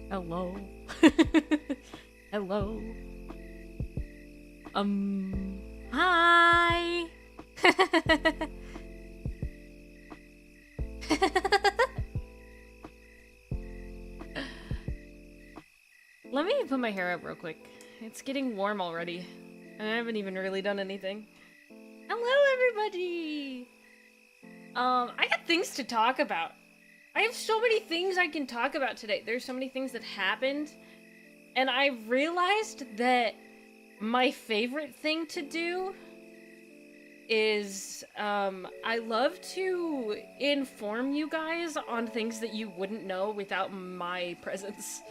Hello. Hello. Hi. Let me put my hair up real quick. It's getting warm already, and I haven't even really done anything. Hello, everybody! I got things to talk about. I have so many things I can talk about today. There's so many things that happened, and I realized that my favorite thing to do is, I love to inform you guys on things that you wouldn't know without my presence.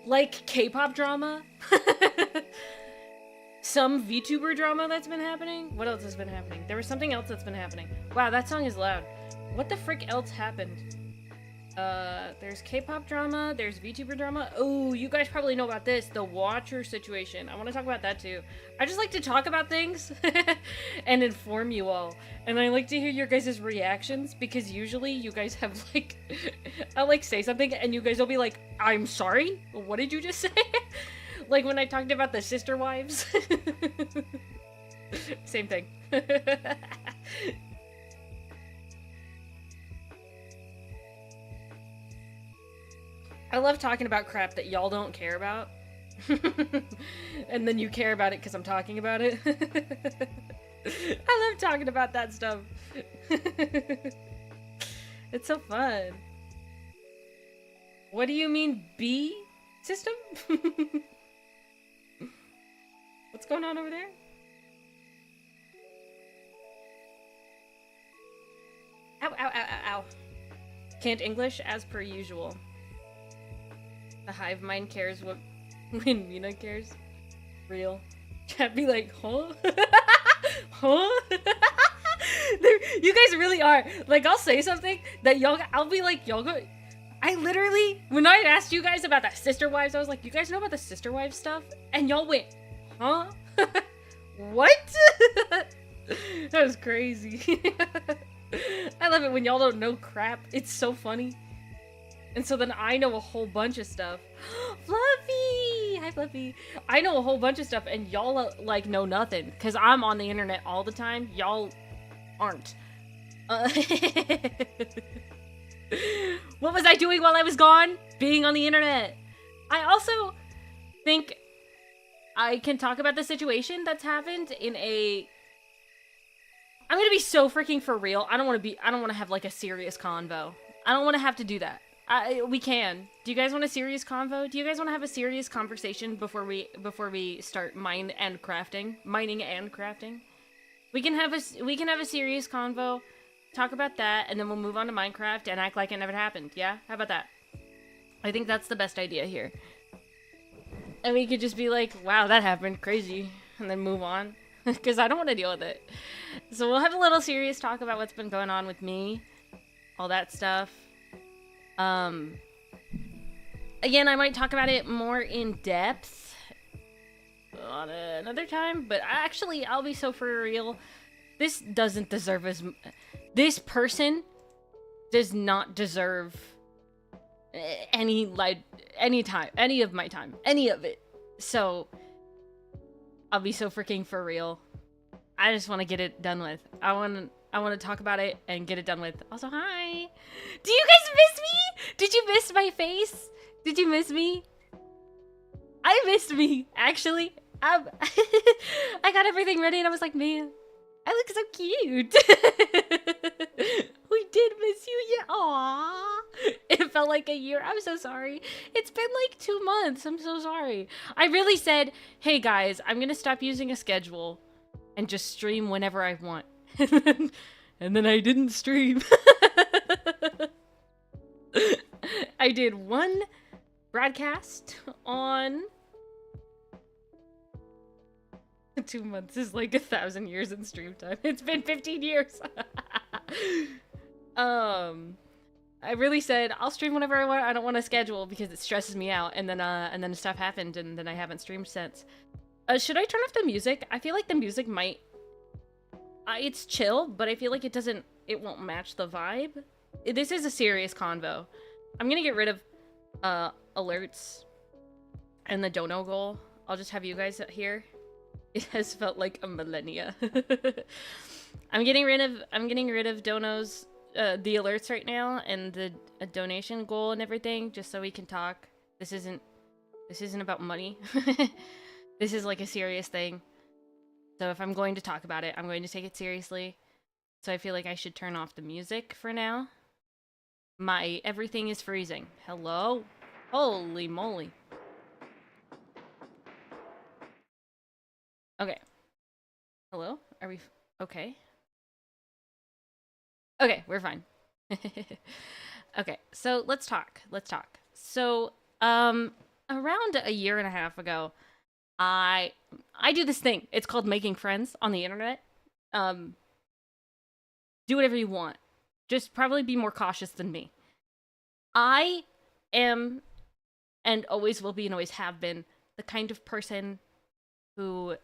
Like K-pop drama. Some VTuber drama that's been happening. What else has been happening? There was something else that's been happening. Wow, that song is loud. What the frick else happened? There's K-pop drama, there's VTuber drama. Oh, you guys probably know about this, the Watcher situation. I want to talk about that too. I just like to talk about things and inform you all. And I like to hear your guys' reactions because usually you guys have like, I'll like say something and you guys will be like, I'm sorry? What did you just say? Like when I talked about the sister wives. Same thing. I love talking about crap that y'all don't care about. And then you care about it because I'm talking about it. I love talking about that stuff. It's so fun. What do you mean, B system? What's going on over there? Ow, ow, ow, ow, ow. Can't English as per usual. The hive mind cares what when Mina cares. Real. Chat be like, huh? Huh? You guys really are. Like, I'll say something that I'll be like, y'all go. I literally, when I asked you guys about that sister wives, I was like, you guys know about the sister wives stuff? And y'all went, huh? What? That was crazy. I love it when y'all don't know crap. It's so funny. And so then I know a whole bunch of stuff. Fluffy! Hi, Fluffy. I know a whole bunch of stuff, and y'all, like, know nothing. Because I'm on the internet all the time. Y'all aren't. What was I doing while I was gone? Being on the internet. I also think I can talk about the situation that's happened in a... I'm gonna be so freaking for real. I don't want to have, like, a serious convo. I don't want to have to do that. We can. Do you guys want a serious convo? Do you guys want to have a serious conversation before we start mining and crafting? We can have a serious convo, talk about that, and then we'll move on to Minecraft and act like it never happened. Yeah? How about that? I think that's the best idea here. And we could just be like, wow, that happened, crazy, and then move on. Because I don't want to deal with it. So we'll have a little serious talk about what's been going on with me, all that stuff. Again, I might talk about it more in depth on another time, but actually, I'll be so for real. This doesn't deserve this person does not deserve any time, any of my time, any of it. So, I'll be so freaking for real. I just want to get it done with. I want to talk about it and get it done with. Also, hi! Do you guys miss me? Did you miss my face? Did you miss me? I missed me, actually. I got everything ready and I was like, man, I look so cute. We did miss you, yeah. Aww. It felt like a year. I'm so sorry. It's been like 2 months. I'm so sorry. I really said, hey guys, I'm gonna stop using a schedule and just stream whenever I want. And then I didn't stream. I did one broadcast on 2 months is like 1,000 years in stream time. It's been 15 years. I really said I'll stream whenever I want. I don't want to schedule because it stresses me out. And then stuff happened, and then I haven't streamed since. Should I turn off the music? I feel like the music might. It's chill, but I feel like it won't match the vibe. This is a serious convo. I'm gonna get rid of alerts and the dono goal. I'll just have you guys here. It has felt like a millennia. I'm getting rid of donos, the alerts right now, and the donation goal and everything, just so we can talk. This isn't about money. This is like a serious thing. So if I'm going to talk about it, I'm going to take it seriously. So I feel like I should turn off the music for now. My everything is freezing. Hello? Holy moly. Okay. Hello? Are we okay? Okay, we're fine. Okay, so let's talk. So, around a year and a half ago, I do this thing. It's called making friends on the internet. Do whatever you want. Just probably be more cautious than me. I am, and always will be and always have been, the kind of person who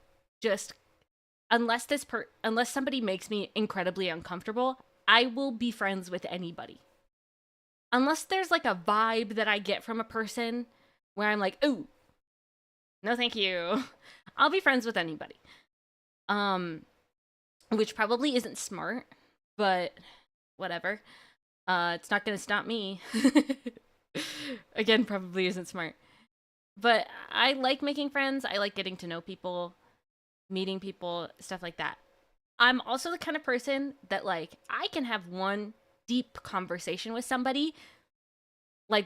just, unless somebody makes me incredibly uncomfortable, I will be friends with anybody. Unless there's like a vibe that I get from a person where I'm like, ooh, no thank you. I'll be friends with anybody. Which probably isn't smart, but whatever. It's not gonna stop me. Again, probably isn't smart. But I like making friends. I like getting to know people, meeting people, stuff like that. I'm also the kind of person that, like, I can have one deep conversation with somebody. I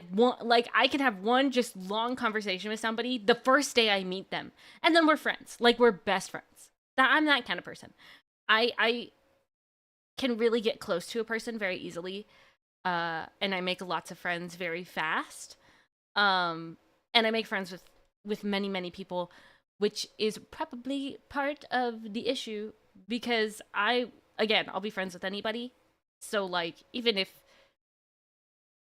can have one just long conversation with somebody the first day I meet them. And then we're friends. Like, we're best friends. I'm that kind of person. I can really get close to a person very easily. And I make lots of friends very fast. And I make friends with many, many people, which is probably part of the issue, because I'll be friends with anybody. So, like, even if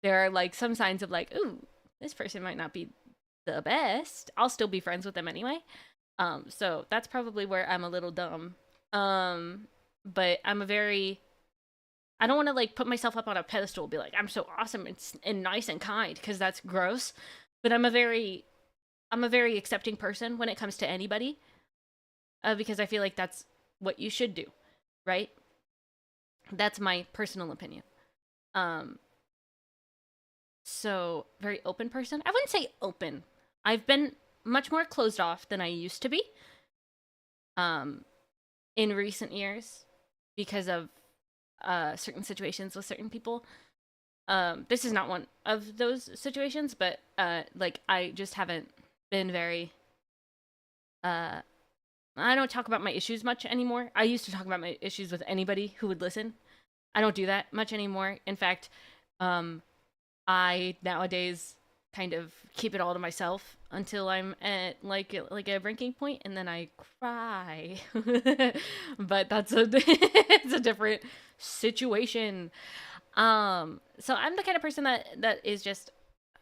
there are, like, some signs of, like, ooh, this person might not be the best, I'll still be friends with them anyway. So that's probably where I'm a little dumb. But I don't want to, like, put myself up on a pedestal, be like, I'm so awesome and nice and kind, because that's gross. But I'm a very accepting person when it comes to anybody, because I feel like that's what you should do, right? That's my personal opinion. So very open person. I wouldn't say open. I've been much more closed off than I used to be, in recent years, because of certain situations with certain people. This is not one of those situations, but like, I just haven't been very I don't talk about my issues much anymore. I used to talk about my issues with anybody who would listen. I don't do that much anymore. In fact, I nowadays kind of keep it all to myself until I'm at like a breaking point, and then I cry. But that's it's a different situation. So I'm the kind of person that is just,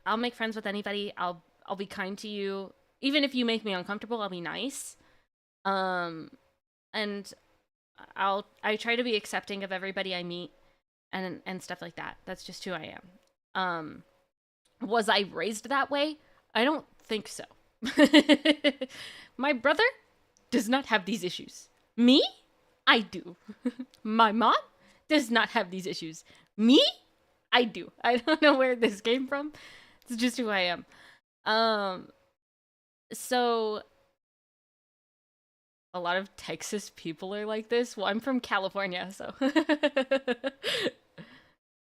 I'll make friends with anybody. I'll be kind to you. Even if you make me uncomfortable, I'll be nice. And I try to be accepting of everybody I meet, and stuff like that. That's just who I am. Was I raised that way? I don't think so. My brother does not have these issues. Me? I do. My mom does not have these issues. Me? I do. I don't know where this came from. It's just who I am. So a lot of Texas people are like this. Well, I'm from California, so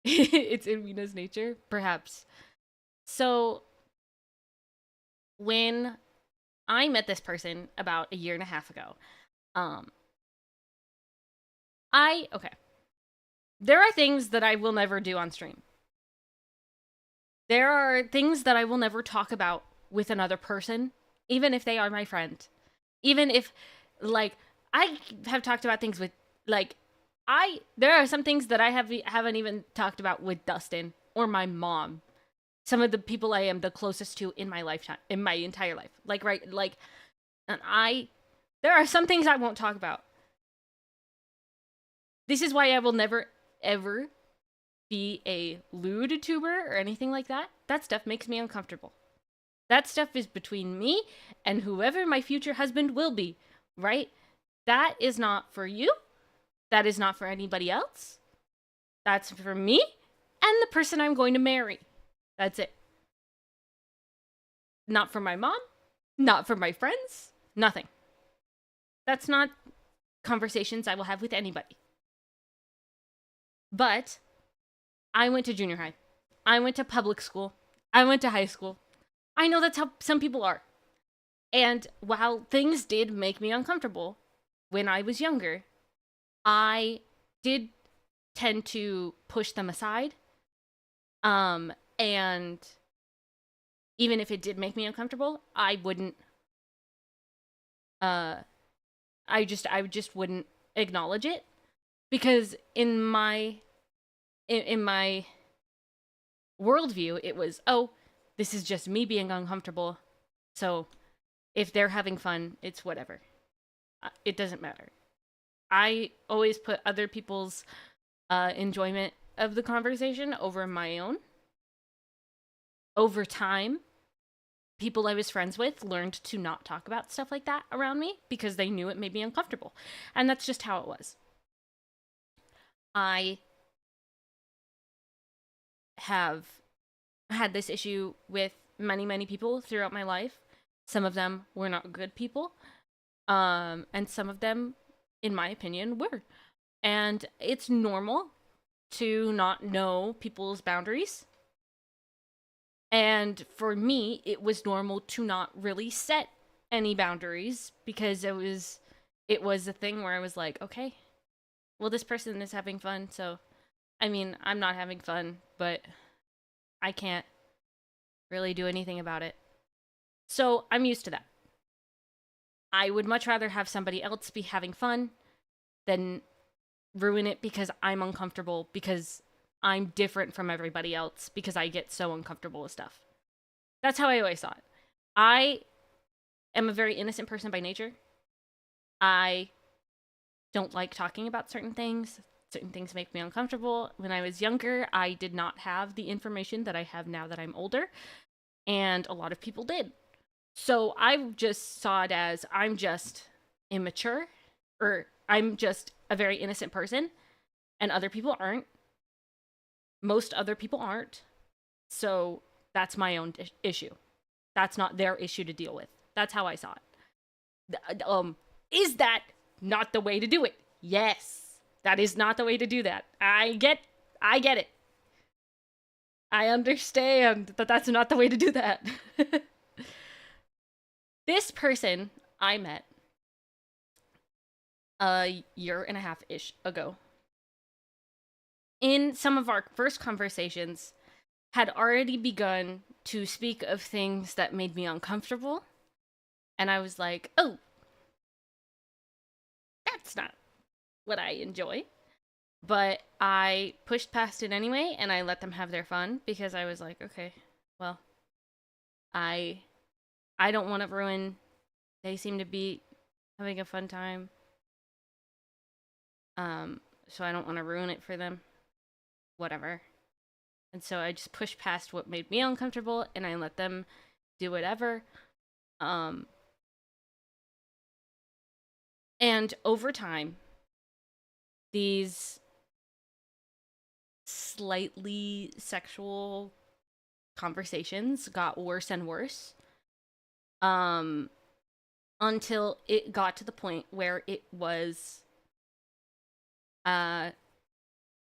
it's in Mina's nature, perhaps. So when I met this person about a year and a half ago, okay. There are things that I will never do on stream. There are things that I will never talk about with another person, even if they are my friend. Even if, like, I have talked about things with, like, there are some things that I haven't even talked about with Dustin or my mom. Some of the people I am the closest to in my lifetime, in my entire life. And there are some things I won't talk about. This is why I will never, ever be a lewd tuber or anything like that. That stuff makes me uncomfortable. That stuff is between me and whoever my future husband will be, right? That is not for you. That is not for anybody else. That's for me and the person I'm going to marry. That's it. Not for my mom, not for my friends, nothing. That's not conversations I will have with anybody. But I went to junior high. I went to public school. I went to high school. I know that's how some people are. And while things did make me uncomfortable when I was younger, I did tend to push them aside. And even if it did make me uncomfortable, I wouldn't I just wouldn't acknowledge it, because in my worldview it was, oh, this is just me being uncomfortable, so if they're having fun, it's whatever. It doesn't matter. I always put other people's enjoyment of the conversation over my own. Over time, people I was friends with learned to not talk about stuff like that around me because they knew it made me uncomfortable. And that's just how it was. I have had this issue with many, many people throughout my life. Some of them were not good people. And some of them, in my opinion, were. And it's normal to not know people's boundaries. And for me, it was normal to not really set any boundaries because it was a thing where I was like, okay, well, this person is having fun, so I mean, I'm not having fun, but I can't really do anything about it. So I'm used to that. I would much rather have somebody else be having fun than ruin it because I'm uncomfortable, because I'm different from everybody else, because I get so uncomfortable with stuff. That's how I always saw it. I am a very innocent person by nature. I don't like talking about certain things. Certain things make me uncomfortable. When I was younger, I did not have the information that I have now that I'm older, and a lot of people did. So I just saw it as, I'm just immature, or I'm just a very innocent person, and other people aren't. Most other people aren't. So that's my own issue. That's not their issue to deal with. That's how I saw it. Is that not the way to do it? Yes. That is not the way to do that. I get it. I understand that that's not the way to do that. This person I met a year and a half ish ago, in some of our first conversations, had already begun to speak of things that made me uncomfortable. And I was like, oh, that's not what I enjoy. But I pushed past it anyway, and I let them have their fun because I was like, okay, well, I I don't want to ruin. They seem to be having a fun time. So I don't want to ruin it for them. Whatever. And so I just pushed past what made me uncomfortable and I let them do whatever. Um and over time, these slightly sexual conversations got worse and worse. Um until it got to the point where it was, uh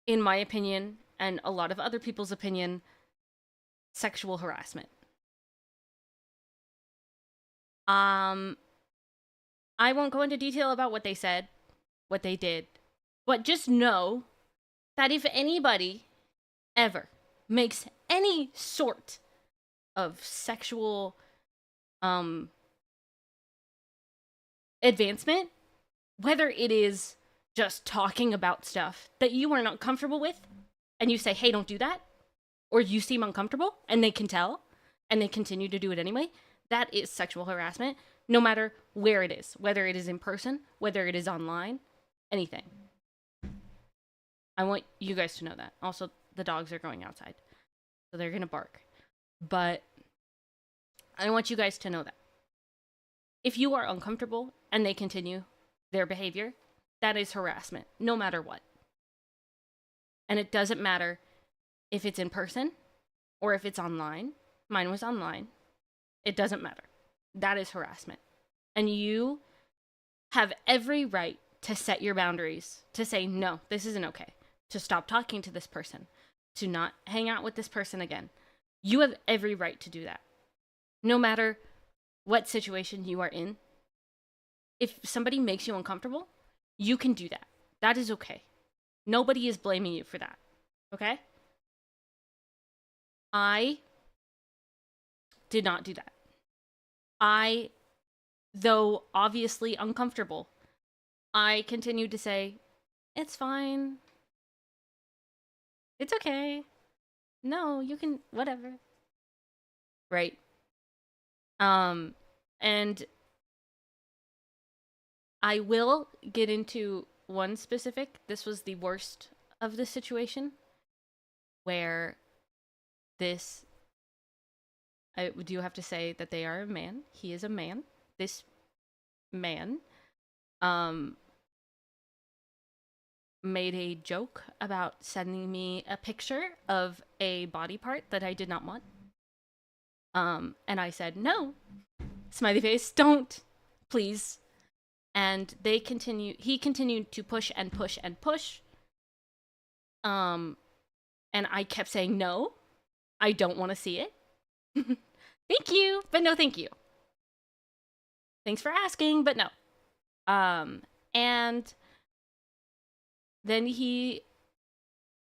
in my opinion and a lot of other people's opinion, sexual harassment. Um, I won't go into detail about what they said, what they did, but just know that if anybody ever makes any sort of sexual um advancement, whether it is just talking about stuff that you are not comfortable with and you say, "Hey, don't do that," or you seem uncomfortable and they can tell and they continue to do it anyway, that is sexual harassment, no matter where it is, whether it is in person, whether it is online, anything. I want you guys to know that. Also, the dogs are going outside, so they're going to bark. But I want you guys to know that. If you are uncomfortable and they continue their behavior, that is harassment, no matter what. And it doesn't matter if it's in person or if it's online. Mine was online. It doesn't matter. That is harassment. And you have every right to set your boundaries, to say, no, this isn't okay, to stop talking to this person, to not hang out with this person again. You have every right to do that. No matter what situation you are in, if somebody makes you uncomfortable, you can do that. That is okay. Nobody is blaming you for that. Okay? I did not do that. Though obviously uncomfortable, I continued to say, it's fine. It's okay. No, you can, whatever. Right? And I will get into one specific. This was the worst of the situation where I do have to say that they are a man. He is a man. This man, made a joke about sending me a picture of a body part that I did not want. And I said, no, smiley face, don't, please. And he continued to push and push and push. And I kept saying, no, I don't want to see it. Thank you, but no thank you. Thanks for asking, but no. And then he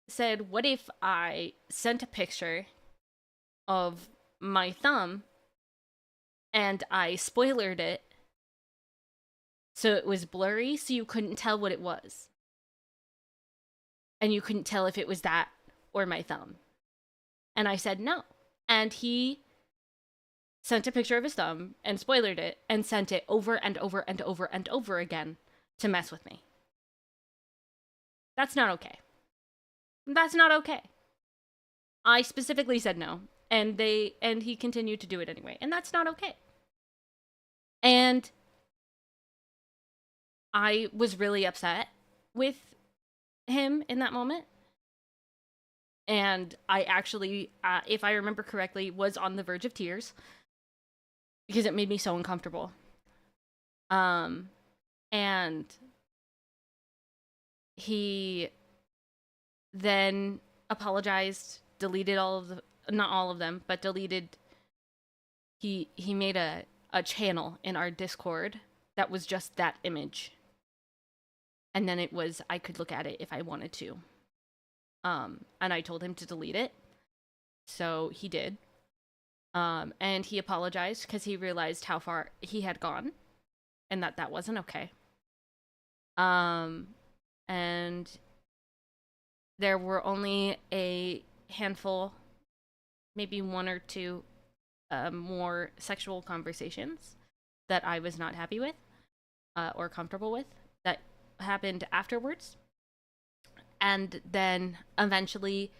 said, what if I sent a picture of my thumb and I spoilered it so it was blurry so you couldn't tell what it was? And you couldn't tell if it was that or my thumb. And I said no. And he sent a picture of his thumb and spoilered it and sent it over and over and over and over again to mess with me. That's not okay. That's not okay. I specifically said no, and he continued to do it anyway, and that's not okay. And I was really upset with him in that moment. And I actually, if I remember correctly, was on the verge of tears because it made me so uncomfortable. And he then apologized, deleted not all of them, but deleted. He made a channel in our Discord that was just that image. And then I could look at it if I wanted to. And I told him to delete it. So he did. And he apologized because he realized how far he had gone and that wasn't okay. And there were only a handful, maybe one or two more sexual conversations that I was not happy with or comfortable with that happened afterwards. And then eventually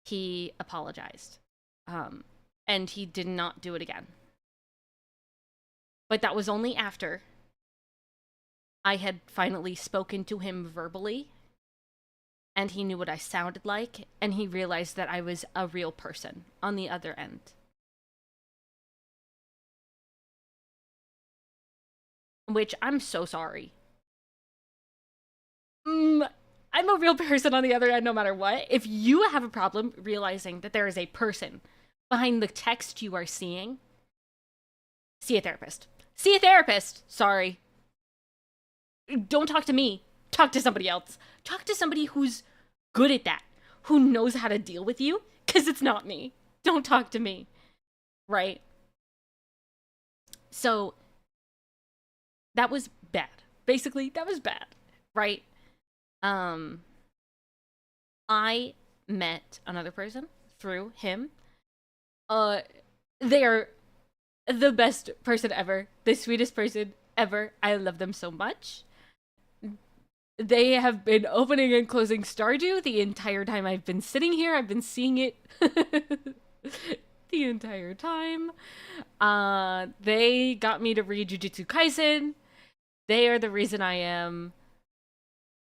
he apologized. And he did not do it again. But that was only after I had finally spoken to him verbally. And he knew what I sounded like. And he realized that I was a real person on the other end. Which I'm so sorry. I'm a real person on the other end no matter what. If you have a problem realizing that there is a person behind the text you are seeing, see a therapist. See a therapist! Sorry. Don't talk to me. Talk to somebody else. Talk to somebody who's good at that. Who knows how to deal with you. Because it's not me. Don't talk to me. Right? So, that was bad. Basically, that was bad. Right? I met another person through him. They are the best person ever. The sweetest person ever. I love them so much. They have been opening and closing Stardew the entire time I've been sitting here. I've been seeing it. The the entire time. They got me to read Jujutsu Kaisen. They are the reason I am.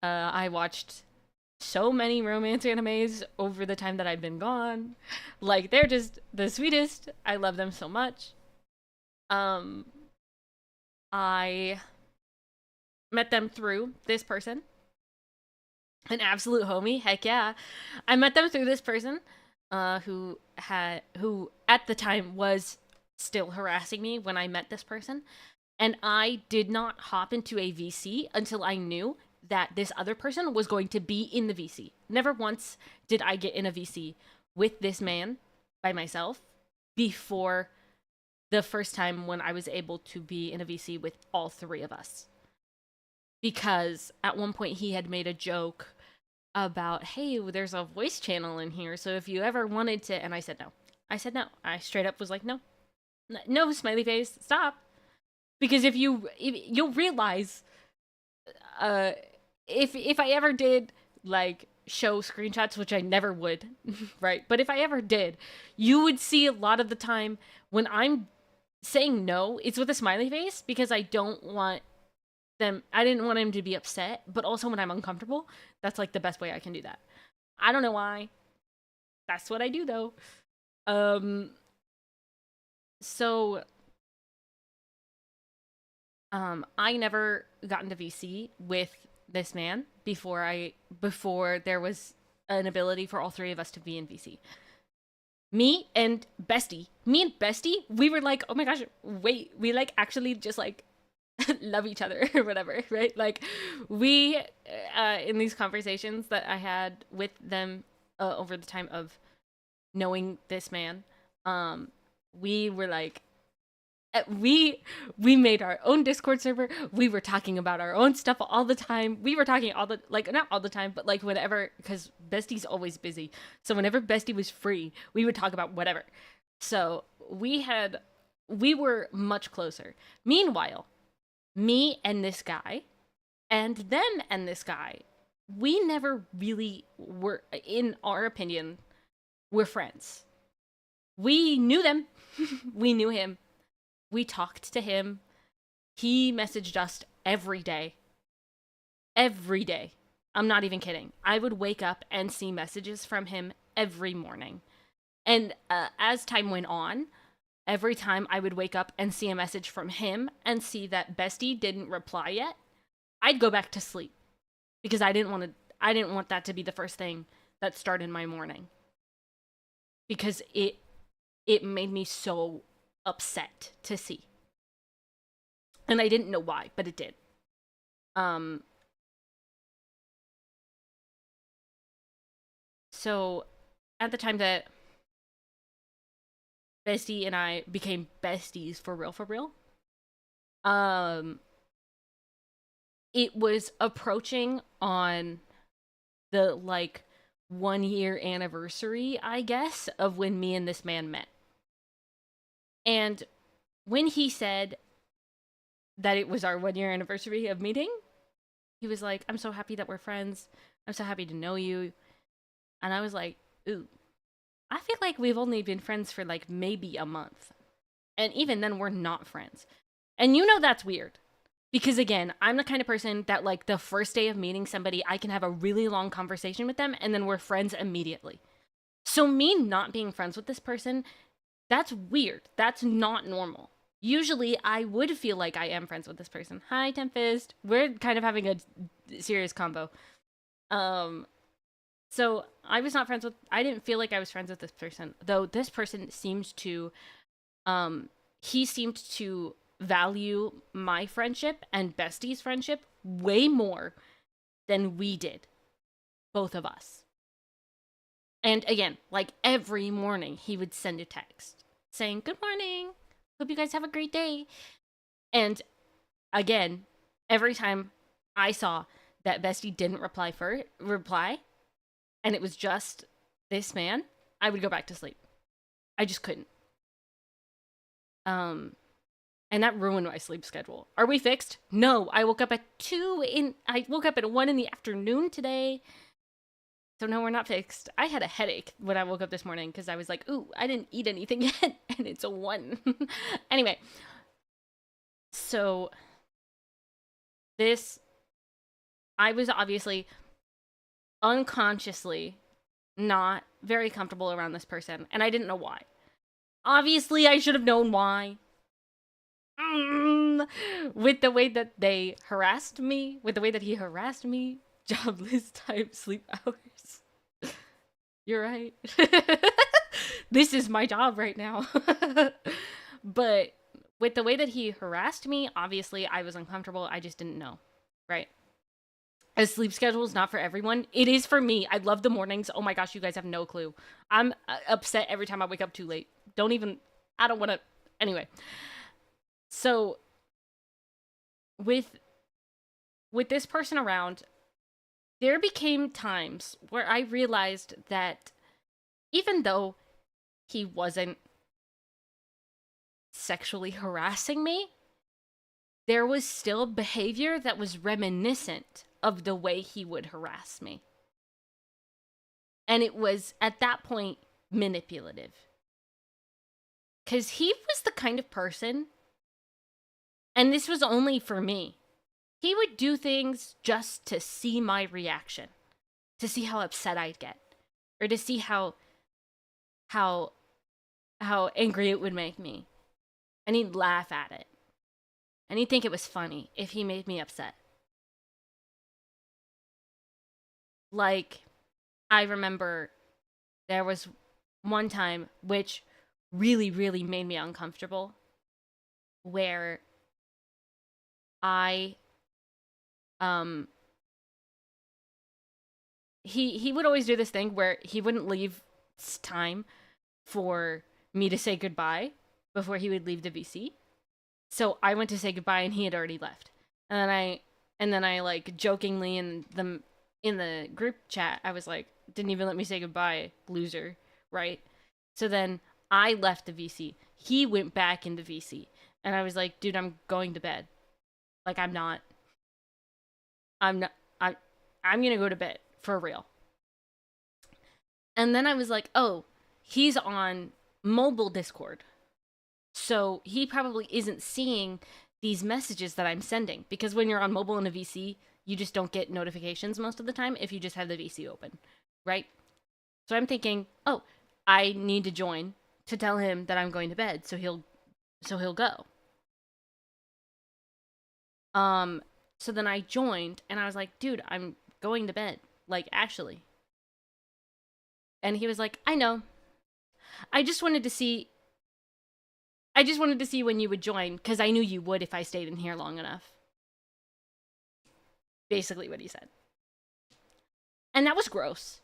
I watched so many romance animes over the time that I've been gone. Like, they're just the sweetest. I love them so much. Um, I met them through this person, an absolute homie. Heck yeah, I met them through this person, who at the time was still harassing me when I met this person, and I did not hop into a VC until I knew that this other person was going to be in the VC. Never once did I get in a VC with this man by myself before the first time when I was able to be in a VC with all three of us. Because at one point he had made a joke about, hey, there's a voice channel in here, so if you ever wanted to, and I said no. I said no. I straight up was like, no. No, smiley face, stop. Because if you'll realize, if I ever did, like, show screenshots, which I never would, right? But if I ever did, you would see a lot of the time when I'm saying no, it's with a smiley face, because I didn't want him to be upset, but also when I'm uncomfortable, that's like the best way I can do that. I don't know why. That's what I do though. So I never got into VC with this man before there was an ability for all three of us to be in VC. Me and Bestie, we were like, oh my gosh, wait, we like actually just like love each other or whatever, right? Like, we in these conversations that I had with them over the time of knowing this man, we were like, we made our own Discord server. We were talking about our own stuff all the time. We were talking not all the time, but like whenever, because Bestie's always busy. So whenever Bestie was free, we would talk about whatever. So we were much closer. Meanwhile, me and this guy, and them and this guy, we never really were, in our opinion, we're friends. We knew them. We knew him. We talked to him. He messaged us every day. Every day. I'm not even kidding. I would wake up and see messages from him every morning. And as time went on, every time I would wake up and see a message from him and see that Bestie didn't reply yet, I'd go back to sleep, because I didn't want that to be the first thing that started my morning, because it made me so upset to see. And I didn't know why, but it did. So at the time that Bestie and I became besties for real, it was approaching on the like 1 year anniversary, I guess, of when me and this man met. And when he said that it was our 1 year anniversary of meeting, he was like, I'm so happy that we're friends. I'm so happy to know you. And I was like, ooh, I feel like we've only been friends for like maybe a month. And even then, we're not friends. And you know that's weird. Because again, I'm the kind of person that like the first day of meeting somebody, I can have a really long conversation with them and then we're friends immediately. So me not being friends with this person, that's weird. That's not normal. Usually I would feel like I am friends with this person. Hi, Tempest. We're kind of having a serious combo. So I didn't feel like I was friends with this person, though this person seemed to, he seemed to value my friendship and Bestie's friendship way more than we did, both of us. And again, like every morning he would send a text saying, good morning, hope you guys have a great day. And again, every time I saw that Bestie didn't reply, and it was just this man, I would go back to sleep. I just couldn't. And that ruined my sleep schedule. Are we fixed? No, I woke up at 1 in the afternoon today. So no, we're not fixed. I had a headache when I woke up this morning because I was like, ooh, I didn't eat anything yet, and it's a 1. Anyway, so this, I was obviously unconsciously not very comfortable around this person, and I didn't know why. Obviously, I should have known why. With the way that they harassed me, with the way that he harassed me, jobless type sleep hours. You're right. This is my job right now. But with the way that he harassed me, obviously I was uncomfortable. I just didn't know. Right? A sleep schedule is not for everyone. It is for me. I love the mornings. Oh my gosh, you guys have no clue. I'm upset every time I wake up too late. I don't want to. Anyway. So with this person around, there became times where I realized that even though he wasn't sexually harassing me, there was still behavior that was reminiscent of the way he would harass me. And it was, at that point, manipulative. Because he was the kind of person, and this was only for me, he would do things just to see my reaction, to see how upset I'd get, or to see how angry it would make me. And he'd laugh at it. And he'd think it was funny if he made me upset. Like, I remember there was one time which really, really made me uncomfortable, where I he would always do this thing where he wouldn't leave time for me to say goodbye before he would leave the VC. So I went to say goodbye and he had already left. And then I like jokingly in the group chat, I was like, didn't even let me say goodbye, loser, right? So then I left the VC. He went back into VC. And I was like, dude, I'm going to bed. Like, I'm gonna go to bed for real. And then I was like, oh, he's on mobile Discord. So he probably isn't seeing these messages that I'm sending, because when you're on mobile in a VC, you just don't get notifications most of the time if you just have the VC open, right? So I'm thinking, oh, I need to join to tell him that I'm going to bed, so he'll go. So then I joined and I was like, dude, I'm going to bed. Like, actually. And he was like, I know. I just wanted to see when you would join, because I knew you would if I stayed in here long enough. Basically what he said. And that was gross.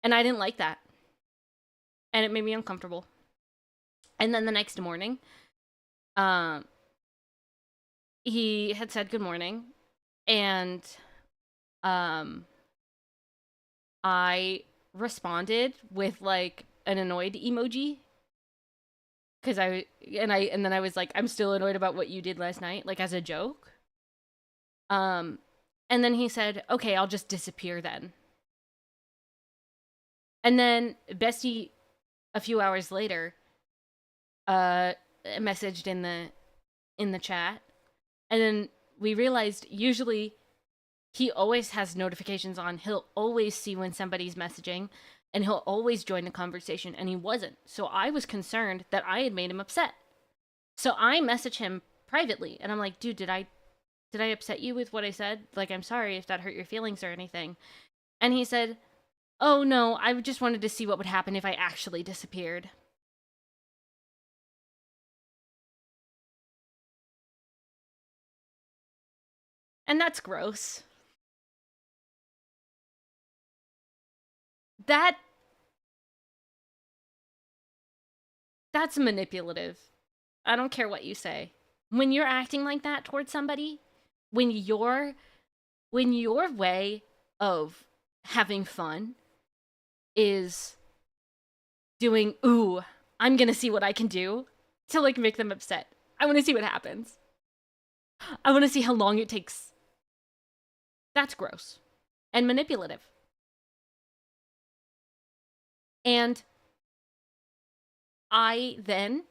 And I didn't like that. And it made me uncomfortable. And then the next morning, he had said good morning, and I responded with like an annoyed emoji, because then I was like, I'm still annoyed about what you did last night, like as a joke. And then he said, okay, I'll just disappear then. And then Bestie, a few hours later, messaged in the chat, and then we realized usually he always has notifications on. He'll always see when somebody's messaging, and he'll always join the conversation, and he wasn't. So I was concerned that I had made him upset. So I messaged him privately, and I'm like, dude, did I upset you with what I said? Like, I'm sorry if that hurt your feelings or anything. And he said, oh no, I just wanted to see what would happen if I actually disappeared. And that's gross. That's manipulative. I don't care what you say. When you're acting like that towards somebody, when your way of having fun is doing, ooh, I'm gonna see what I can do to like make them upset. I want to see what happens. I want to see how long it takes. That's gross and manipulative. And I then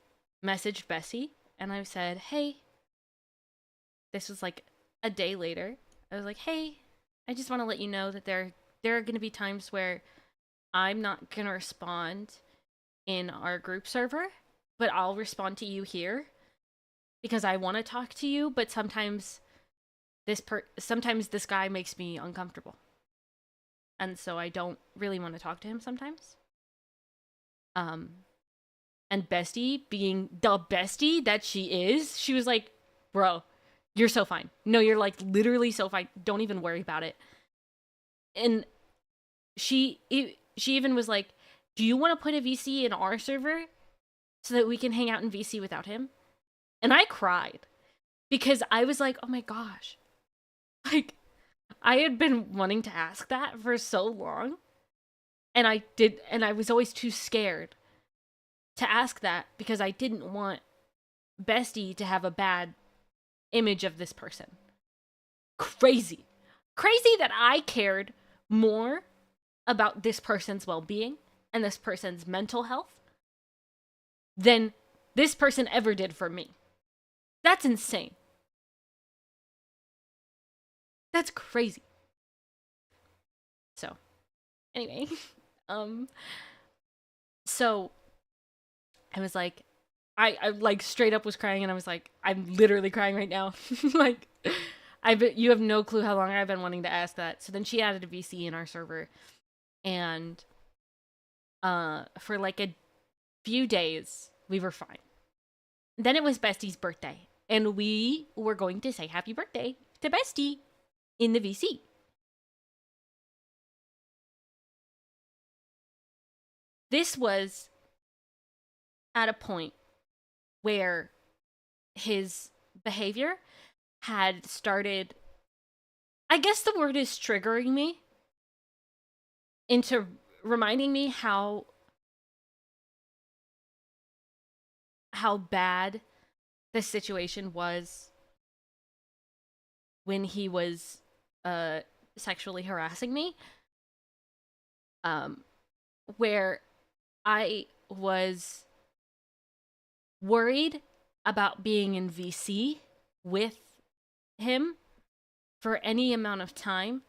messaged Bessie and I said, hey, this was like a day later. I was like, hey, I just want to let you know that there are going to be times where I'm not going to respond in our group server, but I'll respond to you here because I want to talk to you, but sometimes sometimes this guy makes me uncomfortable. And so I don't really want to talk to him sometimes. And Bestie, being the bestie that she is, she was like, bro, you're so fine. No, you're like literally so fine. Don't even worry about it. And she even was like, do you want to put a VC in our server so that we can hang out in VC without him? And I cried because I was like, oh my gosh. Like, I had been wanting to ask that for so long. And I was always too scared to ask that because I didn't want Bestie to have a bad image of this person. Crazy. Crazy that I cared more about this person's well-being and this person's mental health than this person ever did for me. That's insane. That's crazy. So, anyway, so I was like, I like straight up was crying and I was like, I'm literally crying right now. Like, you have no clue how long I've been wanting to ask that. So then she added a VC in our server and for like a few days we were fine. Then it was Bestie's birthday and we were going to say happy birthday to Bestie in the VC. This was at a point where his behavior had started, I guess the word is triggering me into reminding me how bad the situation was when he was sexually harassing me, where I was worried about being in VC with him for any amount of time,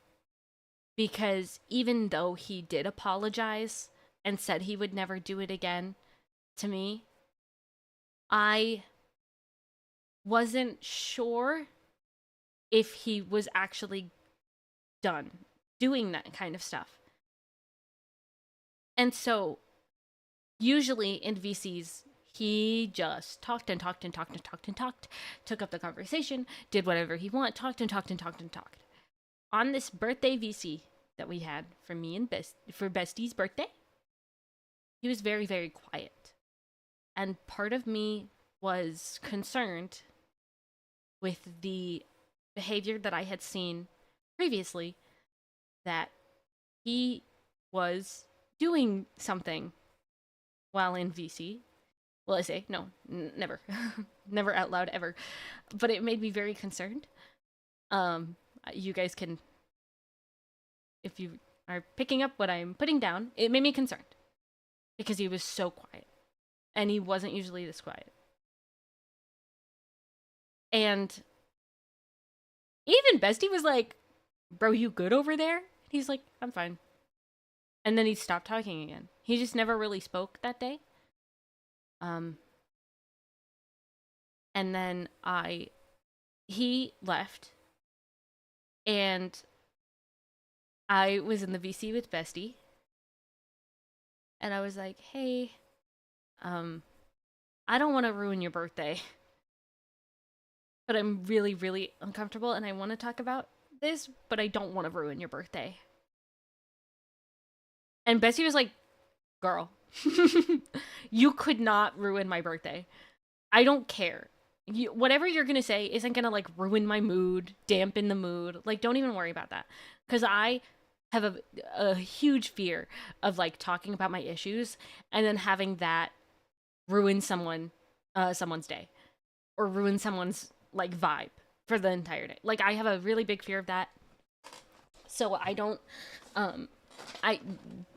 because even though he did apologize and said he would never do it again to me, I wasn't sure if he was actually done doing that kind of stuff. And so usually in VCs, he just talked and talked and talked and talked and talked, took up the conversation, did whatever he wanted, talked and talked and talked and talked. On this birthday VC that we had for me and for Bestie's birthday, he was very, very quiet. And part of me was concerned with the behavior that I had seen previously, that he was doing something while in VC. Well, I say, no, never. Never out loud, ever. But it made me very concerned. You guys can, if you are picking up what I'm putting down, it made me concerned. Because he was so quiet. And he wasn't usually this quiet. And even Bestie was like, bro, you good over there? He's like, I'm fine. And then he stopped talking again. He just never really spoke that day. And then he left. And I was in the VC with Bestie. And I was like, hey, I don't want to ruin your birthday. But I'm really, really uncomfortable and I want to talk about this, but I don't want to ruin your birthday. And Bessie was like, girl, you could not ruin my birthday. I don't care. Whatever you're going to say isn't going to like ruin my mood, dampen the mood. Like, don't even worry about that. Because I have a huge fear of like talking about my issues and then having that ruin someone's day or ruin someone's like vibe for the entire day. Like, I have a really big fear of that. So I don't I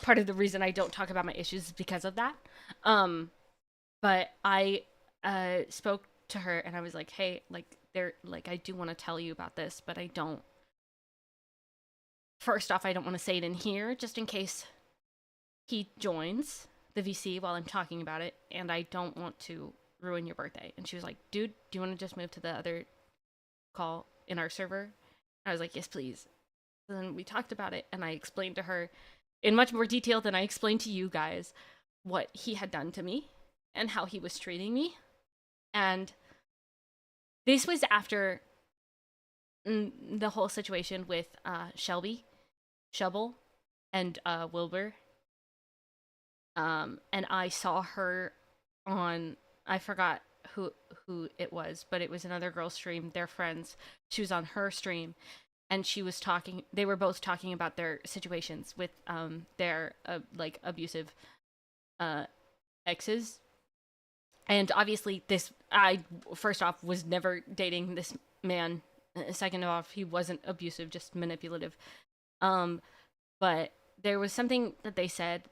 part of the reason I don't talk about my issues is because of that. Um, but I spoke to her and I was like, hey, like there, like I do want to tell you about this, but I don't. First off, I don't want to say it in here just in case he joins the VC while I'm talking about it, and I don't want to ruin your birthday. And she was like, dude, do you want to just move to the other call in our server? I was like, yes, please. And then we talked about it, and I explained to her in much more detail than I explained to you guys what he had done to me and how he was treating me. And this was after the whole situation with Shelby, Shubble, and Wilbur. And I saw her on, I forgot who it was, but it was another girl's stream. They're friends. She was on her stream, and she was talking. They were both talking about their situations with their like abusive uh exes. And obviously, this I first off was never dating this man. Second off, he wasn't abusive, just manipulative. Um, but there was something that they said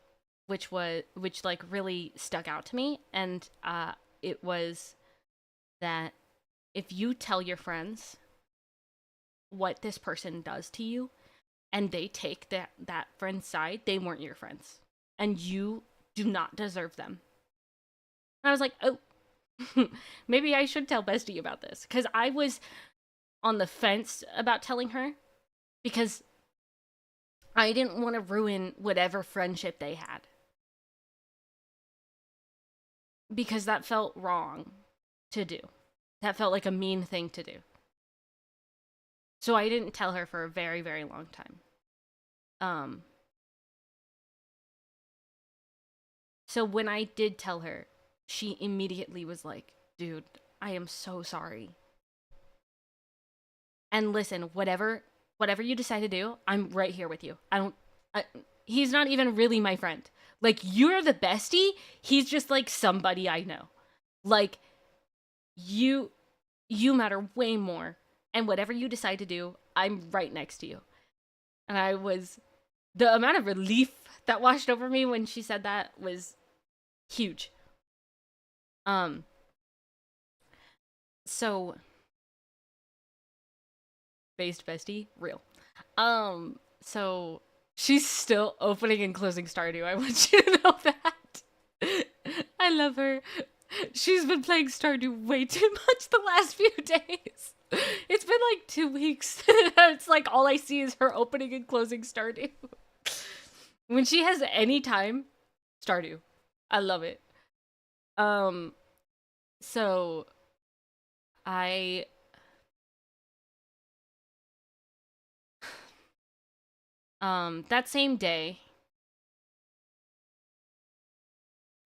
which like really stuck out to me, and it was that if you tell your friends what this person does to you and they take that friend's side, they weren't your friends and you do not deserve them. And I was like, oh, maybe I should tell Bestie about this, because I was on the fence about telling her because I didn't want to ruin whatever friendship they had, because that felt wrong to do. That felt like a mean thing to do. So I didn't tell her for a very, very long time. Um so when I did tell her, she immediately was like, "Dude, I am so sorry. And listen, whatever you decide to do, I'm right here with you. He's not even really my friend. Like, you're the bestie. He's just like somebody I know. Like, you you matter way more. And whatever you decide to do, I'm right next to you." And I was the amount of relief that washed over me when she said that was huge. Um so based bestie, real. So she's still opening and closing Stardew. I want you to know that. I love her. She's been playing Stardew way too much the last few days. It's been like 2 weeks. It's like all I see is her opening and closing Stardew. When she has any time, Stardew. I love it. Um, so I that same day,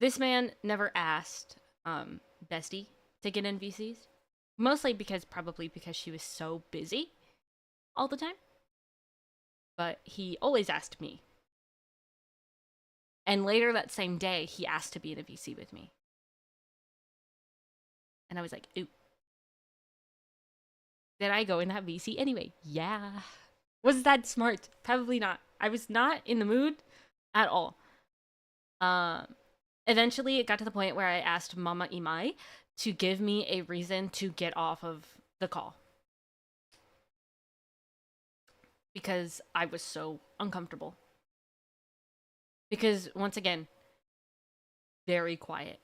this man never asked Bestie to get in VCs. Mostly because she was so busy all the time. But he always asked me. And later that same day, he asked to be in a VC with me. And I was like, ooh. Did I go in that VC anyway? Yeah. Was that smart? Probably not. I was not in the mood at all. Um, Eventually, it got to the point where I asked Mama Imai to give me a reason to get off of the call, because I was so uncomfortable. Because, once again, very quiet,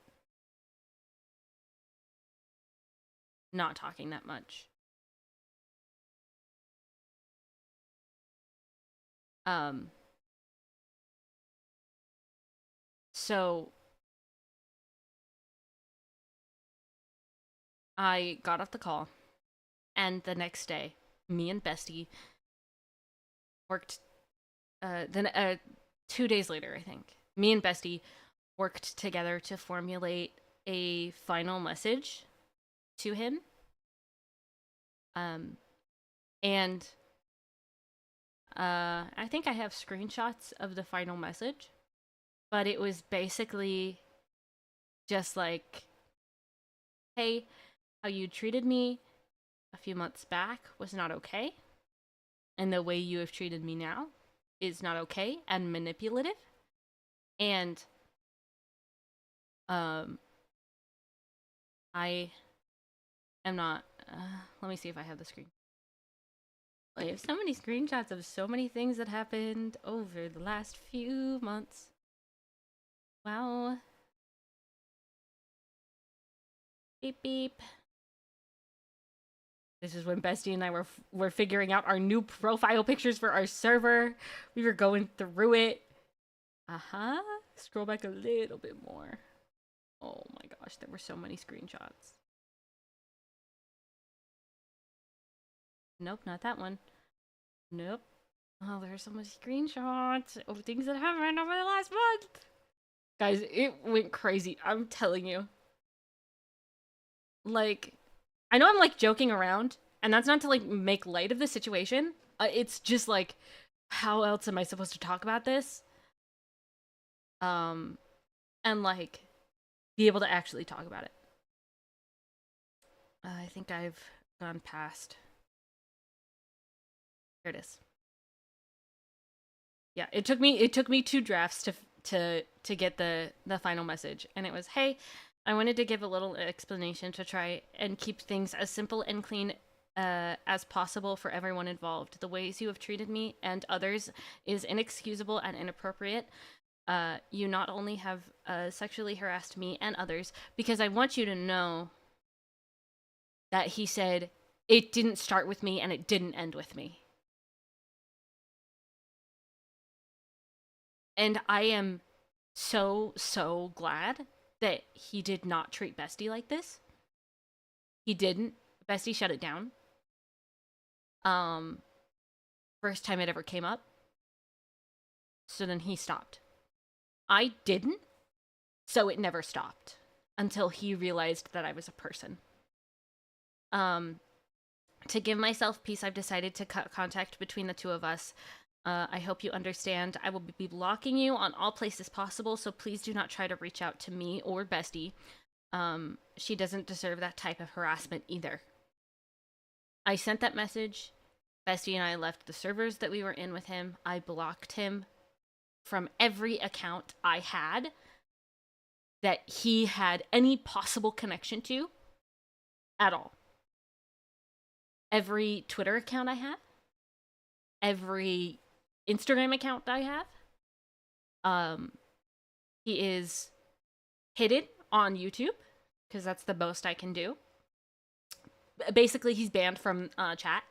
not talking that much. Um, so I got off the call, and the next day, me and Bestie worked. Then 2 days later, I think, me and Bestie worked together to formulate a final message to him. Um, and I think I have screenshots of the final message, but it was basically just like, "Hey, how you treated me a few months back was not okay, and the way you have treated me now is not okay and manipulative. And um I am not let me see if I have the screen. I have so many screenshots of so many things that happened over the last few months. Wow. Beep beep. This is when Bestie and I were figuring out our new profile pictures for our server. We were going through it. Uh-huh. Scroll back a little bit more. Oh my gosh, there were so many screenshots. Nope, not that one. Nope. Oh, there are so many screenshots of things that happened over the last month. Guys, it went crazy. I'm telling you. Like, I know I'm like joking around, and that's not to like make light of the situation. It's just like, how else am I supposed to talk about this? And like, be able to actually talk about it. I think I've gone past. Here it is. Yeah, it took me 2 drafts to get the final message, and it was, "Hey, I wanted to give a little explanation to try and keep things as simple and clean as possible for everyone involved. The ways you have treated me and others is inexcusable and inappropriate. You not only have sexually harassed me and others, because I want you to know that," he said, "it didn't start with me and it didn't end with me." And I am so glad that he did not treat Bestie like this. He didn't. Bestie shut it down. First time it ever came up. So then he stopped. I didn't, so it never stopped until he realized that I was a person. To give myself peace, I've decided to cut contact between the two of us. I hope you understand. I will be blocking you on all places possible, so please do not try to reach out to me or Bestie. She doesn't deserve that type of harassment either. I sent that message. Bestie and I left the servers that we were in with him. I blocked him from every account I had that he had any possible connection to at all. Every Twitter account I have, every Instagram account I have. He is hidden on YouTube because that's the most I can do. Basically, he's banned from chat.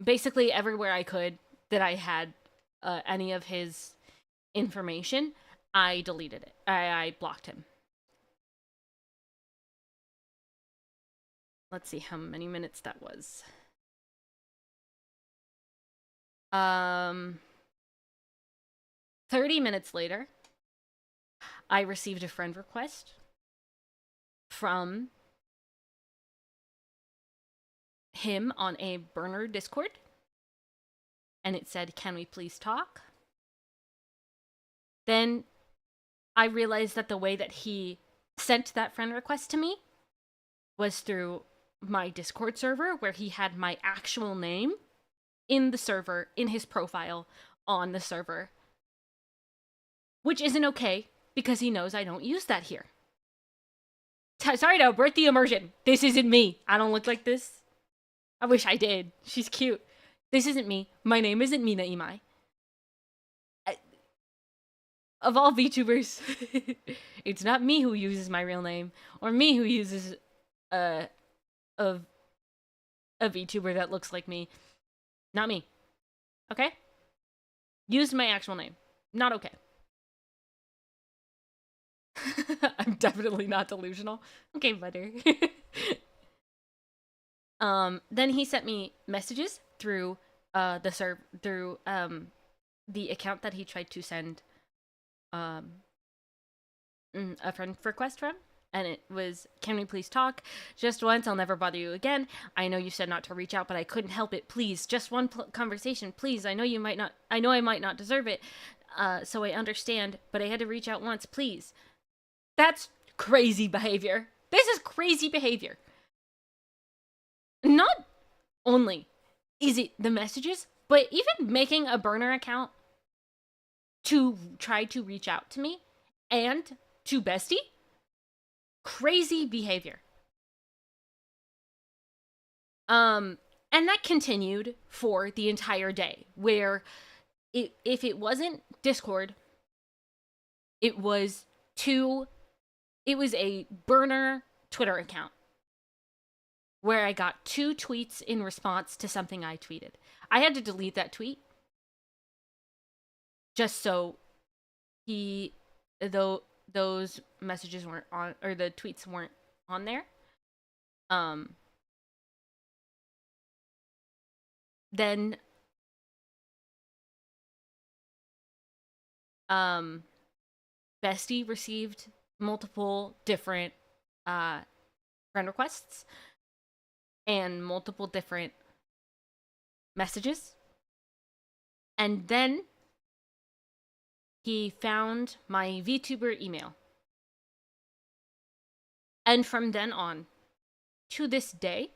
Basically everywhere I could that I had any of his information, I deleted it. I blocked him. Let's see how many minutes that was. 30 minutes later, I received a friend request from him on a burner Discord, and it said, "Can we please talk?" Then I realized that the way that he sent that friend request to me was through my Discord server, where he had my actual name in the server, in his profile on the server, which isn't okay because he knows I don't use that here. Sorry to break the immersion. This isn't me. I don't look like this. I wish I did. She's cute. This isn't me. My name isn't Mina Imai. Of all VTubers, it's not me who uses my real name, or me who uses a VTuber that looks like me. Not me. Okay? Use my actual name. Not okay. I'm definitely not delusional. Okay, butter. Then he sent me messages through the account that he tried to send a friend request from, and it was, "Can we please talk? Just once, I'll never bother you again. I know you said not to reach out, but I couldn't help it. Please, just one conversation, please. I know I might not deserve it, so I understand, but I had to reach out once, please." That's crazy behavior. This is crazy behavior. Not only is it the messages, but even making a burner account to try to reach out to me and to Bestie, crazy behavior. And that continued for the entire day, where if it wasn't Discord, it was a burner Twitter account where I got 2 tweets in response to something I tweeted. I had to delete that tweet just so those messages weren't on, or the tweets weren't on there. Then Bestie received multiple different friend requests and multiple different messages. And then he found my Vtuber email. And from then on, to this day,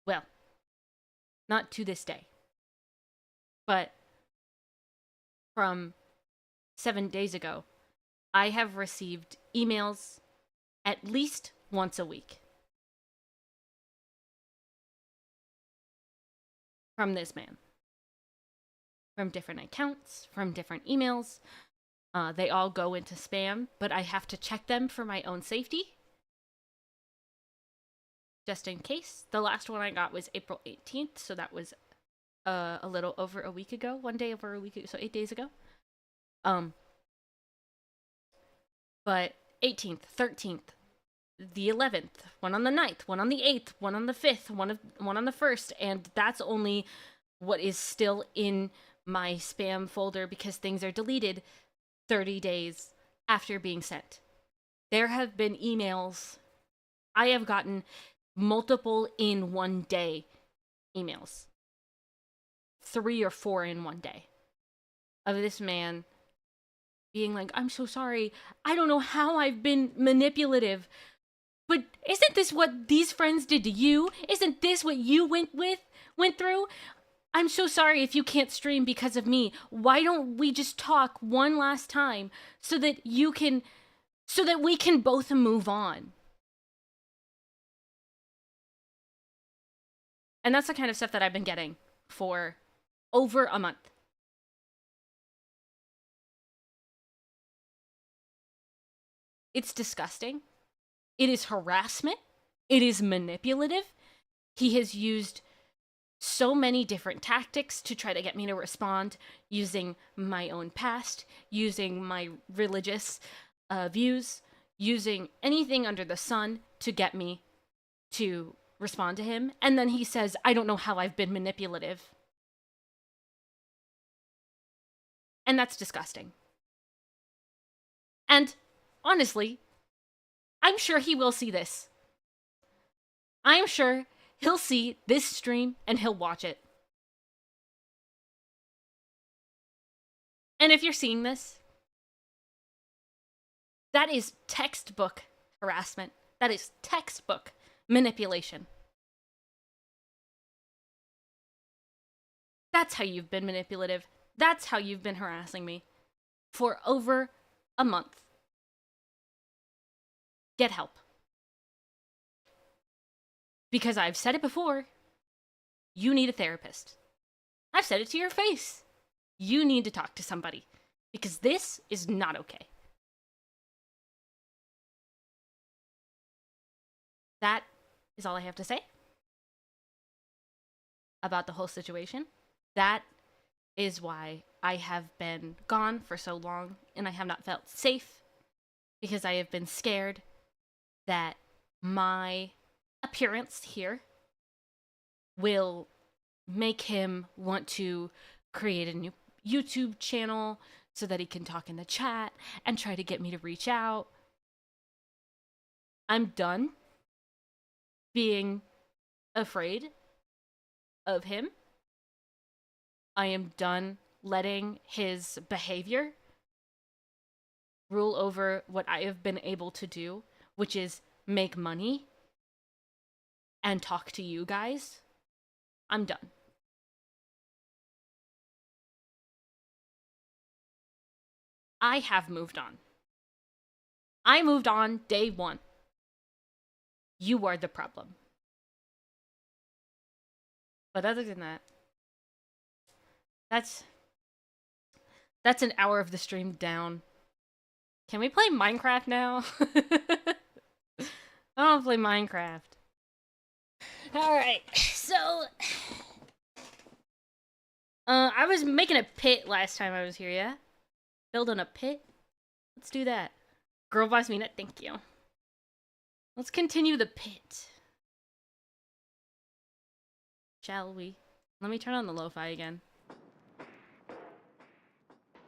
well, not to this day, but from 7 days ago, I have received emails at least once a week from this man. From different accounts, from different emails. They all go into spam, but I have to check them for my own safety. Just in case. The last one I got was April 18th, so that was a little over a week ago. One day over a week ago, so 8 days ago. But 18th, 13th, the 11th, one on the 9th, one on the 8th, one on the 5th, one on the 1st, and that's only what is still in my spam folder because things are deleted 30 days after being sent. There have been emails. I have gotten multiple in one day emails. 3 or 4 in one day. Of this man being like, I'm so sorry. I don't know how I've been manipulative. But isn't this what these friends did to you? Isn't this what you went through? I'm so sorry if you can't stream because of me. Why don't we just talk one last time so that we can both move on? And that's the kind of stuff that I've been getting for over a month. It's disgusting. It is harassment. It is manipulative. He has used so many different tactics to try to get me to respond, using my own past, using my religious views, using anything under the sun to get me to respond to him. And then he says, I don't know how I've been manipulative. And that's disgusting. And honestly, I'm sure he will see this. I'm sure he'll see this stream and he'll watch it. And if you're seeing this, that is textbook harassment. That is textbook manipulation. That's how you've been manipulative. That's how you've been harassing me for over a month. Get help. Because I've said it before, you need a therapist. I've said it to your face. You need to talk to somebody. Because this is not okay. That is all I have to say about the whole situation. That is why I have been gone for so long and I have not felt safe, because I have been scared that my appearance here will make him want to create a new YouTube channel so that he can talk in the chat and try to get me to reach out. I'm done being afraid of him. I am done letting his behavior rule over what I have been able to do, which is make money, and talk to you guys, I'm done. I have moved on. I moved on day one. You are the problem. But other than that, that's an hour of the stream down. Can we play Minecraft now? I don't play Minecraft. Alright, so... I was making a pit last time I was here, yeah? Building a pit? Let's do that. Girl boss me, thank you. Let's continue the pit. Shall we? Let me turn on the lo-fi again.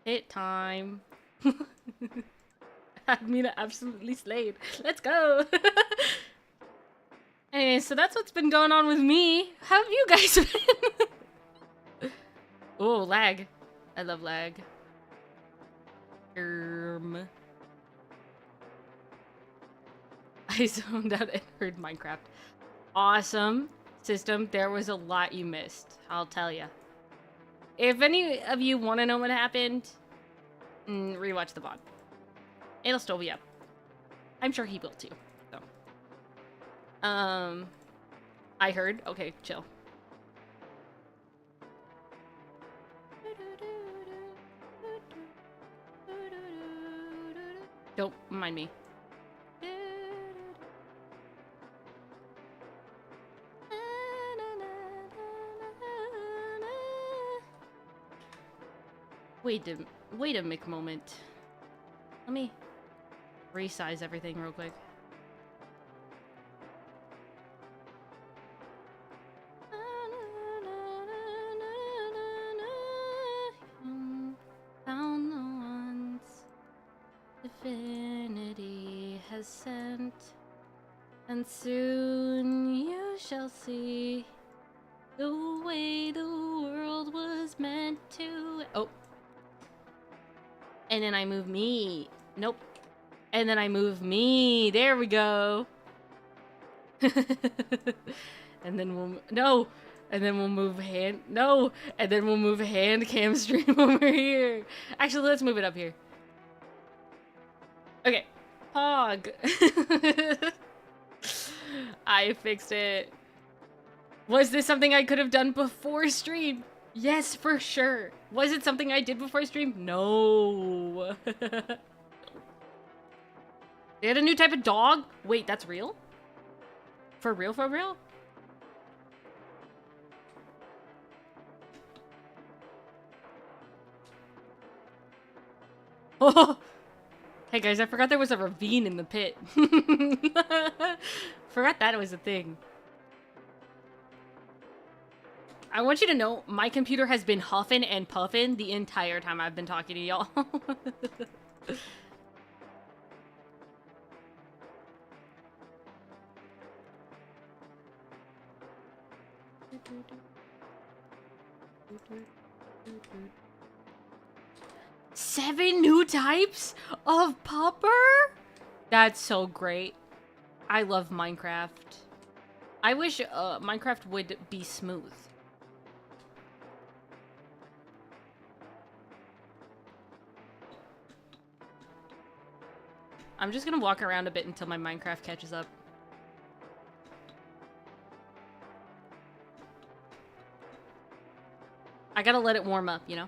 Pit time. Admina absolutely slayed. Let's go! Anyway, so that's what's been going on with me. How have you guys been? Oh, lag. I love lag. I zoned out and heard Minecraft. Awesome system. There was a lot you missed, I'll tell ya. If any of you want to know what happened, rewatch the VOD. It'll still be up. I'm sure he will too. So. I heard. Okay, chill. Don't mind me. Wait a mic moment. Let me resize everything real quick. Found the ones divinity has sent, and soon you shall see the way the world was meant to. Oh. And then I move me. Nope. And then I move me. There we go. And then we'll... No! And then we'll move hand... No! And then we'll move hand cam stream over here. Actually, let's move it up here. Okay. Pog. I fixed it. Was this something I could have done before stream? Yes, for sure. Was it something I did before stream? No. They had a new type of dog? Wait, that's real? For real, for real? Oh! Hey guys, I forgot there was a ravine in the pit. Forgot that was a thing. I want you to know, my computer has been huffing and puffing the entire time I've been talking to y'all. Seven new types of popper? That's so great. I love Minecraft. I wish Minecraft would be smooth. I'm just gonna walk around a bit until my Minecraft catches up. I gotta let it warm up, you know?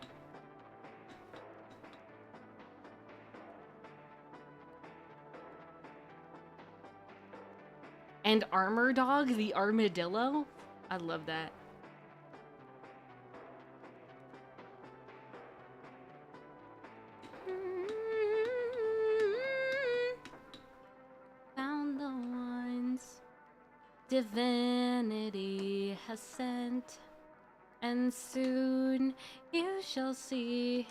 And Armor Dog, the armadillo? I love that. Found the ones divinity has sent, and soon you shall see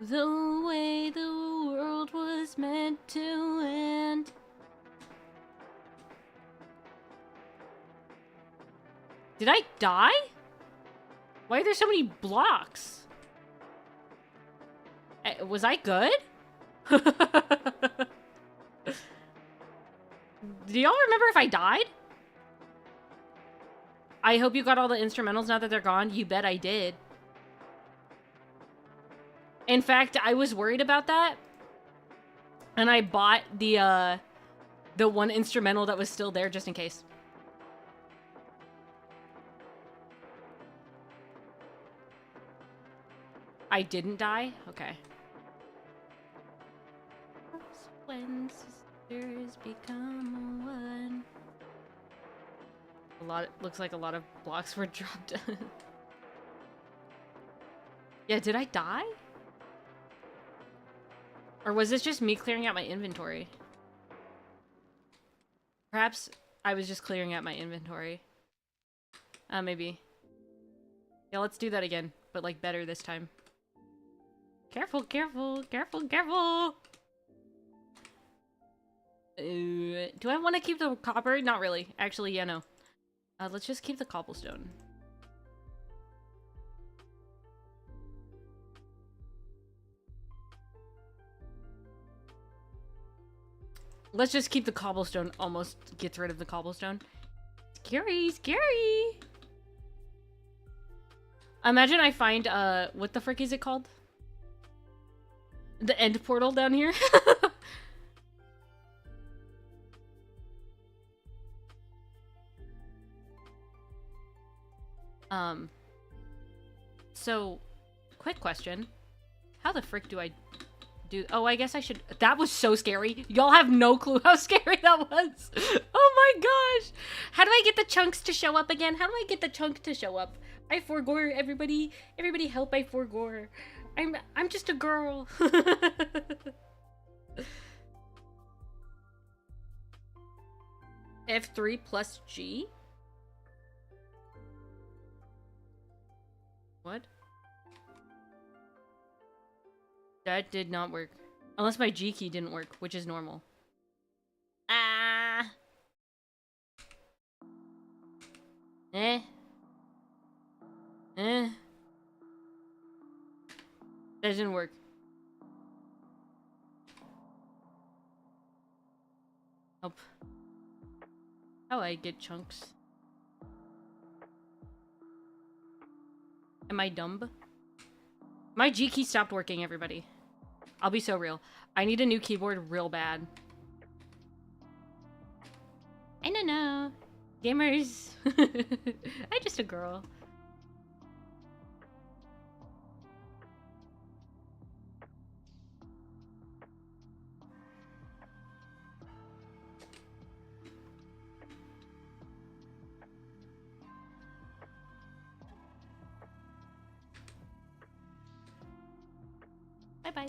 the way the world was meant to end. Did I die? Why are there so many blocks? Was I good? Do y'all remember if I died? I hope you got all the instrumentals now that they're gone. You bet I did. In fact, I was worried about that. And I bought the one instrumental that was still there just in case. I didn't die? Okay. When sisters become one. Looks like a lot of blocks were dropped. Yeah, did I die? Or was this just me clearing out my inventory? Perhaps I was just clearing out my inventory. Maybe. Yeah, let's do that again, but like better this time. Careful, careful, careful, careful! Do I want to keep the copper? Not really. Actually, yeah, no. Let's just keep the cobblestone. Let's just keep the cobblestone. Almost gets rid of the cobblestone. Scary, scary! Imagine I find, what the frick is it called? The end portal down here? So, quick question. How the frick do I do... Oh, I guess I should... That was so scary. Y'all have no clue how scary that was. Oh my gosh. How do I get the chunks to show up again? How do I get the chunk to show up? I forgore, everybody. Everybody help, I forgore. I'm just a girl. F3 plus G? What? That did not work. Unless my G key didn't work, which is normal. Ah! Eh. Eh. That didn't work. Nope. How I get chunks? Am I dumb? My G key stopped working, everybody. I'll be so real. I need a new keyboard real bad. I don't know. Gamers. I'm just a girl. Bye-bye.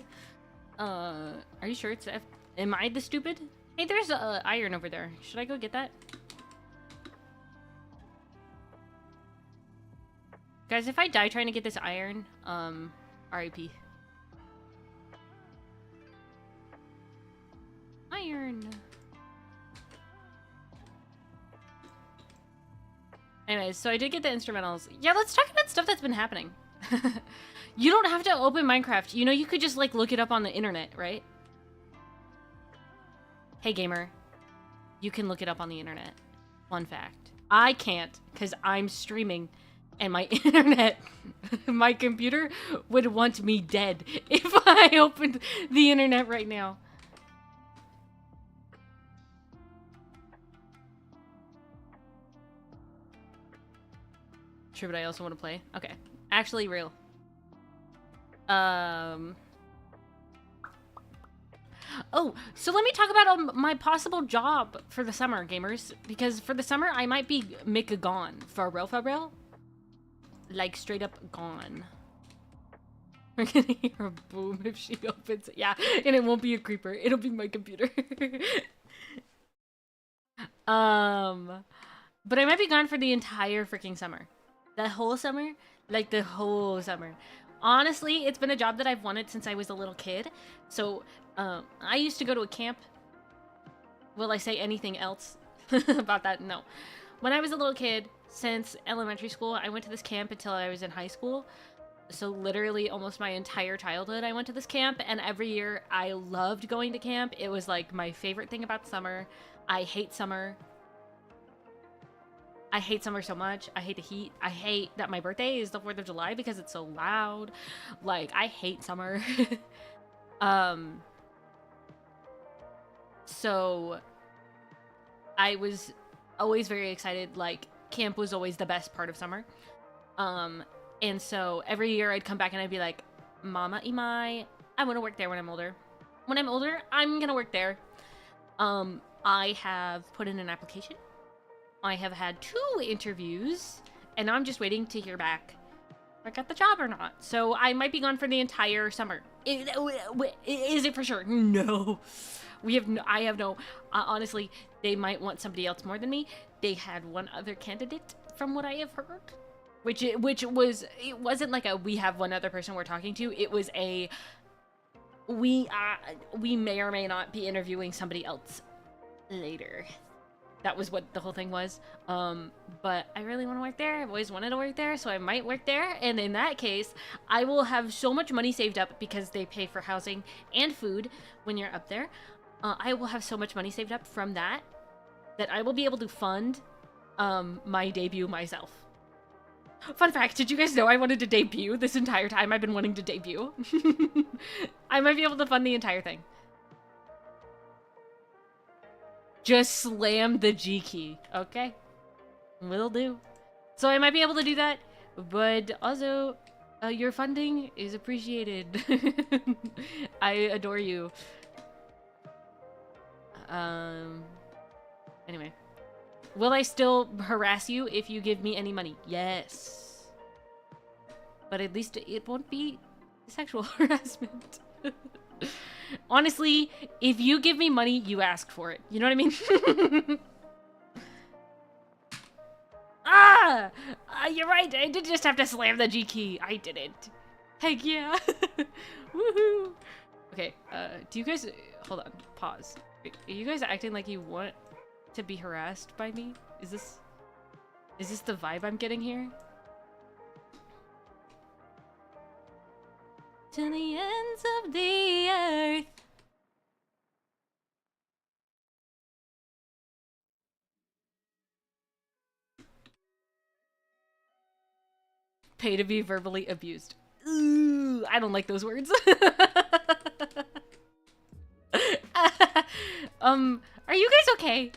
Are you sure it's F? Am I the stupid? Hey, there's a iron over there. Should I go get that? Guys, if I die trying to get this iron, RIP. Iron. Anyways, so I did get the instrumentals. Yeah, let's talk about stuff that's been happening. You don't have to open Minecraft. You know, you could just, like, look it up on the internet, right? Hey, gamer. You can look it up on the internet. Fun fact. I can't, because I'm streaming, and my internet, my computer would want me dead if I opened the internet right now. True, but I also want to play. Okay. Actually, real. Oh, so let me talk about my possible job for the summer, gamers. Because for the summer, I might be gone. For real, for real. Like, straight up gone. We're gonna hear a boom if she opens it. Yeah, and it won't be a creeper. It'll be my computer. But I might be gone for the entire freaking summer. The whole summer? Like, the whole summer. Honestly, it's been a job that I've wanted since I was a little kid. So, I used to go to a camp. Will I say anything else about that? No. When I was a little kid, since elementary school, I went to this camp until I was in high school. So literally almost my entire childhood I went to this camp, and every year I loved going to camp. It was like my favorite thing about summer. I hate summer. I hate summer so much. I hate the heat. I hate that my birthday is the 4th of July because it's so loud. Like, I hate summer. So I was always very excited. Like, camp was always the best part of summer. And so every year I'd come back and I'd be like, Mama Imai, I want to work there when I'm older. When I'm older, I'm gonna work there. I have put in an application. I have had 2 interviews, and I'm just waiting to hear back if I got the job or not. So I might be gone for the entire summer. Is it for sure? No. I have no, honestly, they might want somebody else more than me. They had one other candidate from what I have heard, which it wasn't like a, we have one other person we're talking to. It was a, we may or may not be interviewing somebody else later. That was what the whole thing was. But I really want to work there. I've always wanted to work there, so I might work there. And in that case, I will have so much money saved up because they pay for housing and food when you're up there. I will have so much money saved up from that I will be able to fund my debut myself. Fun fact, did you guys know I wanted to debut this entire time I've been wanting to debut? I might be able to fund the entire thing. Just slam the G key. Okay. Will do. So I might be able to do that, but also, your funding is appreciated. I adore you. Anyway. Will I still harass you if you give me any money? Yes. But at least it won't be sexual harassment. Honestly, if you give me money, you ask for it. You know what I mean? You're right. I did just have to slam the G key. I didn't. Heck yeah. Woohoo. Okay, do you guys... Hold on. Pause. Are you guys acting like you want to be harassed by me? Is this the vibe I'm getting here? To the ends of the earth. Pay to be verbally abused. Ooh, I don't like those words. Are you guys okay?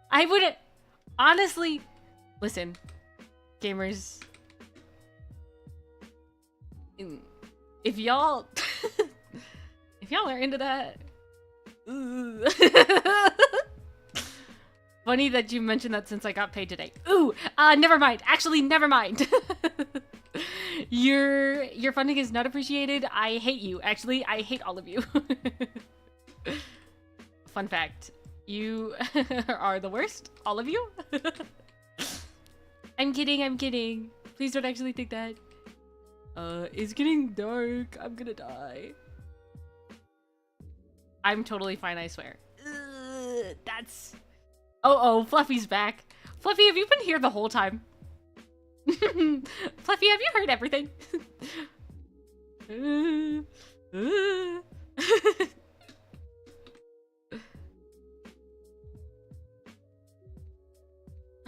I would honestly listen, gamers. If y'all are into that, ooh. Funny that you mentioned that since I got paid today. Ooh, never mind. Actually, never mind. Your funding is not appreciated. I hate you. Actually, I hate all of you. Fun fact. You are the worst. All of you. I'm kidding. I'm kidding. Please don't actually think that. It's getting dark. I'm gonna die. I'm totally fine, I swear. That's... Oh, Fluffy's back. Fluffy, have you been here the whole time? Fluffy, have you heard everything?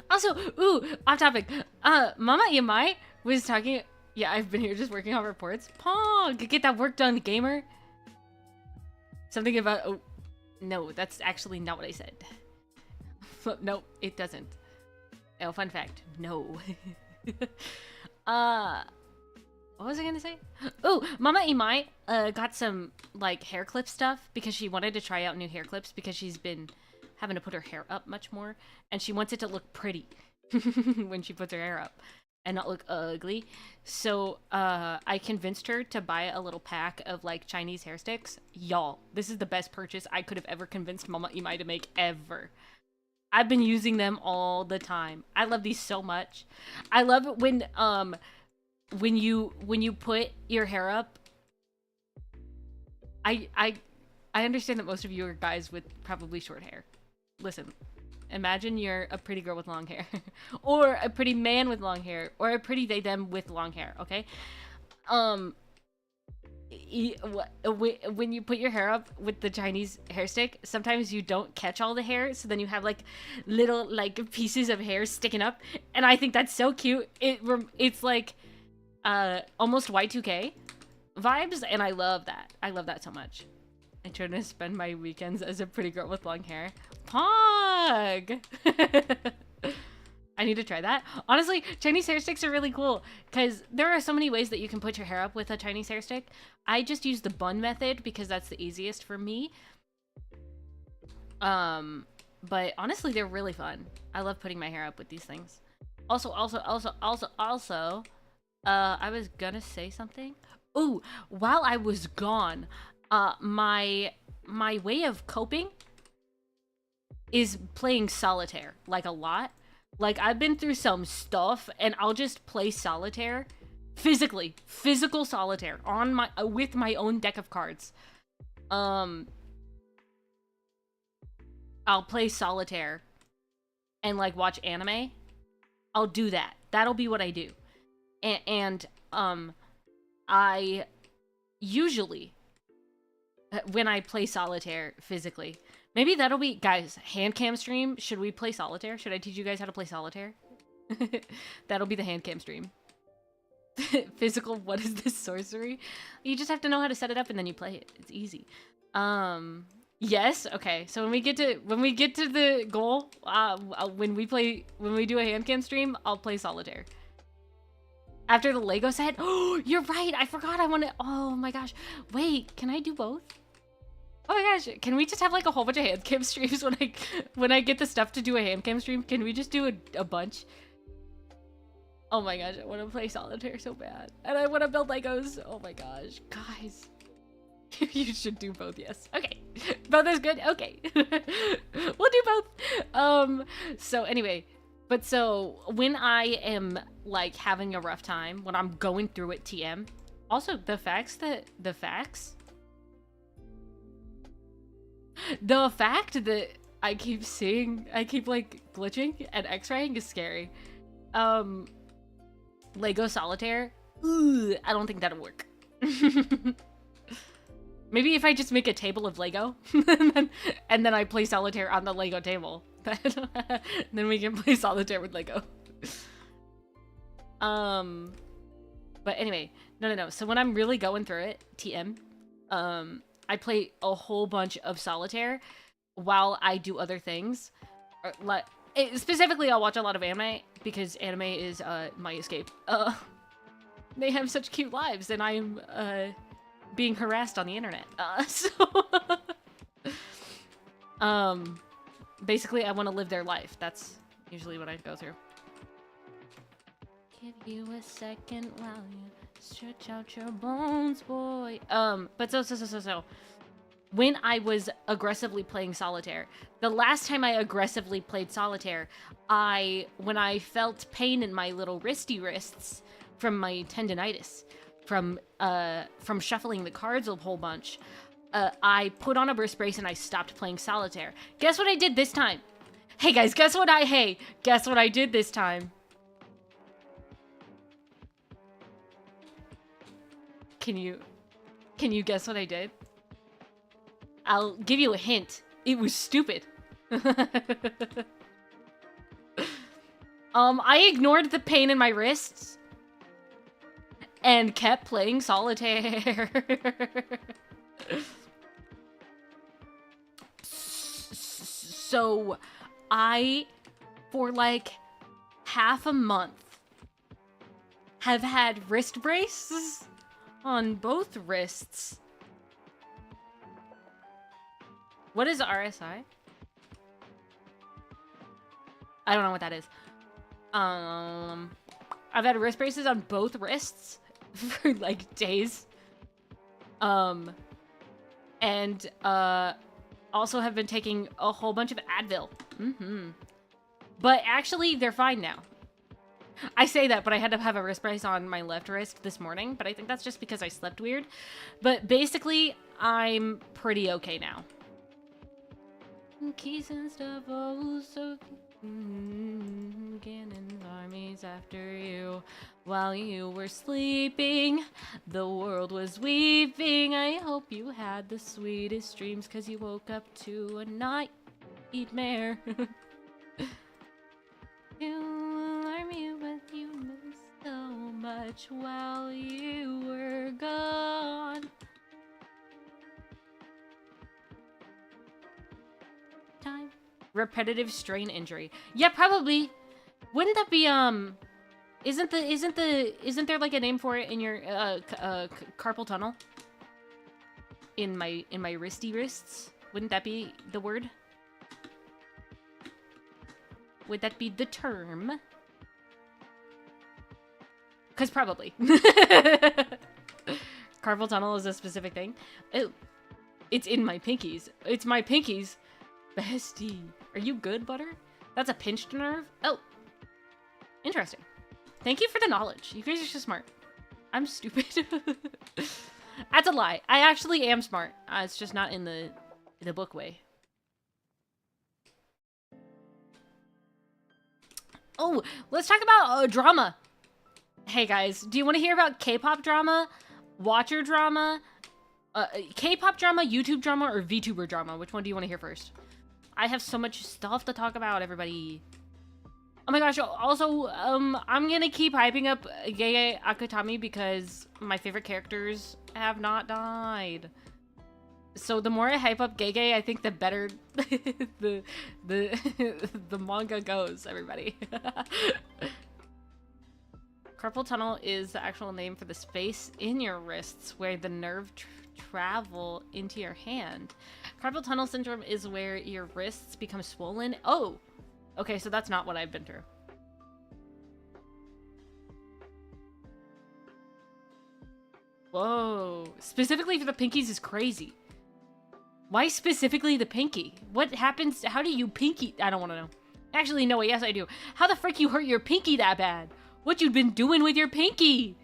Also, ooh, off topic. Mama Yamai was talking... Yeah, I've been here just working on reports. Pog, get that work done, gamer. Something about... Oh, no, that's actually not what I said. No, it doesn't. Oh, fun fact. No. What was I gonna say? Oh, Mama Imai got some, like, hair clip stuff because she wanted to try out new hair clips because she's been having to put her hair up much more. And she wants it to look pretty when she puts her hair up and not look ugly. So, I convinced her to buy a little pack of, like, Chinese hair sticks. Y'all, this is the best purchase I could have ever convinced Mama Imai to make ever. I've been using them all the time. I love these so much. I love it when you put your hair up. I understand that most of you are guys with probably short hair. Listen, Imagine you're a pretty girl with long hair, or a pretty man with long hair, or a pretty they them with long hair. Okay, when you put your hair up with the Chinese hair stick, sometimes you don't catch all the hair, so then you have like little like pieces of hair sticking up, and I think that's so cute. It's like almost Y2K vibes, and I love that. I love that so much. I try to spend my weekends as a pretty girl with long hair. Pog! I need to try that. Honestly, Chinese hair sticks are really cool because there are so many ways that you can put your hair up with a Chinese hair stick. I just use the bun method because that's the easiest for me. But honestly, they're really fun. I love putting my hair up with these things. Also, I was gonna say something. Ooh, while I was gone, my way of coping is playing solitaire, like a lot. Like, I've been through some stuff, and I'll just play solitaire, physical solitaire, on my with my own deck of cards. I'll play solitaire, and like watch anime. I'll do that. That'll be what I do, and I usually, when I play solitaire physically. Maybe that'll be, guys, hand cam stream. Should we play solitaire? Should I teach you guys how to play solitaire? That'll be the hand cam stream. Physical, what is this sorcery? You just have to know how to set it up and then you play it. It's easy. Yes, okay. So when we get to the goal, when we do a hand cam stream, I'll play solitaire. After the Lego set? Oh, you're right. I forgot I want to. Oh my gosh. Wait, can I do both? Oh my gosh, can we just have like a whole bunch of hand cam streams when I get the stuff to do a hand cam stream? Can we just do a bunch? Oh my gosh, I want to play solitaire so bad. And I want to build Legos. Oh my gosh, guys. You should do both, yes. Okay, both is good, okay. We'll do both. So anyway, but so when I am like having a rough time, when I'm going through it TM, also the fact that I keep like glitching and x-raying is scary. Lego solitaire, I don't think that'll work. Maybe if I just make a table of Lego and then I play solitaire on the Lego table, then we can play solitaire with Lego. But anyway, no. So when I'm really going through it, TM, I play a whole bunch of solitaire while I do other things. Like, specifically, I'll watch a lot of anime because anime is my escape. They have such cute lives, and I'm being harassed on the internet. Basically, I want to live their life. That's usually what I go through. Give you a second while you stretch out your bones, boy. But so. When I was aggressively playing solitaire, the last time I aggressively played solitaire, when I felt pain in my little wrists from my tendinitis, from shuffling the cards a whole bunch, I put on a wrist brace and I stopped playing solitaire. Guess what I did this time? Hey guys, guess what I did this time? Can you guess what I did? I'll give you a hint. It was stupid. I ignored the pain in my wrists and kept playing solitaire. So I, for like half a month, have had wrist braces on both wrists. What is RSI? I don't know what that is. I've had wrist braces on both wrists for like days. And also have been taking a whole bunch of Advil. But actually, they're fine now. I say that, but I had to have a wrist brace on my left wrist this morning, but I think that's just because I slept weird. But basically, I'm pretty okay now. Keys and stuff, oh, so cannons, armies after you. While you were sleeping, the world was weeping. I hope you had the sweetest dreams, 'cause you woke up to a nightmare. You alarm you, but you missed so much while you were gone. Time. Repetitive strain injury. Yeah, probably. Wouldn't that be isn't there like a name for it in your carpal tunnel? In my wristy wrists? Wouldn't that be the word? Would that be the term? 'Cause probably. Carpal tunnel is a specific thing. Oh, it's in my pinkies. It's my pinkies. Bestie. Are you good, Butter? That's a pinched nerve? Oh. Interesting. Thank you for the knowledge. You guys are so smart. I'm stupid. That's a lie. I actually am smart. It's just not in the book way. Oh, let's talk about drama. Hey guys, do you want to hear about K-pop drama, Watcher drama, K-pop drama, YouTube drama, or VTuber drama? Which one do you want to hear first? I have so much stuff to talk about, everybody. Oh my gosh, also, I'm gonna keep hyping up Gege Akutami because my favorite characters have not died. So the more I hype up Gege, I think the better the manga goes, everybody. Carpal tunnel is the actual name for the space in your wrists where the nerve travel into your hand. Carpal tunnel syndrome is where your wrists become swollen. Oh, okay, so that's not what I've been through. Whoa, specifically for the pinkies is crazy. Why specifically the pinky? What happens? How do you pinky? I don't want to know. Actually, no, yes I do. How the frick you hurt your pinky that bad? What you been doing with your pinky?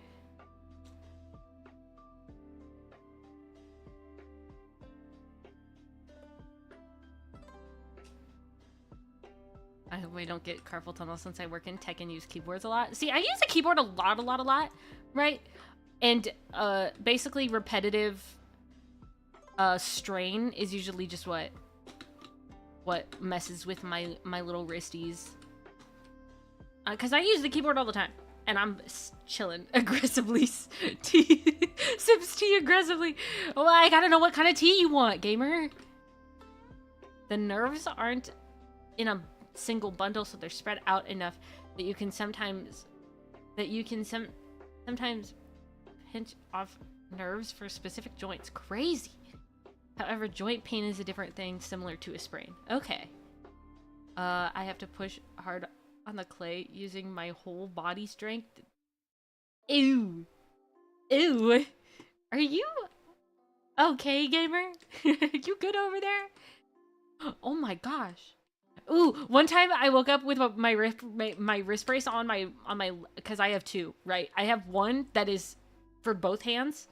I hope I don't get carpal tunnel since I work in tech and use keyboards a lot. See, I use a keyboard a lot, right? And basically repetitive strain is usually just what messes with my little wristies. Because I use the keyboard all the time. And I'm chilling aggressively. Sips tea aggressively. Oh, I gotta know what kind of tea you want, gamer. The nerves aren't in a single bundle, so they're spread out enough that you can sometimes pinch off nerves for specific joints. Crazy. However, joint pain is a different thing, similar to a sprain. Okay. I have to push hard on the clay using my whole body strength. Ew. Ew. Are you okay, gamer? You good over there? Oh my gosh. Ooh, one time I woke up with my wrist brace on my because I have two, right? I have one that is for both hands.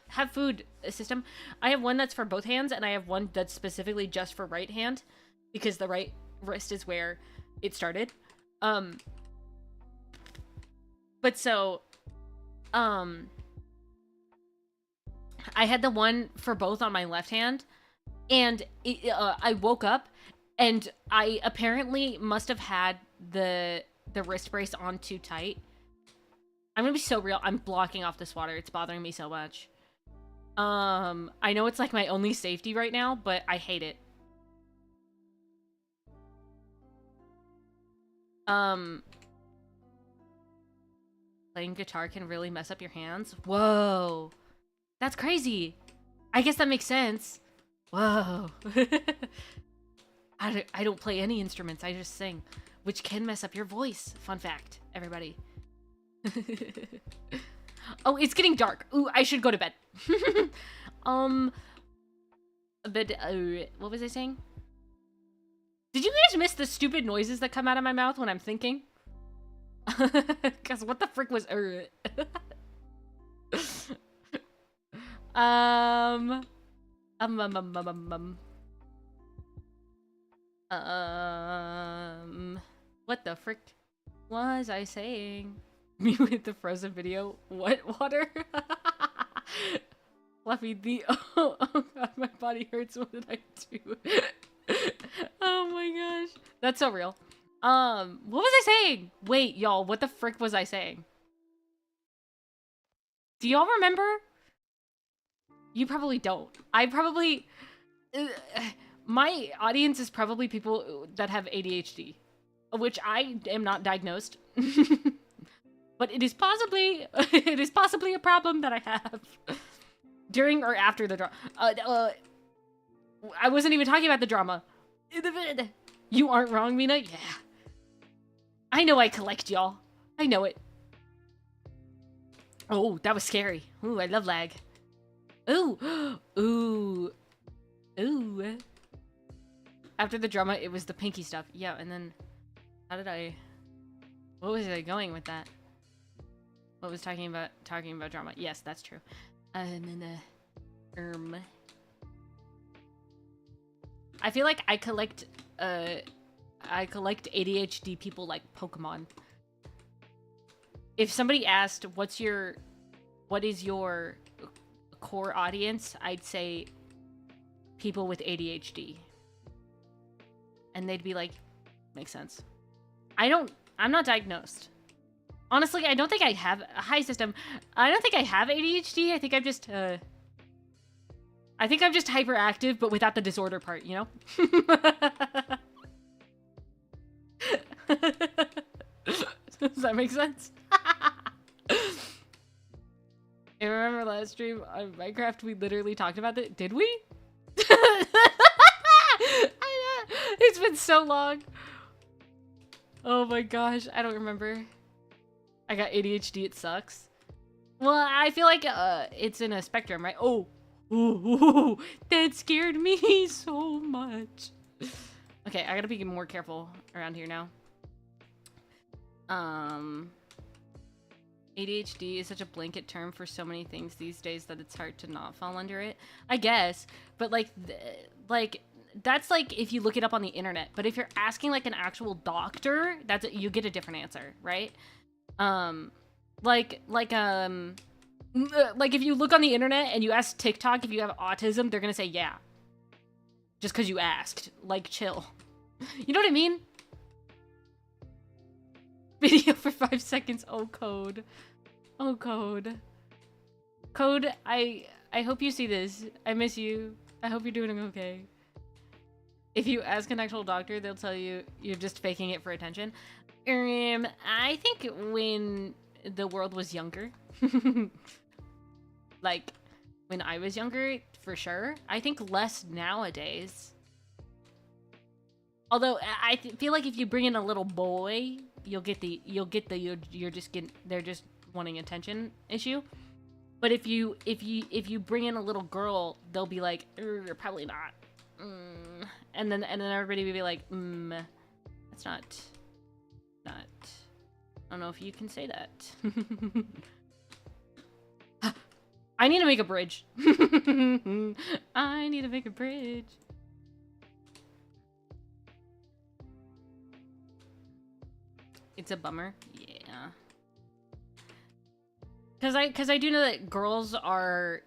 Have food system. I have one that's for both hands, and I have one that's specifically just for right hand, because the right wrist is where it started. But so, I had the one for both on my left hand, and I woke up, and I apparently must have had the wrist brace on too tight. I'm gonna be so real. I'm blocking off this water. It's bothering me so much. I know it's like my only safety right now, but I hate it. Playing guitar can really mess up your hands. Whoa. That's crazy. I guess that makes sense. Whoa. I don't play any instruments. I just sing, which can mess up your voice. Fun fact, everybody. Oh, it's getting dark. Ooh, I should go to bed. But what was I saying? Did you guys miss the stupid noises that come out of my mouth when I'm thinking? Cause what the frick was What the frick was I saying? Me with the frozen video. What water? Fluffy the oh god, my body hurts. What did I do? Oh my gosh. That's so real. What was I saying? Wait, y'all, what the frick was I saying? Do y'all remember? You probably don't. I probably my audience is probably people that have ADHD, which I am not diagnosed. But it is possibly a problem that I have during or after the drama. I wasn't even talking about the drama. You aren't wrong, Mina. Yeah, I know I collect y'all. I know it. Oh, that was scary. Ooh, I love lag. Ooh, ooh, ooh. After the drama, it was the pinky stuff. Yeah, and then what was I going with that? What was talking about drama? Yes, that's true. And then I feel like I collect ADHD people like Pokemon. If somebody asked what is your core audience, I'd say people with ADHD. And they'd be like, makes sense. I'm not diagnosed. Honestly, I don't think I have a high system. I don't think I have ADHD. I think I'm just hyperactive, but without the disorder part, you know? Does that make sense? I remember last stream on Minecraft, we literally talked about it. Did we? I know. It's been so long. Oh my gosh, I don't remember. I got ADHD, it sucks. Well, I feel like it's in a spectrum, right? Oh, ooh, that scared me so much. Okay, I gotta be more careful around here now. ADHD is such a blanket term for so many things these days that it's hard to not fall under it. I guess, but like that's like if you look it up on the internet. But if you're asking like an actual doctor, you get a different answer, right? Like if you look on the internet and you ask TikTok if you have autism, they're gonna say yeah. Just because you asked. Like, chill. You know what I mean? Video for 5 seconds. Oh, Code. Oh, Code. Code, I hope you see this. I miss you. I hope you're doing okay. If you ask an actual doctor, they'll tell you you're just faking it for attention. I think when the world was younger, like when I was younger, for sure. I think less nowadays. Although I feel like if you bring in a little boy, you're just they're just wanting attention issue. But if you bring in a little girl, they'll be like, probably not. And then everybody will be like, that's not. I don't know if you can say that. I need to make a bridge. I need to make a bridge. It's a bummer. Yeah. Because I do know that girls are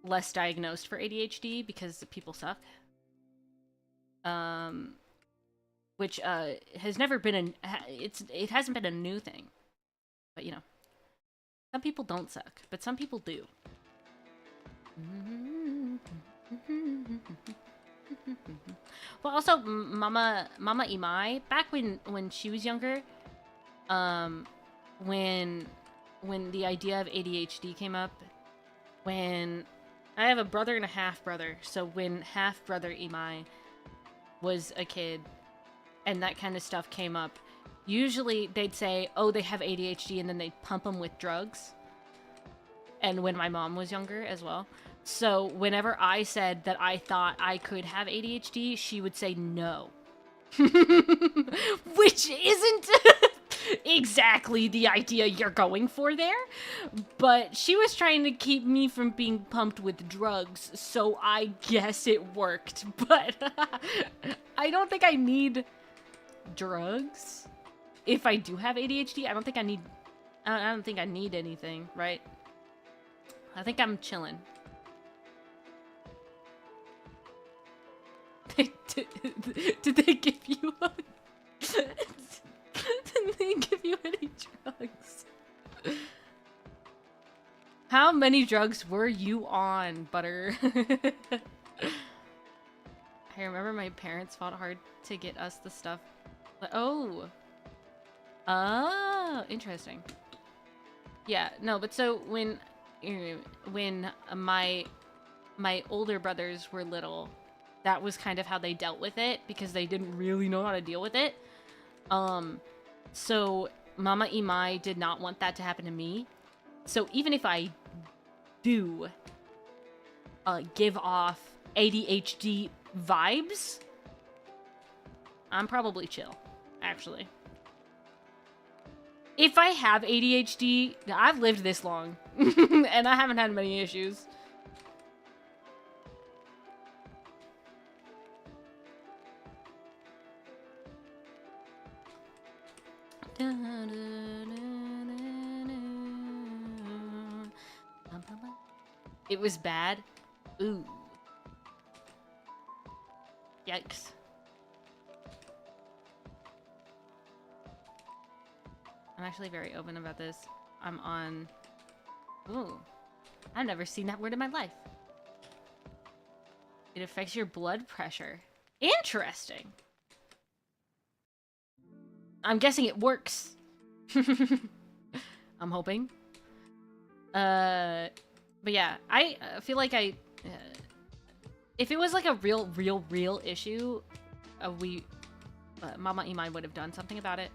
less diagnosed for ADHD because people suck. Which has never been it hasn't been a new thing. But you know, some people don't suck, but some people do. Well, also Mama Imai, back when she was younger, when the idea of ADHD came up, when I have a brother and a half brother, so when half brother Imai was a kid and that kind of stuff came up, usually they'd say, oh, they have ADHD, and then they'd pump them with drugs. And when my mom was younger as well. So whenever I said that I thought I could have ADHD, she would say no. Which isn't exactly the idea you're going for there. But she was trying to keep me from being pumped with drugs, so I guess it worked. But I don't think I need drugs. If I do have ADHD, I don't think I need anything, right? I think I'm chilling. Did they give you a... Did they give you any drugs? How many drugs were you on, Butter? I remember my parents fought hard to get us the stuff. Oh. Oh, interesting. Yeah, no, but so when my older brothers were little, that was kind of how they dealt with it because they didn't really know how to deal with it. So Mama Imai did not want that to happen to me. So even if I do give off ADHD vibes, I'm probably chill, actually. If I have ADHD, I've lived this long, and I haven't had many issues. It was bad. Ooh. Yikes. I'm actually very open about this. I'm on... Ooh. I've never seen that word in my life. It affects your blood pressure. Interesting. I'm guessing it works. I'm hoping. But yeah, I feel like if it was like a real issue, Mama Imai would have done something about it.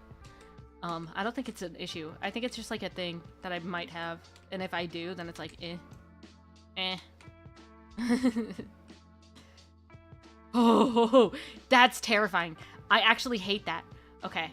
I don't think it's an issue. I think it's just like a thing that I might have, and if I do, then it's like, Oh, that's terrifying. I actually hate that. Okay.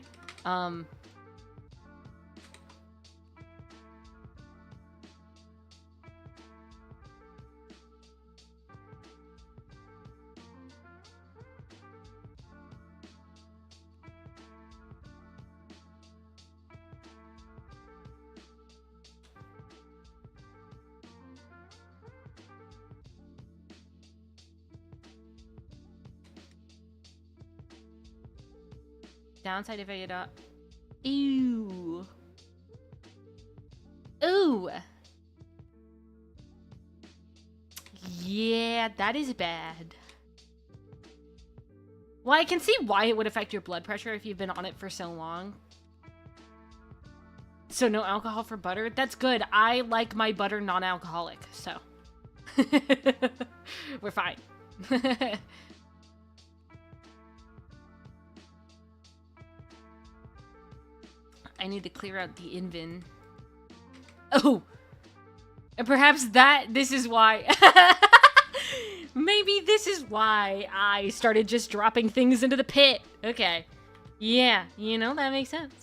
Downside if I get Ew. Ooh. Yeah, that is bad. Well, I can see why it would affect your blood pressure if you've been on it for so long. So no alcohol for butter? That's good. I like my butter non-alcoholic, so. We're fine. I need to clear out the invin. Oh! And perhaps this is why... Maybe this is why I started just dropping things into the pit. Okay. Yeah, you know, that makes sense.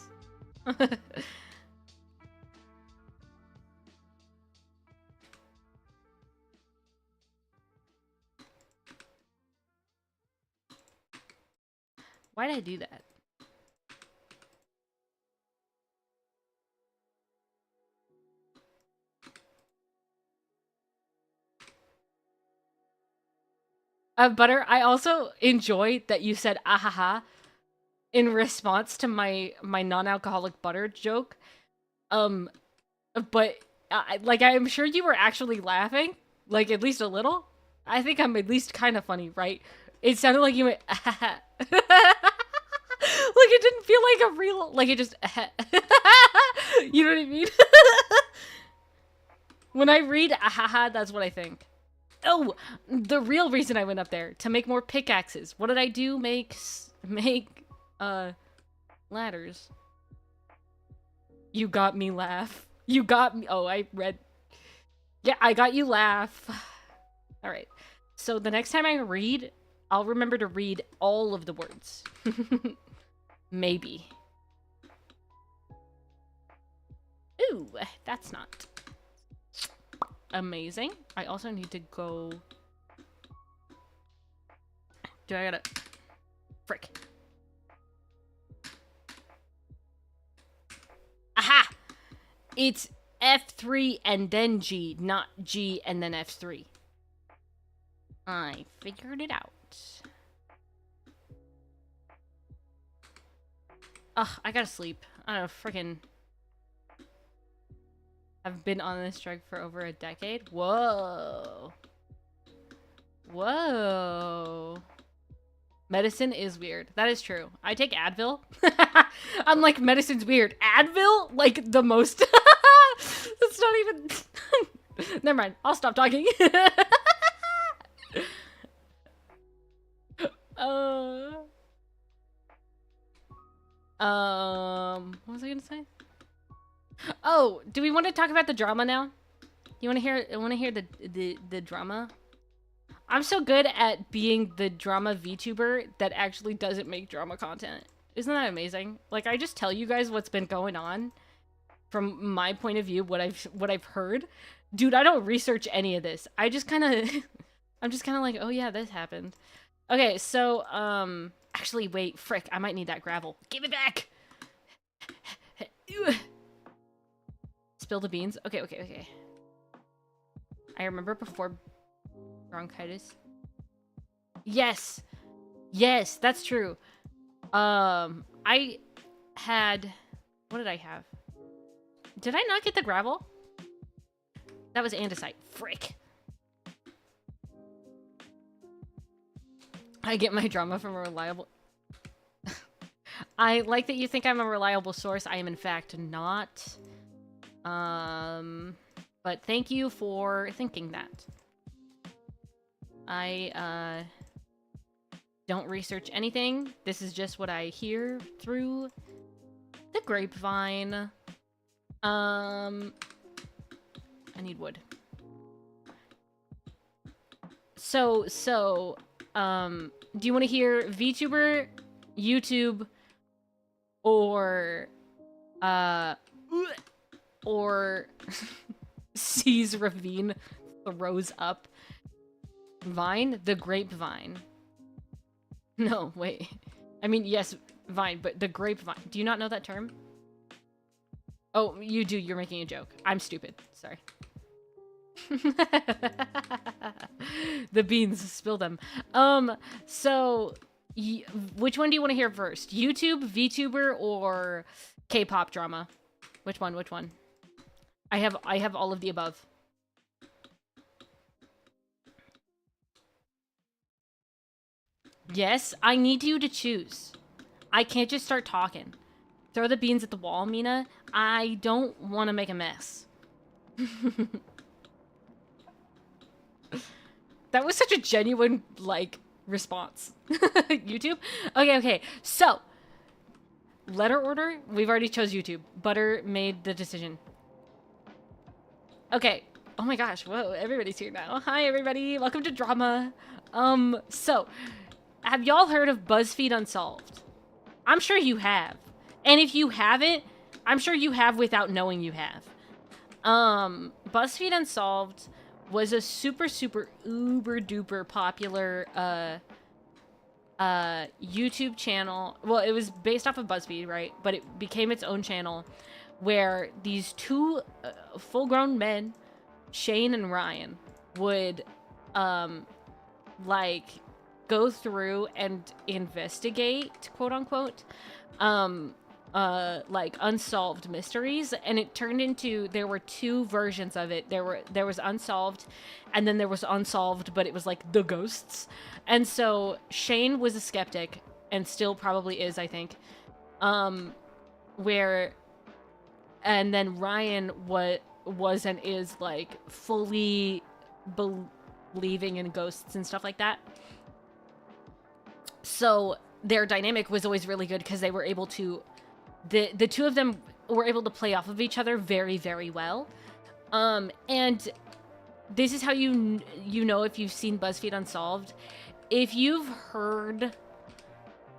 Why did I do that? Butter, I also enjoy that you said ahaha in response to my non-alcoholic butter joke. But I'm sure you were actually laughing, like at least a little. I think I'm at least kind of funny, right? It sounded like you went ahaha. Like it didn't feel like a real, like it just you know what I mean? When I read ahaha, that's what I think. Oh, the real reason I went up there, to make more pickaxes. What did I do? Make ladders. You got me laugh. You got me. Oh, I read. Yeah, I got you laugh. All right. So the next time I read, I'll remember to read all of the words. Maybe. Ooh, that's not amazing. I also need to go... Do I gotta... Frick. Aha! It's F3 and then G, not G and then F3. I figured it out. Ugh, I gotta sleep. I don't know, freaking... I've been on this drug for over a decade. Whoa. Whoa. Medicine is weird. That is true. I take Advil. I'm like, medicine's weird. Advil? Like, the most... That's not even... Never mind. I'll stop talking. What was I gonna say? Oh, do we want to talk about the drama now? You want to hear the drama? I'm so good at being the drama VTuber that actually doesn't make drama content. Isn't that amazing? Like, I just tell you guys what's been going on from my point of view, what I've heard. Dude, I don't research any of this. I just kind of I'm just kind of like, "Oh yeah, this happened." Okay, so actually wait, frick, I might need that gravel. Give it back. Spill the beans. Okay. I remember before bronchitis. Yes, that's true. I had... What did I have? Did I not get the gravel? That was andesite. Frick. I get my drama from a reliable... I like that you think I'm a reliable source. I am in fact not. But thank you for thinking that. I, don't research anything. This is just what I hear through the grapevine. I need wood. So, do you want to hear VTuber, YouTube, or Seas Ravine throws up Vine? The grapevine. No, wait. I mean, yes, Vine, but the grapevine. Do you not know that term? Oh, you do. You're making a joke. I'm stupid. Sorry. The beans, spill them. So, which one do you want to hear first? YouTube, VTuber, or K-pop drama? Which one? I have all of the above. Yes, I need you to choose. I can't just start talking. Throw the beans at the wall, Mina. I don't want to make a mess. That was such a genuine, like, response. YouTube? Okay. So, letter order? We've already chose YouTube. Butter made the decision. Okay. Oh my gosh. Whoa, everybody's here now. Hi, everybody. Welcome to drama. So, have y'all heard of BuzzFeed Unsolved? I'm sure you have. And if you haven't, I'm sure you have without knowing you have. BuzzFeed Unsolved was a super uber duper popular YouTube channel. Well, it was based off of BuzzFeed, right? But it became its own channel where these two full-grown men, Shane and Ryan, would like go through and investigate, quote unquote, like unsolved mysteries, and it turned into, there were two versions of it. There was unsolved, and then there was unsolved, but it was like the ghosts. And so Shane was a skeptic, and still probably is, I think. And then Ryan was and is like fully believing in ghosts and stuff like that. So their dynamic was always really good because they were able to, the two of them were able to play off of each other very, very well. And this is how you know if you've seen BuzzFeed Unsolved. If you've heard,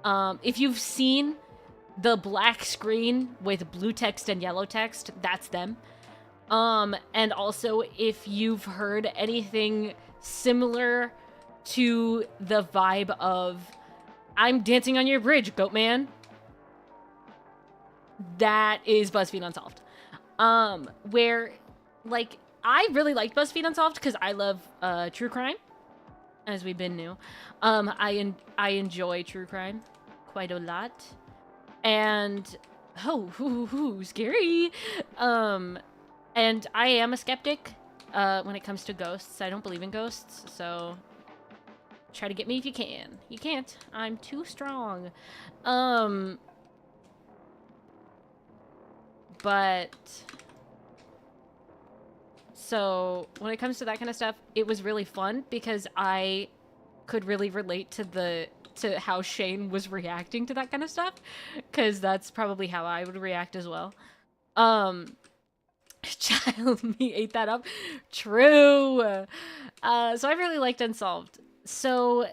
if you've seen the black screen with blue text and yellow text, that's them. And also if you've heard anything similar to the vibe of I'm dancing on your bridge, goat man, that is BuzzFeed Unsolved. Where, like, I really like BuzzFeed Unsolved because I love true crime, as we've been new. I enjoy true crime quite a lot, and scary. And I am a skeptic when it comes to ghosts. I don't believe in ghosts, so try to get me if you can. You can't. I'm too strong. But so when it comes to that kind of stuff, it was really fun because I could really relate to how Shane was reacting to that kind of stuff, because that's probably how I would react as well. Child me ate that up. True. So I really liked Unsolved. So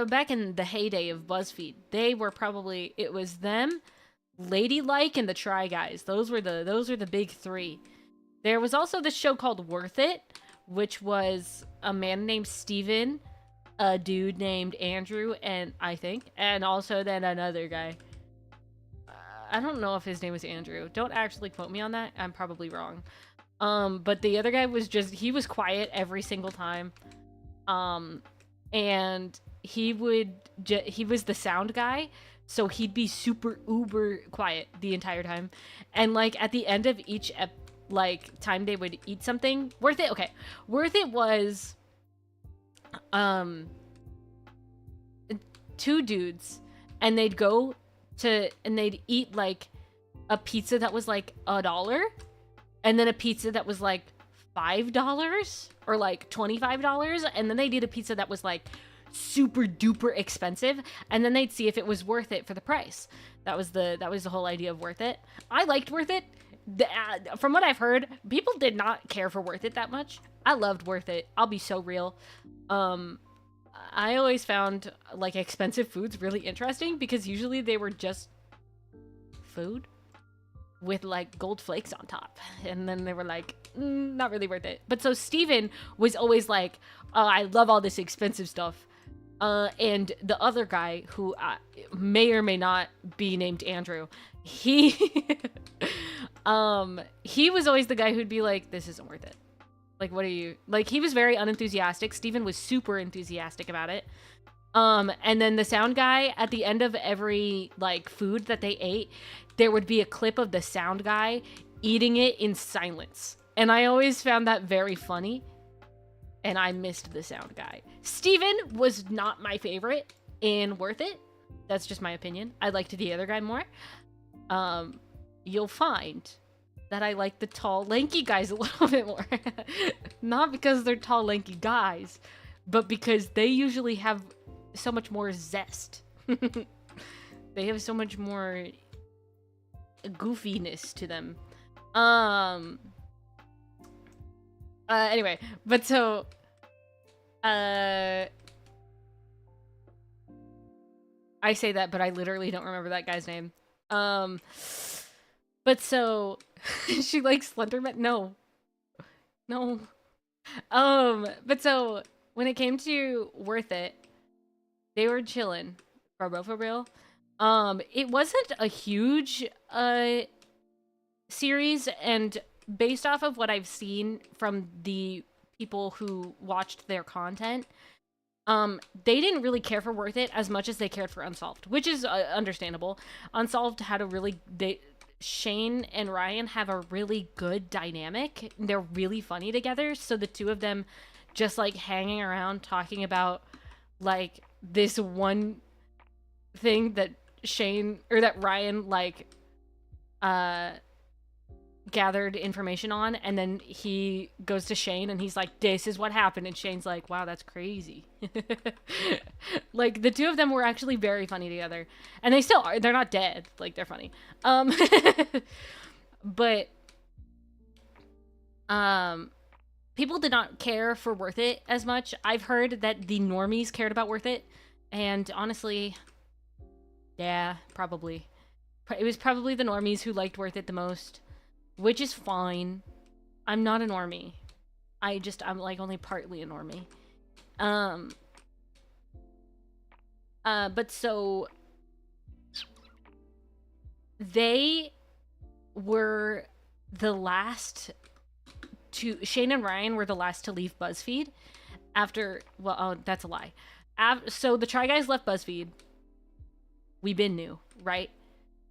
back in the heyday of BuzzFeed, it was them, Ladylike, and the Try Guys. Those were the big three. There was also this show called Worth It, which was a man named Steven, a dude named Andrew, and also then another guy. I don't know if his name was Andrew. Don't actually quote me on that. I'm probably wrong. But the other guy he was quiet every single time. And he was the sound guy, so he'd be super uber quiet the entire time. And like at the end of each time they would eat something. Worth It. Okay. Worth It was two dudes, and they'd eat like a pizza that was like $1, and then a pizza that was like $5 or like $25, and then they'd eat a pizza that was like super duper expensive, and then they'd see if it was worth it for the price. That was the whole idea of Worth It. I liked Worth It. From what I've heard, people did not care for Worth It that much. I loved Worth It. I'll be so real. I always found like expensive foods really interesting because usually they were just food with like gold flakes on top, and then they were like not really worth it. But so Steven was always like, oh, I love all this expensive stuff, and the other guy, who may or may not be named Andrew, he he was always the guy who'd be like, this isn't worth it. Like, what are you... Like, he was very unenthusiastic. Steven was super enthusiastic about it. And then the sound guy, at the end of every, like, food that they ate, there would be a clip of the sound guy eating it in silence. And I always found that very funny. And I missed the sound guy. Steven was not my favorite in Worth It. That's just my opinion. I liked the other guy more. You'll find that I like the tall, lanky guys a little bit more. Not because they're tall, lanky guys, but because they usually have so much more zest. They have so much more goofiness to them. Anyway, but so... I say that, but I literally don't remember that guy's name. But so... she likes Slenderman? No. But so when it came to Worth It, they were chilling. For real. It wasn't a huge series, and based off of what I've seen from the people who watched their content, they didn't really care for Worth It as much as they cared for Unsolved, which is understandable. Unsolved had Shane and Ryan have a really good dynamic. They're really funny together. So the two of them just like hanging around talking about like this one thing that Ryan like gathered information on, and then he goes to Shane and he's like, this is what happened, and Shane's like, wow, that's crazy. Like the two of them were actually very funny together, and they still are. They're not dead. Like, they're funny. But people did not care for Worth It as much. I've heard that the normies cared about Worth It, and honestly, yeah, probably. It was probably the normies who liked Worth It the most, which is fine. I'm not a normie. I'm like only partly a normie. But so they were the last to Shane and Ryan were the last to leave BuzzFeed after, well, oh, that's a lie. So the Try Guys left BuzzFeed. We been new, right?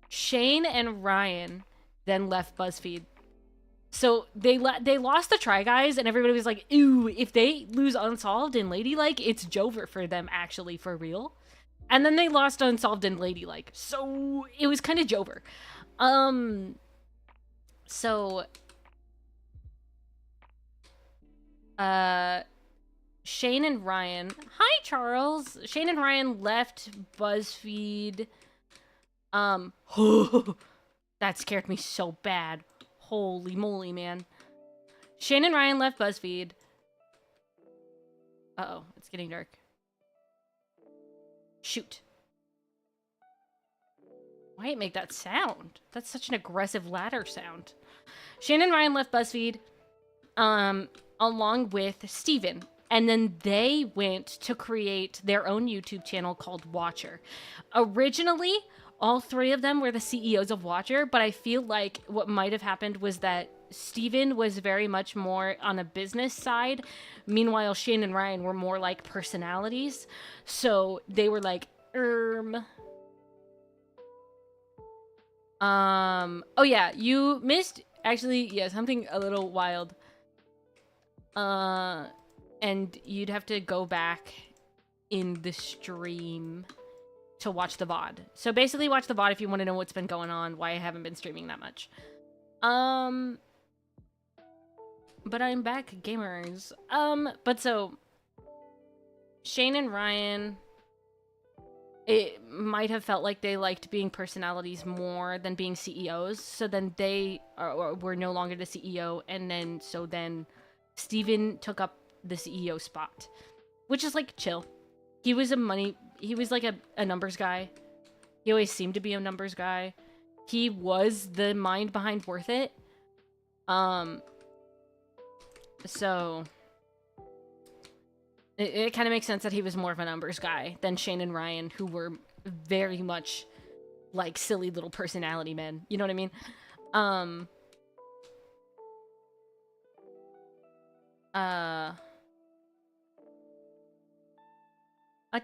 Shane and Ryan then left BuzzFeed. So they lost the Try Guys, and everybody was like, "Ew! If they lose Unsolved and Ladylike, it's Jover for them, actually, for real." And then they lost Unsolved and Ladylike, so it was kind of Jover. So, Shane and Ryan. Hi, Charles. Shane and Ryan left BuzzFeed. That scared me so bad. Holy moly, man. Shane and Ryan left BuzzFeed. Uh-oh, it's getting dark. Shoot. Why it make that sound? That's such an aggressive ladder sound. Shane and Ryan left BuzzFeed, along with Steven. And then they went to create their own YouTube channel called Watcher. Originally, all three of them were the CEOs of Watcher, but I feel like what might have happened was that Steven was very much more on a business side. Meanwhile, Shane and Ryan were more like personalities. So they were like, oh yeah, you missed, actually, yeah, something a little wild. And you'd have to go back in the stream to watch the VOD. So basically watch the VOD if you want to know what's been going on, why I haven't been streaming that much. But I'm back, gamers. But so Shane and Ryan, it might have felt like they liked being personalities more than being CEOs. So then they were no longer the CEO, and then Steven took up the CEO spot, which is like chill. He was like a numbers guy. He always seemed to be a numbers guy. He was the mind behind Worth It. So it kind of makes sense that he was more of a numbers guy than Shane and Ryan, who were very much like silly little personality men. You know what I mean?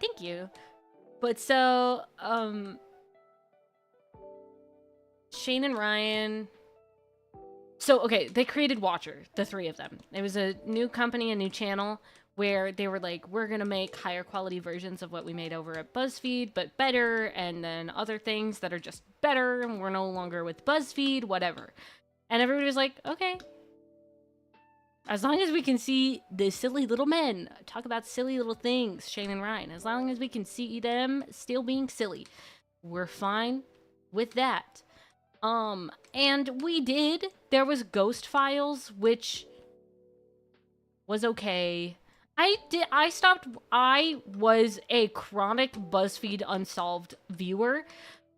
Thank you. But so, Shane and Ryan. So, okay, they created Watcher, the three of them. It was a new company, a new channel, where they were like, we're gonna make higher quality versions of what we made over at BuzzFeed, but better, and then other things that are just better, and we're no longer with BuzzFeed, whatever. And everybody was like, okay. As long as we can see the silly little men talk about silly little things, Shane and Ryan, as long as we can see them still being silly, we're fine with that. And we did. There was Ghost Files, which was okay. I was a chronic BuzzFeed Unsolved viewer,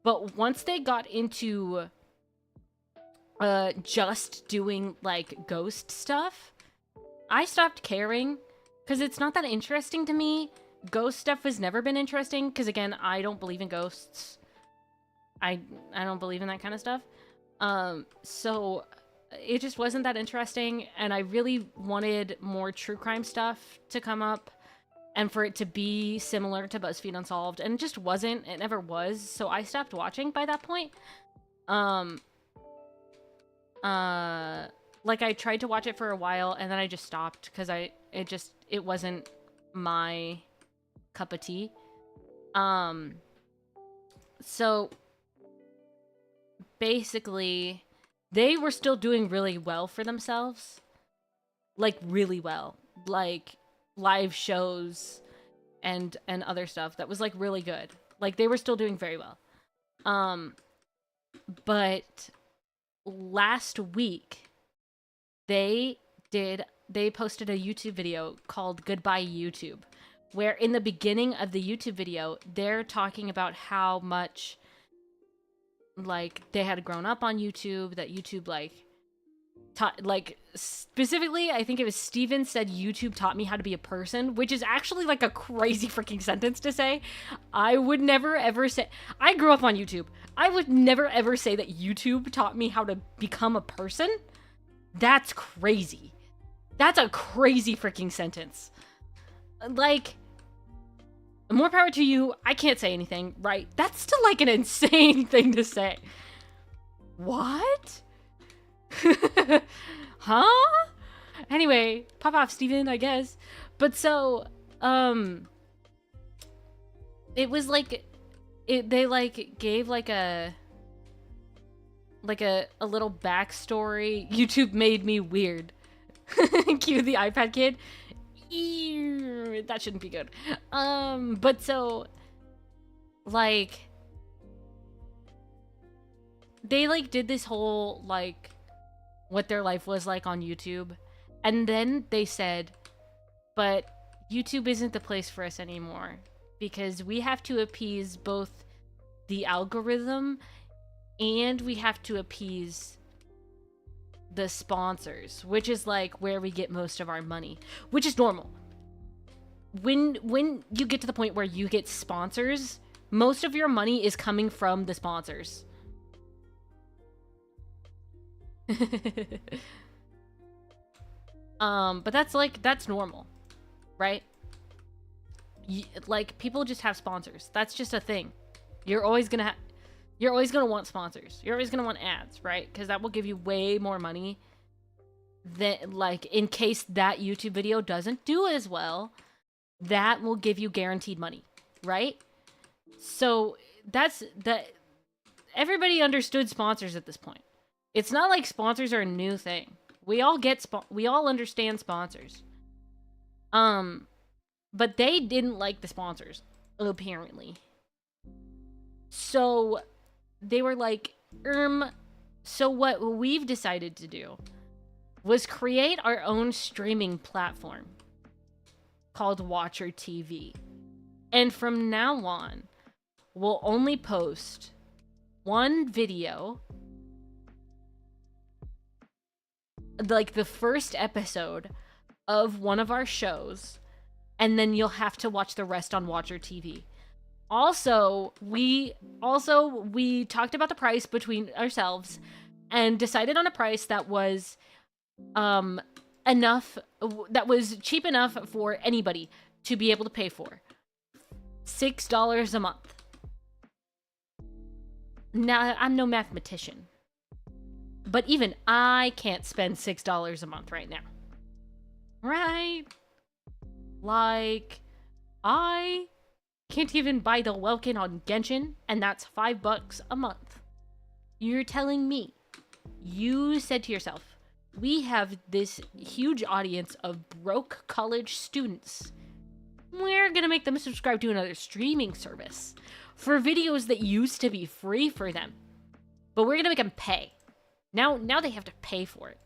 but once they got into just doing like ghost stuff, I stopped caring, because it's not that interesting to me. Ghost stuff has never been interesting, because again, I don't believe in ghosts. I don't believe in that kind of stuff. So it just wasn't that interesting, and I really wanted more true crime stuff to come up, and for it to be similar to BuzzFeed Unsolved, and it just wasn't. It never was, so I stopped watching by that point. Like, I tried to watch it for a while, and then I just stopped, because it wasn't my cup of tea. So, basically, they were still doing really well for themselves. Like, really well. Like, live shows and other stuff that was, like, really good. Like, they were still doing very well. But last week, they posted a YouTube video called Goodbye YouTube, where in the beginning of the YouTube video, they're talking about how much like they had grown up on YouTube, that YouTube like taught, like specifically I think it was Steven said YouTube taught me how to be a person, which is actually like a crazy freaking sentence to say. I would never ever say, I grew up on YouTube. I would never ever say that YouTube taught me how to become a person. That's crazy. That's a crazy freaking sentence. Like, more power to you. I can't say anything, right? That's still like an insane thing to say. What? Huh? Anyway, pop off, Steven, I guess. But so, it was like, they like gave like a little backstory. YouTube made me weird. Cue the iPad kid. Ew, that shouldn't be good. But so, like, they like did this whole like what their life was like on YouTube, and then they said, but YouTube isn't the place for us anymore because we have to appease both the algorithm and we have to appease the sponsors, which is like where we get most of our money, which is normal. When you get to the point where you get sponsors, most of your money is coming from the sponsors. But that's normal, right? Like, people just have sponsors. That's just a thing. You're always gonna want sponsors. You're always gonna want ads, right? Because that will give you way more money than, like, in case that YouTube video doesn't do as well, that will give you guaranteed money, right? So that's that. Everybody understood sponsors at this point. It's not like sponsors are a new thing. We all understand sponsors. But they didn't like the sponsors, apparently. So they were like, so what we've decided to do was create our own streaming platform called Watcher TV. And from now on, we'll only post one video, like the first episode of one of our shows, and then you'll have to watch the rest on Watcher TV. Also, we talked about the price between ourselves and decided on a price that was that was cheap enough for anybody to be able to pay for. $6 a month. Now, I'm no mathematician, but even I can't spend $6 a month right now. Right? Like, I can't even buy the Welkin on Genshin, and that's $5 a month. You're telling me, you said to yourself, we have this huge audience of broke college students. We're gonna make them subscribe to another streaming service for videos that used to be free for them, but we're gonna make them pay. Now they have to pay for it.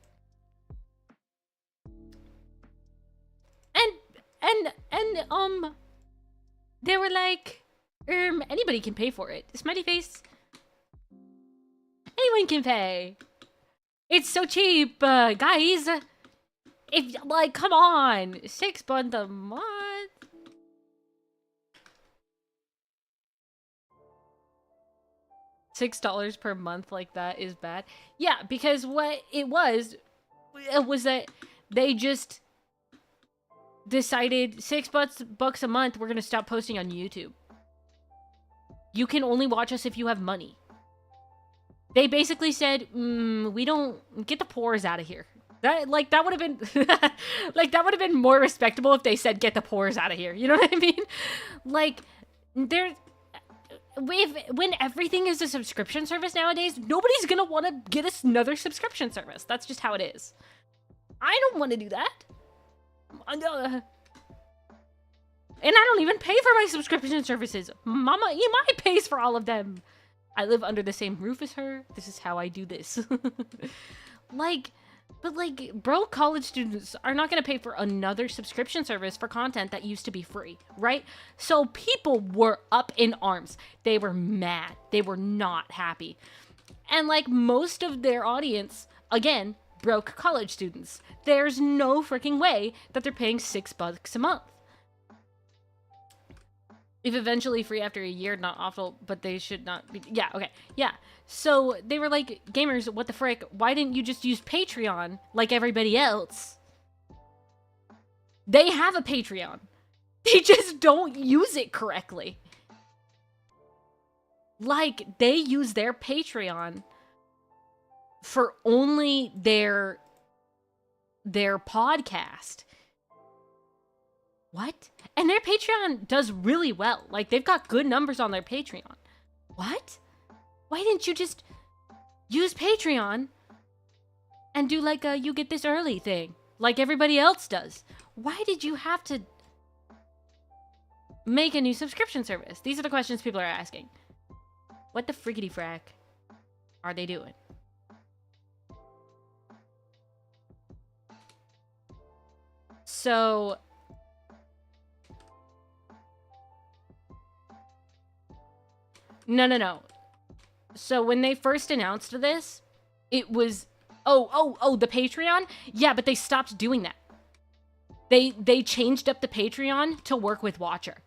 And they were like, anybody can pay for it. Smiley face. Anyone can pay. It's so cheap, guys. If, like, come on. $6 a month. $6 per month like that is bad. Yeah, because what it was that they just decided $6 a month, we're gonna stop posting on YouTube. You can only watch us if you have money. They basically said, we don't, get the pores out of here. That would have been like, that would have been more respectable if they said, get the pores out of here. You know what I mean? Like, when everything is a subscription service nowadays, nobody's gonna want to get us another subscription service. That's just how it is. I don't want to do that. And I don't even pay for my subscription services. Mama EMI pays for all of them. I live under the same roof as her. This is how I do this. Like, But, like, broke college students are not going to pay for another subscription service for content that used to be free, right? So people were up in arms. They were mad. They were not happy. And, like, most of their audience, again, broke college students. There's no freaking way that they're paying $6 a month. If eventually free after a year, not awful, but they should not be. Yeah, okay. Yeah. So they were like, gamers, what the frick? Why didn't you just use Patreon like everybody else? They have a Patreon. They just don't use it correctly. Like, they use their Patreon for only their podcast. What? And their Patreon does really well. Like, they've got good numbers on their Patreon. What? Why didn't you just use Patreon and do like a you get this early thing like everybody else does? Why did you have to make a new subscription service? These are the questions people are asking. What the friggity frack are they doing? So no. So when they first announced this, it was, the Patreon? Yeah, but they stopped doing that. They changed up the Patreon to work with Watcher.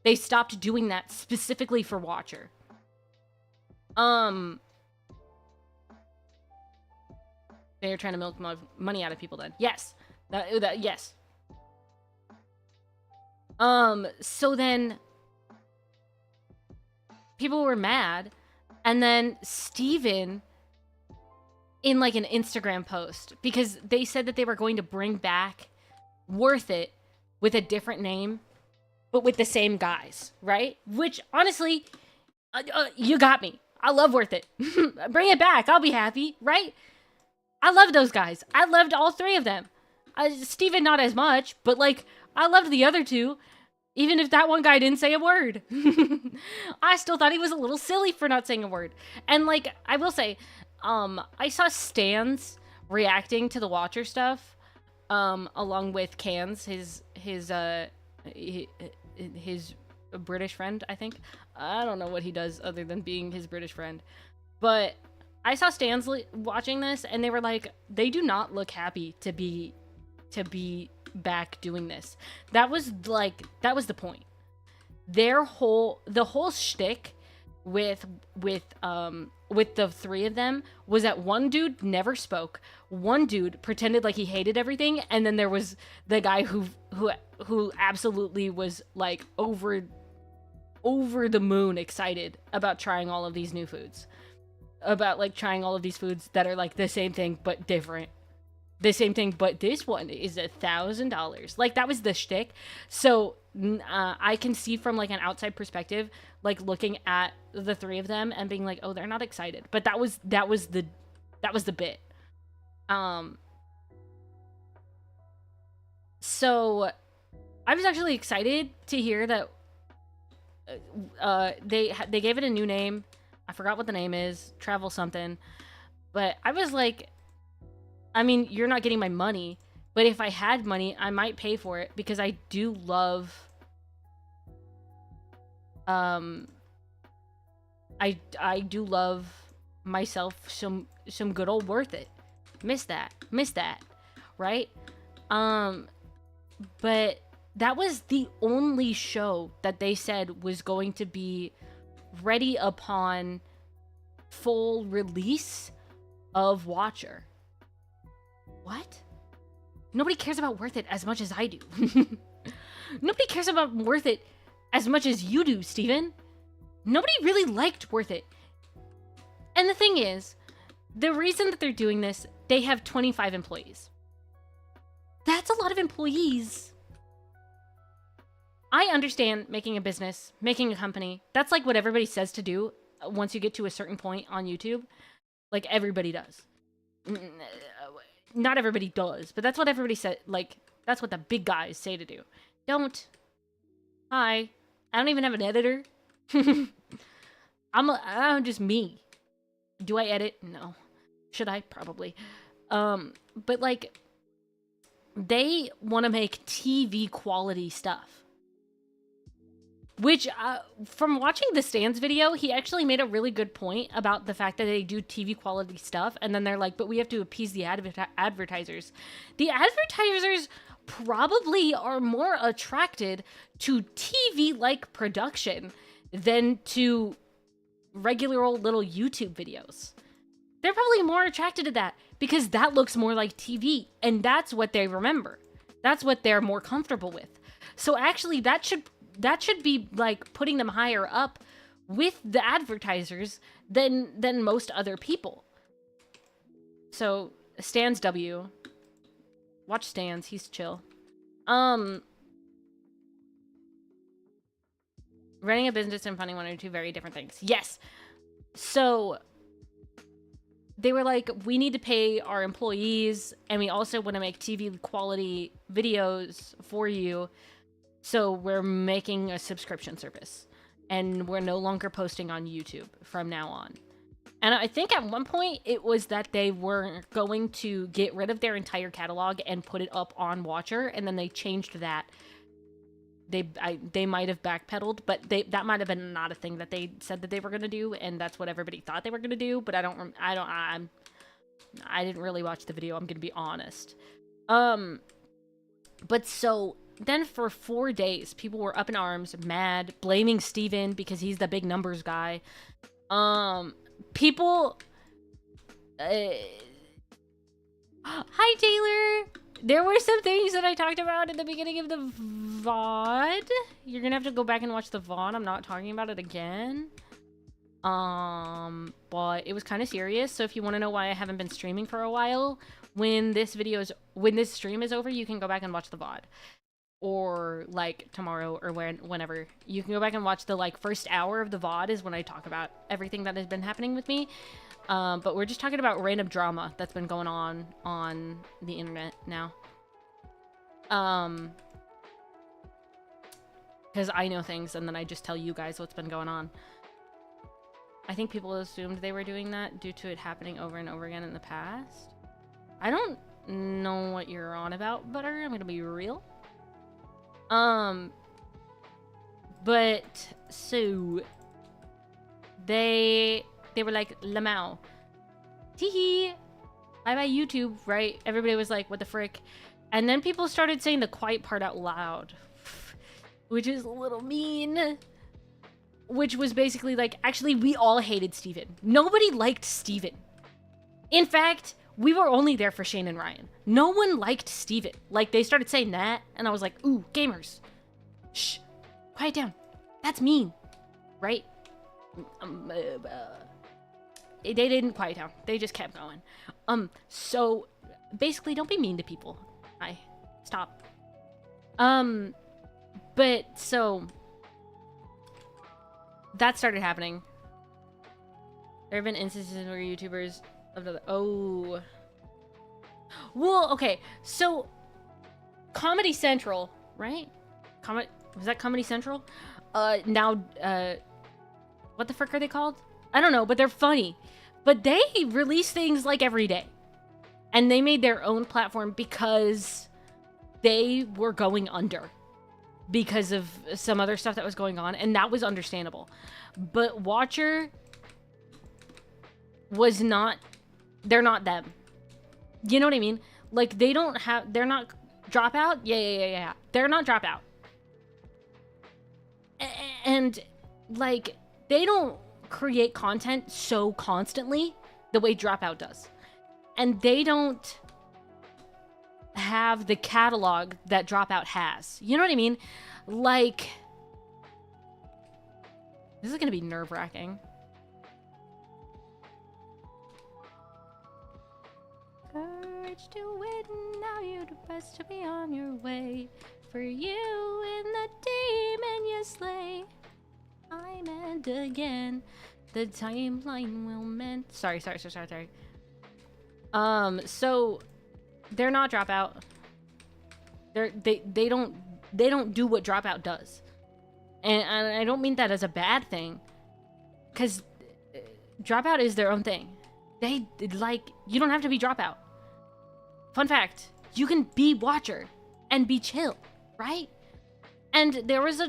They stopped doing that specifically for Watcher. They're trying to milk money out of people then. Yes. Yes. So then people were mad, and then Steven in like an Instagram post, because they said that they were going to bring back Worth It with a different name, but with the same guys, right? Which, honestly, you got me. I love Worth It. Bring it back. I'll be happy, right? I love those guys. I loved all three of them. Steven, not as much, but like, I loved the other two. Even if that one guy didn't say a word. I still thought he was a little silly for not saying a word. And, like, I will say, I saw Stans reacting to the Watcher stuff, along with Cans, his British friend, I think. I don't know what he does other than being his British friend. But I saw Stans watching this, and they were like, they do not look happy to be back doing this. That was the point. The whole shtick with the three of them was that one dude never spoke, one dude pretended like he hated everything, and then there was the guy who absolutely was like over the moon excited about trying all of these new foods, about like trying all of these foods that are like the same thing but different. The same thing, but this one is $1,000. Like, that was the shtick. So I can see from like an outside perspective, like looking at the three of them and being like, oh, they're not excited. But that was the bit. So I was actually excited to hear that they gave it a new name. I forgot what the name is. Travel something. But I was like, I mean, you're not getting my money, but if I had money, I might pay for it, because I do love, I do love myself some good old Worth It. Miss that, right? But that was the only show that they said was going to be ready upon full release of Watcher. What? Nobody cares about Worth It as much as I do. Nobody cares about Worth It as much as you do, Steven. Nobody really liked Worth It. And the thing is, the reason that they're doing this, they have 25 employees. That's a lot of employees. I understand making a business, making a company. That's like what everybody says to do once you get to a certain point on YouTube. Like, everybody does. Not everybody does, but that's what everybody said. Like, that's what the big guys say to do. Don't. Hi. I don't even have an editor. I'm just me. Do I edit? No. Should I? Probably. But like, they want to make TV quality stuff. Which, from watching the Stans video, he actually made a really good point about the fact that they do TV quality stuff, and then they're like, but we have to appease the advertisers. The advertisers probably are more attracted to TV-like production than to regular old little YouTube videos. They're probably more attracted to that because that looks more like TV, and that's what they remember. That's what they're more comfortable with. So actually, that should be like putting them higher up with the advertisers than most other people. So Stans W. Watch Stans, he's chill. Running a business and funding one are two very different things. Yes. So they were like, we need to pay our employees, and we also want to make TV quality videos for you. So we're making a subscription service, and we're no longer posting on YouTube from now on. And I think at one point it was that they were going to get rid of their entire catalog and put it up on Watcher, and then they changed that. They might have backpedaled, but that might have been not a thing that they said that they were going to do, and that's what everybody thought they were going to do. But I didn't really watch the video. I'm going to be honest. But so then for 4 days, people were up in arms, mad, blaming Steven because he's the big numbers guy. People... Hi, Taylor! There were some things that I talked about at the beginning of the VOD. You're gonna have to go back and watch the VOD. I'm not talking about it again. But it was kind of serious, so if you want to know why I haven't been streaming for a while, when this stream is over, you can go back and watch the VOD. Or like tomorrow or whenever. You can go back and watch the like first hour of the VOD is when I talk about everything that has been happening with me. But we're just talking about random drama that's been going on the internet now. Because I know things and then I just tell you guys what's been going on. I think people assumed they were doing that due to it happening over and over again in the past. I don't know what you're on about, Butter. I'm gonna be real. But so they were like, Lamau, teehee, bye-bye YouTube, right? Everybody was like, what the frick? And then people started saying the quiet part out loud, which is a little mean. Which was basically like, actually, we all hated Steven. Nobody liked Steven. In fact, we were only there for Shane and Ryan. No one liked Steven. Like, they started saying that, and I was like, ooh, gamers. Shh, quiet down. That's mean, right? They didn't quiet down. They just kept going. So basically, don't be mean to people. Stop. But so that started happening. There have been instances where YouTubers oh. Well, okay. So Comedy Central, right? Was that Comedy Central? Now what the frick are they called? I don't know, but they're funny. But they release things like every day. And they made their own platform because they were going under. Because of some other stuff that was going on. And that was understandable. But Watcher was not... They're not them. You know what I mean? Like, they're not Dropout? Yeah. They're not Dropout. And, like, they don't create content so constantly the way Dropout does. And they don't have the catalog that Dropout has. You know what I mean? Like, this is gonna be nerve-wracking. Courage to win, now you're the best to be on your way. For you in the demon you slay. I'm and again. The timeline will mend. Sorry. So they're not Dropout. They don't do what Dropout does. And I don't mean that as a bad thing. Because Dropout is their own thing. They, like, you don't have to be Dropout. fun fact, you can be watcher and be chill, right? And there was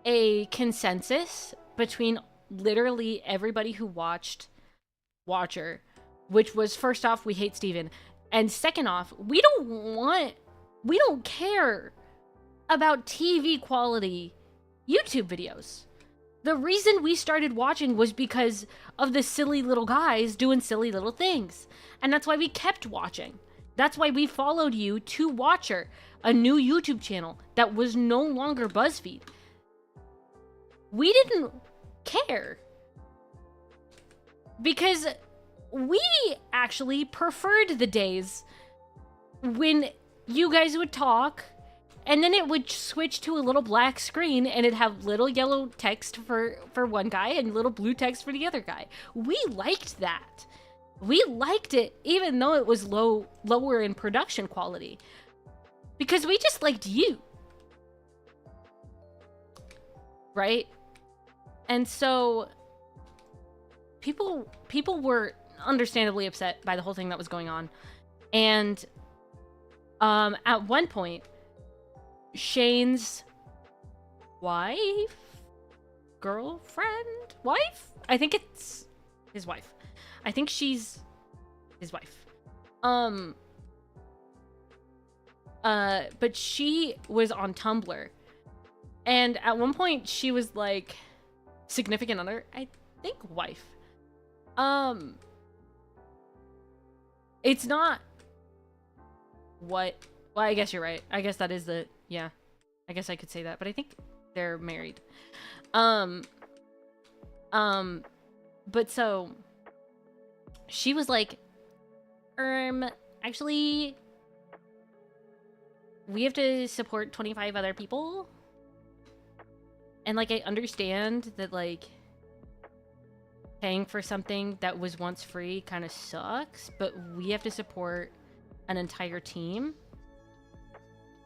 a consensus between literally everybody who watched Watcher, which was, first off, we hate Steven, and second off, we don't care about TV quality YouTube videos. The reason we started watching was because of the silly little guys doing silly little things. And that's why we kept watching. That's why we followed you to Watcher, a new YouTube channel that was no longer BuzzFeed. We didn't care. Because we actually preferred the days when you guys would talk, and then it would switch to a little black screen, and it'd have little yellow text for one guy and little blue text for the other guy. We liked that. We liked it, even though it was lower in production quality. Because we just liked you. Right? And so people were understandably upset by the whole thing that was going on. And at one point, Shane's wife? Girlfriend? Wife? I think it's his wife. I think she's his wife. But she was on Tumblr. And at one point, she was like, significant other, I think wife. It's not what, well, I guess you're right. I guess that is the, yeah, I guess I could say that, but I think they're married. But so she was like, actually, we have to support 25 other people. And like, I understand that like paying for something that was once free kind of sucks, but we have to support an entire team.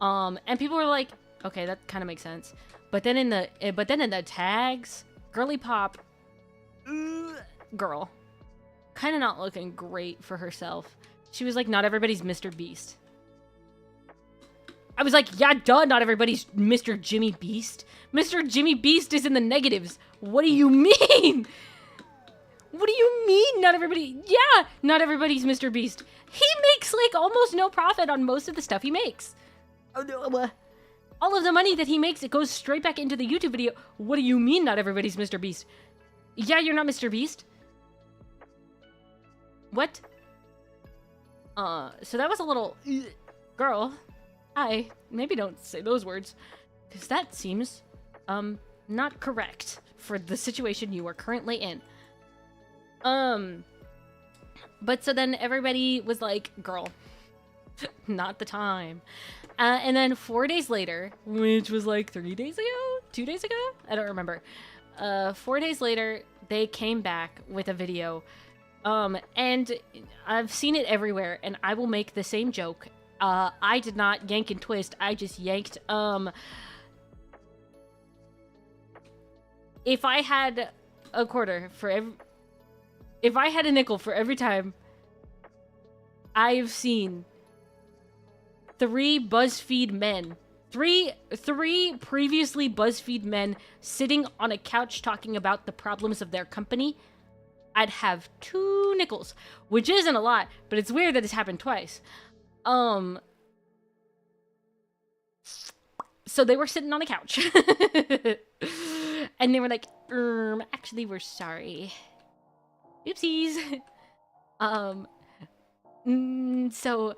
And people were like, okay, that kind of makes sense. But then in the tags, girly pop girl, kind of not looking great for herself. She was like, not everybody's Mr. Beast. I was like, yeah, duh, not everybody's Mr. Jimmy Beast. Mr. Jimmy Beast is in the negatives. What do you mean? What do you mean, not everybody? Yeah, not everybody's Mr. Beast. He makes, like, almost no profit on most of the stuff he makes. All of the money that he makes, it goes straight back into the YouTube video. What do you mean, not everybody's Mr. Beast? Yeah, you're not Mr. Beast. What? So that was a little... Girl, maybe don't say those words. Because that seems, not correct for the situation you are currently in. But so then everybody was like, girl, not the time. And then 4 days later, which was like 3 days ago? 2 days ago? I don't remember. 4 days later, they came back with a video. And I've seen it everywhere, and I will make the same joke. I did not yank and twist. I just yanked, if I had a quarter for every... If I had a nickel for every time I've seen three BuzzFeed men, three previously BuzzFeed men sitting on a couch talking about the problems of their company, I'd have 2 nickels, which isn't a lot, but it's weird that it's happened twice. So they were sitting on a couch and they were like, actually, we're sorry. Oopsies. So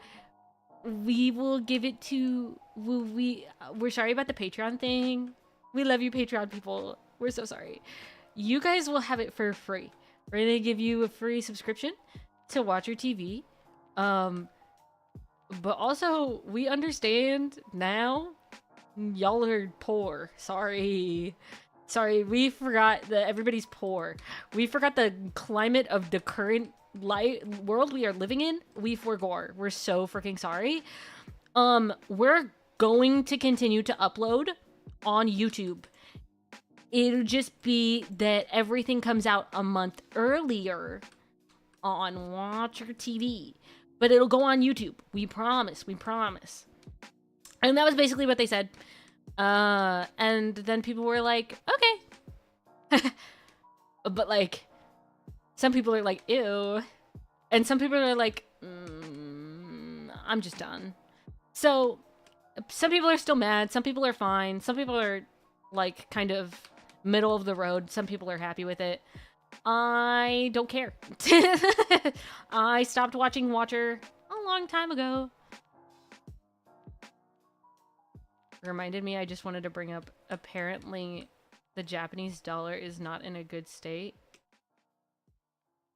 we will give it to, we're sorry about the Patreon thing. We love you, Patreon people. We're so sorry. You guys will have it for free. We're gonna give you a free subscription to watch your TV. But also, we understand now y'all are poor. Sorry, we forgot that everybody's poor. We forgot the climate of the current world we are living in. We forgore. We're so freaking sorry. We're going to continue to upload on YouTube. It'll just be that everything comes out a month earlier on Watcher TV, but it'll go on YouTube. We promise. We promise. And that was basically what they said. And then people were like, okay. But like, some people are like, ew. And some people are like, I'm just done. So some people are still mad. Some people are fine. Some people are like kind of middle of the road. Some people are happy with it. I don't care. I stopped watching Watcher a long time ago. Reminded me, I just wanted to bring up, apparently the Japanese dollar is not in a good state.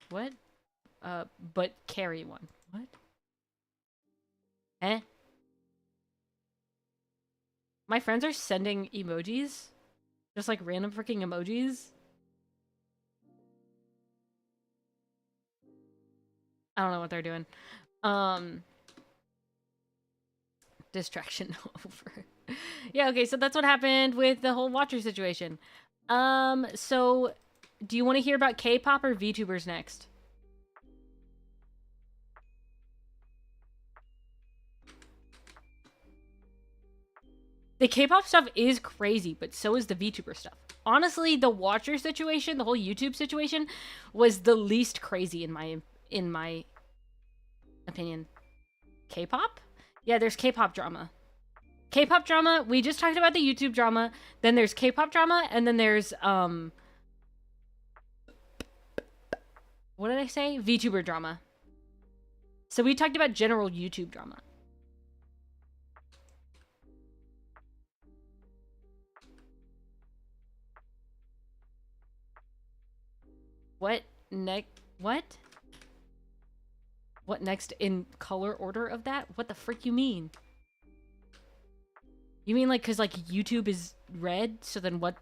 What? But carry one. What? Eh? My friends are sending emojis. Just like random freaking emojis. I don't know what they're doing. Distraction over. Yeah, okay, so that's what happened with the whole Watcher situation. So do you want to hear about K-pop or VTubers next? The K-pop stuff is crazy, but so is the VTuber stuff. Honestly, the Watcher situation, the whole YouTube situation, was the least crazy in my opinion. K-pop? Yeah, there's K-pop drama. K-pop drama, we just talked about the YouTube drama, then there's K-pop drama, and then there's, what did I say? VTuber drama. So we talked about general YouTube drama. What next in color order of that? What the frick you mean? You mean like, cause like YouTube is red, so then what?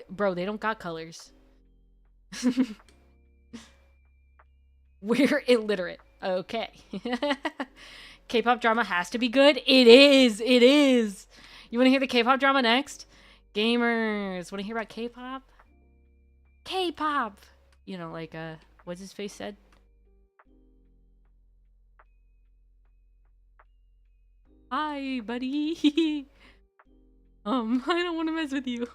Bro, they don't got colors. We're illiterate. Okay. K-pop drama has to be good. It is. It is. You want to hear the K-pop drama next? Gamers, want to hear about K-pop? K-pop. You know, like what's his face said? Hi, buddy. I don't want to mess with you.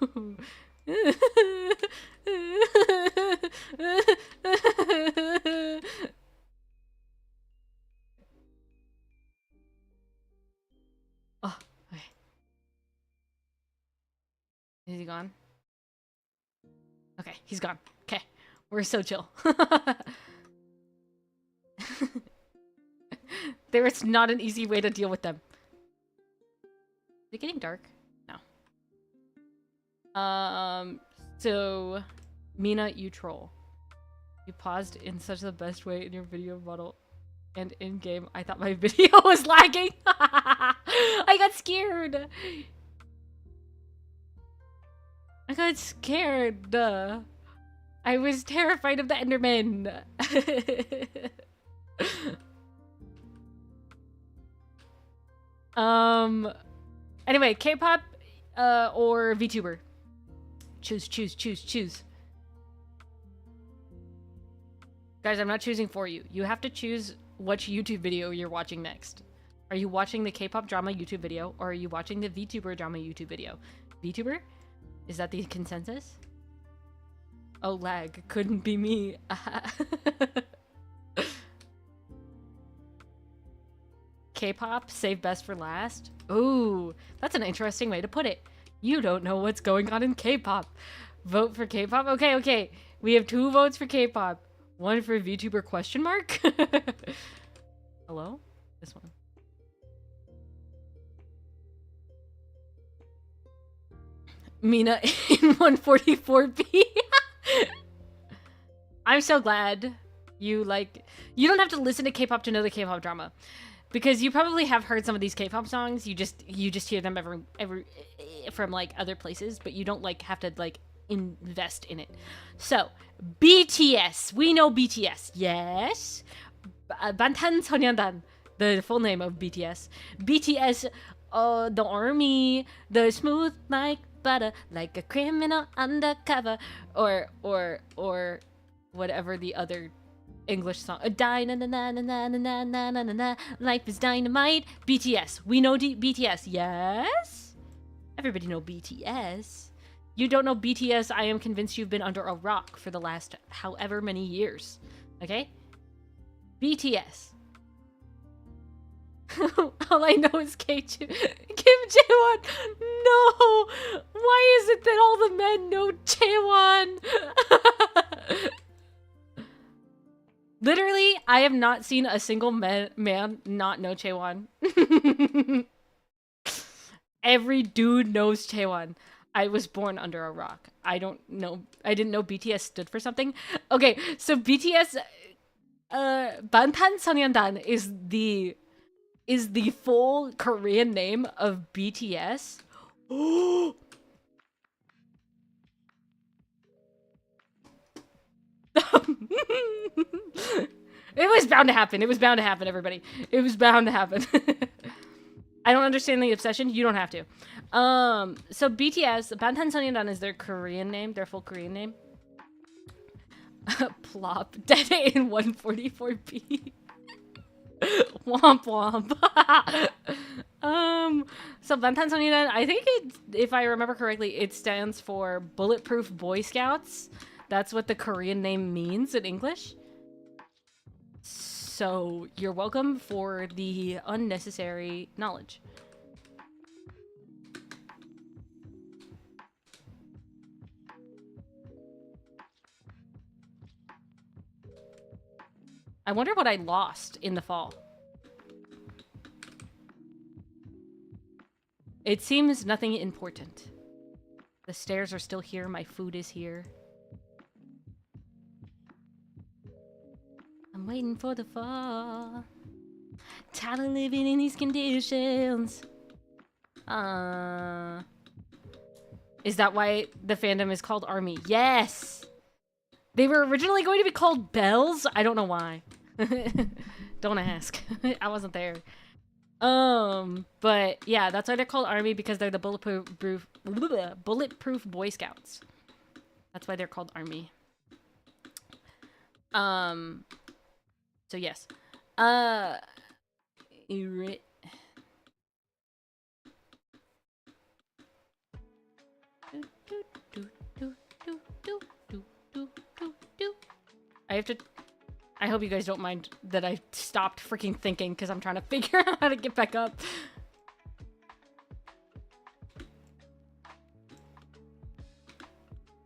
Oh, okay. Is he gone? Okay, he's gone. Okay, we're so chill. There is not an easy way to deal with them. Is it getting dark? No. So, Mina, you troll. You paused in such the best way in your video model and in-game. I thought my video was lagging. I got scared. I got scared. I was terrified of the Enderman. Anyway, K-pop or VTuber? Choose. Guys, I'm not choosing for you. You have to choose which YouTube video you're watching next. Are you watching the K-pop drama YouTube video, or are you watching the VTuber drama YouTube video? VTuber? Is that the consensus? Oh, lag. Couldn't be me. K-pop, save best for last? Ooh, that's an interesting way to put it. You don't know what's going on in K-pop. Vote for K-pop? Okay. We have 2 votes for K-pop. 1 for VTuber question mark? Hello? This one. Mina in 144p. I'm so glad you don't have to listen to K-pop to know the K-pop drama. Because you probably have heard some of these K-pop songs, you just hear them every from like other places, but you don't like have to like invest in it. So, BTS, we know BTS, yes. Bantanso년단, the full name of BTS. BTS, the army, the smooth like butter, like a criminal undercover, or whatever the other English song. Life is dynamite. BTS. We know BTS. Yes? Everybody know BTS. You don't know BTS, I am convinced you've been under a rock for the last however many years. Okay? BTS. All I know is K2. Kim Jaewon. No. Why is it that all the men know Jaewon? Literally, I have not seen a single man not know Jaewon. Every dude knows Jaewon. I was born under a rock. I didn't know BTS stood for something. Okay, so BTS Bangtanso년단 is the full Korean name of BTS. It was bound to happen. It was bound to happen, everybody. It was bound to happen. I don't understand the obsession. You don't have to. So BTS, Bangtanso년단 is their Korean name, their full Korean name. Plop. Dead in 144p. Womp womp. So Bangtanso년단, I think it, if I remember correctly, it stands for Bulletproof Boy Scouts. That's what the Korean name means in English. So you're welcome for the unnecessary knowledge. I wonder what I lost in the fall. It seems nothing important. The stairs are still here. My food is here. I'm waiting for the fall. Tired of living in these conditions. Is that why the fandom is called ARMY? Yes! They were originally going to be called Bells. I don't know why. Don't ask. I wasn't there. But yeah, that's why they're called ARMY, because they're the bulletproof Boy Scouts. That's why they're called ARMY. So yes. I hope you guys don't mind that I stopped freaking thinking because I'm trying to figure out how to get back up.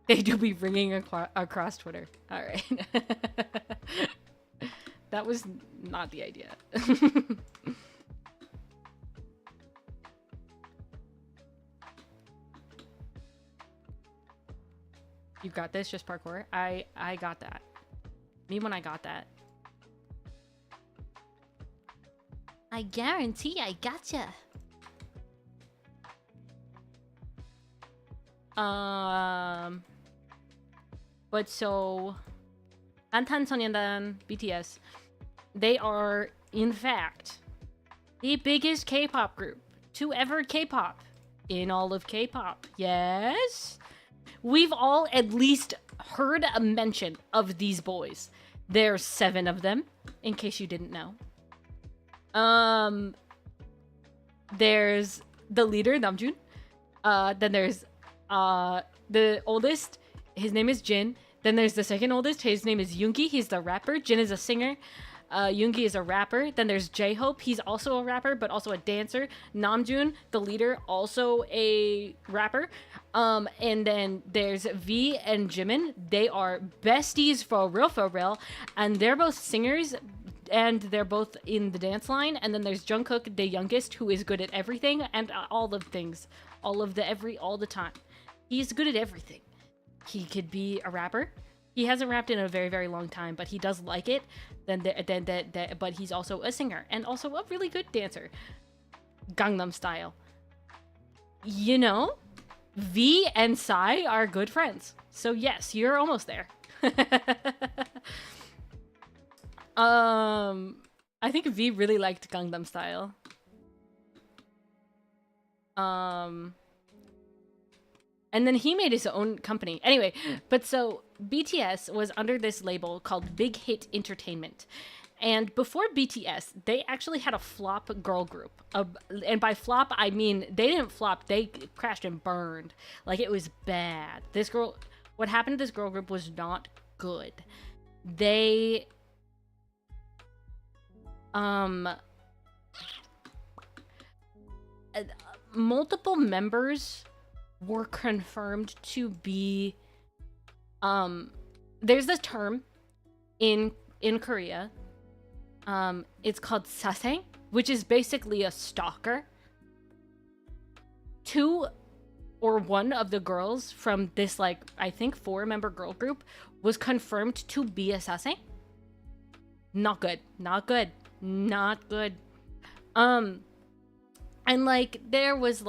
They do be ringing across Twitter. All right. That was not the idea. You got this, just parkour. I got that. Me when I got that. I guarantee I gotcha. But so Bangtanso년단, BTS, they are in fact the biggest K-pop group to ever K-pop in all of K-pop. Yes. We've all at least heard a mention of these boys. There's 7 of them, in case you didn't know. There's the leader, Namjoon. Then there's the oldest, his name is Jin. Then there's the second oldest, his name is Yoongi. He's the rapper. Jin is a singer. Yoongi is a rapper. Then there's J-Hope. He's also a rapper, but also a dancer. Namjoon, the leader, also a rapper. And then there's V and Jimin. They are besties for real. And they're both singers, and they're both in the dance line. And then there's Jungkook, the youngest, who is good at everything and all of things. All the time. He's good at everything. He could be a rapper. He hasn't rapped in a very, very long time, but he does like it. But he's also a singer and also a really good dancer. Gangnam Style. You know, V and Psy are good friends. So yes, you're almost there. I think V really liked Gangnam Style. And And then he made his own company. Anyway, but so BTS was under this label called Big Hit Entertainment. And before BTS, they actually had a flop girl group. And by flop, I mean they didn't flop, they crashed and burned. Like, it was bad. What happened to this girl group was not good. They, multiple members were confirmed to be, there's this term in Korea. It's called saseng, which is basically a stalker. Two or one of the girls from this, like, I think 4-member girl group was confirmed to be a saseng. Not good. Not good. Not good. And like, there was a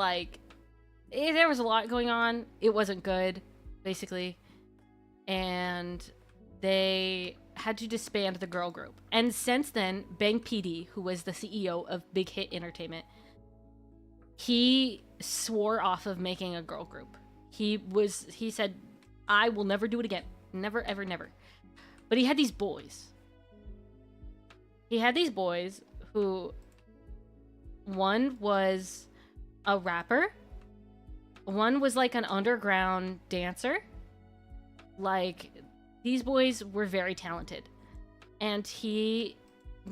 lot going on. It wasn't good, basically. And they had to disband the girl group. And since then, Bang PD, who was the CEO of Big Hit Entertainment, he swore off of making a girl group. He said, I will never do it again. Never, ever, never. But he had these boys. He had these boys who, one was a rapper. One was like an underground dancer. Like, these boys were very talented. And he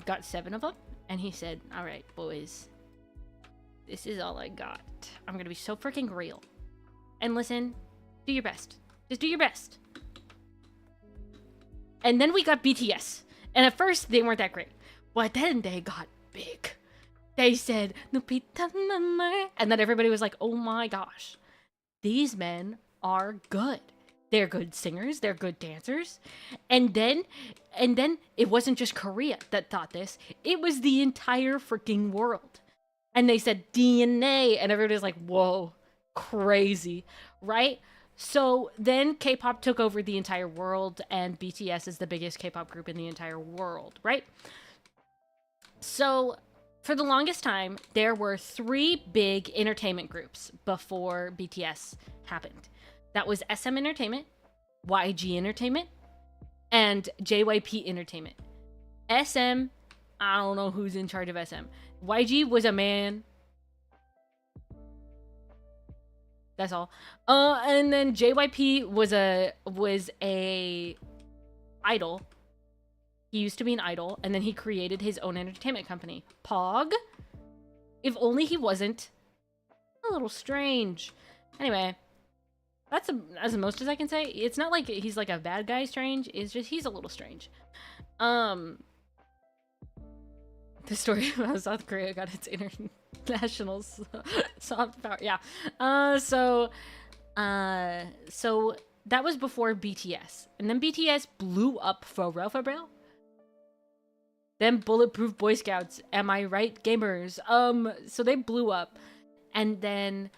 got 7 of them. And he said, all right, boys, this is all I got. I'm going to be so freaking real. And listen, do your best. Just do your best. And then we got BTS. And at first, they weren't that great. But then they got big. They said, and then everybody was like, oh my gosh. These men are good. They're good singers. They're good dancers. And then it wasn't just Korea that thought this. It was the entire freaking world. And they said DNA. And everybody's like, whoa, crazy, right? So then K-pop took over the entire world. And BTS is the biggest K-pop group in the entire world, right? So for the longest time, there were 3 big entertainment groups before BTS happened. That was SM Entertainment, YG Entertainment, and JYP Entertainment. SM, I don't know who's in charge of SM. YG was a man. That's all. And then JYP was a idol. He used to be an idol, and then he created his own entertainment company. Pog? If only he wasn't a little strange. Anyway, that's as most as I can say. It's not like he's like a bad guy strange. It's just he's a little strange. The story about South Korea got its international soft power. Yeah. So that was before BTS. And then BTS blew up for real. Then Bulletproof Boy Scouts. Am I right, gamers? So they blew up. And then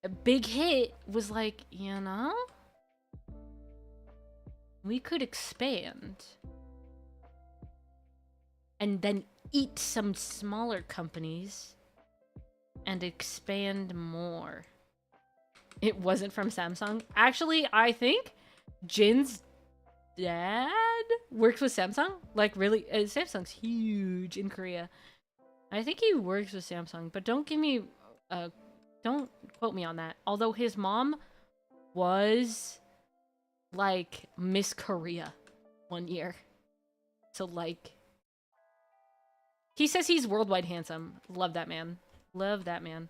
a Big Hit was like, you know, we could expand. And then eat some smaller companies and expand more. It wasn't from Samsung. Actually, I think Jin's dad works with Samsung. Like, really, Samsung's huge in Korea. I think he works with Samsung, but don't quote me on that. Although his mom was like Miss Korea one year. So like, he says he's worldwide handsome. Love that man. Love that man.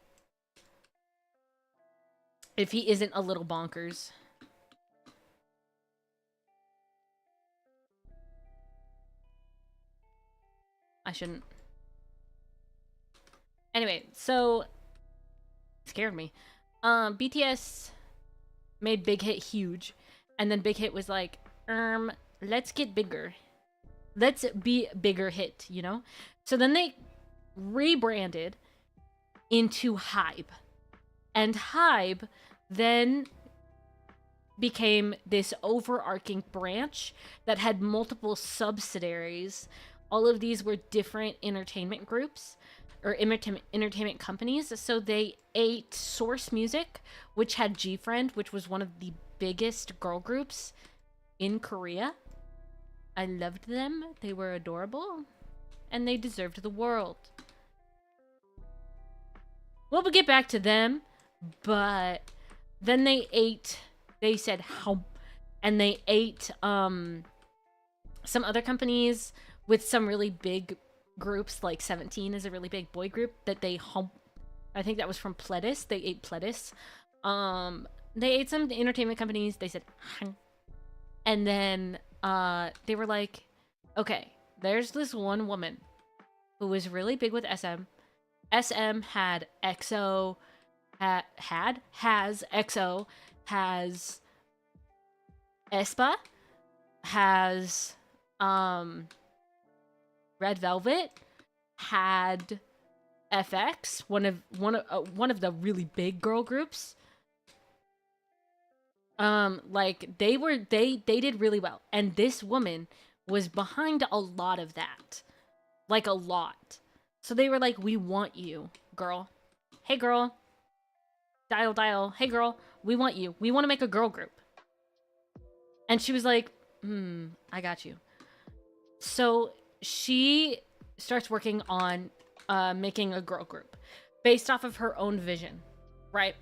If he isn't a little bonkers. I shouldn't. Anyway, so scared me. BTS made Big Hit huge, and then Big Hit was like, let's get bigger. Let's be bigger hit, you know? So then they rebranded into Hybe. And Hybe then became this overarching branch that had multiple subsidiaries. All of these were different entertainment groups. or entertainment companies. So they ate Source Music, which had G-Friend, which was one of the biggest girl groups in Korea. I loved them. They were adorable. And they deserved the world. Well, we'll get back to them. But then they said how, and they ate some other companies with some really big groups, like 17 is a really big boy group that they hump. I think that was from Pledis. They ate Pledis. They ate some entertainment companies. They said, hang. And then they were like, okay, there's this one woman who was really big with SM. SM had EXO, has EXO, has aespa, has Red Velvet, had FX, one of the really big girl groups. Like they did really well, and this woman was behind a lot of that, like a lot. So they were like, "We want you, girl. Hey, girl. Dial. Hey, girl. We want you. We want to make a girl group." And she was like, I got you. So she starts working on making a girl group based off of her own vision, right?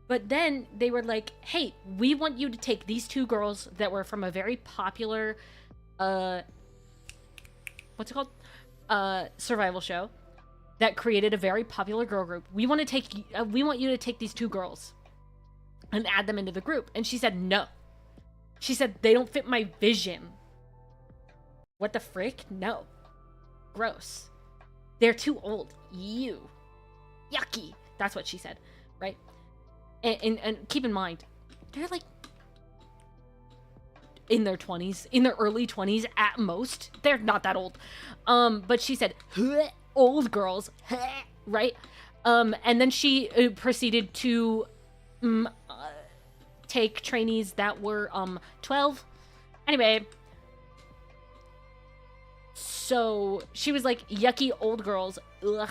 But then they were like, hey, we want you to take these two girls that were from a very popular, what's it called? Survival show that created a very popular girl group. We want you to take these two girls and add them into the group. And she said, no. She said, they don't fit my vision. What the frick? No. Gross. They're too old. Ew. Yucky. That's what she said, right? And keep in mind, they're like in their 20s, in their early 20s at most. They're not that old. But she said, old girls, right? And then she proceeded to take trainees that were 12. Anyway, so she was like, yucky old girls, ugh,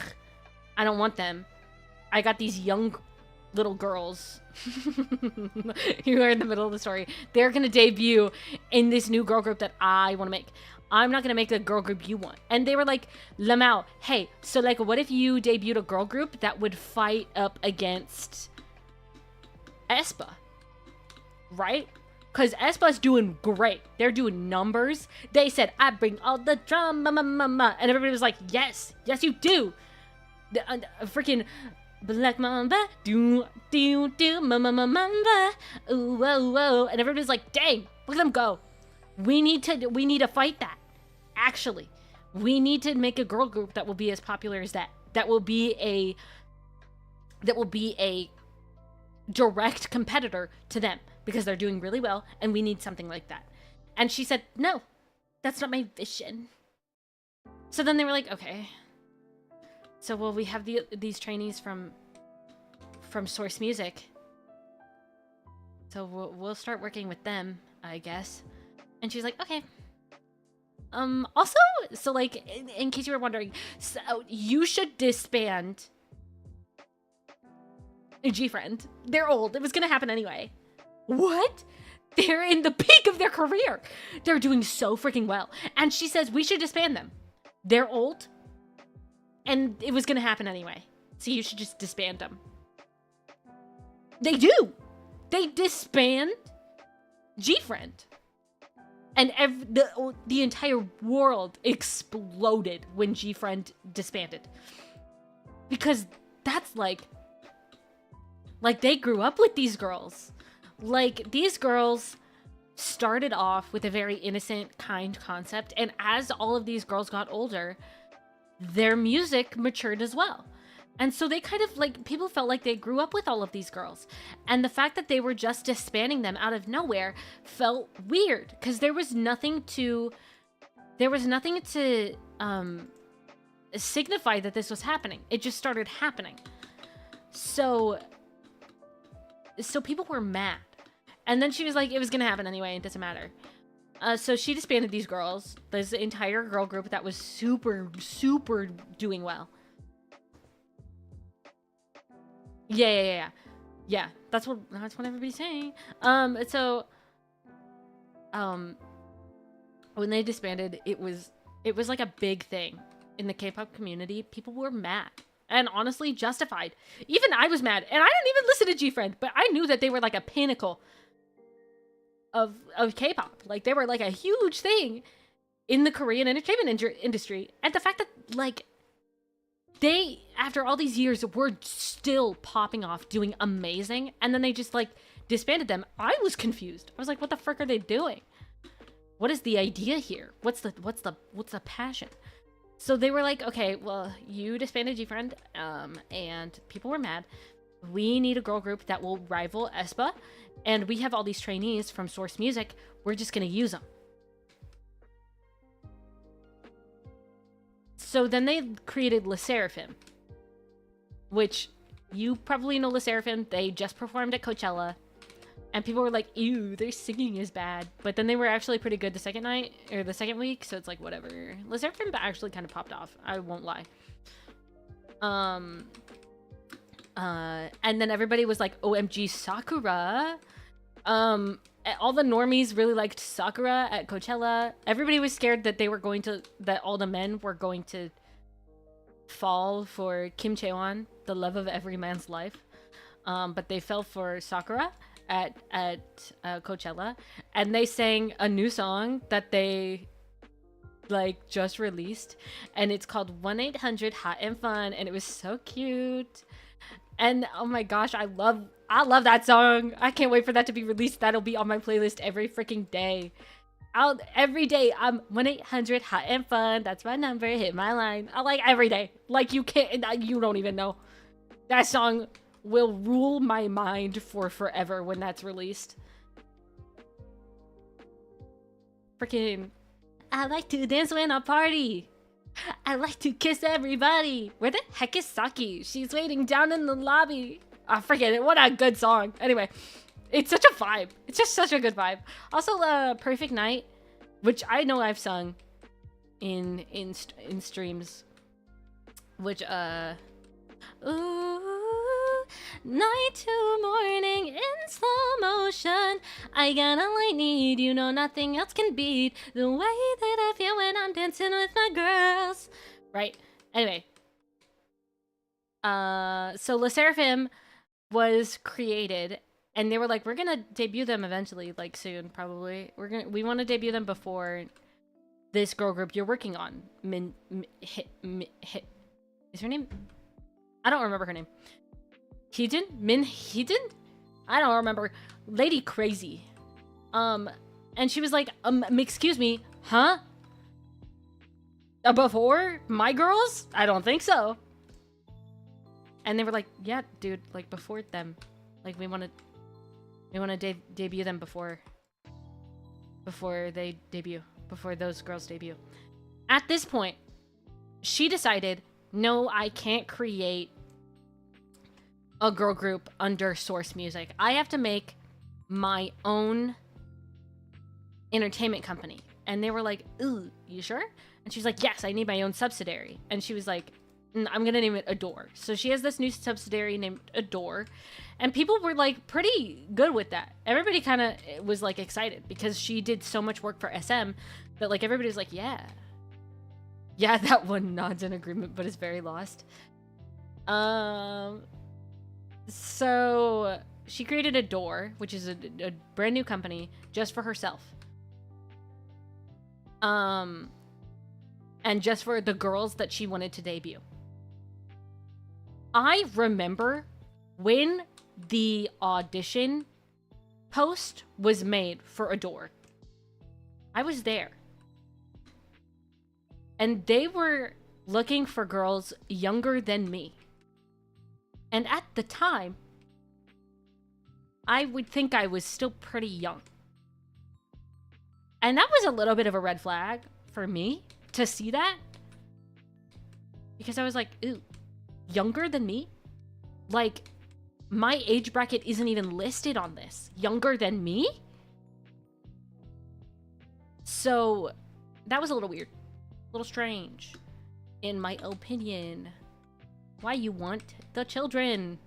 I don't want them. I got these young little girls. You are in the middle of the story. They're gonna debut in this new girl group that I want to make. I'm not gonna make the girl group you want. And they were like, Lamau, hey, so like, what if you debuted a girl group that would fight up against aespa, right? Because aespa's doing great. They're doing numbers. They said, I bring all the drama, and everybody was like, yes, you do. The freaking Black Mamba, do, mamba, ooh, whoa, and everybody's like, dang, look at them go. We need to fight that. Actually, we need to make a girl group that will be as popular as that. That will be a direct competitor to them because they're doing really well, and we need something like that. And she said, no, that's not my vision. So then they were like, okay. So, well, we have these trainees from Source Music. So we'll start working with them, I guess. And she's like, okay. Also, so like, in case you were wondering, so you should disband G-Friend. They're old. It was gonna happen anyway. What? They're in the peak of their career. They're doing so freaking well. And she says we should disband them. They're old. And it was gonna happen anyway. So you should just disband them. They do. They disband G-Friend. And the entire world exploded when G-Friend disbanded. Because that's like they grew up with these girls. Like, these girls started off with a very innocent, kind concept. And as all of these girls got older, their music matured as well. And so they kind of like, people felt like they grew up with all of these girls. And the fact that they were just disbanding them out of nowhere felt weird because there was nothing to signify that this was happening. It just started happening. So people were mad. And then she was like, it was going to happen anyway. It doesn't matter. So she disbanded these girls, this entire girl group that was super, super doing well. Yeah, that's what everybody's saying. So when they disbanded, it was like a big thing in the K-pop community. People were mad. And honestly, justified. Even I was mad. And I didn't even listen to G-Friend, but I knew that they were like a pinnacle of K-pop. Like, they were like a huge thing in the Korean entertainment industry. And the fact that, like, they, after all these years, were still popping off, doing amazing, and then they just, like, disbanded them. I was confused. I was like, what the frick are they doing? What is the idea here? What's the passion? So they were like, okay, well, you disbanded G-Friend, and people were mad. We need a girl group that will rival aespa, and we have all these trainees from Source Music. We're just gonna use them. So then they created Le Sserafim, which you probably know Le Sserafim. They just performed at Coachella. And people were like, ew, their singing is bad. But then they were actually pretty good the second night, or the second week, so it's like, whatever. Le Sserafim actually kind of popped off. I won't lie. And then everybody was like, OMG, Sakura. All the normies really liked Sakura at Coachella. Everybody was scared that that all the men were going to fall for Kim Chaewon, the love of every man's life. But they fell for Sakura at Coachella, and they sang a new song that they like just released, and it's called 1-800 Hot and Fun, and it was so cute. And oh my gosh, I love that song. I can't wait for that to be released. That'll be on my playlist every freaking day. Every day I'm 1-800 Hot and Fun. That's my number. Hit my line. I like every day. Like, you don't even know. That song will rule my mind for forever when that's released. Freaking, I like to dance when I party. I like to kiss everybody. Where the heck is Saki? She's waiting down in the lobby. Ah, forget it. What a good song. Anyway, it's such a vibe. It's just such a good vibe. Also, Perfect Night, which I know I've sung in streams, which ooh, night to morning in slow motion. I got all I need, you know nothing else can beat the way that I feel when I'm dancing with my girls. Right. Anyway. So Le Sserafim was created, and they were like, we're gonna debut them eventually, like soon, probably. We want to debut them before this girl group you're working on. Is her name? I don't remember her name. Min Heejin? I don't remember. Lady Crazy. And she was like, excuse me, huh? Before my girls? I don't think so. And they were like, yeah, dude, like before them. Like, we want to debut them before they debut, before those girls debut. At this point, she decided, no, I can't create a girl group under Source Music. I have to make my own entertainment company. And they were like, ooh, you sure? And she's like, yes, I need my own subsidiary. And she was like, I'm gonna name it Adore. So she has this new subsidiary named Adore, and people were like pretty good with that. Everybody kind of was like excited because she did so much work for SM that like everybody was like, yeah, that one nods in agreement, but is very lost. So she created Adore, which is a brand new company just for herself. And just for the girls that she wanted to debut. I remember when the audition post was made for Adore. I was there. And they were looking for girls younger than me. And at the time, I would think I was still pretty young. And that was a little bit of a red flag for me to see that. Because I was like, ooh, younger than me? Like, my age bracket isn't even listed on this. Younger than me? So, that was a little weird. A little strange. In my opinion. Why you want the children?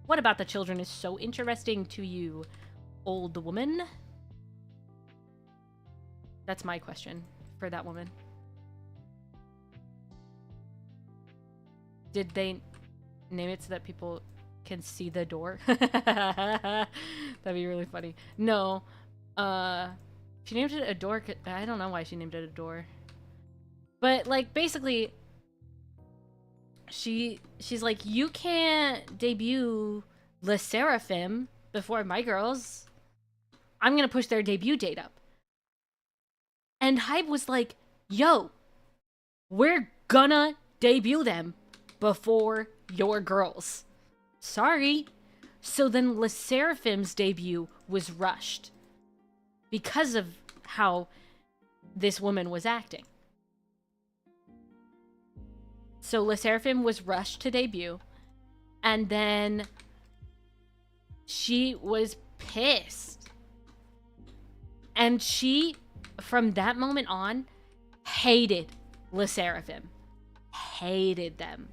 What about the children is so interesting to you, old woman? That's my question for that woman. Did they name it so that people can see the door? That'd be really funny. No. She named it a door. I don't know why she named it a door. But, like, basically, she's like, you can't debut Le Seraphim before my girls. I'm gonna push their debut date up. And Hybe was like, yo, we're gonna debut them before your girls. Sorry. So then Le Seraphim's debut was rushed because of how this woman was acting. So Le Seraphim was rushed to debut, and then she was pissed. And she, from that moment on, hated Le Seraphim. Hated them.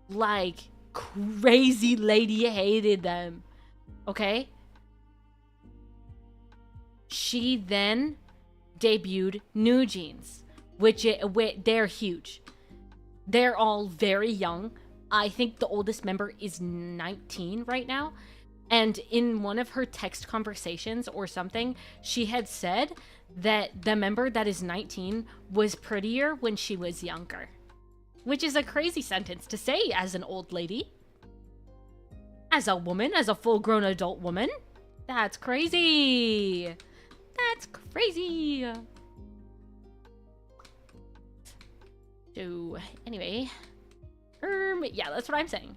Like, crazy lady hated them. Okay? She then debuted New Jeans, which they're huge. They're all very young. I think the oldest member is 19 right now. And in one of her text conversations or something, she had said that the member that is 19 was prettier when she was younger. Which is a crazy sentence to say as an old lady. As a woman, as a full-grown adult woman. That's crazy. That's crazy. So, anyway. Yeah, that's what I'm saying.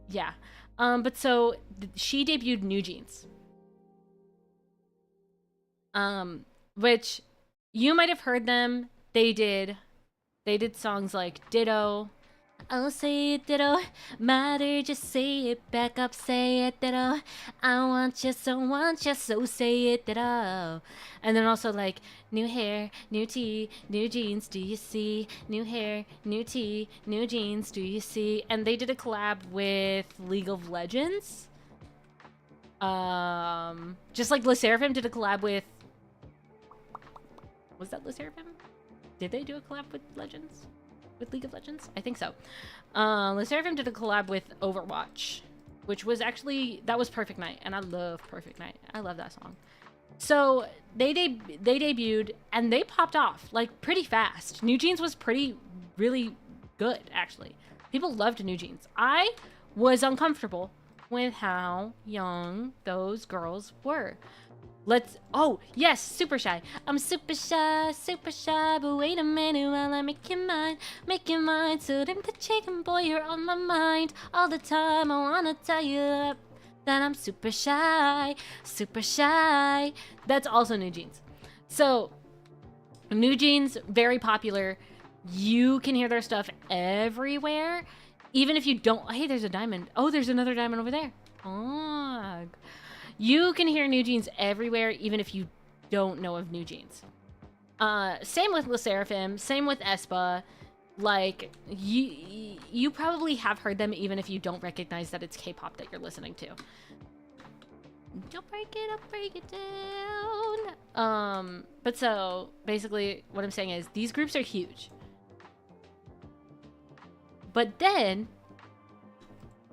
Yeah. But so, she debuted New Jeans. Which, you might have heard them. They did songs like Ditto. I'll say it, Ditto. Matter, just say it back up, say it, Ditto. I want you, so say it, Ditto. And then also like, new hair, new tee, new jeans, do you see? New hair, new tee, new jeans, do you see? And they did a collab with League of Legends. Just like Le Seraphim did a collab with... Was that Le Seraphim? Did they do a collab with Legends? With League of Legends? I think so. Le Seraphim did a collab with Overwatch, which was actually, that was Perfect Night, and I love Perfect Night. I love that song. So they debuted, and they popped off, like, pretty fast. New Jeans was really good, actually. People loved New Jeans. I was uncomfortable with how young those girls were. Oh, yes, super shy. I'm super shy, but wait a minute while I make you mine. So them the chicken boy, you're on my mind all the time. I wanna tell you that I'm super shy. That's also New Jeans. So, New Jeans, very popular. You can hear their stuff everywhere. Even if you don't, hey, there's a diamond. Oh, there's another diamond over there. Oh, you can hear New Jeans everywhere, even if you don't know of New Jeans. Same with Le Seraphim, same with Aespa. Like, you probably have heard them even if you don't recognize that it's K-pop that you're listening to. Don't break it up, break it down. But so, basically, what I'm saying is, these groups are huge. But then,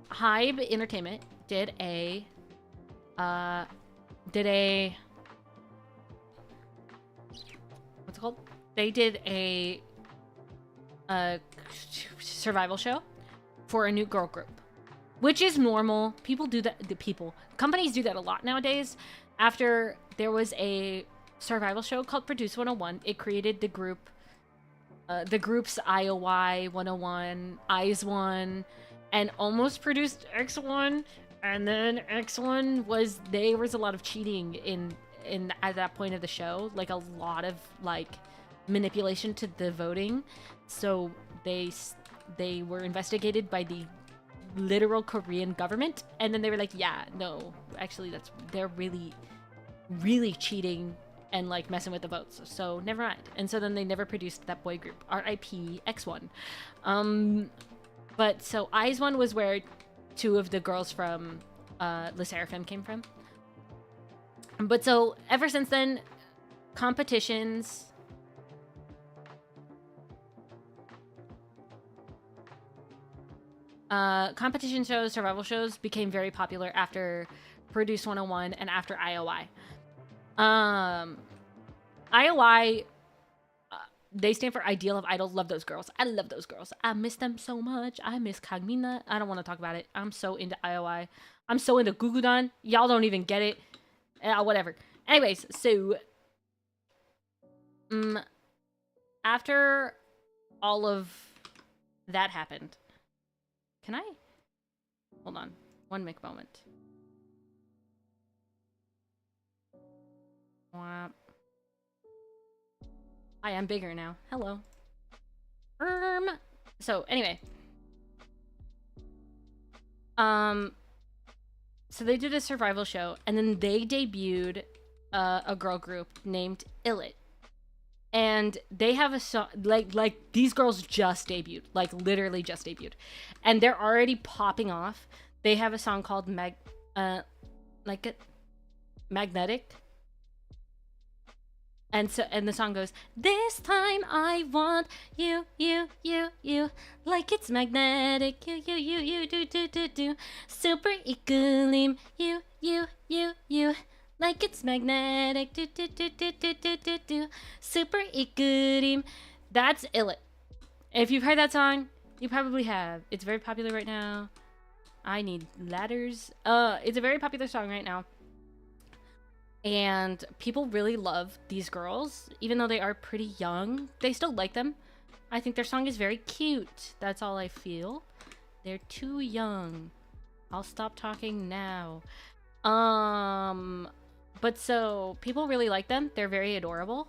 Hybe Entertainment did a what's it called? They did a survival show for a new girl group, which is normal. People do that. Companies do that a lot nowadays. After there was a survival show called Produce 101, it created the group, the groups IOI 101, IZ*ONE, and almost produced X1. And then X1 there was a lot of cheating in at that point of the show, like a lot of like manipulation to the voting. So they were investigated by the literal Korean government, and then they were like, yeah, no, actually they're really cheating and like messing with the votes. So never mind. And so then they never produced that boy group. RIP X1. But so IZ*ONE was where two of the girls from Le Seraphim came from. But so ever since then, competitions. Competition shows, survival shows became very popular after Produce 101 and after IOI. IOI, they stand for Ideal of Idol. Love those girls. I love those girls. I miss them so much. I miss Kagmina. I don't want to talk about it. I'm so into IOI. I'm so into Gugudan. Y'all don't even get it. Whatever. Anyways, so after all of that happened, can I? Hold on. One mic moment. Hi, I'm bigger now. Hello. So anyway. So they did a survival show, and then they debuted a girl group named Illit. And they have a song, like these girls just debuted, like literally just debuted. And they're already popping off. They have a song called Magnetic. And the song goes, this time I want you, like it's magnetic, you, do, super equilibrium, you, like it's magnetic, do, super equilibrium. That's Illit. If you've heard that song, you probably have. It's very popular right now. I need ladders. It's a very popular song right now. And people really love these girls. Even though they are pretty young, they still like them. I think their song is very cute. That's all I feel. They're too young. I'll stop talking now. But so people really like them. They're very adorable.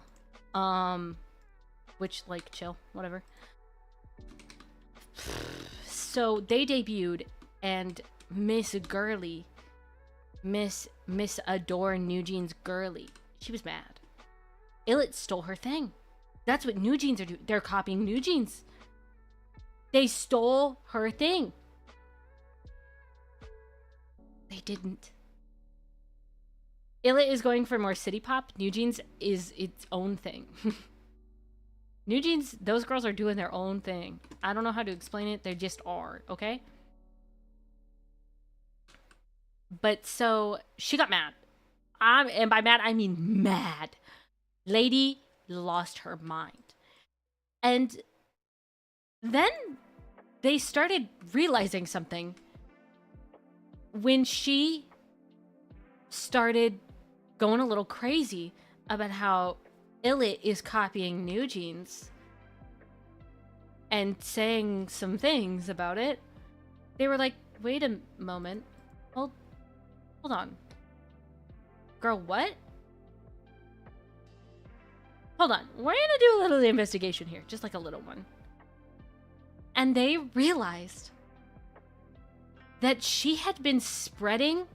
Which, like, chill, whatever. So they debuted, and Miss Girly, Miss Adore New Jeans Girly, she was mad. Illit stole her thing. That's what New Jeans are doing. They're copying New Jeans. They stole her thing. They didn't. Illit is going for more city pop. New Jeans is its own thing. New Jeans, those girls are doing their own thing. I don't know how to explain it. They just are, okay? But so she got mad. And by mad, I mean mad. Lady lost her mind. And then they started realizing something when she started going a little crazy about how Illit is copying New Jeans and saying some things about it. They were like, wait a moment. Hold on. Girl, what? Hold on. We're gonna do a little investigation here. Just like a little one. And they realized that she had been spreading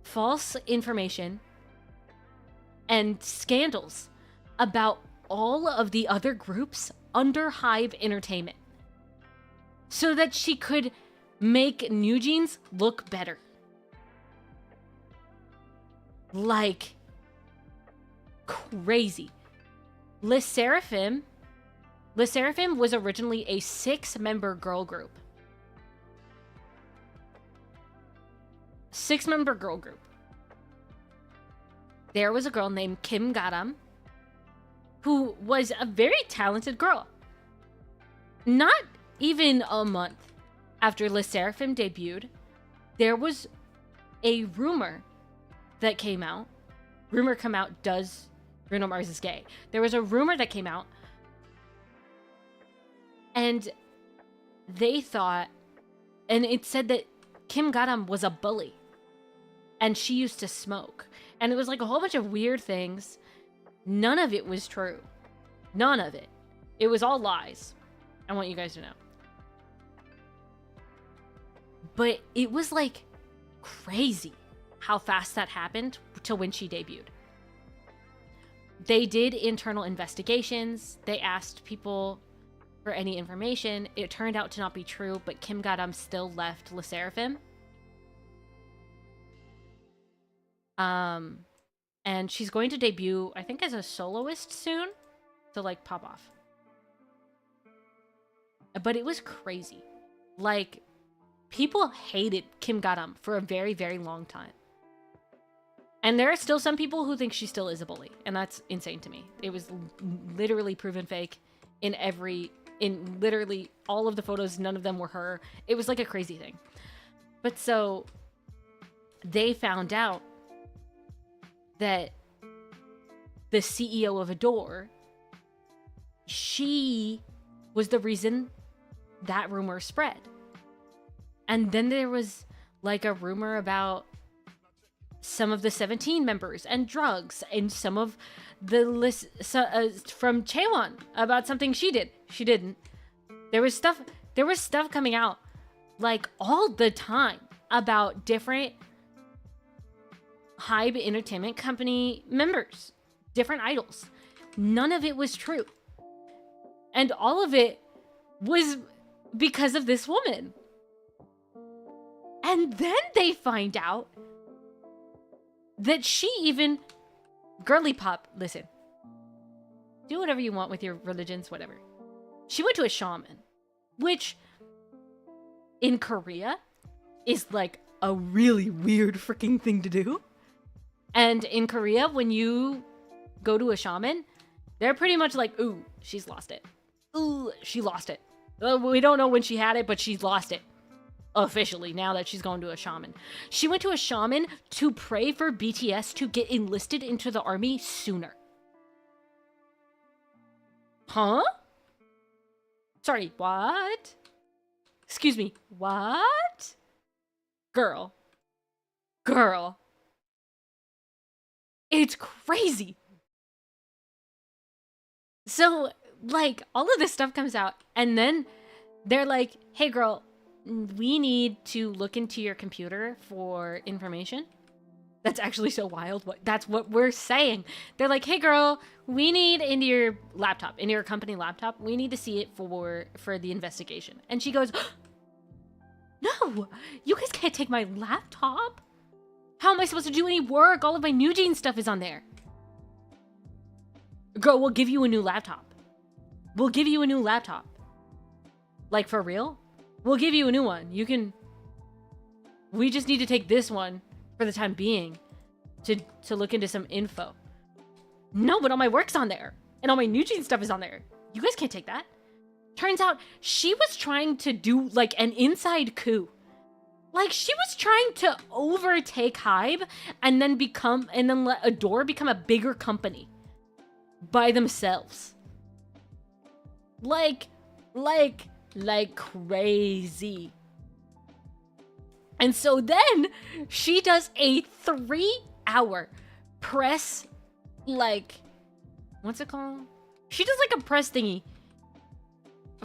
false information and scandals about all of the other groups under Hive Entertainment so that she could make New Jeans look better. Like crazy. Le Seraphim was originally a 6-member girl group. 6-member girl group. There was a girl named Kim Garam who was a very talented girl. Not even a month after Le Seraphim debuted, there was a rumor that came out. Rumor come out, does Bruno Mars is gay. There was a rumor that came out, and they thought, and it said that Kim Garam was a bully, and she used to smoke. And it was like a whole bunch of weird things. None of it was true. None of it. It was all lies. I want you guys to know. But it was like crazy how fast that happened to when she debuted. They did internal investigations. They asked people for any information. It turned out to not be true, but Kim Gadam still left Le Sserafim. And she's going to debut, I think, as a soloist soon to, like, pop off. But it was crazy. Like, people hated Kim Gadam for a very, very long time. And there are still some people who think she still is a bully. And that's insane to me. It was literally proven fake in literally all of the photos. None of them were her. It was like a crazy thing. But so they found out that the CEO of Adore, she was the reason that rumor spread. And then there was like a rumor about some of the 17 members and drugs, and some of the list from Chaewon about something she did. She didn't. There was stuff coming out like all the time about different Hybe Entertainment Company members, different idols. None of it was true. And all of it was because of this woman. And then they find out that she even... Girly pop, listen. Do whatever you want with your religions, whatever. She went to a shaman, which in Korea is like a really weird freaking thing to do. And in Korea, when you go to a shaman, they're pretty much like, ooh, she's lost it. Ooh, she lost it. We don't know when she had it, but she's lost it. Officially, now that she's going to a shaman. She went to a shaman to pray for BTS to get enlisted into the army sooner. Huh? Sorry, what? Excuse me, what? Girl. It's crazy. So, like, all of this stuff comes out, and then they're like, hey, girl, we need to look into your computer for information. That's actually so wild. That's what we're saying. They're like, hey, girl, we need into your laptop, into your company laptop. We need to see it for the investigation. And she goes, no, you guys can't take my laptop. How am I supposed to do any work? All of my New Jeans stuff is on there. Girl, we'll give you a new laptop. We'll give you a new laptop. Like, for real? We'll give you a new one. You can... We just need to take this one for the time being to look into some info. No, but all my work's on there. And all my New Jeans stuff is on there. You guys can't take that. Turns out she was trying to do, like, an inside coup. Like, she was trying to overtake Hybe and then let Adore become a bigger company by themselves. Like crazy. And so then she does a 3-hour press, like, what's it called? She does like a press thingy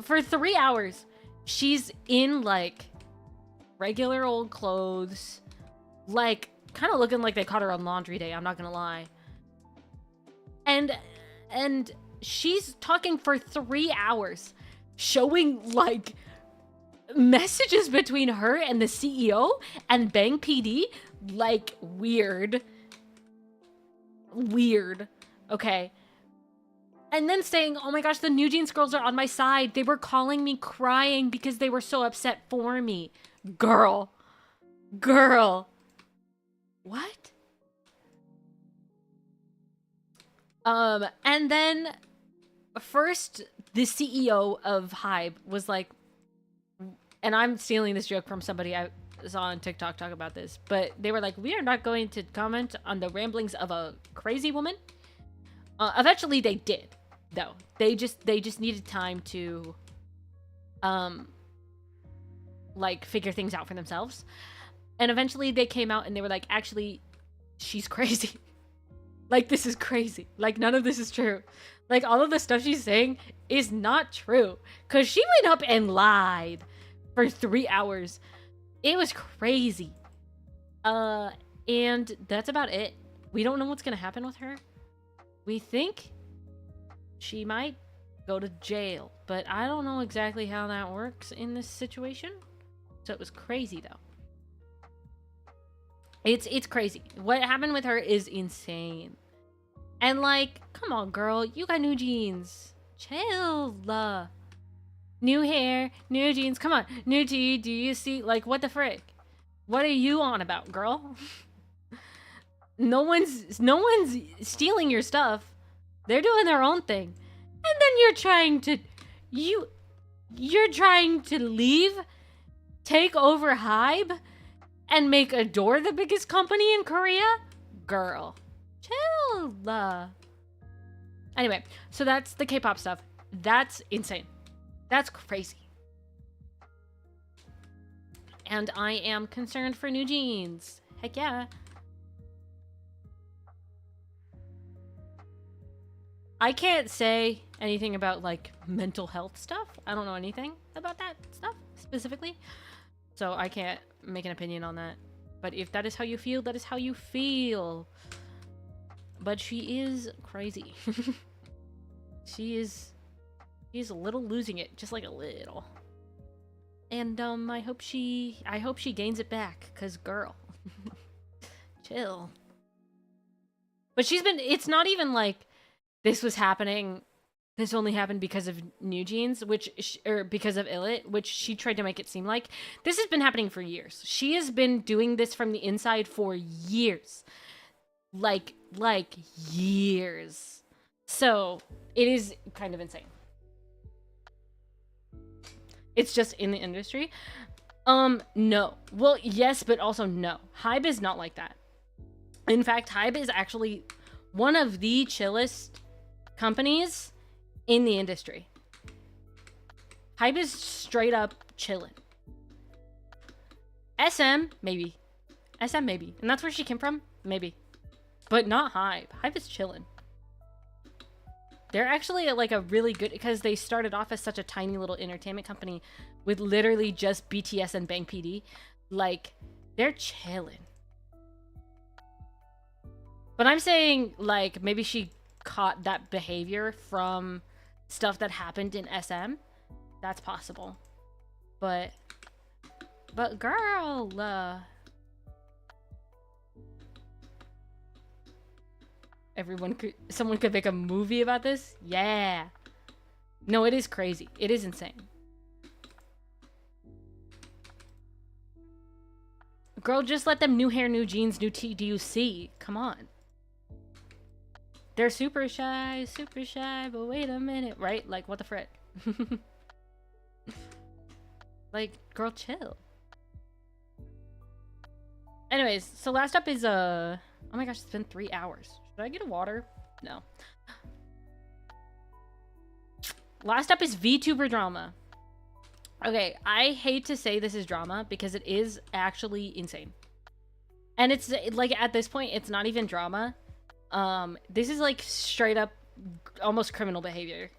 for 3 hours. She's in like regular old clothes, like kind of looking like they caught her on laundry day, I'm not gonna lie. And she's talking for 3 hours, showing like messages between her and the CEO and Bang PD, like weird, okay? And then saying, oh my gosh, the New Jeans girls are on my side. They were calling me crying because they were so upset for me. Girl. What? And then first the CEO of Hybe was like, and I'm stealing this joke from somebody I saw on TikTok talk about this, but they were like, we are not going to comment on the ramblings of a crazy woman. Eventually they did, though. They just needed time to like figure things out for themselves. And eventually they came out and they were like, actually, she's crazy. Like, this is crazy. Like, none of this is true. Like, all of the stuff she's saying is not true. Because she went up and lied for 3 hours. It was crazy. And that's about it. We don't know what's going to happen with her. We think she might go to jail. But I don't know exactly how that works in this situation. So it was crazy though. It's crazy. What happened with her is insane. And like, come on, girl, you got new jeans. Chill. New hair, new jeans. Come on, new tee. Do you see? Like, what the frick? What are you on about, girl? No one's stealing your stuff. They're doing their own thing. And then you're trying to leave, take over Hybe, and make Adore the biggest company in Korea? Girl, chill. Anyway, so that's the K-pop stuff. That's insane. That's crazy. And I am concerned for new jeans. Heck yeah. I can't say anything about like mental health stuff. I don't know anything about that stuff specifically. So I can't make an opinion on that. But if that is how you feel, that is how you feel. But she is crazy. She's a little losing it, just like a little. And I hope she gains it back, cause girl, chill. But it's not even like this was happening. This only happened because of New Jeans, or because of Illit, which she tried to make it seem like. This has been happening for years. She has been doing this from the inside for years. Like years. So, it is kind of insane. It's just in the industry. No. Well, yes, but also no. Hybe is not like that. In fact, Hybe is actually one of the chillest companies in the industry. Hybe is straight up chillin'. SM, maybe. SM, maybe. And that's where she came from? Maybe. But not Hybe. Hybe is chillin'. They're actually like a really good, because they started off as such a tiny little entertainment company with literally just BTS and Bang PD. Like, they're chillin'. But I'm saying, like, maybe she caught that behavior from stuff that happened in SM. That's possible. But girl, someone could make a movie about this? Yeah. No, it is crazy. It is insane. Girl, just let them new hair, new jeans, new TDUC. Come on. They're super shy, but wait a minute, right? Like, what the frick? Like, girl, chill. Anyways, so last up is, oh my gosh, it's been 3 hours. Should I get a water? No. Last up is VTuber drama. Okay, I hate to say this is drama because it is actually insane. And it's, like, at this point, it's not even drama. This is, like, straight up almost criminal behavior.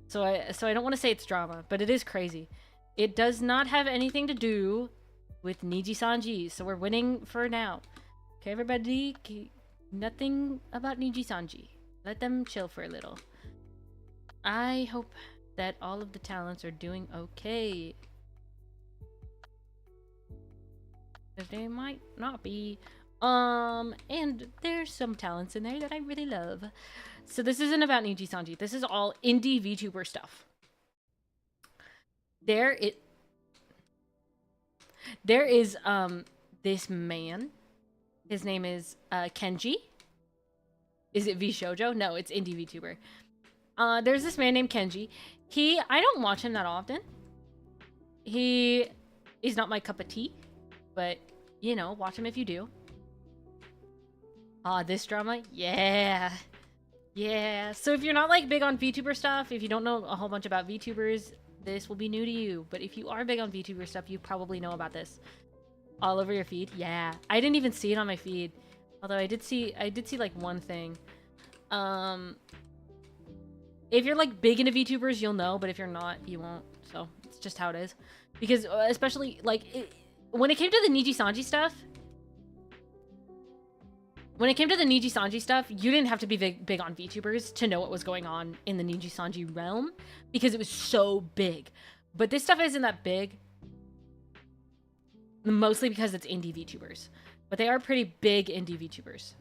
So I don't want to say it's drama, but it is crazy. It does not have anything to do with Niji Sanji, so we're winning for now. Okay, everybody? Nothing about Niji Sanji. Let them chill for a little. I hope that all of the talents are doing okay. Because they might not be. And there's some talents in there that I really love. So this isn't about Niji Sanji. This is all indie VTuber stuff. There is this man. His name is Kenji. Is it VShoujo? No, it's indie VTuber. There's this man named Kenji. I don't watch him that often. He is not my cup of tea, but you know, watch him if you do. This drama? Yeah. Yeah. So if you're not like big on VTuber stuff, if you don't know a whole bunch about VTubers, this will be new to you. But if you are big on VTuber stuff, you probably know about this. All over your feed? Yeah. I didn't even see it on my feed. Although I did see like one thing. If you're like big into VTubers, you'll know, but if you're not, you won't. So it's just how it is. Because especially like when it came to the Niji Sanji stuff, when it came to the Niji Sanji stuff, you didn't have to be big on VTubers to know what was going on in the Niji Sanji realm because it was so big. But this stuff isn't that big, mostly because it's indie VTubers. But they are pretty big indie VTubers.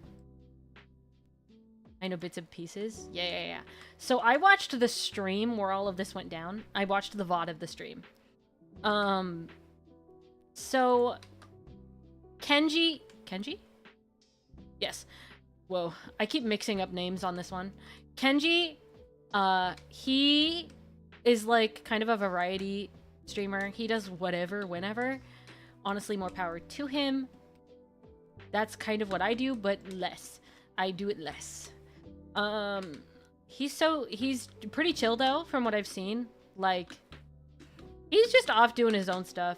I know bits and pieces. Yeah. So I watched the stream where all of this went down. I watched the VOD of the stream. So Kenji? Yes. Whoa. I keep mixing up names on this one. Kenji, he is like kind of a variety streamer. He does whatever, whenever. Honestly, more power to him. That's kind of what I do, but less. I do it less. He's pretty chill though, from what I've seen. Like, he's just off doing his own stuff.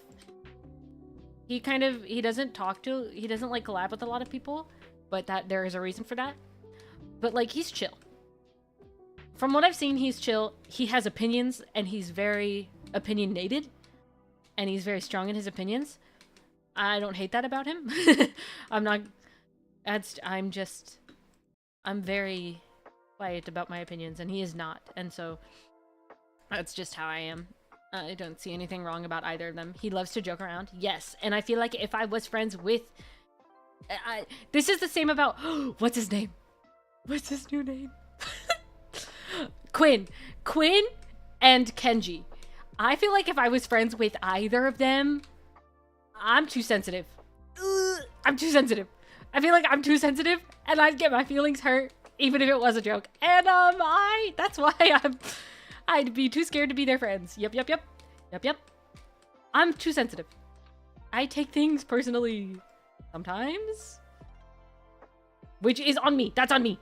He doesn't like collab with a lot of people, but there is a reason for that. But like, he's chill. From what I've seen, he's chill. He has opinions, and he's very opinionated, and he's very strong in his opinions. I don't hate that about him. I'm very quiet about my opinions, and he is not. And so that's just how I am. I don't see anything wrong about either of them. He loves to joke around. Yes. And I feel like if I was friends with... this is the same about... what's his name? What's his new name? Quinn and Kenji. I feel like if I was friends with either of them, I'm too sensitive. I'm too sensitive. I feel like I'm too sensitive, and I'd get my feelings hurt, even if it was a joke. And that's why I'd be too scared to be their friends. Yep. I'm too sensitive. I take things personally sometimes, which is on me. That's on me.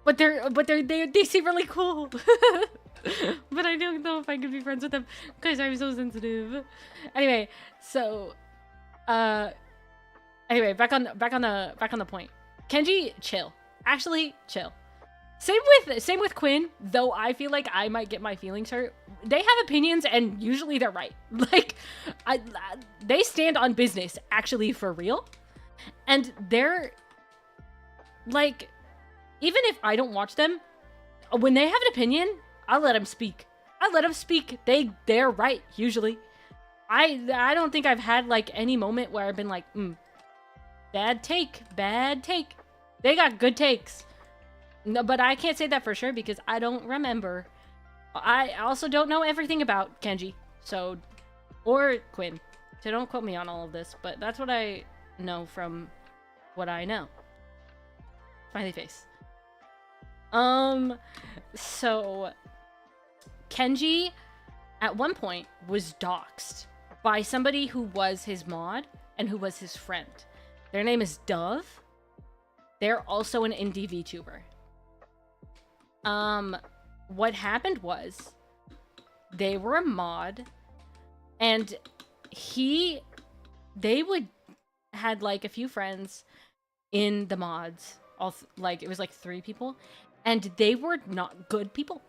But they seem really cool. But I don't know if I could be friends with them because I'm so sensitive. Anyway, so back on the point. Kenji, chill. Actually, chill. Same with Quinn, though I feel like I might get my feelings hurt. They have opinions, and usually they're right. Like, they stand on business, actually, for real. And they're, like, even if I don't watch them, when they have an opinion, I'll let them speak. They're right, usually. I don't think I've had, like, any moment where I've been like, bad take. They got good takes. No, but I can't say that for sure because I don't remember. I also don't know everything about Kenji, or Quinn. So don't quote me on all of this, but that's what I know from what I know. Smiley face. So Kenji at one point was doxxed by somebody who was his mod and who was his friend. Their name is Dove. They're also an indie VTuber. What happened was they were a mod, and they had like a few friends in the mods. It was like 3 people, and they were not good people.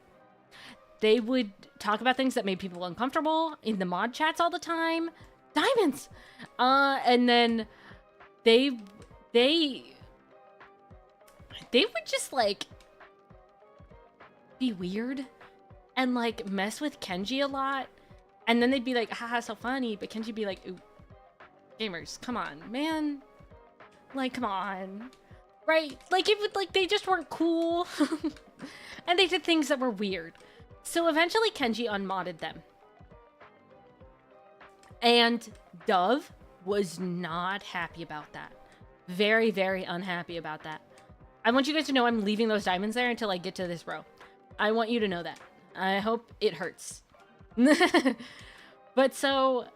They would talk about things that made people uncomfortable in the mod chats all the time. Diamonds! And then they would just like be weird and like mess with Kenji a lot, and then they'd be like, haha, so funny, but Kenji'd be like, ooh, gamers, come on, man, like, come on, right? Like, it would, like, they just weren't cool. And they did things that were weird. So eventually Kenji unmodded them, and Dove was not happy about that. Very, very unhappy about that. I want you guys to know I'm leaving those diamonds there until I get to this row. I want you to know that. I hope it hurts. But so,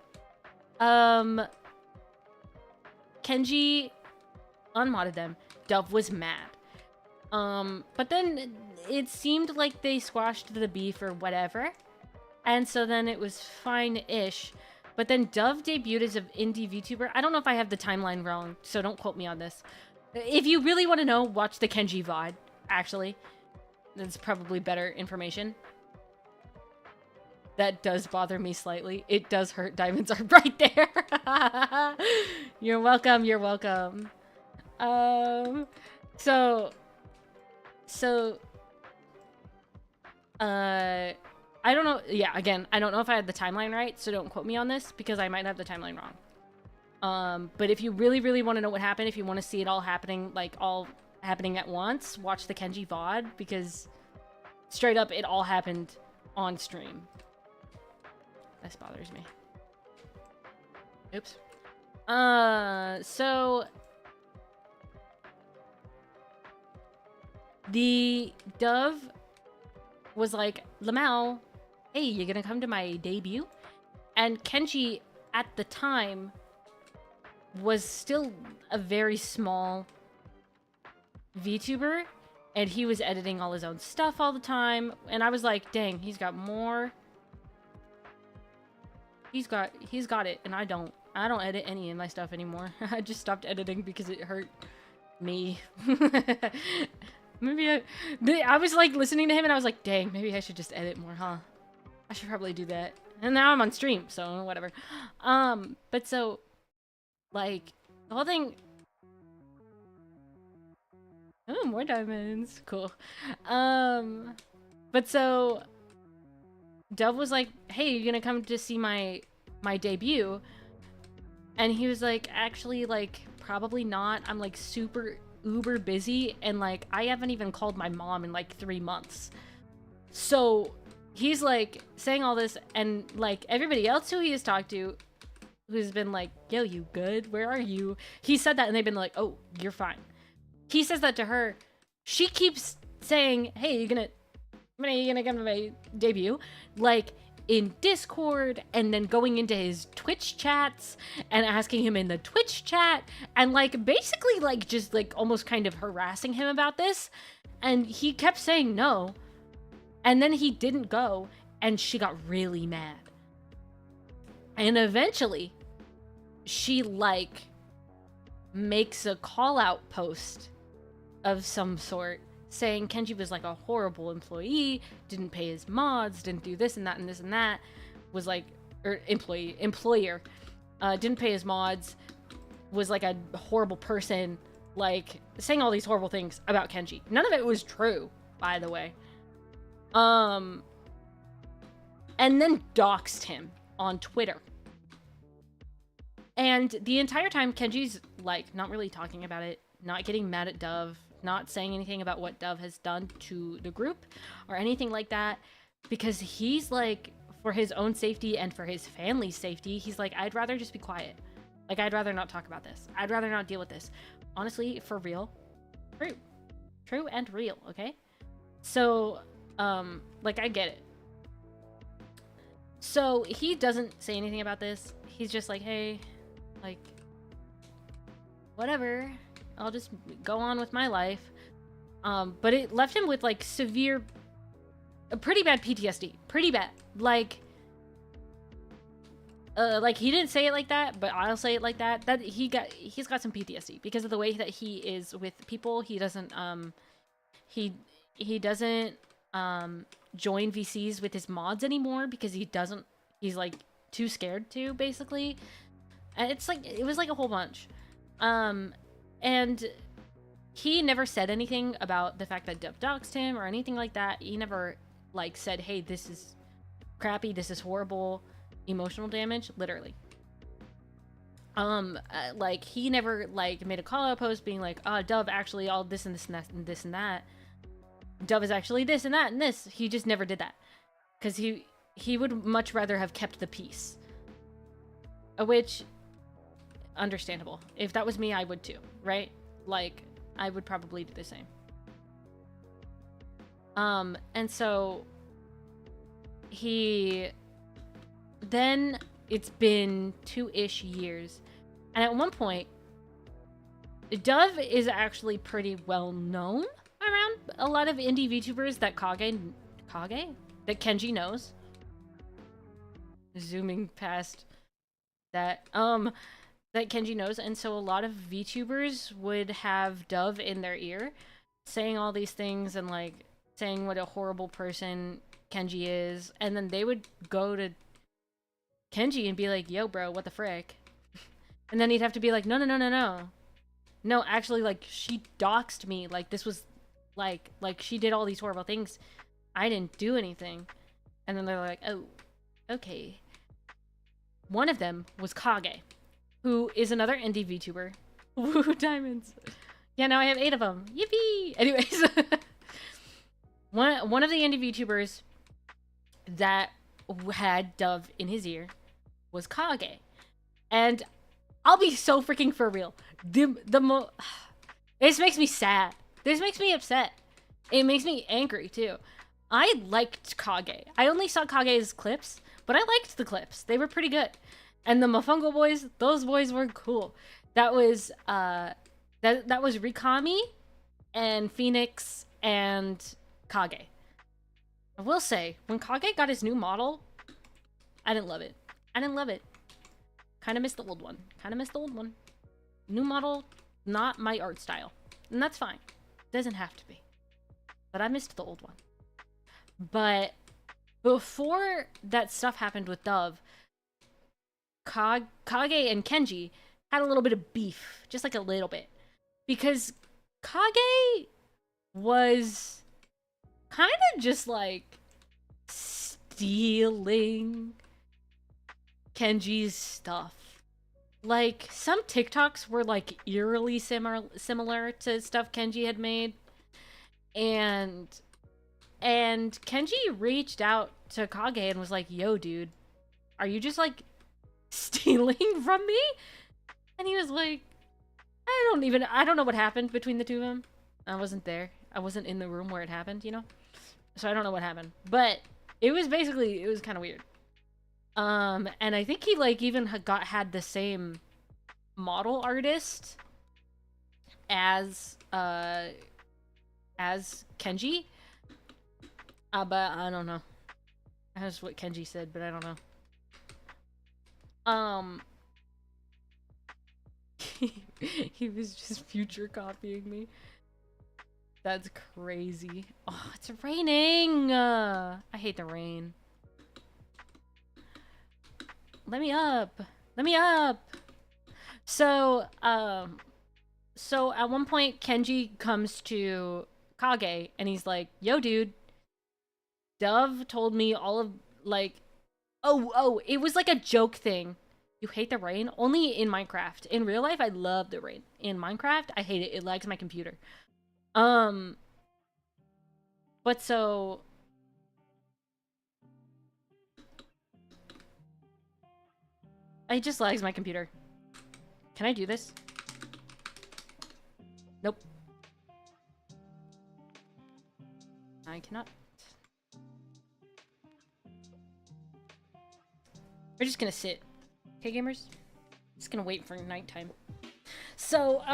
Kenji unmodded them. Dove was mad. But then it seemed like they squashed the beef or whatever. And so then it was fine-ish. But then Dove debuted as an indie VTuber. I don't know if I have the timeline wrong, so don't quote me on this. If you really want to know, watch the Kenji VOD, actually. That's probably better information. That does bother me slightly. It does hurt. Diamonds are right there. You're welcome. So, so, I don't know. Yeah, again, I don't know if I had the timeline right, so don't quote me on this because I might have the timeline wrong. But if you really, really want to know what happened, if you want to see it all happening, like all happening at once, watch the Kenji VOD because straight up, it all happened on stream. This bothers me. Oops. So the Dove was like, Lamau, hey, you gonna come to my debut? And Kenji, at the time, was still a very small VTuber, and he was editing all his own stuff all the time, and I was like, dang, he's got more. He's got it, and I don't edit any of my stuff anymore. I just stopped editing because it hurt me. Maybe I was like listening to him and I was like, dang, maybe I should just edit more, huh? I should probably do that. And now I'm on stream, so whatever. But so, like, the whole thing... Oh, more diamonds. Cool. But so... Dove was like, hey, you gonna come to see my debut? And he was like, actually, like, probably not. I'm, like, super uber busy, and, like, I haven't even called my mom in, like, 3 months. So, he's, like, saying all this, and, like, everybody else who he has talked to, who's been like, yo, you good? Where are you? He said that, and they've been like, oh, you're fine. He says that to her. She keeps saying, hey, you gonna come to my debut? Like, in Discord, and then going into his Twitch chats and asking him in the Twitch chat, and like basically like just like almost kind of harassing him about this, and he kept saying no, and then he didn't go, and she got really mad, and eventually she like makes a call out post of some sort saying Kenji was like a horrible employee, didn't pay his mods, didn't do this and that and this and that, was like, or employer, didn't pay his mods, was like a horrible person, like saying all these horrible things about Kenji. None of it was true, by the way. And then doxed him on Twitter. And the entire time Kenji's like not really talking about it, not getting mad at Dove, not saying anything about what Dove has done to the group or anything like that, because he's like, for his own safety and for his family's safety, he's like, I'd rather just be quiet. Like, I'd rather not talk about this. I'd rather not deal with this. Honestly, for real. True and real, okay? So, like, I get it. So, he doesn't say anything about this. He's just like, hey, like, whatever. I'll just go on with my life. But it left him with like severe, pretty bad PTSD. Pretty bad. Like he didn't say it like that, but I'll say it like that. That he's got some PTSD because of the way that he is with people. He doesn't he doesn't join VCs with his mods anymore because he's like too scared to, basically. And it's like, it was like a whole bunch. And he never said anything about the fact that Dove doxed him or anything like that. He never, like, said, hey, this is crappy, this is horrible, emotional damage, literally. Like, he never, like, made a call-out post being like, Dove, actually, all this and this and that and this and that. Dove is actually this and that and this. He just never did that. Because he would much rather have kept the peace. Which... understandable. If that was me, I would too, right? Like, I would probably do the same. And so then it's been 2-ish years, and at one point Dove is actually pretty well known around a lot of indie VTubers that that Kenji knows. Zooming past that that Kenji knows, and so a lot of VTubers would have Dove in their ear saying all these things and like saying what a horrible person Kenji is, and then they would go to Kenji and be like, yo bro, what the frick? And then he'd have to be like, no, no, actually, like, she doxed me. Like, this was, like, she did all these horrible things. I didn't do anything. And then they're like, oh, okay. One of them was Kage, who is another indie VTuber. Woo, diamonds. Yeah, now I have 8 of them. Yippee! Anyways. One of the indie VTubers that had Dove in his ear was Kage. And I'll be so freaking for real. This makes me sad. This makes me upset. It makes me angry too. I liked Kage. I only saw Kage's clips, but I liked the clips. They were pretty good. And the Mofongo boys, those boys were cool. That was that was Rikami and Phoenix and Kage. I will say, when Kage got his new model, I didn't love it. I didn't love it. Kind of missed the old one. Kind of missed the old one. New model, not my art style. And that's fine. Doesn't have to be. But I missed the old one. But before that stuff happened with Dove, Kage and Kenji had a little bit of beef. Just like a little bit. Because Kage was kind of just like stealing Kenji's stuff. Like, some TikToks were like eerily similar to stuff Kenji had made. And Kenji reached out to Kage and was like, yo, dude, are you just like stealing from me? And he was like, I don't know what happened between the two of them. I wasn't there. I wasn't in the room where it happened, you know? So I don't know what happened. But it was kind of weird. And I think he like even had the same model artist as Kenji. But I don't know. That's what Kenji said, but I don't know. He was just future copying me. That's crazy. Oh, it's raining. I hate the rain. Let me up. Let me up. So at one point Kenji comes to Kage and he's like, yo, dude, Dove told me all of like, oh, it was like a joke thing. You hate the rain? Only in Minecraft. In real life, I love the rain. In Minecraft, I hate it. It lags my computer. But so it just lags my computer. Can I do this? Nope. I cannot. We're just gonna sit. Okay, gamers? Just gonna wait for nighttime. So,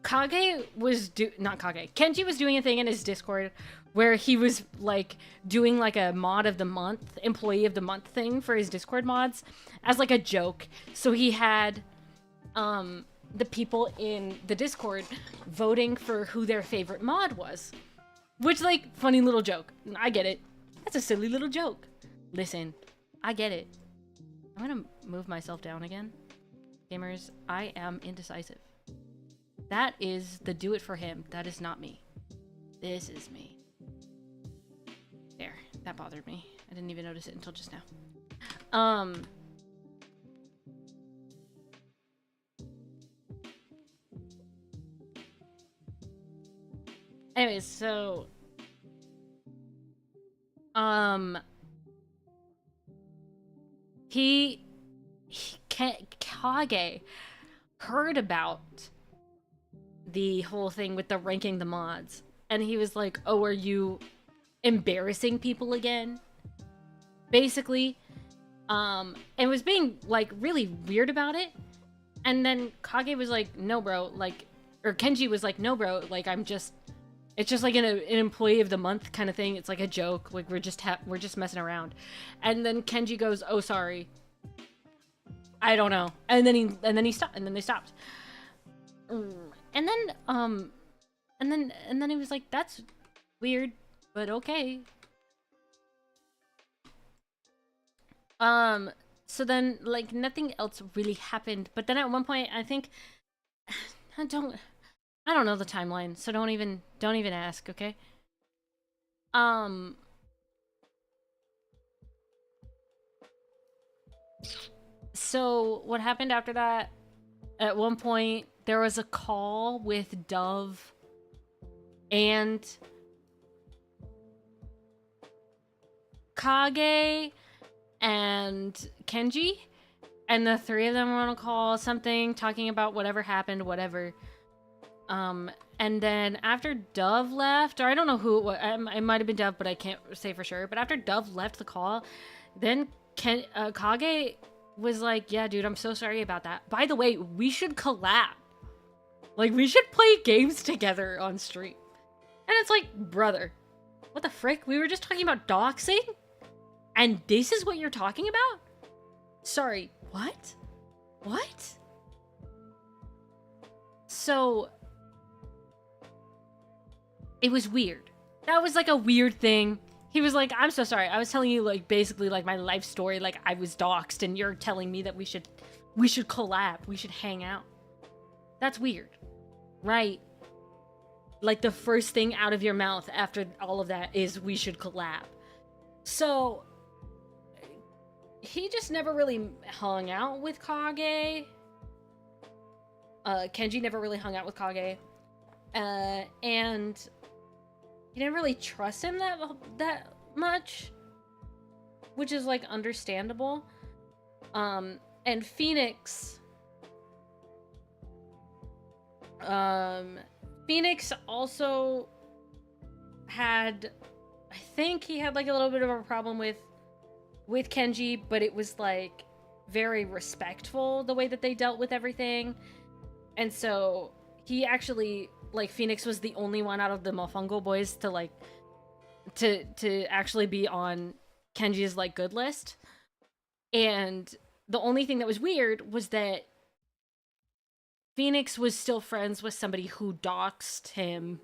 Kenji was doing a thing in his Discord where he was like doing like a mod of the month, employee of the month thing for his Discord mods as like a joke. So he had the people in the Discord voting for who their favorite mod was. Which, like, funny little joke. I get it. That's a silly little joke. Listen, I get it. I'm gonna move myself down again. Gamers, I am indecisive. That is the do it for him. That is not me. This is me. There. That bothered me. I didn't even notice it until just now. Anyways, so Kage heard about the whole thing with the ranking the mods, and he was like, oh, are you embarrassing people again? Basically, and was being like really weird about it. And then Kage was like, no, bro, like, or Kenji was like, no, bro, like, it's just like an employee of the month kind of thing. It's like a joke. Like, we're just messing around. And then Kenji goes, oh, sorry. I don't know. And then he stopped. And then they stopped. And then he was like, that's weird, but okay. So then, like, nothing else really happened. But then at one point, I think I don't know the timeline, so don't even ask, okay? So what happened after that? At one point, there was a call with Dove and Kage and Kenji, and the three of them were on a call, something talking about whatever happened, whatever. And then after Dove left, or I don't know who it was, it might have been Dove, but I can't say for sure. But after Dove left the call, then Kage was like, yeah, dude, I'm so sorry about that. By the way, we should collab. Like, we should play games together on stream. And it's like, brother, what the frick? We were just talking about doxing? And this is what you're talking about? Sorry, what? What? So, it was weird. That was like a weird thing. He was like, I'm so sorry. I was telling you, like, basically, like, my life story. Like, I was doxxed, and you're telling me that we should collab. We should hang out. That's weird. Right? Like, the first thing out of your mouth after all of that is, we should collab. So, he just never really hung out with Kage. Kenji never really hung out with Kage. And he didn't really trust him that much, which is, like, understandable. And Phoenix also had, I think he had, like, a little bit of a problem with Kenji, but it was, like, very respectful the way that they dealt with everything. And so he actually, like, Phoenix was the only one out of the Mofongo boys to, like, to actually be on Kenji's, like, good list. And the only thing that was weird was that Phoenix was still friends with somebody who doxed him.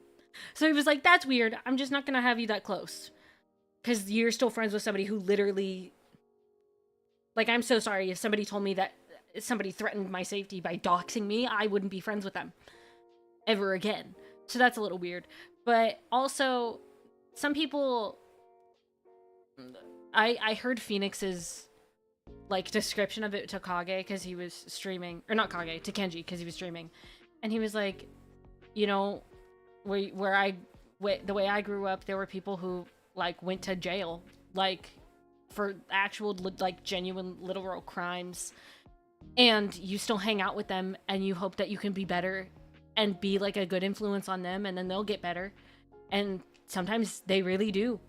So he was like, that's weird. I'm just not gonna have you that close. Because you're still friends with somebody who literally... Like, I'm so sorry if somebody told me that somebody threatened my safety by doxing me, I wouldn't be friends with them ever again. So that's a little weird. But also, some people... I heard Phoenix's, like, description of it to Kage because he was streaming. Or not Kage, to Kenji because he was streaming. And he was like, you know, the way I grew up, there were people who, like, went to jail, like, for actual, like, genuine literal crimes, and you still hang out with them and you hope that you can be better and be, like, a good influence on them, and then they'll get better, and sometimes they really do.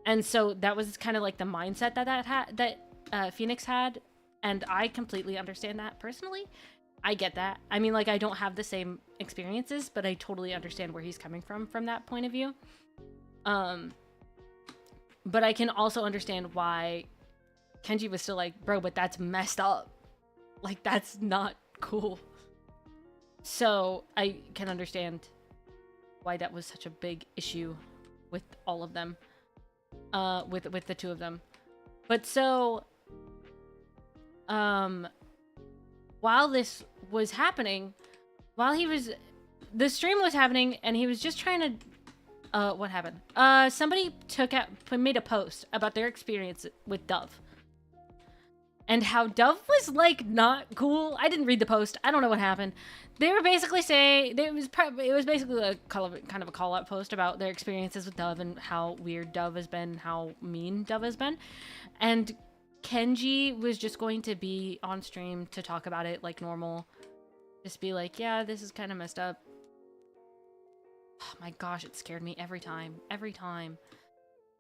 And so that was kind of like the mindset that Phoenix had, and I completely understand that personally. I get that. I mean, like, I don't have the same experiences, but I totally understand where he's coming from that point of view. But I can also understand why Kenji was still like, bro, but that's messed up. Like, that's not cool. So I can understand why that was such a big issue with all of them. With the two of them. But so, while this was happening, the stream was happening, and he was just trying to, what happened? Somebody made a post about their experience with Dove. And how Dove was, like, not cool. I didn't read the post. I don't know what happened. They were basically saying, it was basically a kind of a call-out post about their experiences with Dove and how weird Dove has been, how mean Dove has been. And Kenji was just going to be on stream to talk about it like normal. Just be like, yeah, this is kind of messed up. Oh my gosh, it scared me every time. Every time.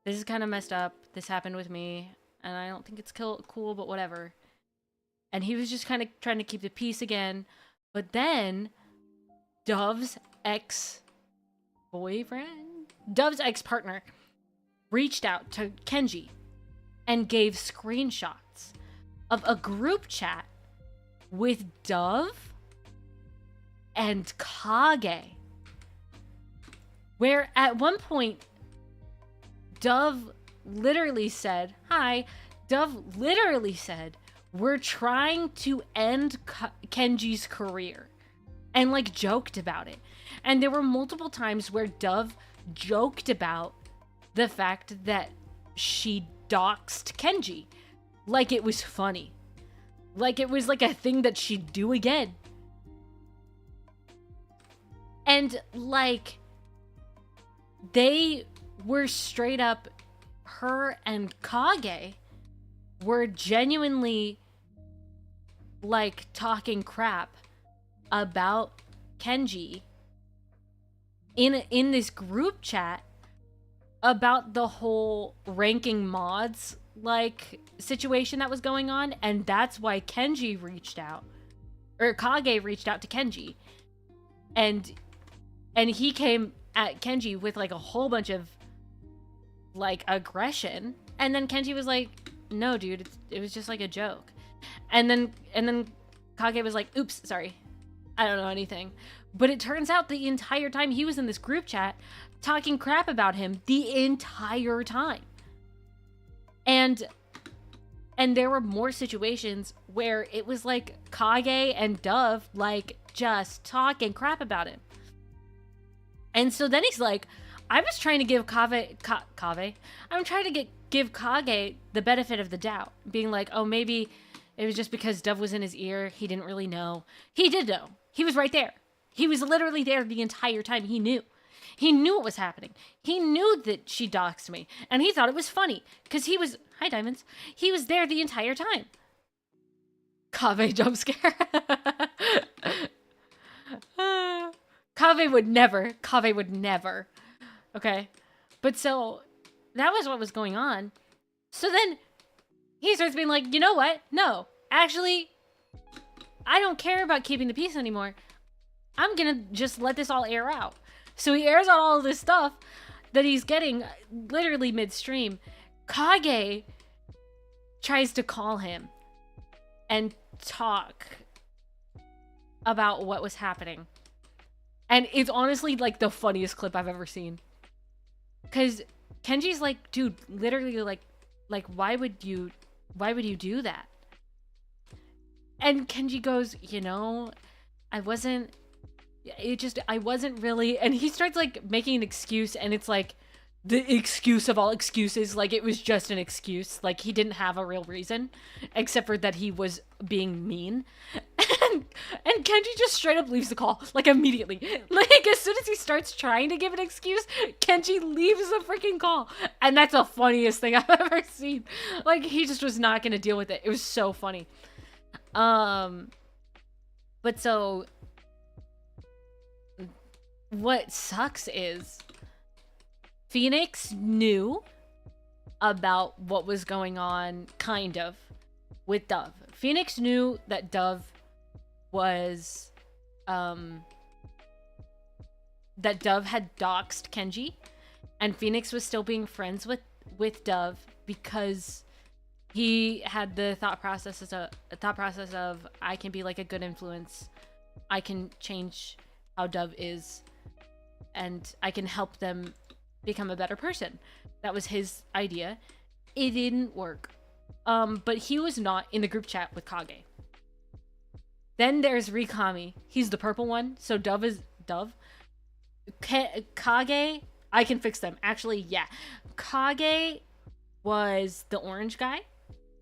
This is kind of messed up. This happened with me. And I don't think it's cool, but whatever. And he was just kind of trying to keep the peace again. But then, Dove's ex-partner, reached out to Kenji and gave screenshots of a group chat with Dove and Kage. Where at one point, Dove literally said, hi, Dove literally said, were trying to end Kenji's career and like joked about it. And there were multiple times where Dove joked about the fact that she doxed Kenji. Like it was funny. Like it was like a thing that she'd do again. And like they were straight up, her and Kage were genuinely like talking crap about Kenji in this group chat about the whole ranking mods like situation that was going on, and that's why Kenji reached out, or Kage reached out to Kenji, and he came at Kenji with like a whole bunch of like aggression, and then Kenji was like, no dude, it was just like a joke. And then Kage was like, oops, sorry, I don't know anything. But it turns out the entire time he was in this group chat talking crap about him the entire time. And there were more situations where it was like Kage and Dove like just talking crap about him. And so then he's like, I was trying to give I'm trying to give Kage the benefit of the doubt, being like, oh, maybe it was just because Dove was in his ear. He didn't really know. He did know. He was right there. He was literally there the entire time. He knew. He knew what was happening. He knew that she doxed me. And he thought it was funny. Because he was... Hi, Diamonds. He was there the entire time. Kave jump scare. Kave would never. Kave would never. Okay? But so... that was what was going on. So then... he starts being like, you know what? No. Actually... I don't care about keeping the peace anymore. I'm gonna just let this all air out. So he airs out all of this stuff that he's getting literally midstream. Kage tries to call him and talk about what was happening. And it's honestly like the funniest clip I've ever seen. Because Kenji's like, dude, literally like why would you do that? And Kenji goes, you know, I wasn't really, and he starts like making an excuse, and it's like the excuse of all excuses, like it was just an excuse, like he didn't have a real reason except for that he was being mean. And Kenji just straight up leaves the call, like immediately. Like as soon as he starts trying to give an excuse, Kenji leaves the freaking call. And that's the funniest thing I've ever seen. Like he just was not gonna deal with it. It was so funny. But so what sucks is Phoenix knew about what was going on, kind of, with Dove. Phoenix knew that Dove was, that Dove had doxed Kenji, and Phoenix was still being friends with Dove because he had the thought process of I can be like a good influence, I can change how Dove is, and I can help them become a better person. That was his idea. It didn't work. But he was not in the group chat with Kage. Then there's Rikami. He's the purple one. So Dove is Dove. Kage, I can fix them. Actually, yeah. Kage was the orange guy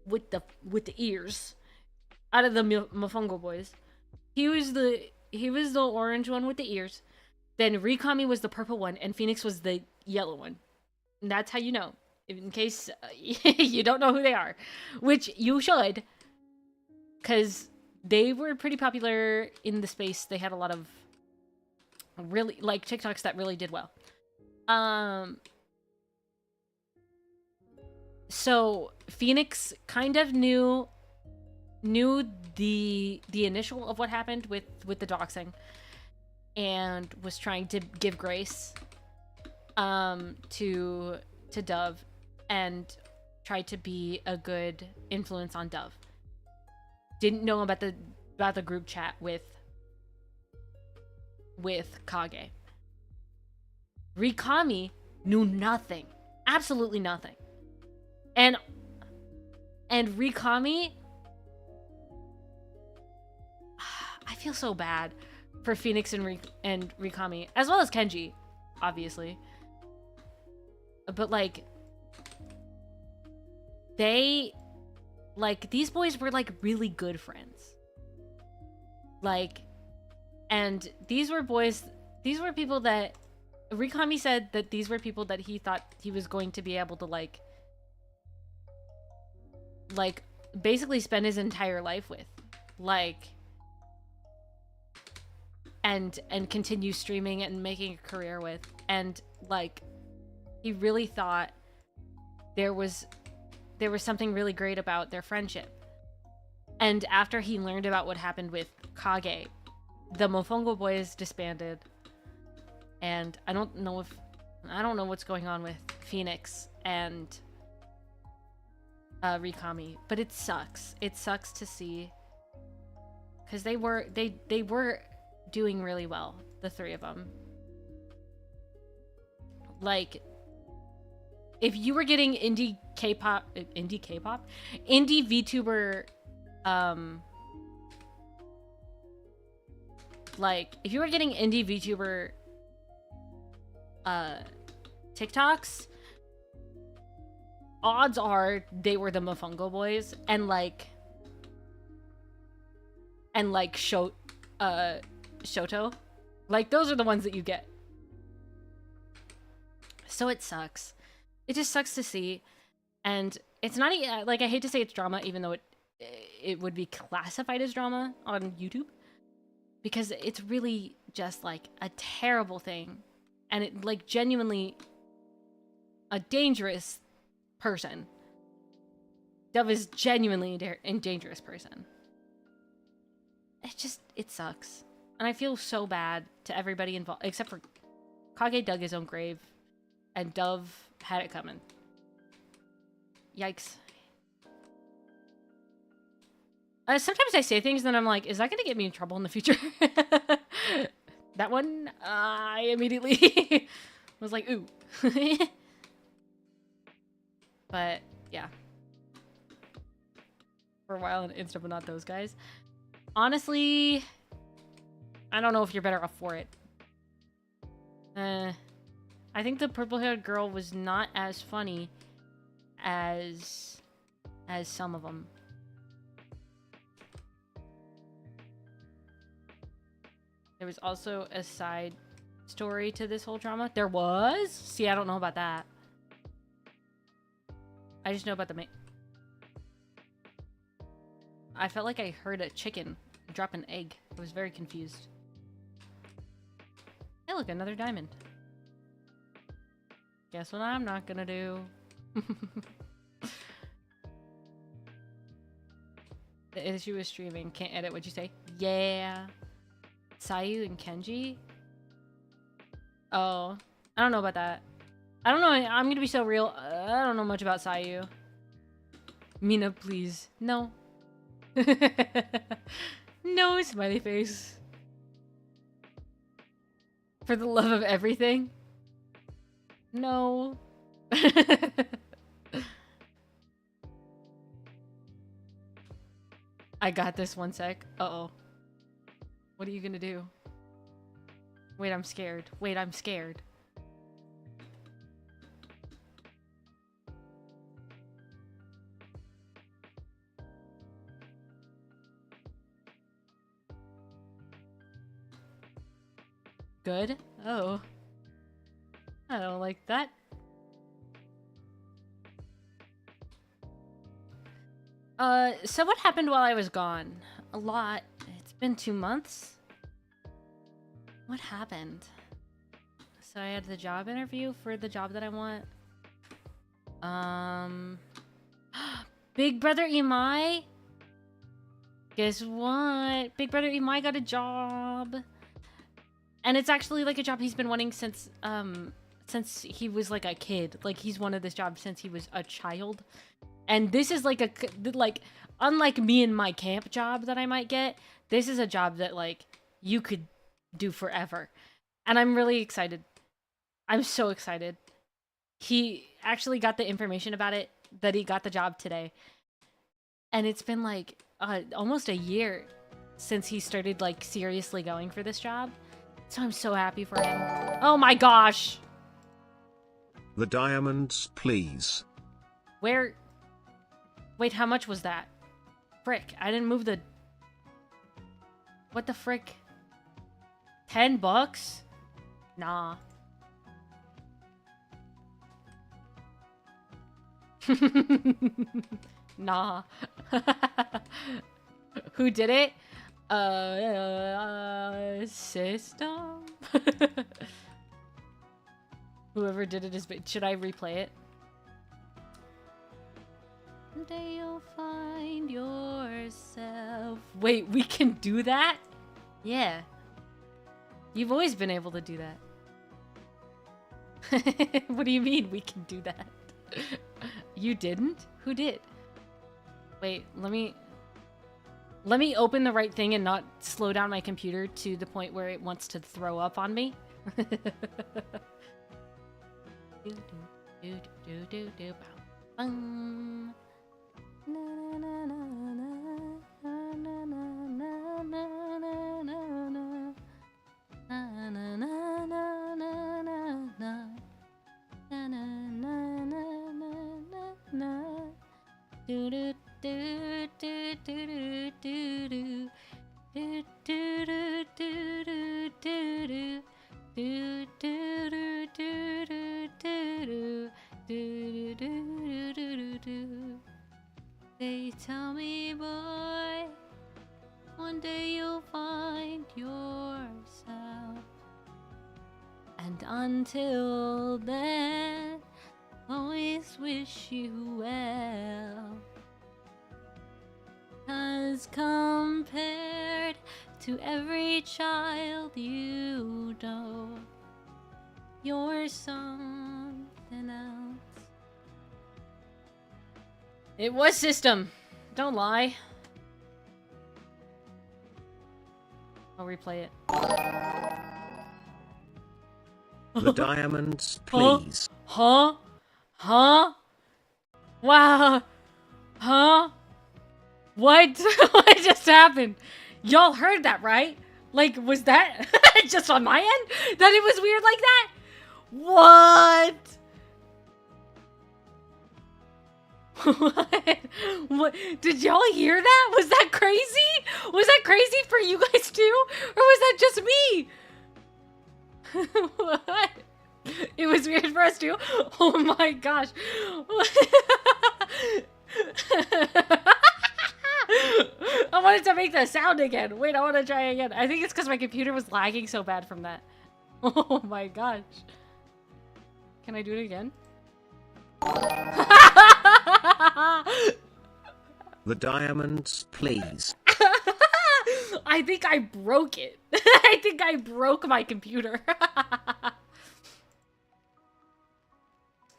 with the ears out of the Mofongo boys. He was the orange one with the ears. Then Rikami was the purple one, and Phoenix was the yellow one. And that's how you know, in case you don't know who they are, which you should, because they were pretty popular in the space. They had a lot of really like TikToks that really did well. So Phoenix kind of knew the initial of what happened with the doxing, and was trying to give grace to Dove, and tried to be a good influence on Dove. Didn't know about the group chat with Kage. Rikami knew nothing. Absolutely nothing. And Rikami feel so bad for Phoenix and Rikami, as well as Kenji, obviously. But like, these boys were like really good friends. Like, and these were people that Rikami said that these were people that he thought he was going to be able to like basically spend his entire life with, like, and continue streaming and making a career with. And like, he really thought there was something really great about their friendship. And after he learned about what happened with Kage, the Mofongo boys disbanded. And I don't know what's going on with Phoenix and Rikami, but it sucks. It sucks to see, because they were doing really well, the three of them. Like, if you were getting indie VTuber, like, if you were getting indie VTuber TikToks, odds are they were the Mofongo boys, and Shoto. Like, those are the ones that you get. So it sucks. It just sucks to see. And it's not like, I hate to say it's drama, even though it would be classified as drama on YouTube, because it's really just like a terrible thing, and it like genuinely a dangerous person. Dove is genuinely a dangerous person. It sucks. And I feel so bad to everybody involved, except for Kage dug his own grave, and Dove had it coming. Yikes. Sometimes I say things and then I'm like, is that gonna get me in trouble in the future? That one, I immediately was like, ooh. But, yeah. For a while on Insta, but not those guys. Honestly, I don't know if you're better off for it. I think the purple-haired girl was not as funny as some of them. There was also a side story to this whole drama. There was? See, I don't know about that. I just know about the main. I felt like I heard a chicken drop an egg. I was very confused. Hey, look, another diamond. Guess what I'm not gonna do? The issue is streaming. Can't edit. What'd you say? Yeah. Sayu and Kenji? Oh. I don't know about that. I don't know. I'm gonna be so real. I don't know much about Sayu. Mina, please. No. No, smiley face. For the love of everything? No. I got this, one sec. Uh-oh. What are you gonna do? Wait, I'm scared. Wait, I'm scared. Good? Oh. I don't like that. So what happened while I was gone? A lot. It's been 2 months. What happened? So I had the job interview for the job that I want. Big Brother Imai? Guess what? Big Brother Imai got a job. And it's actually like a job he's been wanting since he was like a kid. Like, he's wanted this job since he was a child. And this is like unlike me and my camp job that I might get, this is a job that like you could do forever. And I'm really excited. I'm so excited. He actually got the information about it, that he got the job today. And it's been like almost a year since he started, like, seriously going for this job. So I'm so happy for him. Oh my gosh! The diamonds, please. Where? Wait, how much was that? Frick, I didn't move the... What the frick? $10? Nah. Nah. Who did it? System? Whoever did it is... Should I replay it? Someday you'll find yourself... Wait, we can do that? Yeah. You've always been able to do that. What do you mean we can do that? You didn't? Who did? Wait, let me open the right thing and not slow down my computer to the point where it wants to throw up on me. They tell me, boy, one day you'll find yourself. And until then, always wish you well. 'Cause compared to every child you know, you're something else. It was System. Don't lie. I'll replay it. The diamonds, please. Huh? Huh? Wow. Huh? What? What just happened? Y'all heard that, right? Like, was that just on my end? That it was weird like that? What? What? What? Did y'all hear that? Was that crazy? Was that crazy for you guys too? Or was that just me? What? It was weird for us too? Oh my gosh. I wanted to make that sound again. Wait, I want to try again. I think it's because my computer was lagging so bad from that. Oh my gosh. Can I do it again? The diamonds, please. I think I broke it. I think I broke my computer.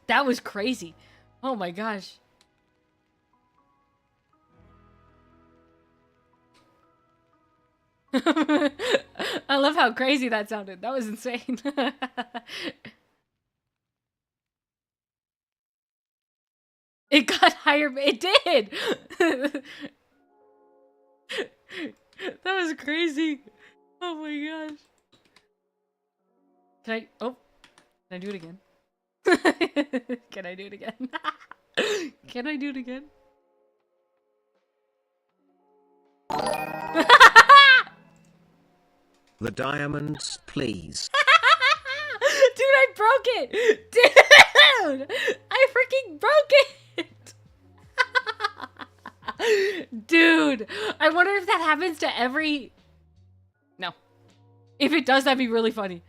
That was crazy. Oh my gosh. I love how crazy that sounded. That was insane. It got higher. It did. That was crazy. Oh my gosh. Can I? Oh, can I do it again? Can I do it again? Can I do it again? The diamonds, please. Dude, I broke it! Dude! I freaking broke it! Dude! I wonder if that happens to every... No. If it does, that'd be really funny.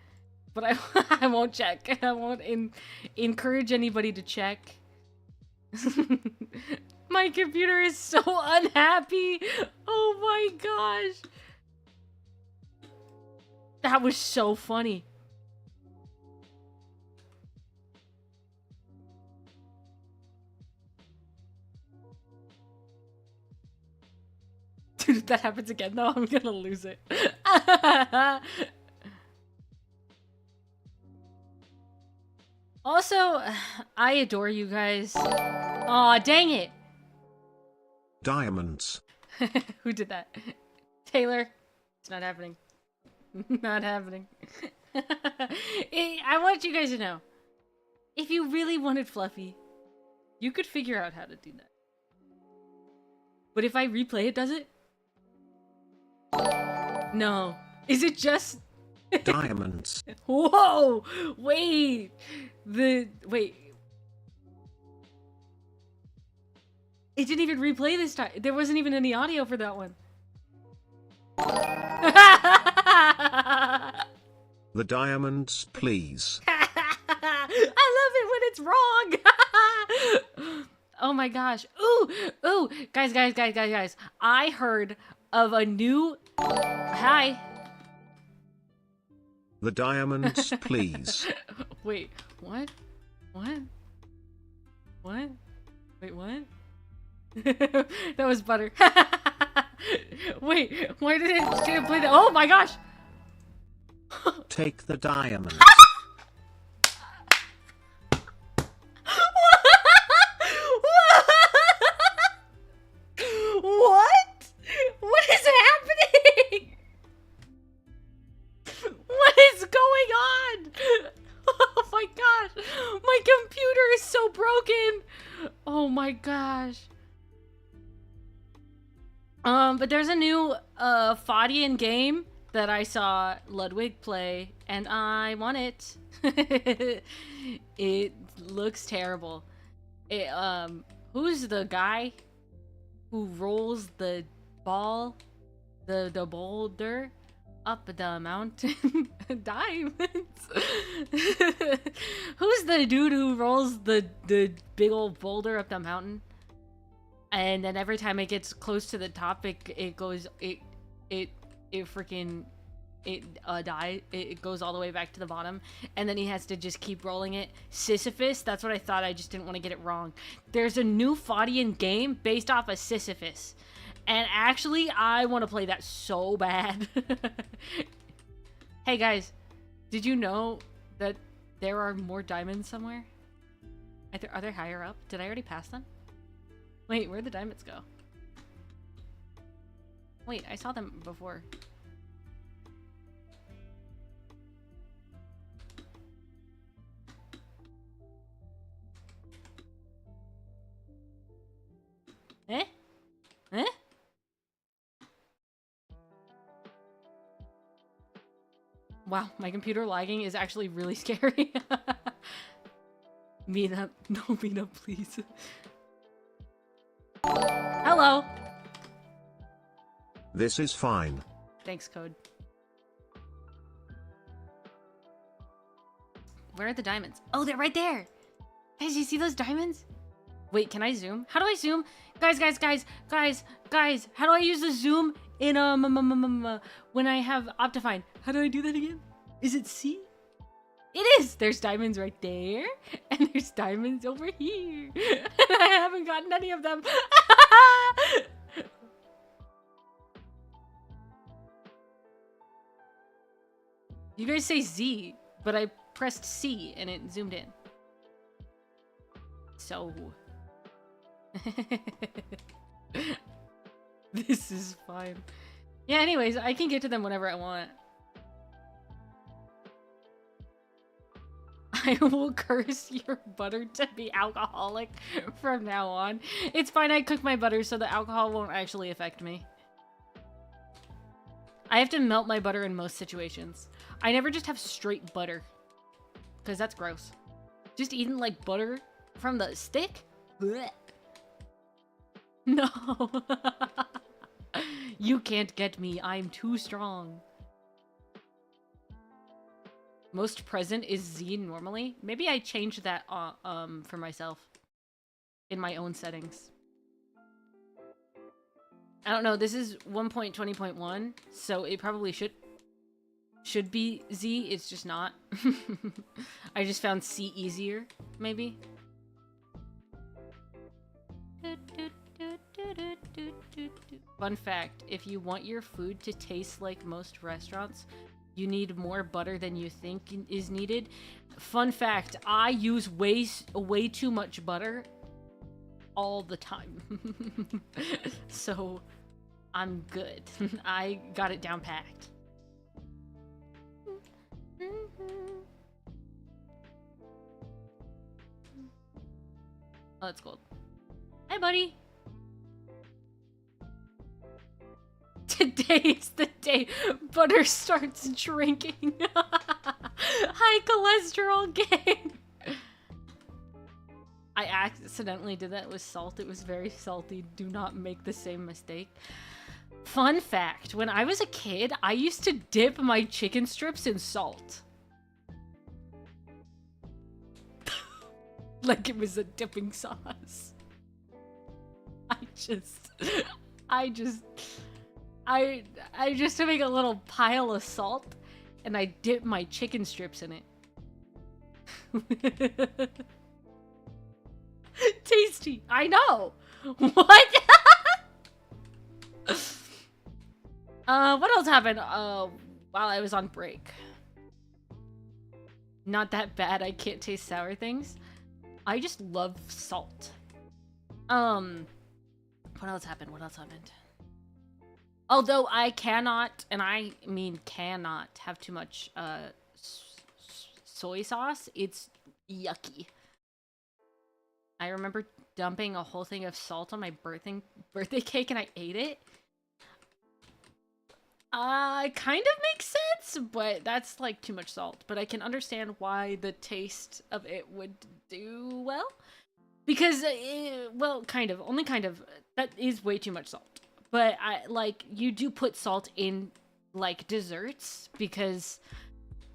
But I won't check. I won't encourage anybody to check. My computer is so unhappy! Oh my gosh! That was so funny. Dude, if that happens again though, I'm gonna lose it. Also, I adore you guys. Aw, dang it. Diamonds. Who did that? Taylor, it's not happening. Not happening. I want you guys to know, if you really wanted Fluffy, you could figure out how to do that. But if I replay it, does it? No. Is it just... Diamonds. Whoa! Wait! Wait. It didn't even replay this time. There wasn't even any audio for that one. The diamonds, please. I love it when it's wrong. Oh my gosh. Ooh, ooh. Guys. I heard of a new... Hi. The diamonds, please. Wait, what? What? What? Wait, what? That was butter. Wait, why did it play that? Oh my gosh! Take the diamonds. What? What is happening? What is going on? Oh my gosh! My computer is so broken! Oh my gosh. But there's a new Fadian game that I saw Ludwig play, and I want it. It looks terrible. Who's the guy who rolls the ball, the boulder up the mountain? Diamonds. Who's the dude who rolls the big old boulder up the mountain? And then every time it gets close to the top, it goes all the way back to the bottom, and then he has to just keep rolling it. Sisyphus, that's what I thought. I just didn't want to get it wrong. There's a new Fadian game based off of Sisyphus, and actually I want to play that so bad. Hey guys, did you know that there are more diamonds somewhere? Are they higher up? Did I already pass them? Wait, where'd the diamonds go? Wait, I saw them before. Eh? Eh? Wow, my computer lagging is actually really scary. Mina, no, Mina, please. Hello. This is fine. Thanks, Code. Where are the diamonds? Oh, they're right there. Guys, you see those diamonds? Wait, can I zoom? How do I zoom? Guys, how do I use the zoom in when I have Optifine? How do I do that again? Is it C? It is! There's diamonds right there, and there's diamonds over here. And I haven't gotten any of them. You guys say Z, but I pressed C and it zoomed in. So... This is fine. Yeah, anyways, I can get to them whenever I want. I will curse your butter to be alcoholic from now on. It's fine, I cook my butter so the alcohol won't actually affect me. I have to melt my butter in most situations. I never just have straight butter, because that's gross. Just eating like butter from the stick? Blech. No. You can't get me. I'm too strong. Most present is Z normally. Maybe I changed that for myself in my own settings. I don't know. This is 1.20.1, so it probably should be Z. It's just not. I just found C easier, maybe. Fun fact, if you want your food to taste like most restaurants, you need more butter than you think is needed. Fun fact, I use way too much butter all the time. So I'm good. I got it down packed. Oh, it's gold. Hi, buddy. Today's the day butter starts drinking. High cholesterol gang. I accidentally did that with salt. It was very salty. Do not make the same mistake. Fun fact, when I was a kid, I used to dip my chicken strips in salt. Like it was a dipping sauce. I just make a little pile of salt and I dip my chicken strips in it. Tasty. I know. What? What else happened while I was on break? Not that bad. I can't taste sour things. I just love salt. What else happened? What else happened? Although I cannot, and I mean cannot, have too much soy sauce. It's yucky. I remember dumping a whole thing of salt on my birthday cake and I ate it. It kind of makes sense, but that's like too much salt. But I can understand why the taste of it would do well. Because, well, kind of. Only kind of. That is way too much salt. But, you do put salt in, like, desserts. Because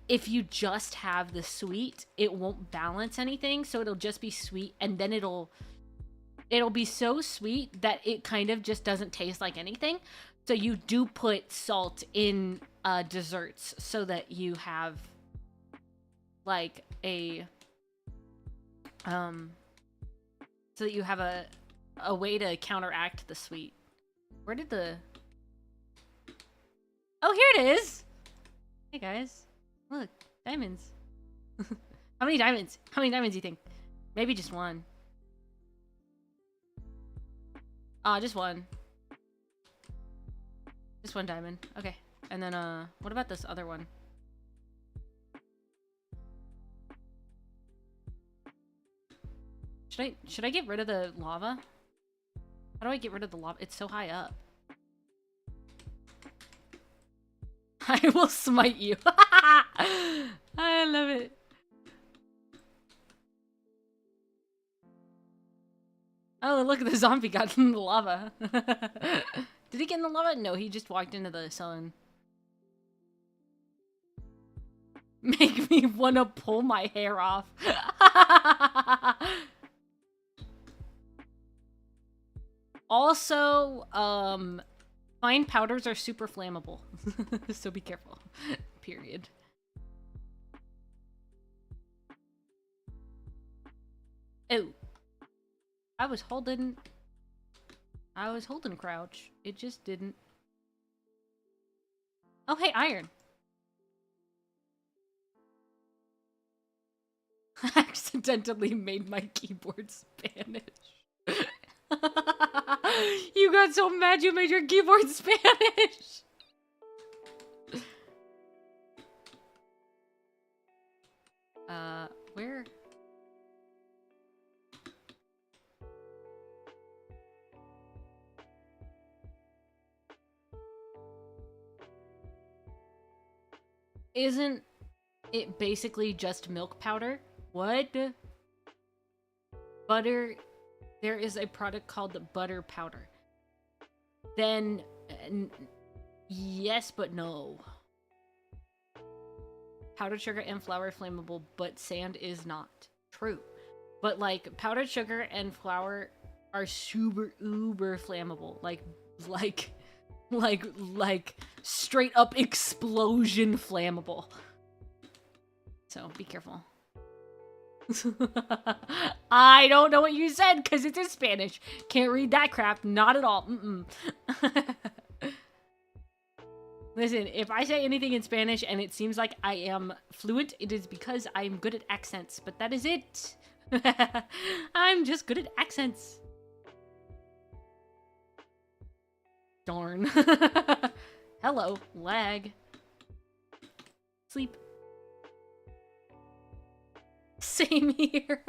if you just have the sweet, it won't balance anything. So it'll just be sweet. And then it'll be so sweet that it kind of just doesn't taste like anything. So you do put salt in desserts so that you have, like, so that you have a way to counteract the sweet. Where did the... Oh, here it is! Hey, guys. Look, diamonds. How many diamonds? How many diamonds do you think? Maybe just one. Just one. Just one diamond. Okay. And then, what about this other one? Should I get rid of the lava? How do I get rid of the lava? It's so high up. I will smite you. I love it. Oh, look, the zombie got in the lava. Did he get in the lava? No, he just walked into the sun. Make me want to pull my hair off. Also, fine powders are super flammable. So be careful. Period. Oh. I was holding crouch. It just didn't. Oh, hey, iron. I accidentally made my keyboard Spanish. You got so mad you made your keyboard Spanish. Where? Isn't it basically just milk powder? What? Butter. There is a product called the butter powder. Then, yes, but no. Powdered sugar and flour flammable, but sand is not. True. But, like, powdered sugar and flour are super uber flammable. Like straight up explosion flammable. So be careful. I don't know what you said because it's in Spanish. Can't read that crap. Not at all. Listen, if I say anything in Spanish and it seems like I am fluent, it is because I'm good at accents. But that is it. I'm just good at accents. Darn. Hello, lag. Sleep. Same here.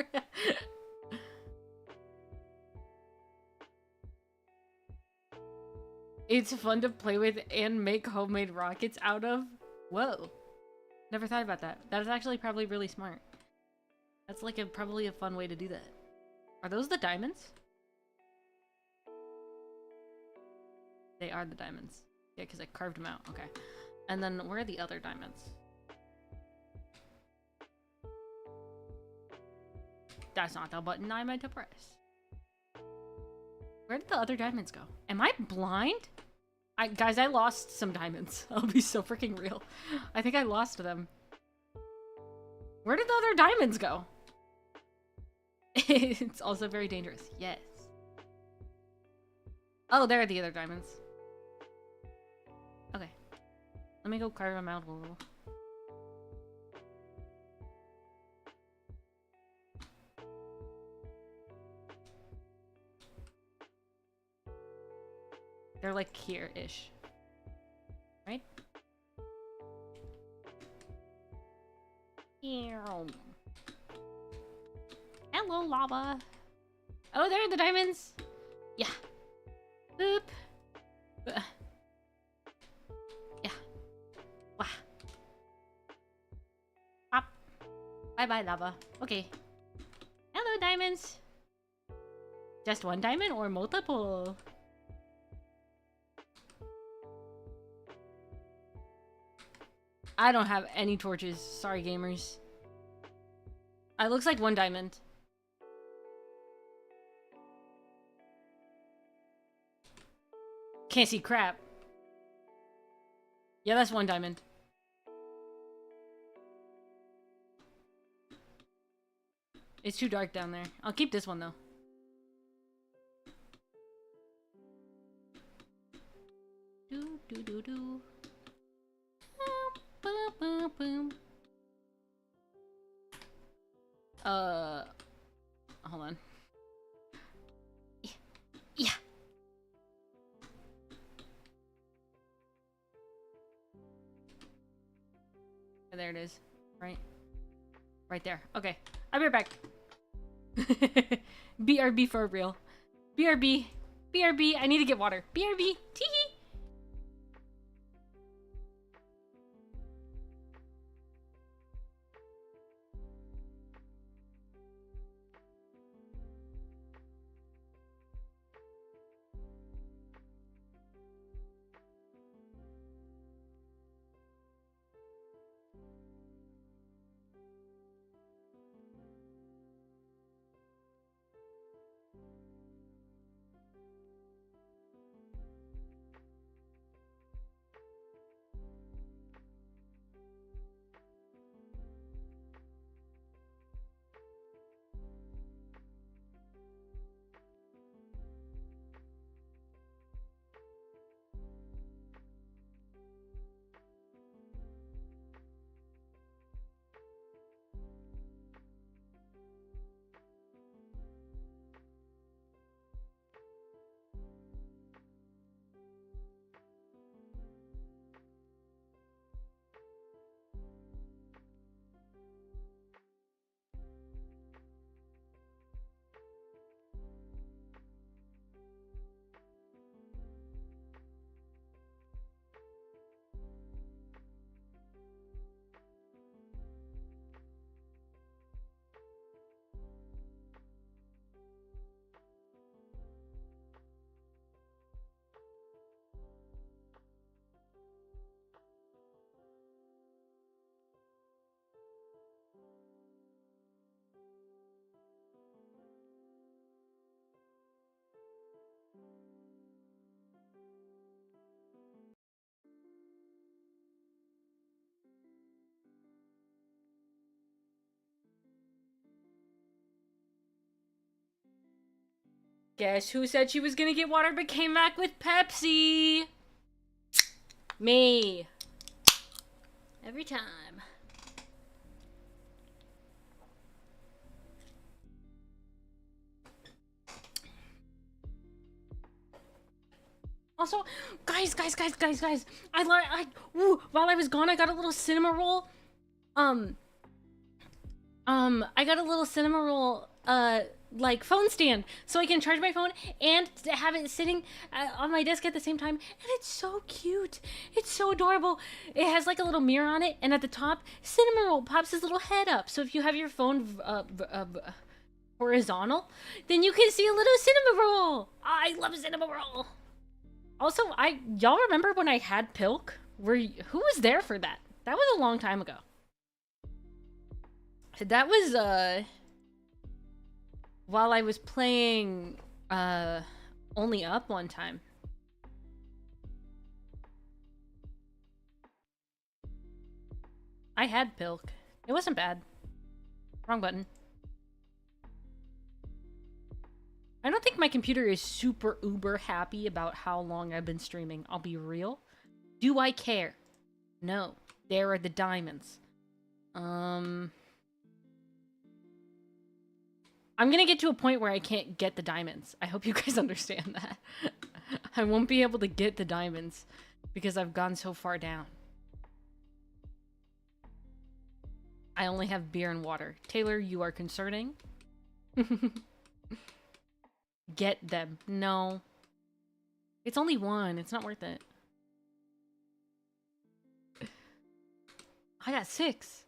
It's fun to play with and make homemade rockets out of. Whoa. Never thought about that. That is actually probably really smart. That's like probably a fun way to do that. Are those the diamonds? They are the diamonds. Yeah, because I carved them out. Okay. And then where are the other diamonds? That's not the button I meant to press. Where did the other diamonds go? Am I blind? Guys, I lost some diamonds. I'll be so freaking real. I think I lost them. Where did the other diamonds go? It's also very dangerous. Yes. Oh, there are the other diamonds. Okay. Let me go carve them out a little. They're like here-ish. Right? Hello, lava. Oh, there are the diamonds. Yeah. Boop. Yeah. Wah. Pop. Bye-bye, lava. Okay. Hello, diamonds. Just one diamond or multiple? I don't have any torches. Sorry, gamers. It looks like one diamond. Can't see crap. Yeah, that's one diamond. It's too dark down there. I'll keep this one, though. Do, do, do, do. Boom, boom, boom. Hold on. Yeah. Yeah. There it is. Right? Right there. Okay. I'll be right back. BRB for real. BRB. BRB. I need to get water. BRB. Tee-hee. Guess who said she was gonna get water but came back with Pepsi? Me. Every time. Also, guys, while I was gone, I got a little cinema roll. I got a little cinema roll, like phone stand, so I can charge my phone and have it sitting on my desk at the same time. And it's so cute. It's so adorable. It has like a little mirror on it, and at the top, cinema roll pops his little head up. So if you have your phone horizontal, then you can see a little cinema roll. I love cinema roll. Also, y'all remember when I had Pilk? Who was there for that? That was a long time ago. That was while I was playing Only Up one time. I had Pilk. It wasn't bad. Wrong button. I don't think my computer is super uber happy about how long I've been streaming. I'll be real. Do I care? No. There are the diamonds. I'm gonna get to a point where I can't get the diamonds. I hope you guys understand that. I won't be able to get the diamonds because I've gone so far down. I only have beer and water. Taylor, you are concerning. Get them. No. It's only one. It's not worth it. I got 6.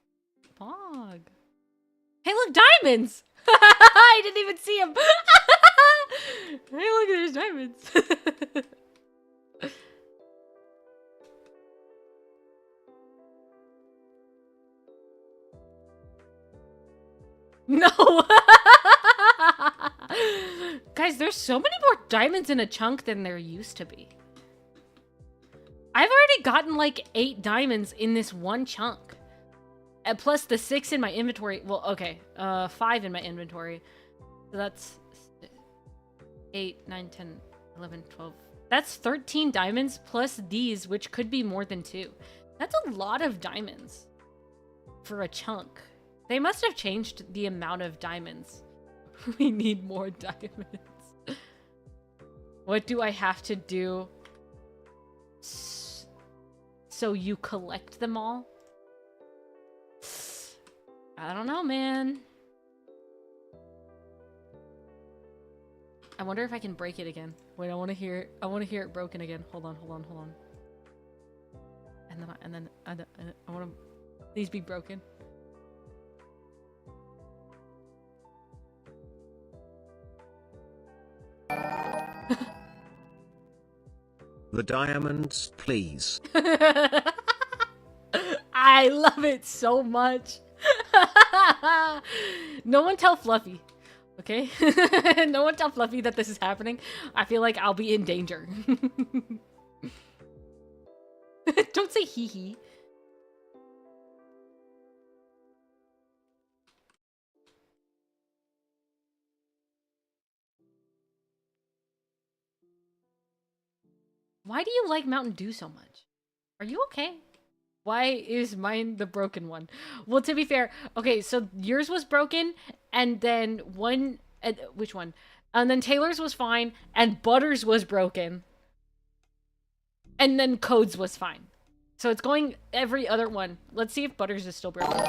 Fog. Hey, look, diamonds! I didn't even see them. Hey, look, there's diamonds. No. Guys, there's so many more diamonds in a chunk than there used to be. I've already gotten like 8 diamonds in this one chunk. And plus the 6 in my inventory. Well, okay. 5 in my inventory. So that's 8, 9, 10, 11, 12. That's 13 diamonds plus these, which could be more than 2. That's a lot of diamonds for a chunk. They must have changed the amount of diamonds. We need more diamonds. What do I have to do so you collect them all? I don't know, man. I wonder if I can break it again. Wait, I want to hear it. I want to hear it broken again. Hold on. And then I want to please be broken. The diamonds, please. I love it so much. No one tell Fluffy, okay? No one tell Fluffy that this is happening. I feel like I'll be in danger. Don't say hee hee. Why do you like Mountain Dew so much? Are you okay? Why is mine the broken one? Well, to be fair, okay, so yours was broken, and then which one? And then Taylor's was fine, and Butter's was broken. And then Code's was fine. So it's going every other one. Let's see if Butter's is still broken.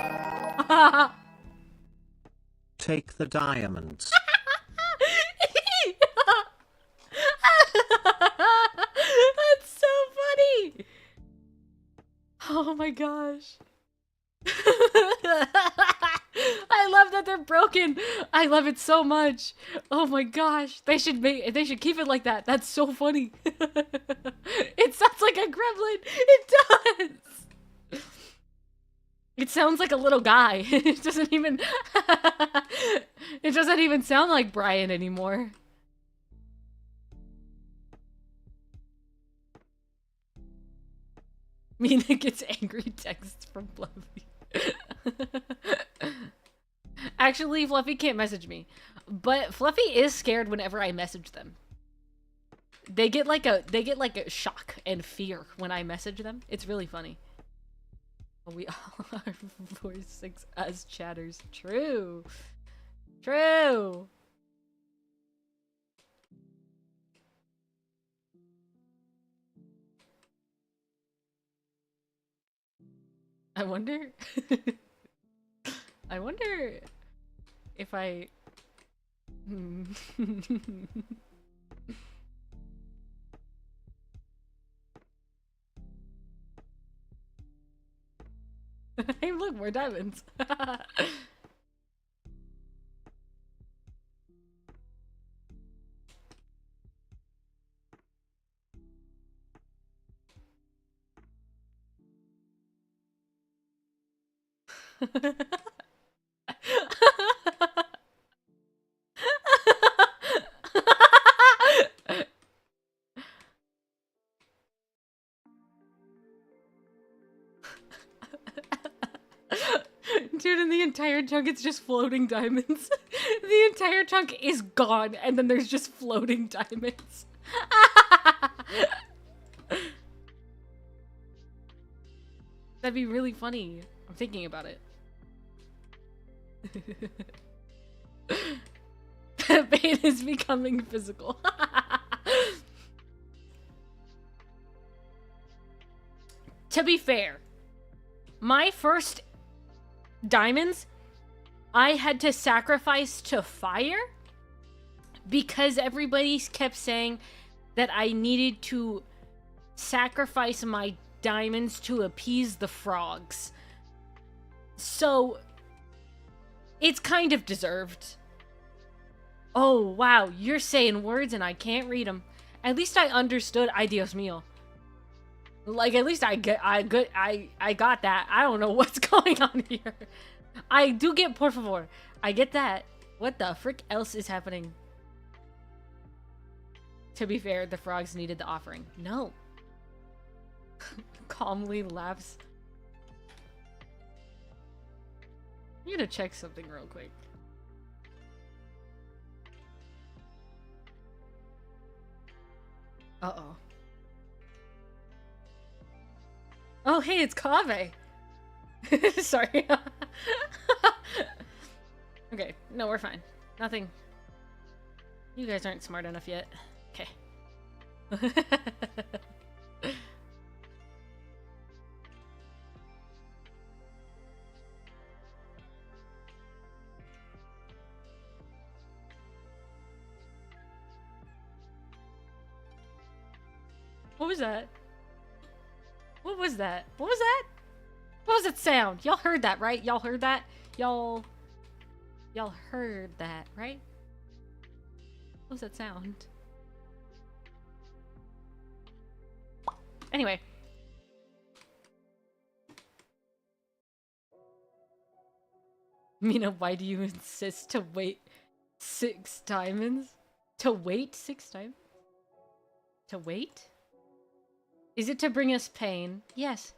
Take the diamonds. That's so funny. Oh my gosh. I love that they're broken. I love it so much. Oh my gosh. They should keep it like that. That's so funny. It sounds like a gremlin. It does. It sounds like a little guy. It doesn't even it doesn't even sound like Brian anymore. Mina gets angry texts from Fluffy. Actually, Fluffy can't message me. But Fluffy is scared whenever I message them. They get like a shock and fear when I message them. It's really funny. We all are voice 6 as chatters. True. True. I wonder. I wonder if I. Hey, look, more diamonds. Dude, in the entire chunk, it's just floating diamonds. The entire chunk is gone, and then there's just floating diamonds. That'd be really funny. I'm thinking about it. Pain is becoming physical. To be fair, my first diamonds, I had to sacrifice to fire because everybody kept saying that I needed to sacrifice my diamonds to appease the frogs. So it's kind of deserved. Oh, wow, you're saying words and I can't read them. At least I understood ay Dios mío. Like, at least I got that. I don't know what's going on here. I do get por favor. I get that. What the frick else is happening? To be fair, the frogs needed the offering. No. Calmly laughs. I'm gonna check something real quick. Uh-oh. Oh, hey, it's Kave. Sorry. Okay, no, we're fine. Nothing. You guys aren't smart enough yet. Okay. What was that? What was that? What was that? What was that sound? Y'all heard that, right? Y'all heard that? Y'all heard that, right? What was that sound? Anyway. Mina, why do you insist to wait 6 diamonds? To wait 6 times? To wait? Is it to bring us pain? Yes.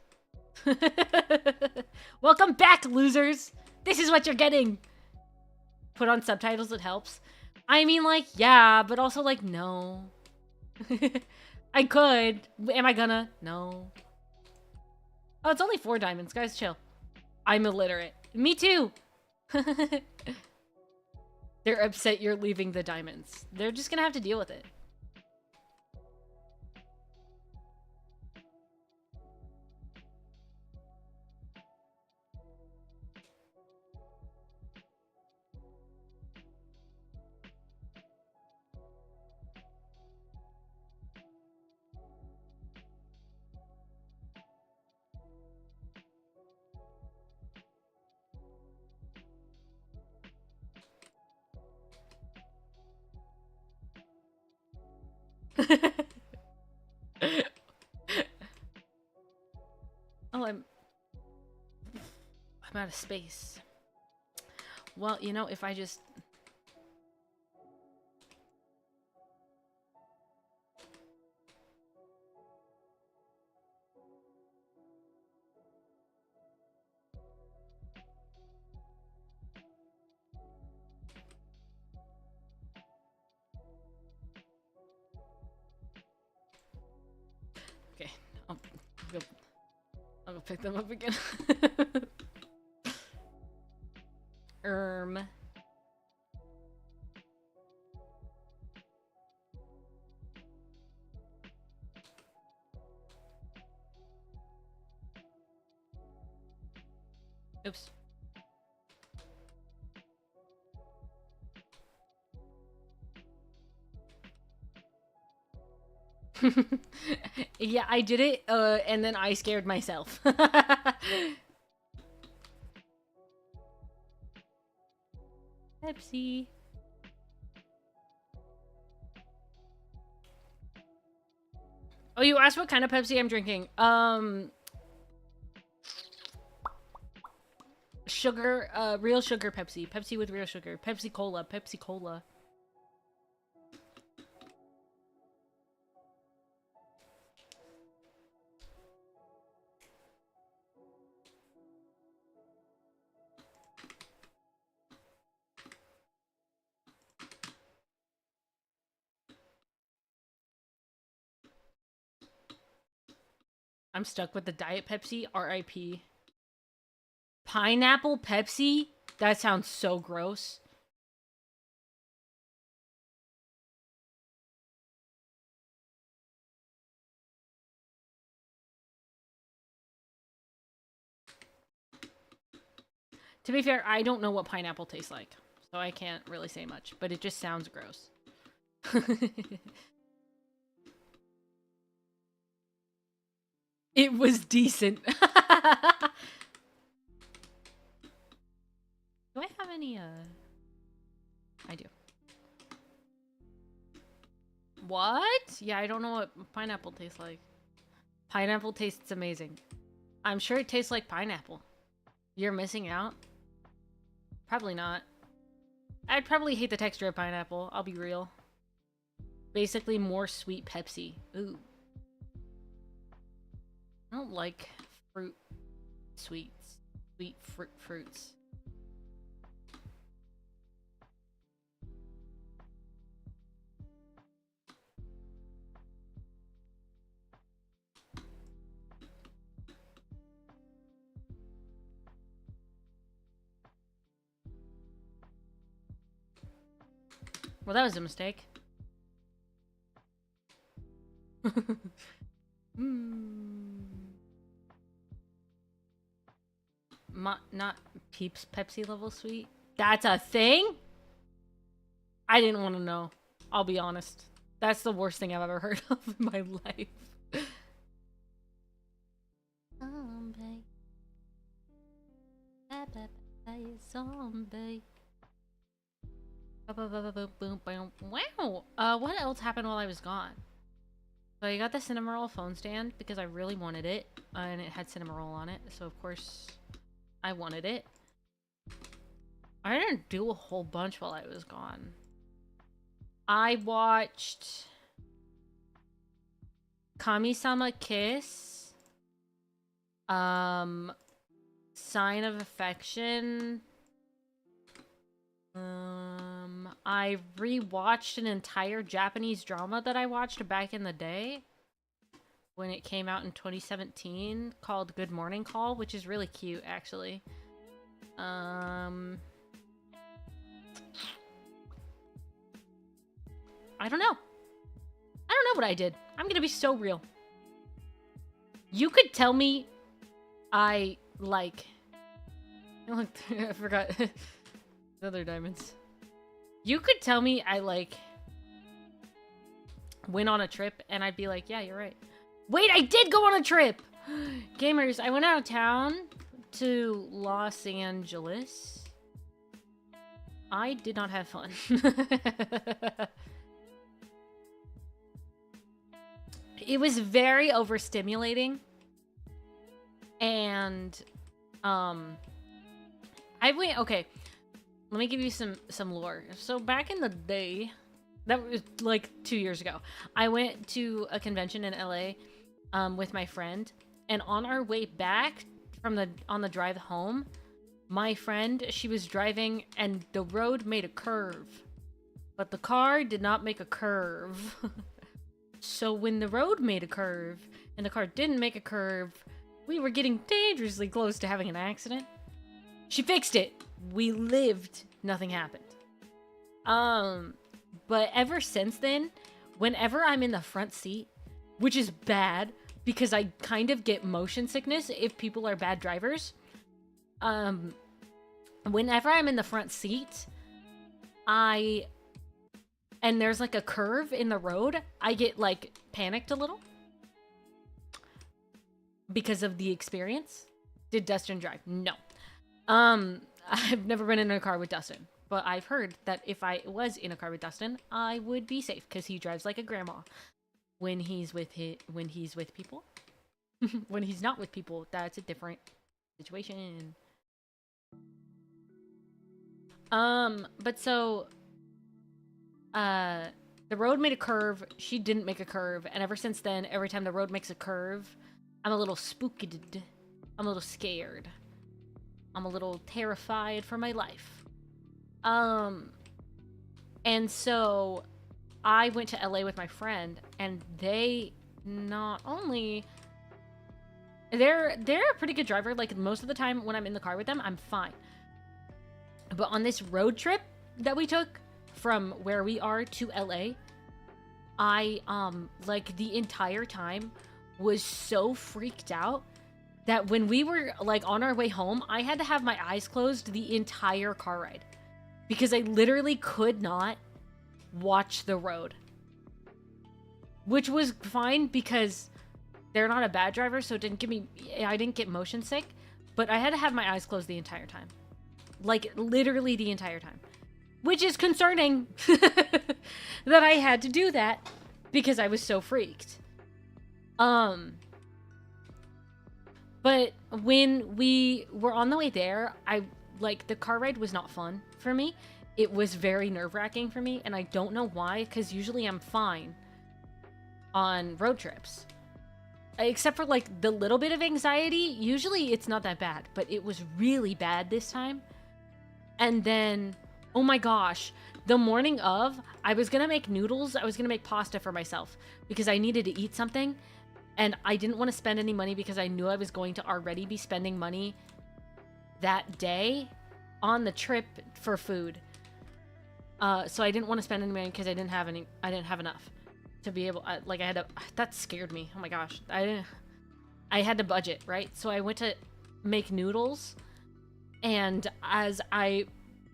Welcome back, losers! This is what you're getting! Put on subtitles, it helps. I mean, like, yeah, but also, like, no. I could. Am I gonna? No. Oh, it's only 4 diamonds. Guys, chill. I'm illiterate. Me too! They're upset you're leaving the diamonds. They're just gonna have to deal with it. Oh, I'm out of space. Well, you know, if I just... Okay, I'll go pick them up again. Oops. Yeah, I did it, and then I scared myself. Pepsi. Oh, you asked what kind of Pepsi I'm drinking. Sugar, real sugar Pepsi. Pepsi with real sugar. Pepsi Cola. Pepsi Cola. I'm stuck with the Diet Pepsi. R.I.P. Pineapple Pepsi? That sounds so gross. To be fair, I don't know what pineapple tastes like, so I can't really say much, but it just sounds gross. It was decent. Do I have any, I do. What? Yeah, I don't know what pineapple tastes like. Pineapple tastes amazing. I'm sure it tastes like pineapple. You're missing out? Probably not. I'd probably hate the texture of pineapple, I'll be real. Basically more sweet Pepsi. Ooh. I don't like fruit sweets. Sweet fruits. Well, that was a mistake. Not Peeps Pepsi level sweet? That's a thing? I didn't want to know. I'll be honest. That's the worst thing I've ever heard of in my life. Zombie. Zombie. Wow. What else happened while I was gone? So I got the Cinnamoroll phone stand because I really wanted it, and it had Cinnamoroll on it, so of course I wanted it. I didn't do a whole bunch while I was gone. I watched Kami-sama Kiss, Sign of Affection. I rewatched an entire Japanese drama that I watched back in the day when it came out in 2017 called Good Morning Call, which is really cute, actually. I don't know. I don't know what I did. I'm gonna be so real. You could tell me I, like... I forgot. Other diamonds. You could tell me I, like, went on a trip, and I'd be like, yeah, you're right. Wait, I did go on a trip! Gamers, I went out of town to Los Angeles. I did not have fun. It was very overstimulating. And, okay. Let me give you some lore. So back in the day, that was like 2 years ago, I went to a convention in LA with my friend, and on our way back on the drive home, my friend, she was driving and the road made a curve, but the car did not make a curve. So when the road made a curve and the car didn't make a curve, we were getting dangerously close to having an accident. She fixed it. We lived. Nothing happened. But ever since then, whenever I'm in the front seat, which is bad because I kind of get motion sickness if people are bad drivers, Whenever I'm in the front seat, and there's like a curve in the road, I get like panicked a little because of the experience. Did Dustin drive? No. I've never been in a car with Dustin, but I've heard that if I was in a car with Dustin, I would be safe because he drives like a grandma when he's with people. When he's not with people, that's a different situation. But so, the road made a curve. She didn't make a curve, and ever since then, every time the road makes a curve, I'm a little spooked. I'm a little scared. I'm a little terrified for my life. And so I went to LA with my friend, and they not only they're a pretty good driver. Like most of the time when I'm in the car with them, I'm fine. But on this road trip that we took from where we are to LA, I like the entire time was so freaked out that when we were like on our way home, I had to have my eyes closed the entire car ride because I literally could not watch the road. Which was fine because they're not a bad driver, so I didn't get motion sick, but I had to have my eyes closed the entire time. Like literally the entire time. Which is concerning that I had to do that because I was so freaked. But when we were on the way there, the car ride was not fun for me. It was very nerve-wracking for me, and I don't know why, because usually I'm fine on road trips. Except for, like, the little bit of anxiety, usually it's not that bad, but it was really bad this time. And then, oh my gosh, the morning of, I was gonna make noodles, I was gonna make pasta for myself, because I needed to eat something, and I didn't want to spend any money because I knew I was going to already be spending money that day on the trip for food. So I didn't want to spend any money because I didn't have enough to be able, that scared me. Oh my gosh. I had to budget, right? So I went to make noodles, and as I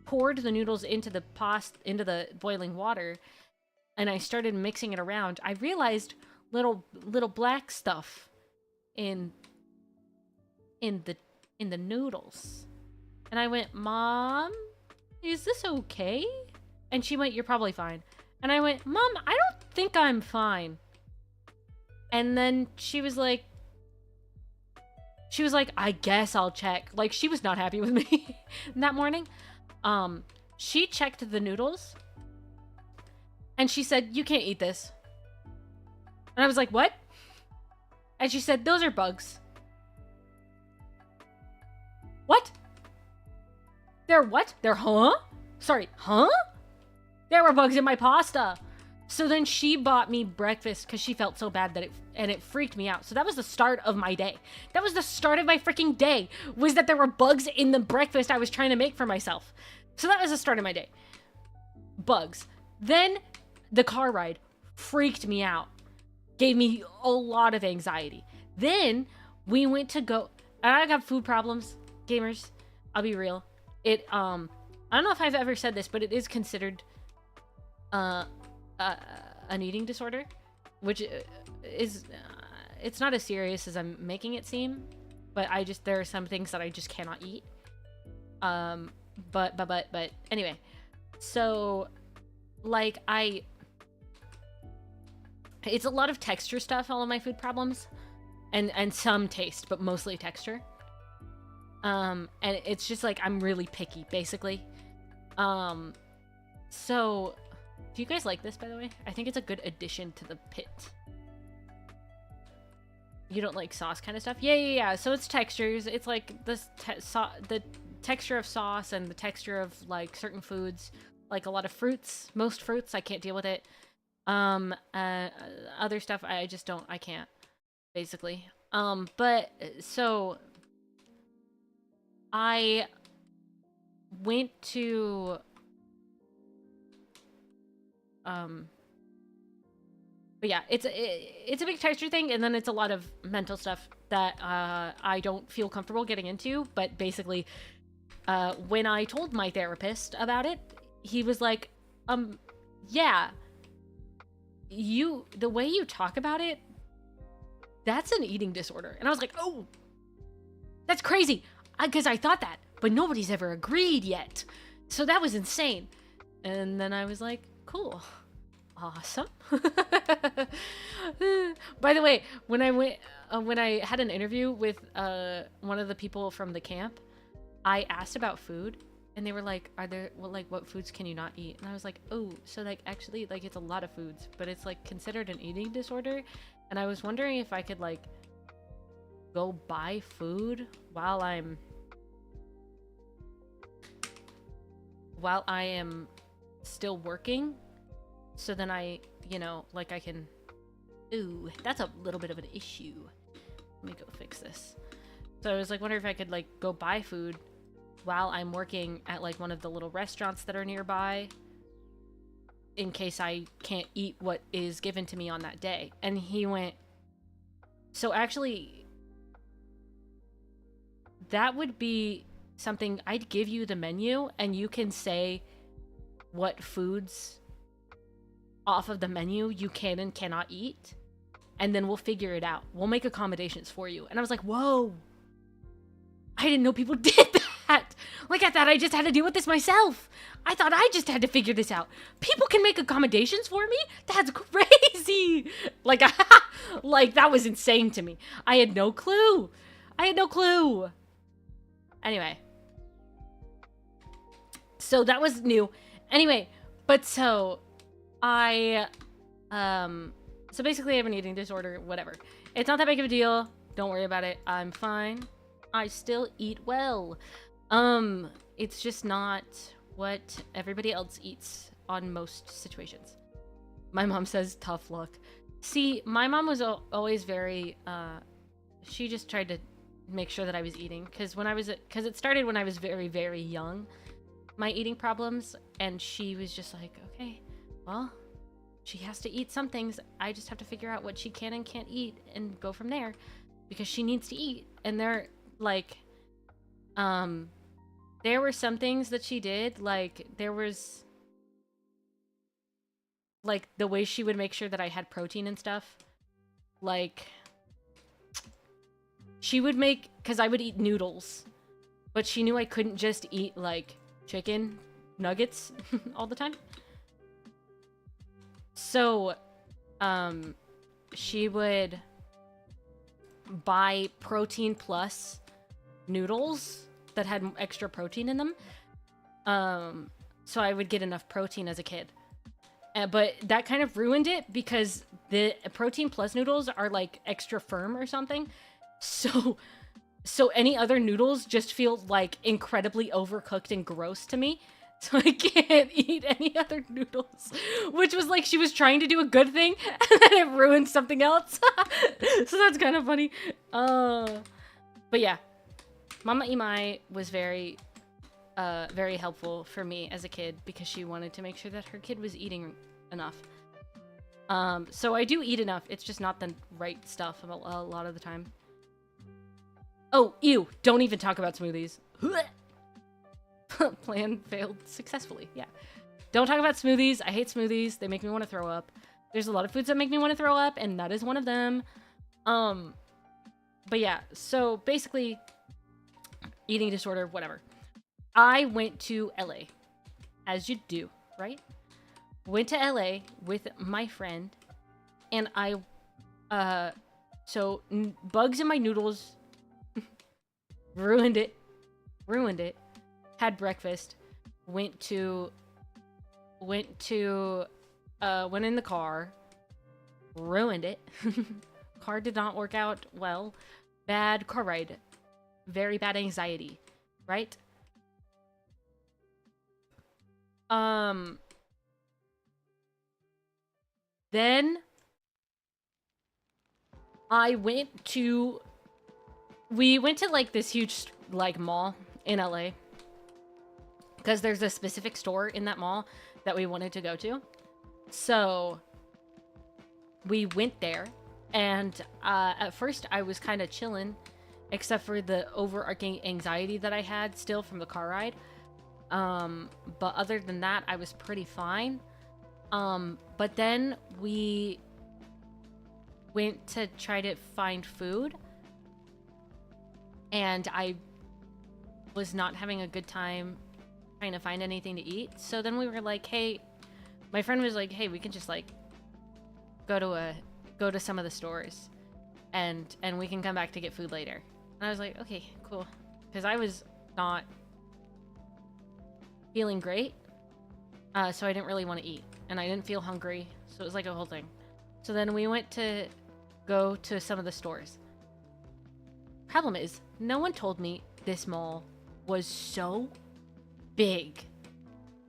poured the noodles into the boiling water, and I started mixing it around, I realized little black stuff in the noodles. And I went, "Mom, is this okay?" And she went, "You're probably fine." And I went, "Mom, I don't think I'm fine." And then she was like, "I guess I'll check." Like, she was not happy with me that morning. She checked the noodles, and she said, "You can't eat this." And I was like, "What?" And she said, "Those are bugs." What? They're what? They're huh? Sorry, huh? There were bugs in my pasta. So then she bought me breakfast because she felt so bad that it freaked me out. So that was the start of my day. That was the start of my freaking day, was that there were bugs in the breakfast I was trying to make for myself. So that was the start of my day. Bugs. Then the car ride freaked me out. Gave me a lot of anxiety. Then we went to go, and I got food problems, gamers. I'll be real. I don't know if I've ever said this, but it is considered an eating disorder, which is it's not as serious as I'm making it seem, but there are some things that I just cannot eat. But anyway, so like it's a lot of texture stuff, all of my food problems, and some taste, but mostly texture. And it's just like I'm really picky, basically. So do you guys like this, by the way? I think it's a good addition to the pit. You don't like sauce kind of stuff? Yeah. So it's textures. It's like the texture of sauce and the texture of like certain foods, like a lot of fruits. Most fruits, I can't deal with it. Other stuff, I can't, basically. But so I went to but yeah, it's a big texture thing, and then it's a lot of mental stuff that I don't feel comfortable getting into, but basically, when I told my therapist about it, he was like, yeah, the way you talk about it, that's an eating disorder. And I was like, oh, that's crazy. Because I thought that, but nobody's ever agreed yet. So that was insane. And then I was like, cool. Awesome. By the way, when I had an interview with one of the people from the camp, I asked about food, and they were like, what foods can you not eat? And I was like, oh, so like actually like it's a lot of foods, but it's like considered an eating disorder. And I was wondering if I could like go buy food while I am still working, so then I, like I can. Ooh, that's a little bit of an issue. Let me go fix this. So I was like wondering if I could like go buy food while I'm working at like one of the little restaurants that are nearby, in case I can't eat what is given to me on that day. And he went, so actually that would be something. I'd give you the menu and you can say what foods off of the menu you can and cannot eat, and then we'll figure it out. We'll make accommodations for you. And I was like, whoa, I didn't know people did that. Like, I thought I just had to deal with this myself. I thought I just had to figure this out. People can make accommodations for me? That's crazy. Like, like that was insane to me. I had no clue. Anyway. So that was new. Anyway, but so so basically I have an eating disorder, whatever. It's not that big of a deal. Don't worry about it. I'm fine. I still eat well. It's just not what everybody else eats on most situations. My mom says tough luck. See, my mom was always very, she just tried to make sure that I was eating. Because it started when I was very, very young, my eating problems. And she was just like, okay, well, she has to eat some things. I just have to figure out what she can and can't eat and go from there. Because she needs to eat. And they're like, there were some things that she did, like there was like the way she would make sure that I had protein and stuff. Like she would make, because I would eat noodles, but she knew I couldn't just eat like chicken nuggets all the time. So she would buy protein plus noodles that had extra protein in them, so I would get enough protein as a kid. But that kind of ruined it because the protein plus noodles are like extra firm or something, so any other noodles just feel like incredibly overcooked and gross to me, so I can't eat any other noodles, which was like she was trying to do a good thing and then it ruined something else. So that's kind of funny. But yeah, Mama Imai was very helpful for me as a kid because she wanted to make sure that her kid was eating enough. So I do eat enough. It's just not the right stuff a lot of the time. Oh, ew. Don't even talk about smoothies. Plan failed successfully. Yeah. Don't talk about smoothies. I hate smoothies. They make me want to throw up. There's a lot of foods that make me want to throw up, and that is one of them. But yeah, so basically, eating disorder, whatever. I went to LA, as you do, right? Went to LA with my friend, and so bugs in my noodles, ruined it, had breakfast, went in the car, ruined it, car did not work out well, bad car ride, very bad anxiety, right? Then we went to like this huge like mall in LA because there's a specific store in that mall that we wanted to go to. So we went there And at first, I was kind of chilling, except for the overarching anxiety that I had still from the car ride. But other than that, I was pretty fine. But then we went to try to find food, and I was not having a good time trying to find anything to eat. So then we were like, hey, my friend was like, hey, we can just like go to some of the stores and we can come back to get food later. And I was like, okay, cool. Because I was not feeling great. So I didn't really want to eat. And I didn't feel hungry. So it was like a whole thing. So then we went to go to some of the stores. Problem is, no one told me this mall was so big.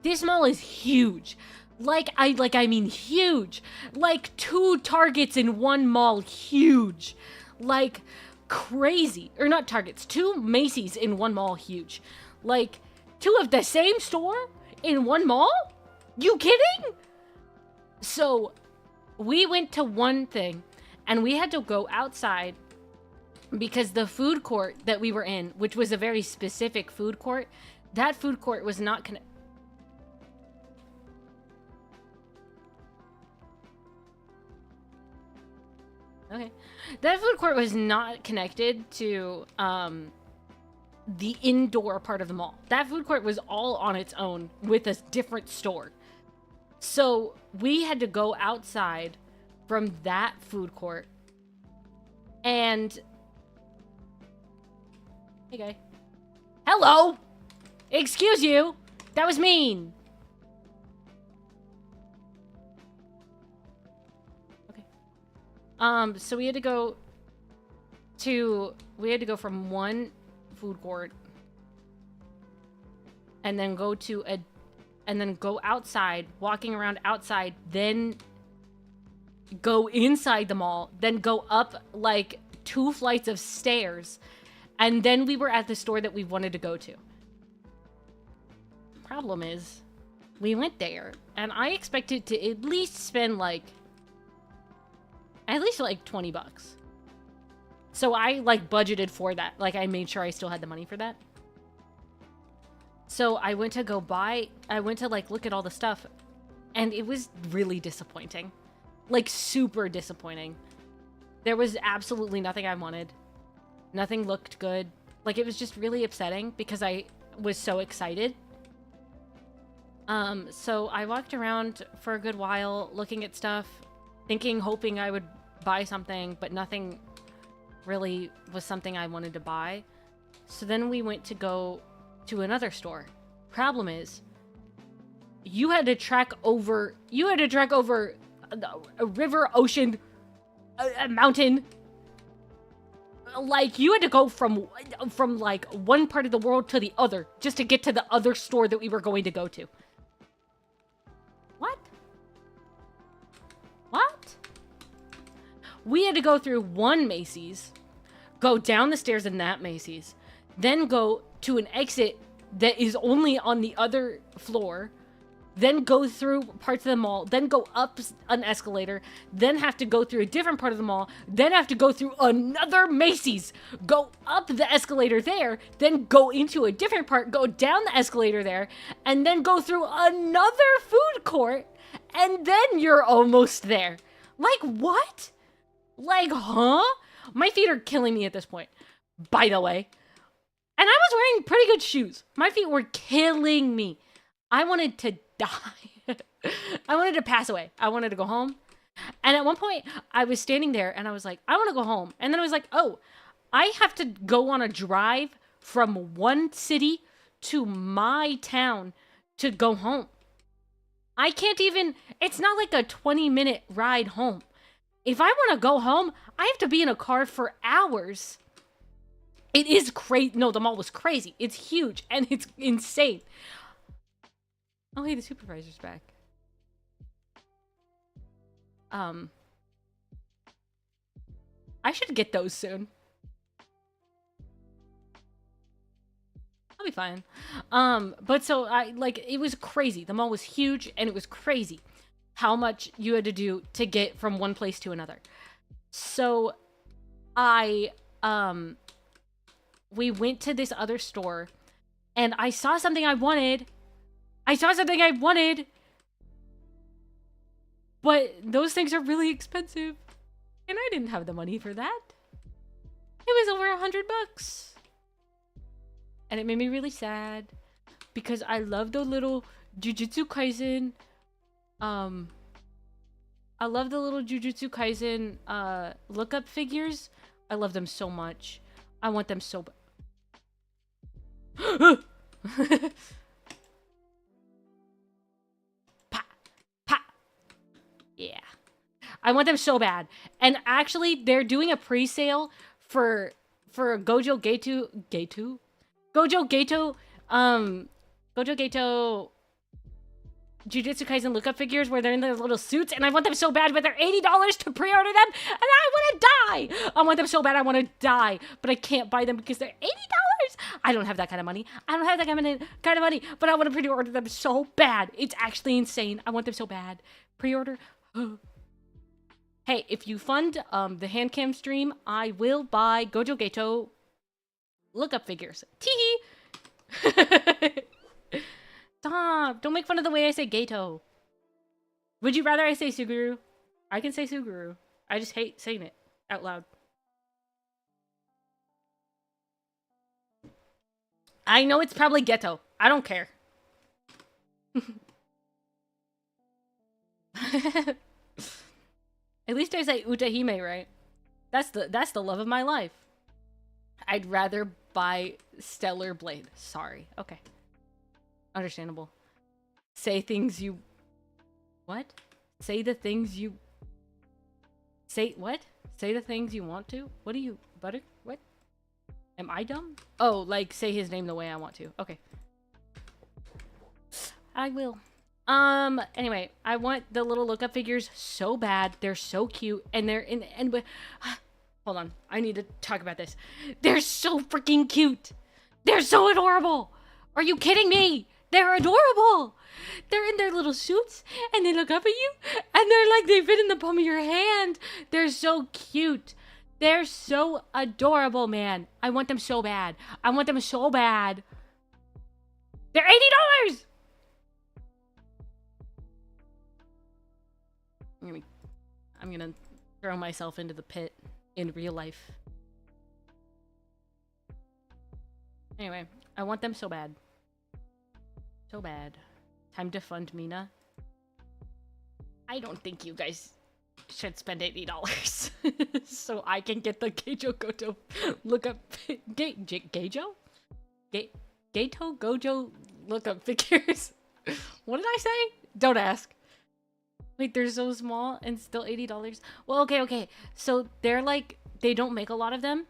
This mall is huge. I mean huge. Like 2 Targets in one mall, huge. Like crazy. Or not Targets, 2 Macy's in one mall, huge. Like 2 of the same store in one mall? You kidding? So we went to one thing and we had to go outside because the food court that we were in, which was a very specific food court, that food court was not connected. Okay. That food court was not connected to the indoor part of the mall. That food court was all on its own with a different store. So we had to go outside from that food court and... Hey, guy. Hello! Excuse you! That was mean! Okay. So we had to go from one food court and then go outside, walking around outside, then go inside the mall, then go up like 2 flights of stairs, and then we were at the store that we wanted to go to. Problem is, we went there, and I expected to at least spend like 20 bucks. So I like budgeted for that. Like I made sure I still had the money for that. So I went to like look at all the stuff, and it was really disappointing. Like super disappointing. There was absolutely nothing I wanted. Nothing looked good. Like it was just really upsetting because I was so excited. So I walked around for a good while looking at stuff, hoping I would buy something, but nothing really was something I wanted to buy. So then we went to go to another store. Problem is, you had to trek over a river, ocean, a mountain. Like you had to go from like one part of the world to the other just to get to the other store that we were going to go to. What? We had to go through one Macy's, go down the stairs in that Macy's, then go to an exit that is only on the other floor, then go through parts of the mall, then go up an escalator, then have to go through a different part of the mall, then have to go through another Macy's, go up the escalator there, then go into a different part, go down the escalator there, and then go through another food court, and then you're almost there. Like, what? Like, huh? My feet are killing me at this point, by the way. And I was wearing pretty good shoes. My feet were killing me. I wanted to die. I wanted to pass away. I wanted to go home. And at one point, I was standing there and I was like, I want to go home. And then I was like, oh, I have to go on a drive from one city to my town to go home. I can't even, it's not like a 20-minute ride home. If I want to go home, I have to be in a car for hours. It is crazy. No, the mall was crazy. It's huge and it's insane. Oh, hey, the supervisor's back. I should get those soon. I'll be fine. But so it was crazy. The mall was huge and it was crazy how much you had to do to get from one place to another. So we went to this other store and I saw something I wanted. But those things are really expensive. And I didn't have the money for that. It was over $100. And it made me really sad. Because I love the little Jujutsu Kaisen. I love the little Jujutsu Kaisen lookup figures. I love them so much. I want them so bad. Yeah. I want them so bad. And actually, they're doing a pre-sale for Gojo Gato, Jujutsu Kaisen lookup figures where they're in their little suits, and I want them so bad, but they're $80 to pre-order them, and I want to die! I want them so bad, I want to die, but I can't buy them because they're $80! I don't have that kind of money. I don't have that kind of money, but I want to pre-order them so bad. It's actually insane. I want them so bad. Pre-order. Hey, if you fund the handcam stream, I will buy Gojo Gato lookup figures. Teehee! Stop! Don't make fun of the way I say Gato. Would you rather I say Suguru? I can say Suguru. I just hate saying it out loud. I know it's probably Geto. I don't care. At least I say Utahime, right? That's the love of my life. I'd rather buy Stellar Blade. Sorry. Okay. Understandable. Say things you... What? Say the things you... Say... What? Say the things you want to? What do you... Butter? What? Am I dumb? Oh, like, say his name the way I want to. Okay. I will. Anyway, I want the little lookup figures so bad. They're so cute. And they're in... And hold on. I need to talk about this. They're so freaking cute. They're so adorable. Are you kidding me? They're adorable. They're in their little suits and they look up at you and they're like, they fit in the palm of your hand. They're so cute. They're so adorable, man. I want them so bad. I want them so bad. They're $80. I'm gonna throw myself into the pit in real life. Anyway, I want them so bad. So bad. Time to fund Mina. I don't think you guys should spend $80 so I can get the Geijo Goto lookup Geijo? Gato Gojo lookup figures. What did I say? Don't ask. Wait, they're so small and still $80. Well, okay. So they're like, they don't make a lot of them.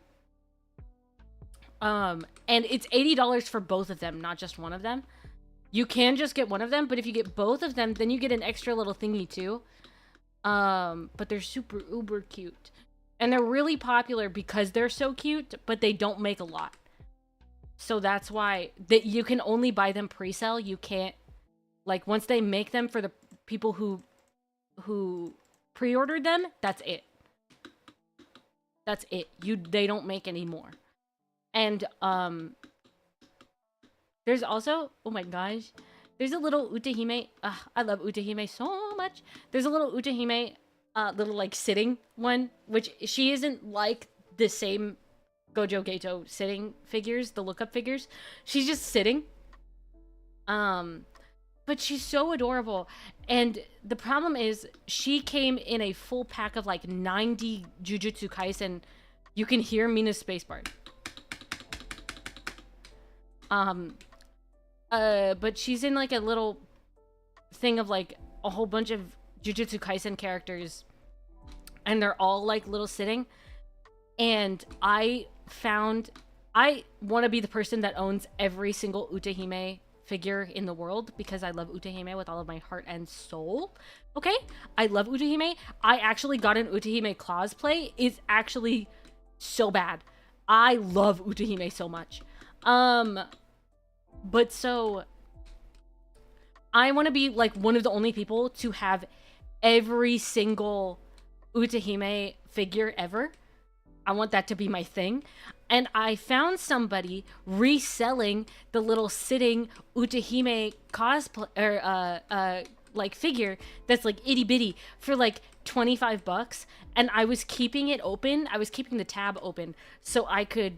And it's $80 for both of them, not just one of them. You can just get one of them, but if you get both of them, then you get an extra little thingy too. But they're super uber cute. And they're really popular because they're so cute, but they don't make a lot. So that's why that you can only buy them pre-sale. You can't, like, once they make them for the people who pre-ordered them, that's it. That's it. They don't make any more. And there's also, oh my gosh, there's a little Utahime. I love Utahime so much. There's a little Utahime, little like sitting one, which she isn't like the same Gojo Gato sitting figures, the lookup figures. She's just sitting. But she's so adorable. And the problem is she came in a full pack of like 90 Jujutsu Kaisen. You can hear Mina's spacebar. But she's in like a little thing of like a whole bunch of Jujutsu Kaisen characters, and they're all like little sitting. And I want to be the person that owns every single Utahime figure in the world because I love Utahime with all of my heart and soul. Okay? I love Utahime. I actually got an Utahime cosplay. It's actually so bad. I love Utahime so much. But so I want to be like one of the only people to have every single Utahime figure ever. I want that to be my thing. And I found somebody reselling the little sitting Utahime cosplay or like figure that's like itty bitty for like 25 bucks, and I was keeping it open. I was keeping the tab open so I could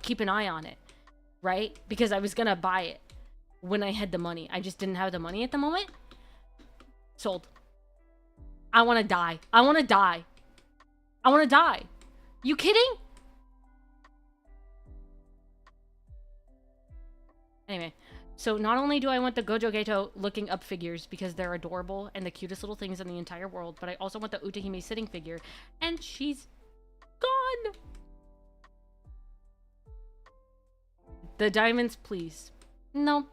keep an eye on it, right? Because I was gonna buy it when I had the money. I just didn't have the money at the moment. Sold. I want to die. I want to die. I want to die. You kidding? Anyway, so not only do I want the Gojo Geto looking up figures because they're adorable and the cutest little things in the entire world, but I also want the Utahime sitting figure, and she's gone. The diamonds, please. No.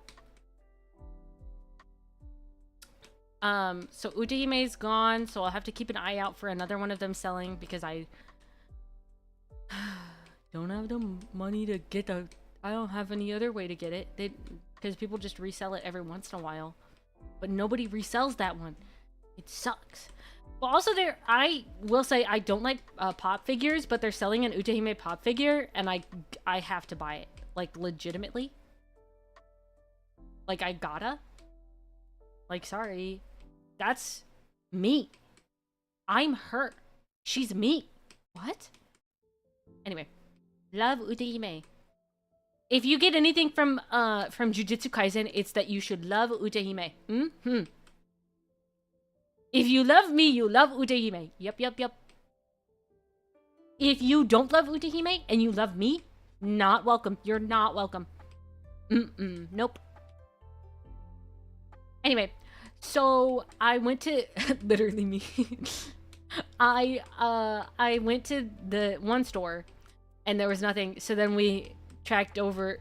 So Utahime's gone, so I'll have to keep an eye out for another one of them selling because I don't have the money to get the... I don't have any other way to get it. Because people just resell it every once in a while. But nobody resells that one. It sucks. Well, also I will say I don't like pop figures, but they're selling an Utahime pop figure, and I have to buy it. Like, legitimately. Like, I gotta. Like, sorry. That's me. I'm her. She's me. What? Anyway. Love Utahime. If you get anything from Jujutsu Kaisen, it's that you should love Utahime. Mm-hmm. If you love me, you love Utahime. Yep. If you don't love Utahime and you love me, not welcome. You're not welcome. Nope. Anyway, so I went to literally me. I went to the one store and there was nothing. So then we trekked over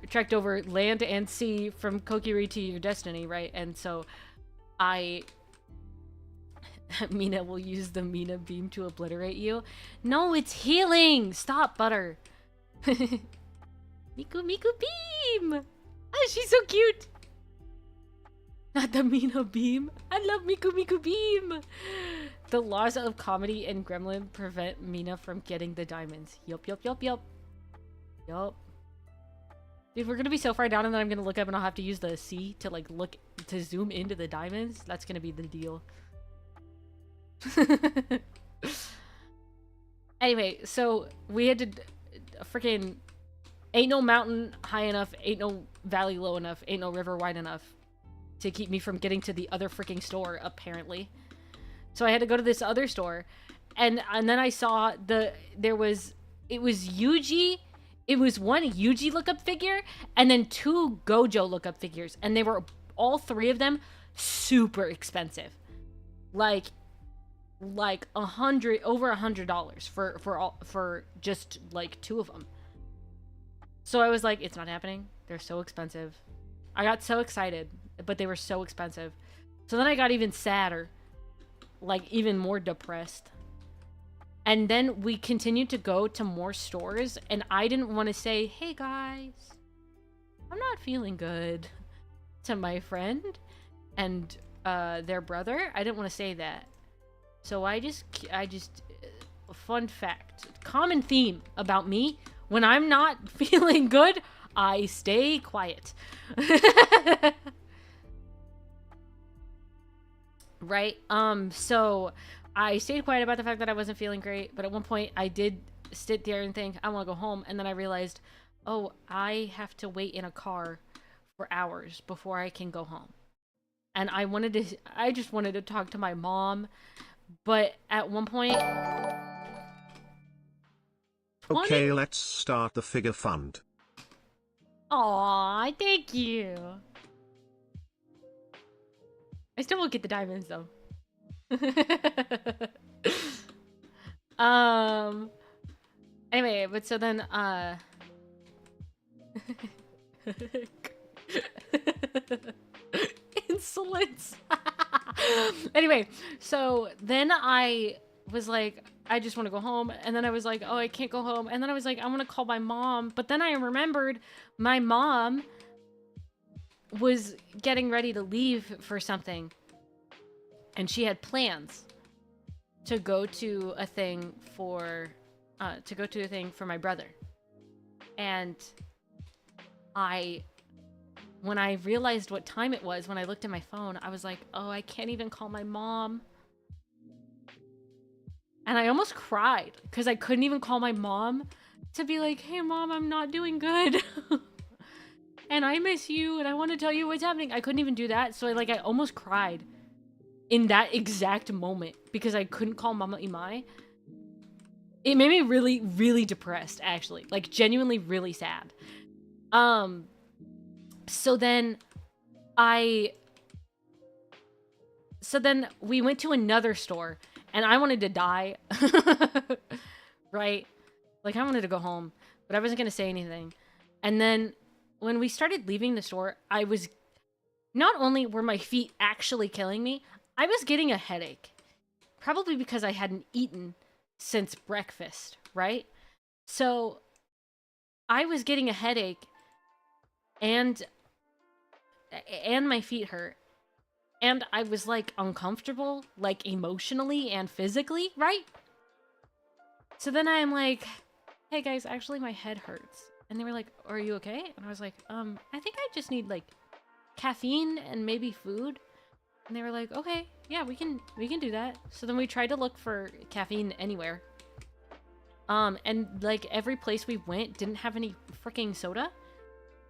land and sea from Kokiri to your destiny, right? And so Mina will use the Mina beam to obliterate you. No, it's healing. Stop, Butter. Miku beam. Oh, she's so cute. Not the Mina beam. I love Miku beam. The laws of comedy and Gremlin prevent Mina from getting the diamonds. Yup. Dude, we're gonna be so far down and then I'm gonna look up and I'll have to use the C to like look to zoom into the diamonds. That's gonna be the deal. Anyway, so we had to freaking... Ain't no mountain high enough, ain't no valley low enough, ain't no river wide enough to keep me from getting to the other freaking store, apparently. So I had to go to this other store, and then I saw it was Yuji. It was one Yuji lookup figure, and then two Gojo lookup figures, and they were all three of them super expensive, like over $100 for just like two of them. So I was like, it's not happening. They're so expensive. I got so excited, but they were so expensive. So then I got even sadder, like even more depressed. And then we continued to go to more stores, and I didn't want to say, hey guys, I'm not feeling good, to my friend and their brother. I didn't want to say that. So I just fun fact, common theme about me, when I'm not feeling good, I stay quiet. Right? So I stayed quiet about the fact that I wasn't feeling great, but at one point I did sit there and think, I want to go home, and then I realized, oh, I have to wait in a car for hours before I can go home. And I just wanted to talk to my mom, but at one point... Okay, let's start the figure fund. Aw, thank you. I still won't get the diamonds though. Anyway, but so then insolence. Anyway, so then I was like, I just want to go home, and then I was like, oh, I can't go home, and then I was like, I want to call my mom, but then I remembered my mom was getting ready to leave for something, and she had plans. to go to a thing for my brother. And when I realized what time it was, when I looked at my phone, I was like, oh, I can't even call my mom. And I almost cried because I couldn't even call my mom to be like, hey, mom, I'm not doing good. And I miss you and I want to tell you what's happening. I couldn't even do that. So I almost cried in that exact moment because I couldn't call Mama Imai. It made me really, really depressed, actually. Like, genuinely really sad. So then we went to another store and I wanted to die. Right? Like, I wanted to go home, but I wasn't going to say anything. And then when we started leaving the store, not only were my feet actually killing me, I was getting a headache. Probably because I hadn't eaten since breakfast, right? So I was getting a headache and my feet hurt. And I was like uncomfortable, like emotionally and physically, right? So then I'm like, hey guys, actually my head hurts. And they were like, are you okay? And I was like, I think I just need like caffeine and maybe food. And they were like, okay, yeah, we can do that. So then we tried to look for caffeine anywhere. And like every place we went didn't have any freaking soda.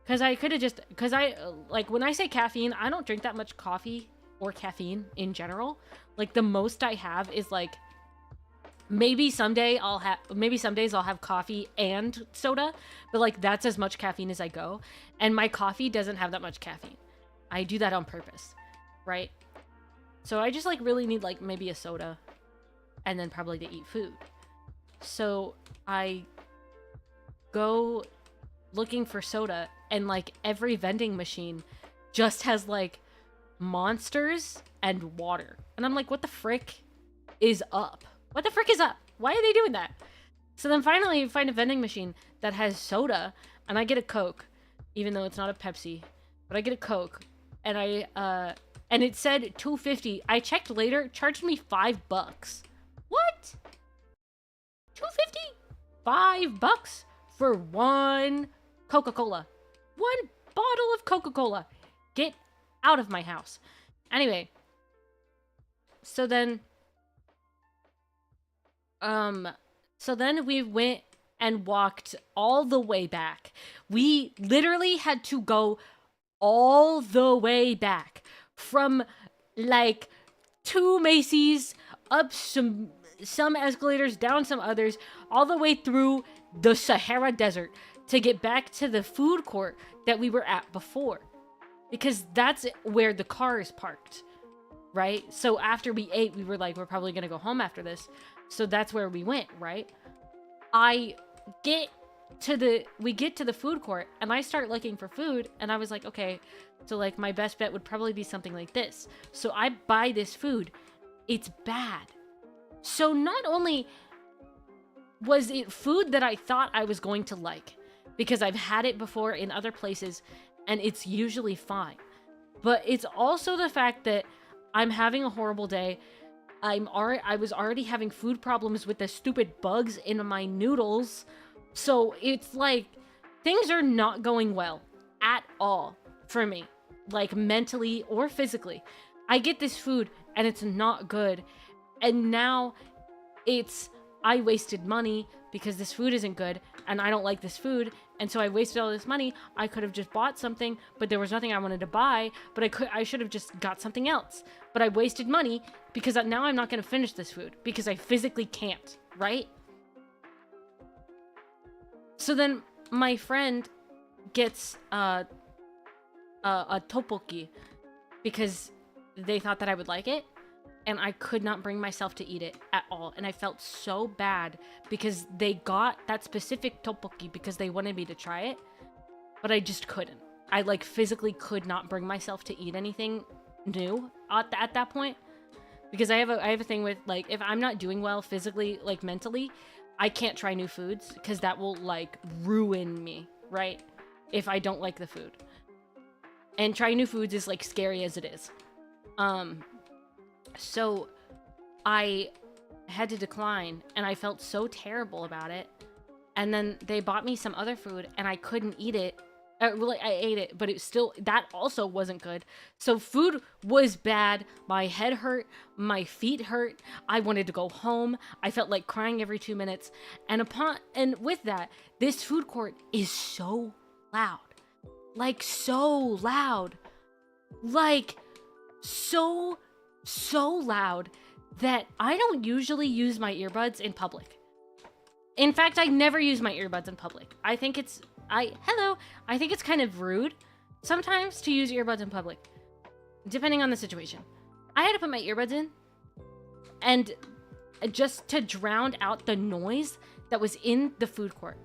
Cause when I say caffeine, I don't drink that much coffee or caffeine in general. Like the most I have is like, maybe some days I'll have coffee and soda, but like that's as much caffeine as I go. And my coffee doesn't have that much caffeine. I do that on purpose, right? So I just like really need like maybe a soda and then probably to eat food. So I go looking for soda and like every vending machine just has like monsters and water. And I'm like, what the frick is up? What the frick is up? Why are they doing that? So then finally you find a vending machine that has soda and I get a Coke, even though it's not a Pepsi, but I get a Coke and and it said $2.50. I checked later, charged me $5. What? $2.50? $5 for one Coca-Cola. One bottle of Coca-Cola. Get out of my house. Anyway, so then we went and walked all the way back. We literally had to go all the way back from like 2 Macy's up some escalators, down some others, all the way through the Sahara Desert to get back to the food court that we were at before. Because that's where the car is parked, right? So after we ate, we were like, we're probably going to go home after this. So that's where we went, right? We get to the food court and I start looking for food and I was like, okay, so like my best bet would probably be something like this. So I buy this food. It's bad. So not only was it food that I thought I was going to like, because I've had it before in other places and it's usually fine, but it's also the fact that I'm having a horrible day. I was already having food problems with the stupid bugs in my noodles. So it's like things are not going well at all for me, like mentally or physically. I get this food and it's not good. And now I wasted money because this food isn't good and I don't like this food. And so I wasted all this money. I could have just bought something, but there was nothing I wanted to buy, but I should have just got something else. But I wasted money because now I'm not going to finish this food because I physically can't, right? So then my friend gets a tteokbokki because they thought that I would like it. And I could not bring myself to eat it at all. And I felt so bad because they got that specific tteokbokki because they wanted me to try it. But I just couldn't. I like physically could not bring myself to eat anything new at that point. Because I have a thing with like, if I'm not doing well physically, like mentally, I can't try new foods because that will like ruin me, right? If I don't like the food. And trying new foods is like scary as it is. So I I had to decline, and I felt so terrible about it. And then they bought me some other food, and I couldn't eat it. Really, I ate it, but it still, that also wasn't good. So food was bad. My head hurt. My feet hurt. I wanted to go home. I felt like crying every 2 minutes. And with that, this food court is so loud. Like, so loud. Like, so loud that I don't usually use my earbuds in public. In fact, I never use my earbuds in public. I think it's kind of rude sometimes to use earbuds in public, depending on the situation. I had to put my earbuds in, and just to drown out the noise that was in the food court.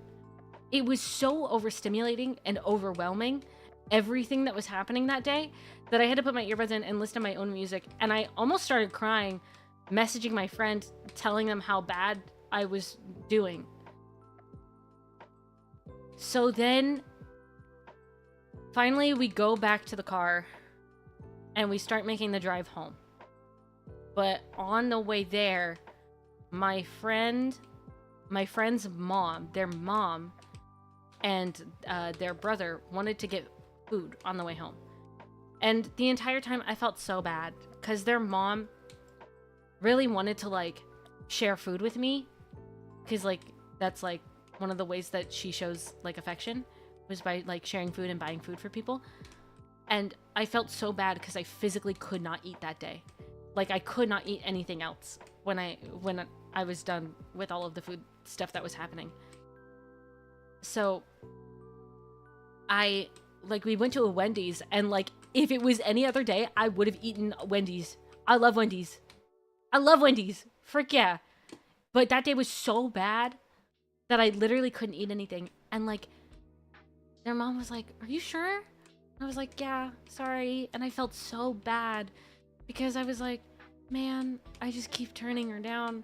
It was so overstimulating and overwhelming, everything that was happening that day, that I had to put my earbuds in and listen to my own music. And I almost started crying, messaging my friend, telling them how bad I was doing. So then, finally, we go back to the car, and we start making the drive home. But on the way there, my friend's mom, their mom, and their brother wanted to get food on the way home. And the entire time I felt so bad because their mom really wanted to like share food with me, because like that's like one of the ways that she shows like affection, was by like sharing food and buying food for people. And I felt so bad because I physically could not eat that day. Like I could not eat anything else when I was done with all of the food stuff that was happening. So we went to a Wendy's, and like if it was any other day, I would have eaten Wendy's. I love Wendy's. Frick yeah. But that day was so bad that I literally couldn't eat anything. And like their mom was like, "Are you sure?" I was like, "Yeah, sorry." And I felt so bad because I was like, man, I just keep turning her down.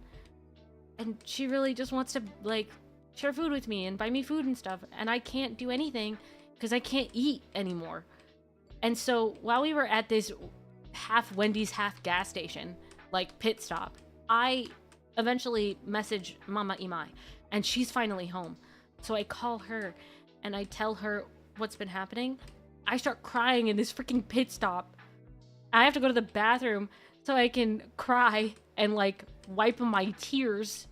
And she really just wants to like share food with me and buy me food and stuff. And I can't do anything because I can't eat anymore. And so while we were at this half Wendy's, half gas station, like pit stop, I eventually message Mama Imai, and she's finally home. So I call her and I tell her what's been happening. I start crying in this freaking pit stop. I have to go to the bathroom so I can cry and like wipe my tears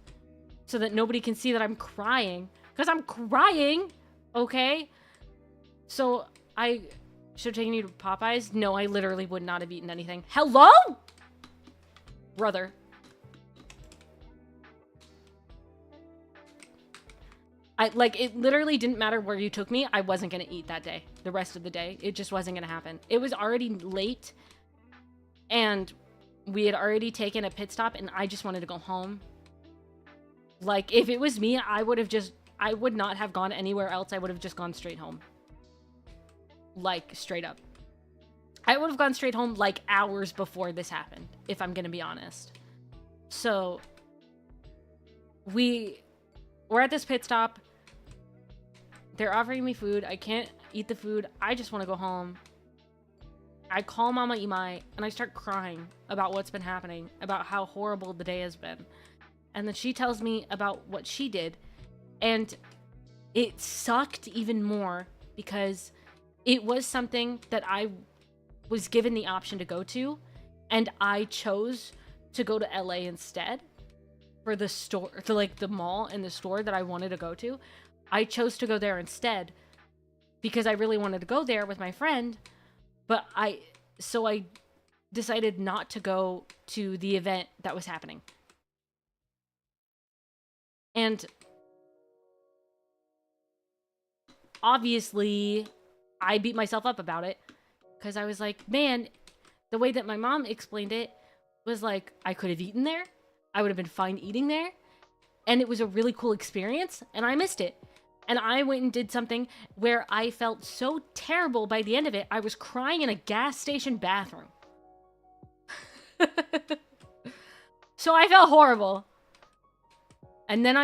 so that nobody can see that I'm crying. Because I'm crying, okay? So I should have taken you to Popeyes. No, I literally would not have eaten anything. Hello? Brother. It literally didn't matter where you took me. I wasn't going to eat that day. The rest of the day. It just wasn't going to happen. It was already late. And we had already taken a pit stop, and I just wanted to go home. Like, if it was me, I would not have gone anywhere else. I would have just gone straight home. Like, straight up. I would have gone straight home, like, hours before this happened, if I'm gonna be honest. So, we're at this pit stop. They're offering me food. I can't eat the food. I just want to go home. I call Mama Imai, and I start crying about what's been happening, about how horrible the day has been. And then she tells me about what she did, and it sucked even more because it was something that I was given the option to go to, and I chose to go to LA instead for the store, for like the mall and the store that I wanted to go to. I chose to go there instead because I really wanted to go there with my friend, but I decided not to go to the event that was happening. And obviously, I beat myself up about it because I was like, man, the way that my mom explained it was like, I could have eaten there. I would have been fine eating there. And it was a really cool experience, and I missed it. And I went and did something where I felt so terrible by the end of it, I was crying in a gas station bathroom. So I felt horrible. And then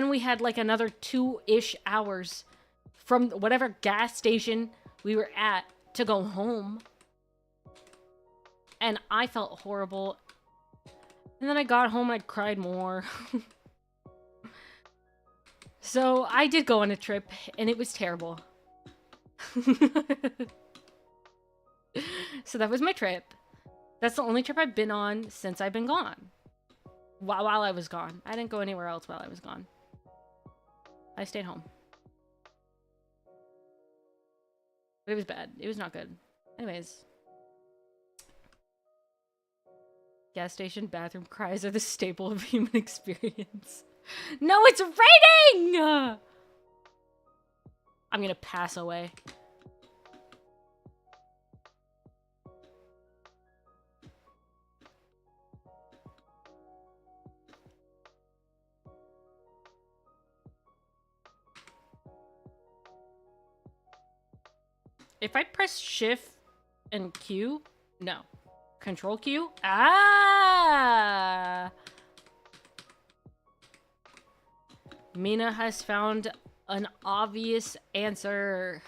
we had like another 2-ish hours from whatever gas station we were at to go home. And I felt horrible. And then I got home and I cried more. So I did go on a trip, and it was terrible. So that was my trip. That's the only trip I've been on since I've been gone. While I was gone. I didn't go anywhere else while I was gone. I stayed home. But it was bad. It was not good. Anyways. Gas station bathroom cries are the staple of human experience. No, it's raining! I'm gonna pass away. If I press shift and Q, no. Control Q? Ah! Mina has found an obvious answer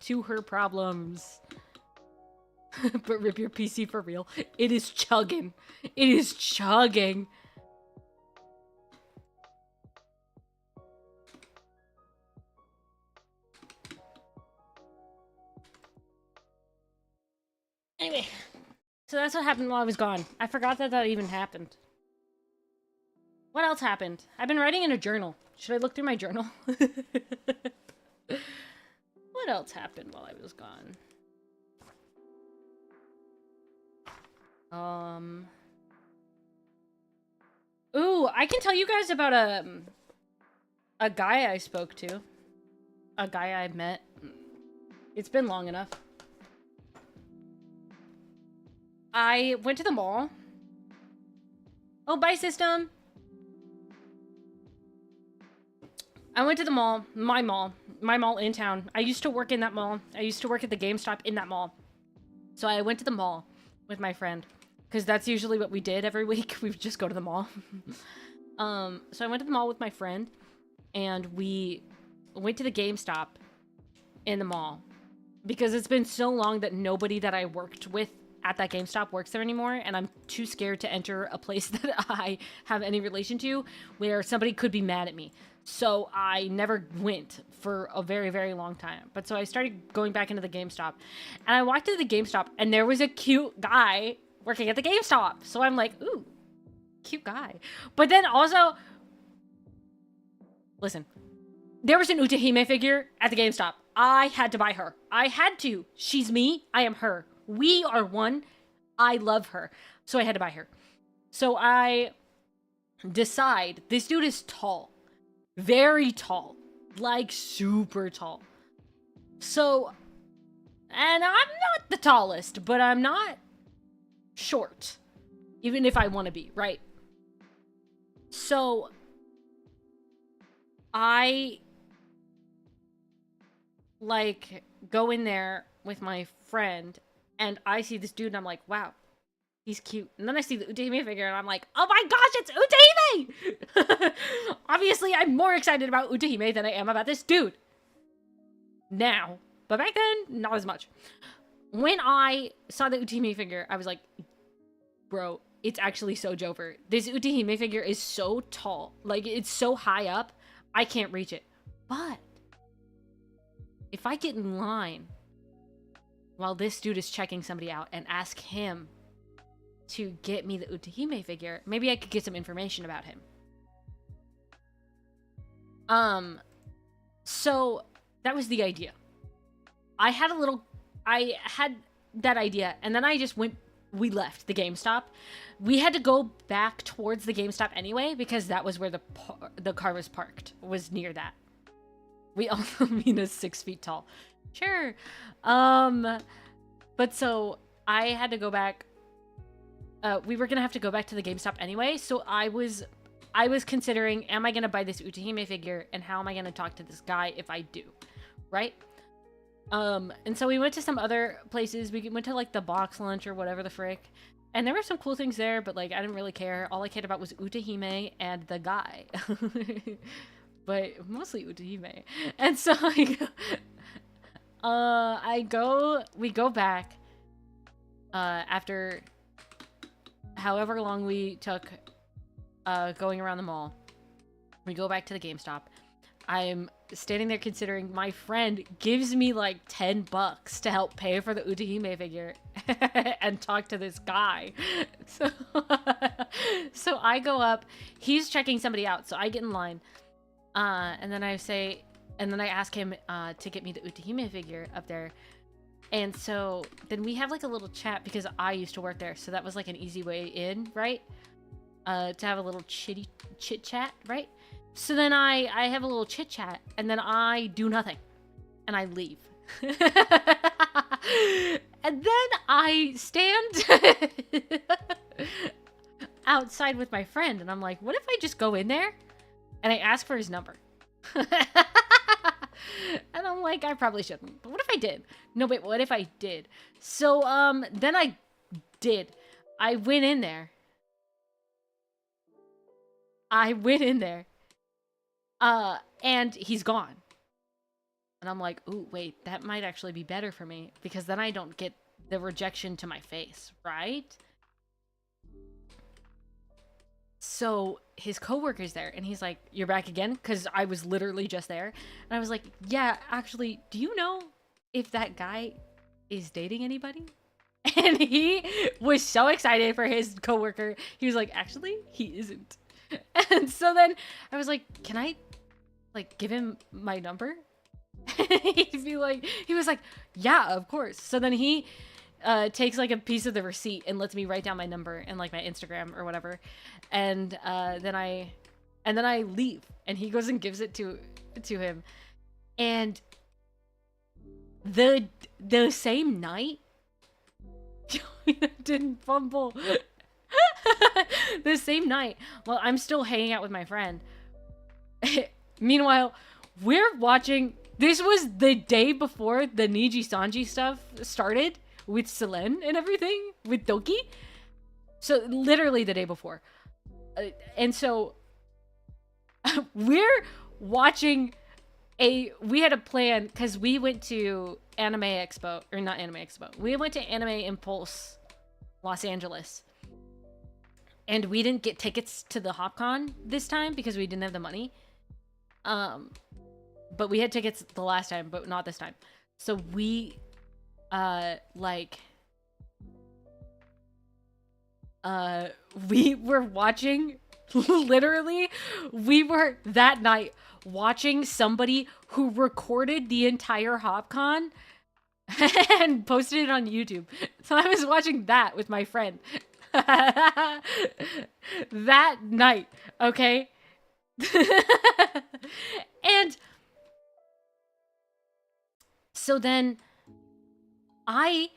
to her problems. But rip your PC for real. It is chugging. It is chugging. Anyway, so that's what happened while I was gone. I forgot that that even happened. What else happened? I've been writing in a journal. Should I look through my journal? What else happened while I was gone? Ooh, I can tell you guys about a guy I spoke to. A guy I met. It's been long enough. I went to the mall. Oh, bye, system. I went to the mall, my mall in town. I used to work in that mall. I used to work at the GameStop in that mall. So I went to the mall with my friend, because that's usually what we did every week. We would just go to the mall. So I went to the mall with my friend, and we went to the GameStop in the mall, because it's been so long that nobody that I worked with at that GameStop works there anymore, and I'm too scared to enter a place that I have any relation to where somebody could be mad at me. So I never went for a very, very long time. But so I started going back into the GameStop, and I walked into the GameStop, and there was a cute guy working at the GameStop. So I'm like, ooh, cute guy. But then also, listen, there was an Utahime figure at the GameStop. I had to buy her. I had to. She's me. I am her. We are one. I love her. So I had to buy her. So I decide, this dude is tall. Very tall. Like, super tall. So, and I'm not the tallest, but I'm not short. Even if I want to be, right? So, I, like, go in there with my friend, and I see this dude, and I'm like, wow, he's cute. And then I see the Utahime figure, and I'm like, oh my gosh, it's Utahime! Obviously, I'm more excited about Utahime than I am about this dude. Now. But back then, not as much. When I saw the Utahime figure, I was like, bro, it's actually so Jover. This Utahime figure is so tall. Like, it's so high up, I can't reach it. But if I get in line while this dude is checking somebody out and ask him to get me the Utahime figure, maybe I could get some information about him. So that was the idea. I had that idea, and then I just we left the GameStop. We had to go back towards the GameStop anyway, because that was where the car was parked, was near that. We also Mina's 6 feet tall. Sure. But so I had to go back. We were gonna have to go back to the GameStop anyway, so I was considering, am I gonna buy this Utahime figure, and how am I gonna talk to this guy if I do, right? And so we went to some other places. We went to like the box lunch or whatever the frick, and there were some cool things there, but like I didn't really care. All I cared about was Utahime and the guy. But mostly Utahime. And so we go back after however long we took going around the mall, we go back to the GameStop. I'm standing there considering my friend gives me like $10 to help pay for the Utahime figure and talk to this guy. So, so I go up, he's checking somebody out, so I get in line. And then I ask him to get me the Utahime figure up there. And so then we have like a little chat because I used to work there. So that was like an easy way in, right? To have a little chit chat, right? So then I have a little chit chat and then I do nothing and I leave. And then I stand outside with my friend and I'm like, what if I just go in there and I ask for his number? And I'm like, I probably shouldn't. But what if I did? No, wait, what if I did? So, then I did. I went in there. And he's gone. And I'm like, ooh, wait, that might actually be better for me because then I don't get the rejection to my face, right? So his coworker's there and he's like, you're back again? Because I was literally just there. And I was like, yeah, actually, do you know if that guy is dating anybody? And he was so excited for his coworker. He was like, actually, he isn't. And so then I was like, can I like give him my number? He was like, yeah, of course. So then he takes like a piece of the receipt and lets me write down my number and like my Instagram or whatever. And then I leave and he goes and gives it to him. And the same night, didn't fumble. The same night, while I'm still hanging out with my friend. Meanwhile, we're watching. This was the day before the Niji Sanji stuff started with Selene and everything with Doki. So literally the day before, and so we're watching we had a plan because we went to Anime Expo, or not Anime Expo. We went to Anime Impulse, Los Angeles. And we didn't get tickets to the HopCon this time because we didn't have the money. But we had tickets the last time, but not this time. So we, we were watching, literally, we were that night watching somebody who recorded the entire HopCon and posted it on YouTube. So I was watching that with my friend. That night, okay? And so then I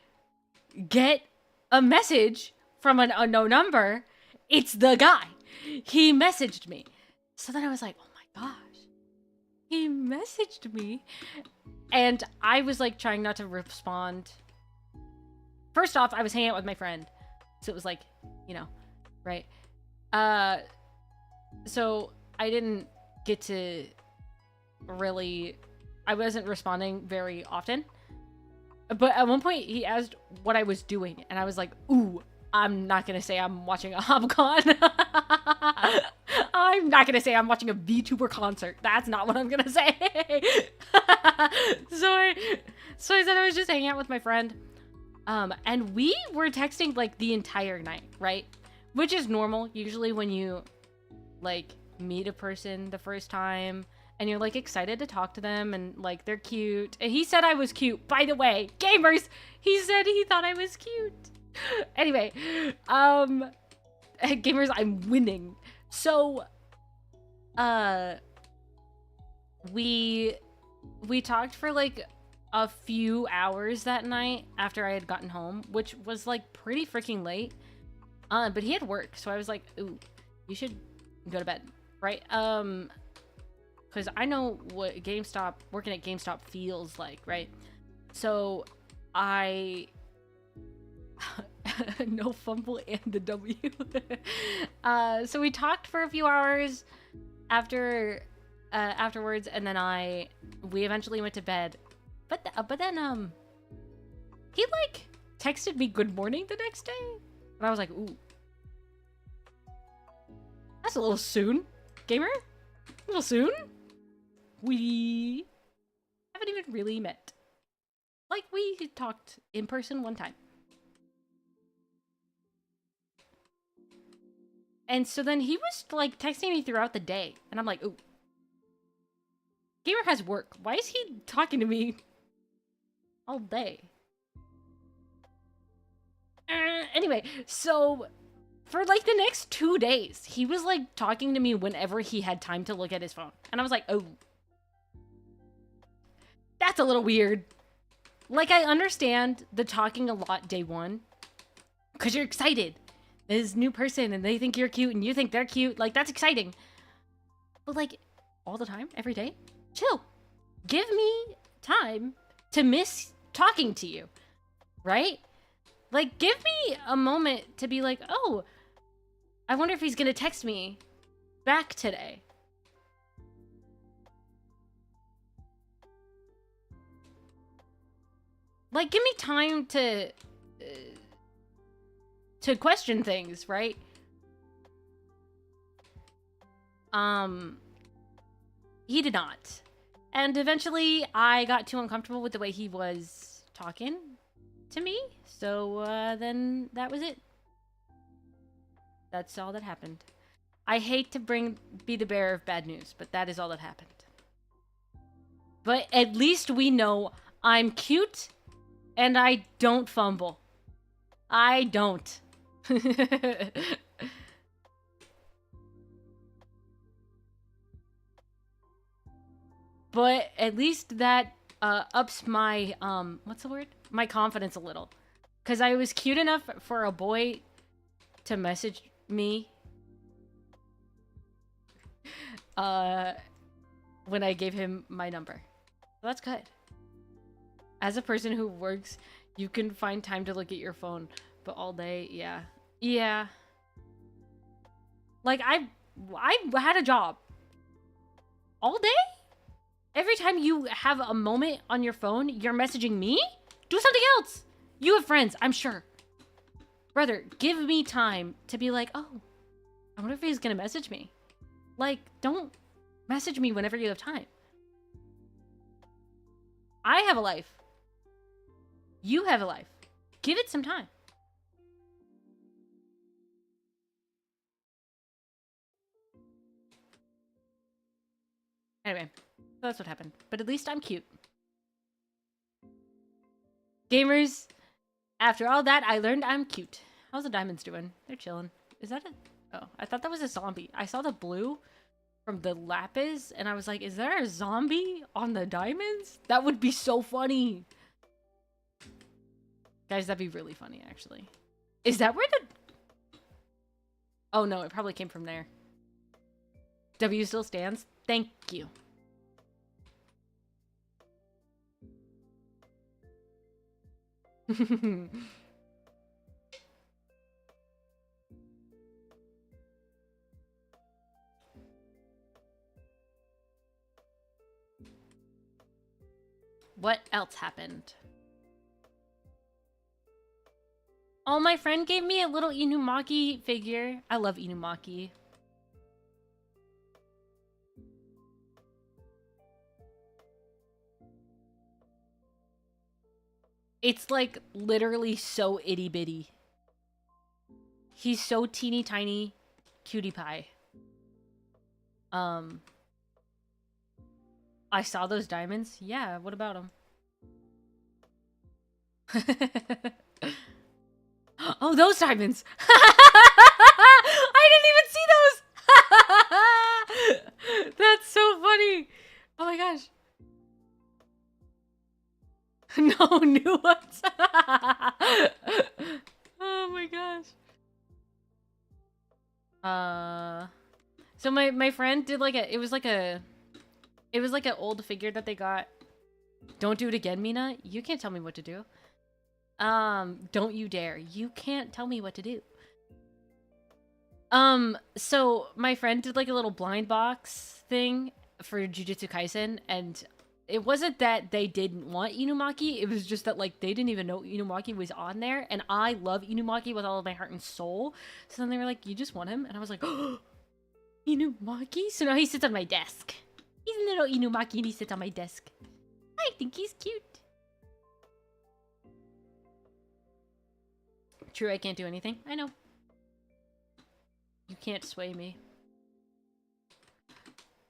get a message from an unknown number. It's the guy. He messaged me. So then I was like, oh my gosh. He messaged me. And I was like trying not to respond. First off, I was hanging out with my friend. So it was like, you know, right? So I didn't get to really, I wasn't responding very often. But at one point he asked what I was doing. And I was like, ooh, I'm not going to say I'm watching a HopCon. I'm not going to say I'm watching a VTuber concert. That's not what I'm going to say. So I said I was just hanging out with my friend. And we were texting like the entire night, right? Which is normal usually when you like meet a person the first time and you're like excited to talk to them and like they're cute. And he said I was cute, by the way. Gamers, he said he thought I was cute. Anyway, gamers, I'm winning. So, we talked for like a few hours that night after I had gotten home, which was like pretty freaking late. But he had work, so I was like, ooh, you should go to bed, right? Because I know what working at GameStop feels like, right? So I no fumble and the W. So we talked for a few hours afterwards, and then we eventually went to bed. But then he like texted me good morning the next day, and I was like, ooh, That's a little soon, gamer. A little soon. We haven't even really met. Like, we talked in person one time. And so then he was, like, texting me throughout the day. And I'm like, ooh. Gamer has work. Why is he talking to me all day? Anyway, so for, like, the next 2 days, he was, like, talking to me whenever he had time to look at his phone. And I was like, oh. That's a little weird. Like, I understand the talking a lot day one. Because you're excited. This new person, and they think you're cute, and you think they're cute. Like, that's exciting. But, like, all the time? Every day? Chill. Give me time to miss talking to you. Right? Like, give me a moment to be like, oh, I wonder if he's gonna text me back today. Like, give me time to question things, right? He did not. And eventually, I got too uncomfortable with the way he was talking to me. So, then that was it. That's all that happened. I hate to be the bearer of bad news, but that is all that happened. But at least we know I'm cute and I don't fumble. I don't. But at least that ups my, what's the word? My confidence a little. Because I was cute enough for a boy to message me when I gave him my number. So that's good. As a person who works, you can find time to look at your phone, but all day, yeah. Yeah. Like, I had a job. All day? Every time you have a moment on your phone, you're messaging me? Do something else. You have friends, I'm sure. Brother, give me time to be like, oh, I wonder if he's gonna message me. Like, don't message me whenever you have time. I have a life. You have a life. Give it some time. Anyway, that's what happened. But at least I'm cute. Gamers, after all that, I learned I'm cute. How's the diamonds doing? They're chilling. Is that a... Oh, I thought that was a zombie. I saw the blue from the lapis, and I was like, is there a zombie on the diamonds? That would be so funny. Guys, that'd be really funny, actually. Is that where the... Oh, no, it probably came from there. W still stands? Thank you. What else happened? Oh, my friend gave me a little Inumaki figure. I love Inumaki. It's like literally so itty bitty. He's so teeny tiny cutie pie. I saw those diamonds. Yeah, what about them? Oh, those diamonds! I didn't even see those! That's so funny! Oh my gosh. No new ones. Oh my gosh. So my friend did like it was like an old figure that they got. Don't do it again, Mina. You can't tell me what to do. Don't you dare. You can't tell me what to do. So my friend did like a little blind box thing for Jujutsu Kaisen, and it wasn't that they didn't want Inumaki, it was just that, like, they didn't even know Inumaki was on there, and I love Inumaki with all of my heart and soul. So then they were like, you just want him? And I was like, oh, Inumaki? So now he sits on my desk. He's a little Inumaki and he sits on my desk. I think he's cute. True, I can't do anything. I know. You can't sway me.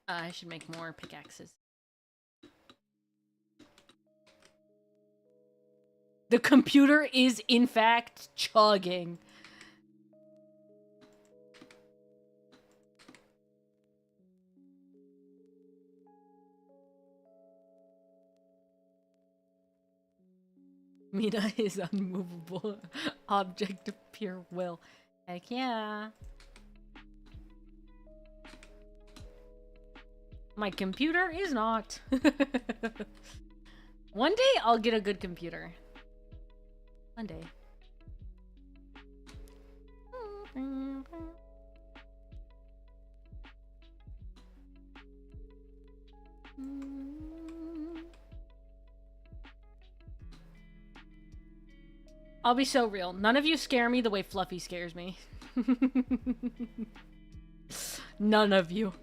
I should make more pickaxes. The computer is, in fact, chugging. Mina is unmovable. Object of pure will. Heck yeah. My computer is not. One day I'll get a good computer. One day. I'll be so real. None of you scare me the way Fluffy scares me. None of you.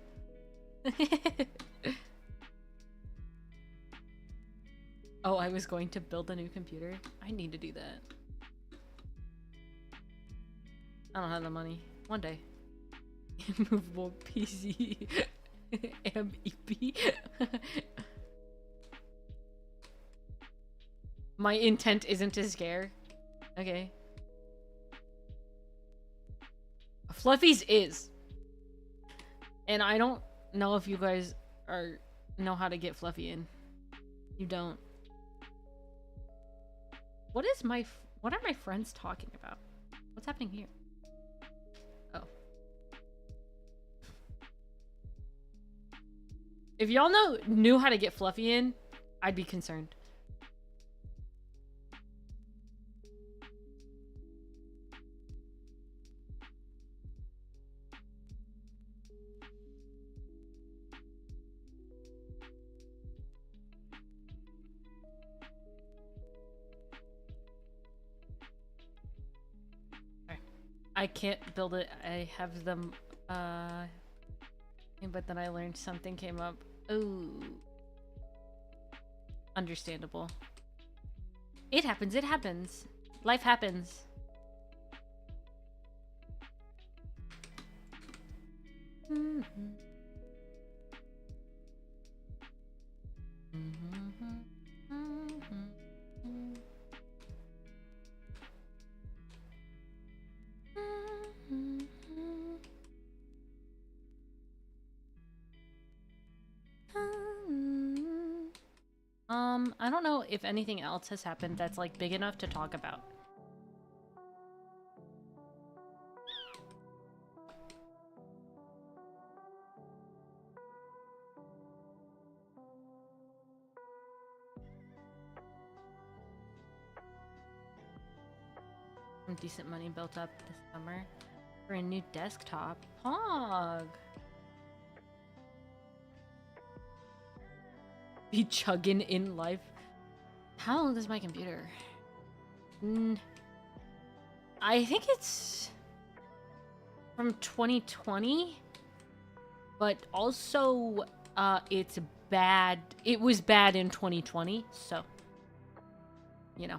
Oh, I was going to build a new computer. I need to do that. I don't have the money. One day. Immovable PC. MEP. My intent isn't to scare. Okay. Fluffy's is. And I don't know if you guys know how to get Fluffy in. You don't. What are my friends talking about? What's happening here? Oh. If y'all knew how to get Fluffy in, I'd be concerned. I can't build it. I have them, but then I learned something came up. Ooh. Understandable. It happens, it happens. Life happens. Mm-hmm. Mm-hmm. Mm-hmm. I don't know if anything else has happened that's like big enough to talk about. Some decent money built up this summer for a new desktop. Pog! Be chugging in life. How old is my computer? I think it's from 2020, but also it's bad. It was bad in 2020, so you know.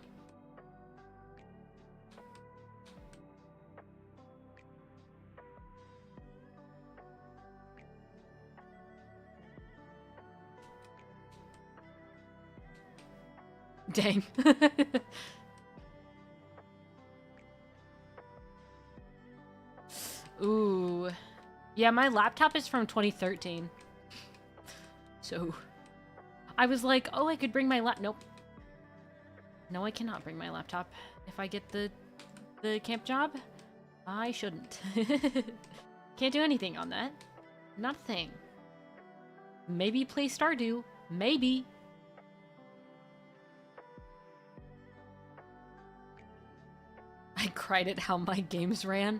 Dang. Ooh. Yeah, my laptop is from 2013. So, I was like, oh, I could bring my Nope. No, I cannot bring my laptop. If I get the camp job, I shouldn't. Can't do anything on that. Nothing. Maybe play Stardew. Maybe. I cried at how my games ran.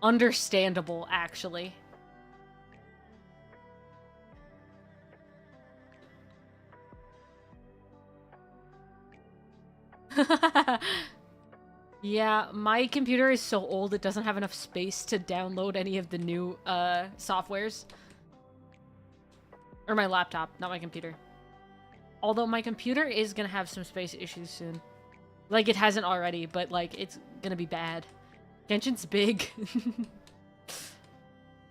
Understandable, actually. Yeah, my computer is so old it doesn't have enough space to download any of the new softwares. Or my laptop, not my computer. Although my computer is gonna have some space issues soon. Like, it hasn't already, but, like, it's gonna be bad. Genshin's big.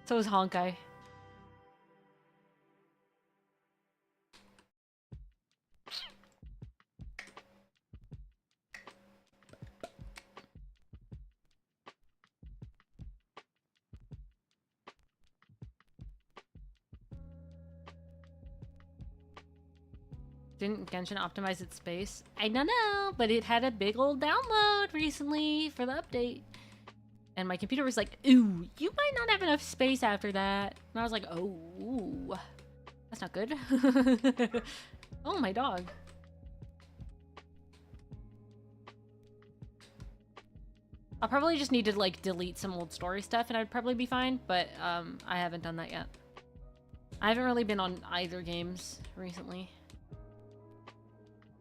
So is Honkai. Didn't Genshin optimize its space? I don't know, but it had a big old download recently for the update. And my computer was like, ooh, you might not have enough space after that. And I was like, oh, that's not good. Oh, my dog. I'll probably just need to, like, delete some old story stuff and I'd probably be fine, but I haven't done that yet. I haven't really been on either games recently.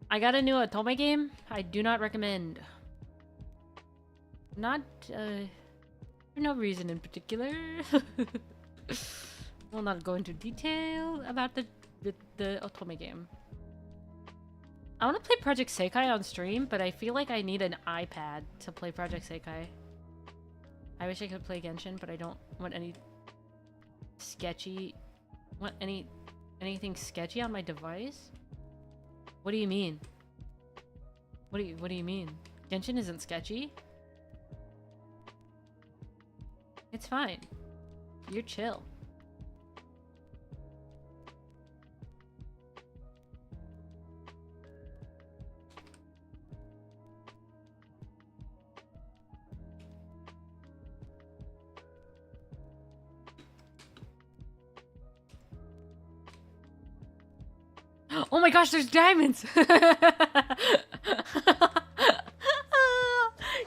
I got a new Otome game. I do not recommend. Not, for no reason in particular. Will not go into detail about the Otome game. I want to play Project Sekai on stream, but I feel like I need an iPad to play Project Sekai. I wish I could play Genshin, but I don't want any sketchy... anything sketchy on my device? What do you mean? What do you mean? Genshin isn't sketchy? It's fine. You're chill. Oh my gosh, there's diamonds!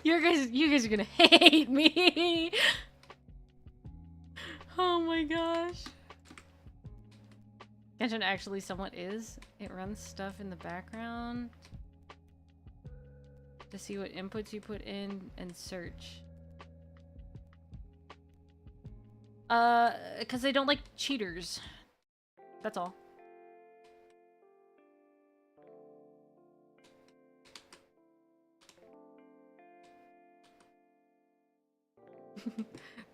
You guys are gonna hate me! Oh my gosh. Genshin actually somewhat is. It runs stuff in the background to see what inputs you put in and search. Because they don't like cheaters. That's all.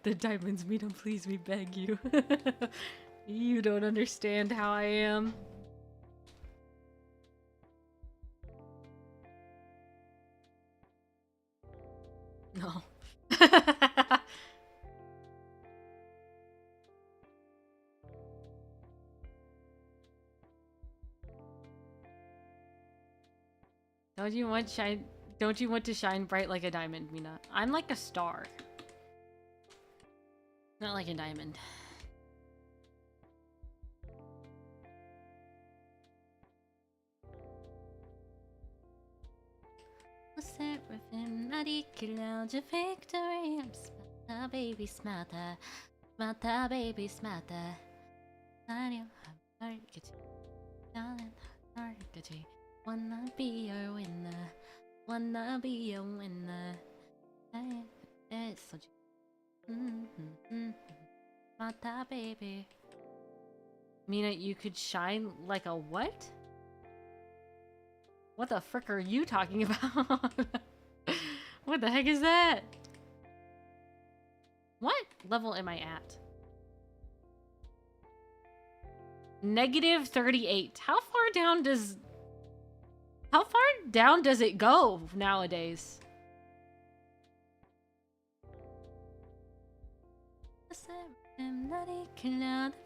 The diamonds, me don't please me, beg you. You don't understand how I am. No. Don't you want to shine bright like a diamond, Mina? I'm like a star. Not like a diamond. Seraphim, naughty cloud, your victory. I'm smarter, baby, smarter. Smarter, baby, smarter. I know how hard it darling, how hard it wanna be your winner. Wanna be your winner. It's such Mata baby. Mina, you could shine like a what? What the frick are you talking about? What the heck is that? What level am I at? Negative 38. How far down does it go nowadays?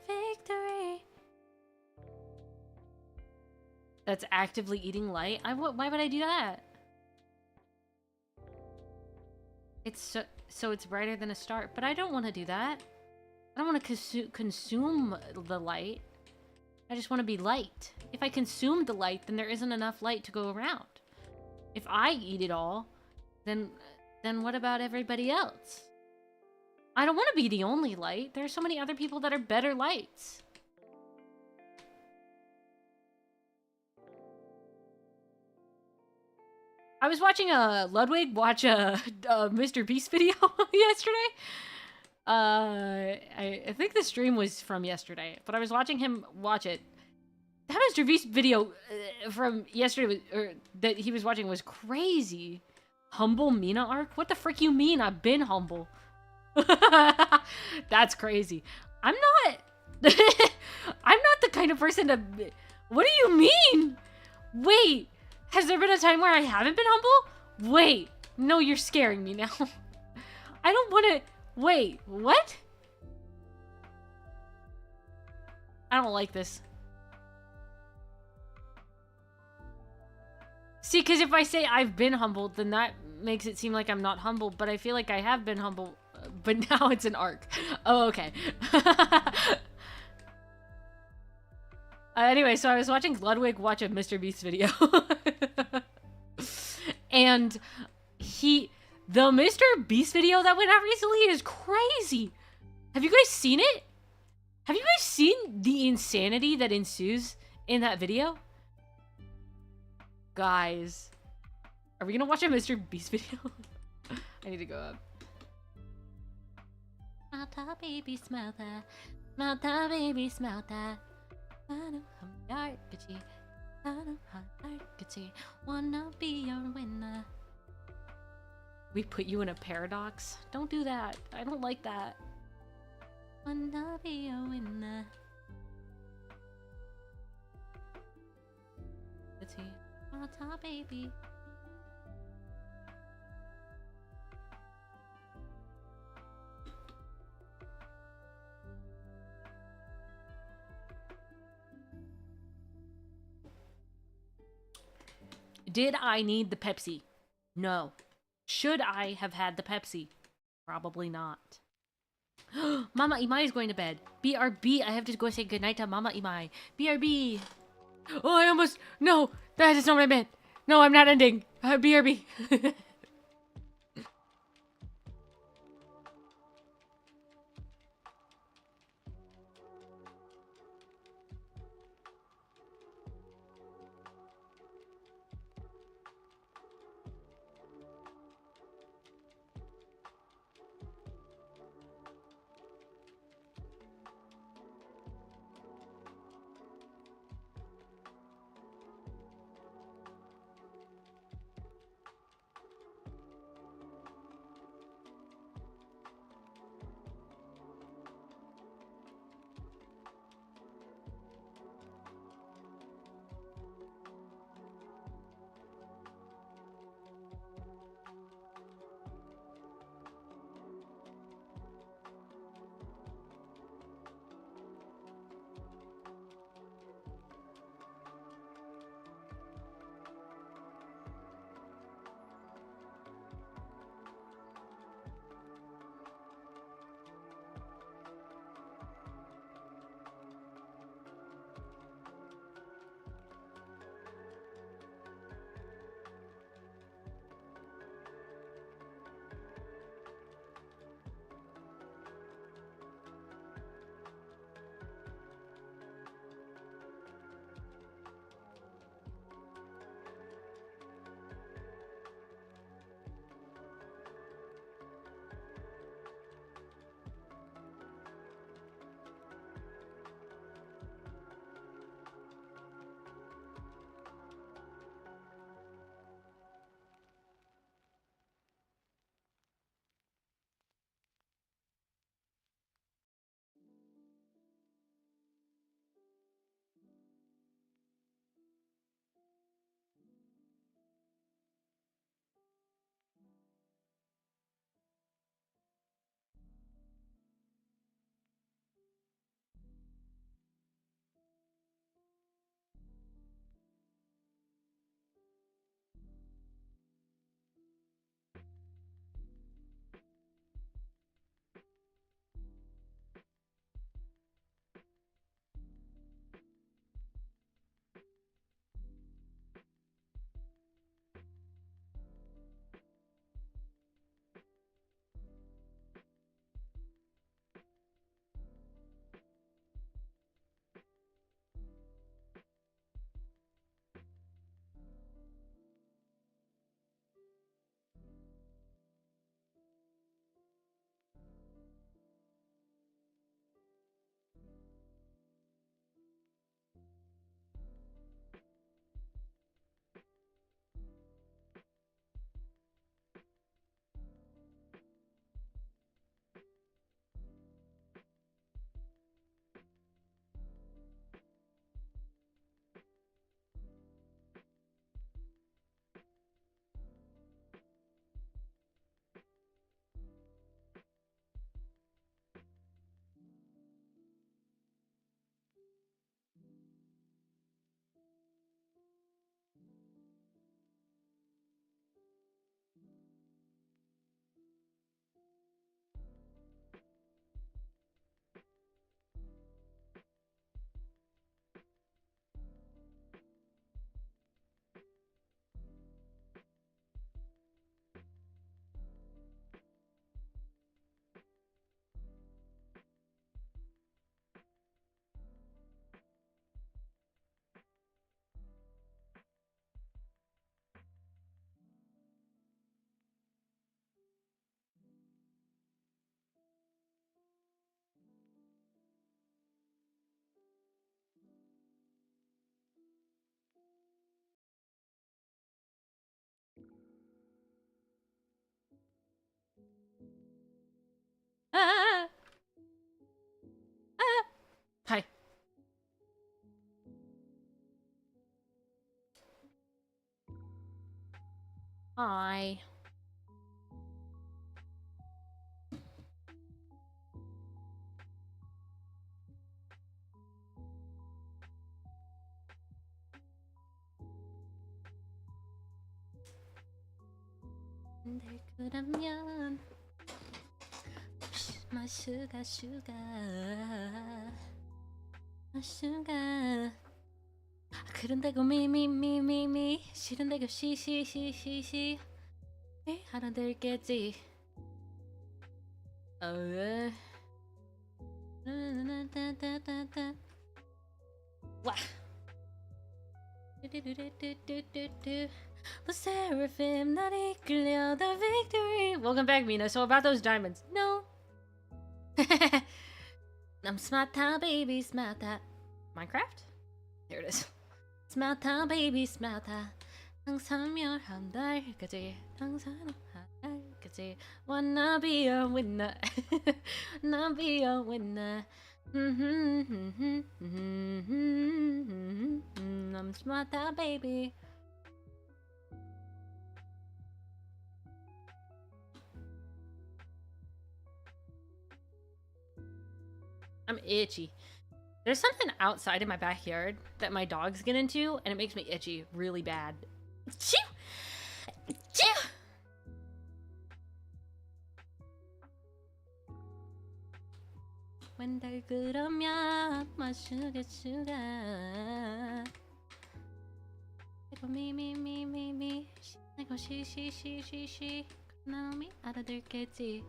Victory. That's actively eating light? Why would I do that? It's so it's brighter than a star, but I don't want to do that. I don't want to consume the light. I just want to be light. If I consume the light, then there isn't enough light to go around. If I eat it all, then what about everybody else? I don't want to be the only light. There are so many other people that are better lights. I was watching Ludwig watch a Mr. Beast video yesterday. I think the stream was from yesterday, but I was watching him watch it. That Mr. Beast video from yesterday that he was watching was crazy. Humble Mina arc? What the frick you mean? I've been humble. That's crazy. I'm not. I'm not the kind of person to. What do you mean? Wait, has there been a time where I haven't been humble? Wait, no, you're scaring me now. I don't want to. Wait, what? I don't like this. See, because if I say I've been humbled, then that makes it seem like I'm not humble, but I feel like I have been humble, but now it's an arc. Oh, okay. Anyway, so I was watching Ludwig watch a Mr. Beast video. And the Mr. Beast video that went out recently is crazy. Have you guys seen it? Have you guys seen the insanity that ensues in that video? Guys, are we gonna watch a Mr. Beast video? I need to go up. Smell that, baby, smell that. Smell that, baby, smell that. I know how hard could you? I know how hard could you? Wanna be your winner. We put you in a paradox? Don't do that. I don't like that. Wanna be your winner. Let's see. Top baby. Did I need the Pepsi? No. Should I have had the Pepsi? Probably not. Mama Imai is going to bed. BRB, I have to go say goodnight to Mama Imai. BRB. Oh, I almost... No, that is not what I meant. No, I'm not ending. BRB. Hi. 그러면 my sugar sugar my sugar 그런데고 미미미미미 싫은데고 시시시시시 하나 들겠지 와 The seraphim not 이끌려 the victory. Welcome back, Mina. So about those diamonds. No. I'm smarta, baby, smarta. Minecraft? There it is. Smarta, baby, smarta. 항상 멸한 달까지 항상 달까지 Wanna be a winner. Wanna be a winner. I'm smarta, baby. I'm itchy. There's something outside in my backyard that my dogs get into, and it makes me itchy really bad. Choo! Choo! When they're good on ya, my sugar, sugar. Me. She. Now me out of their kitty.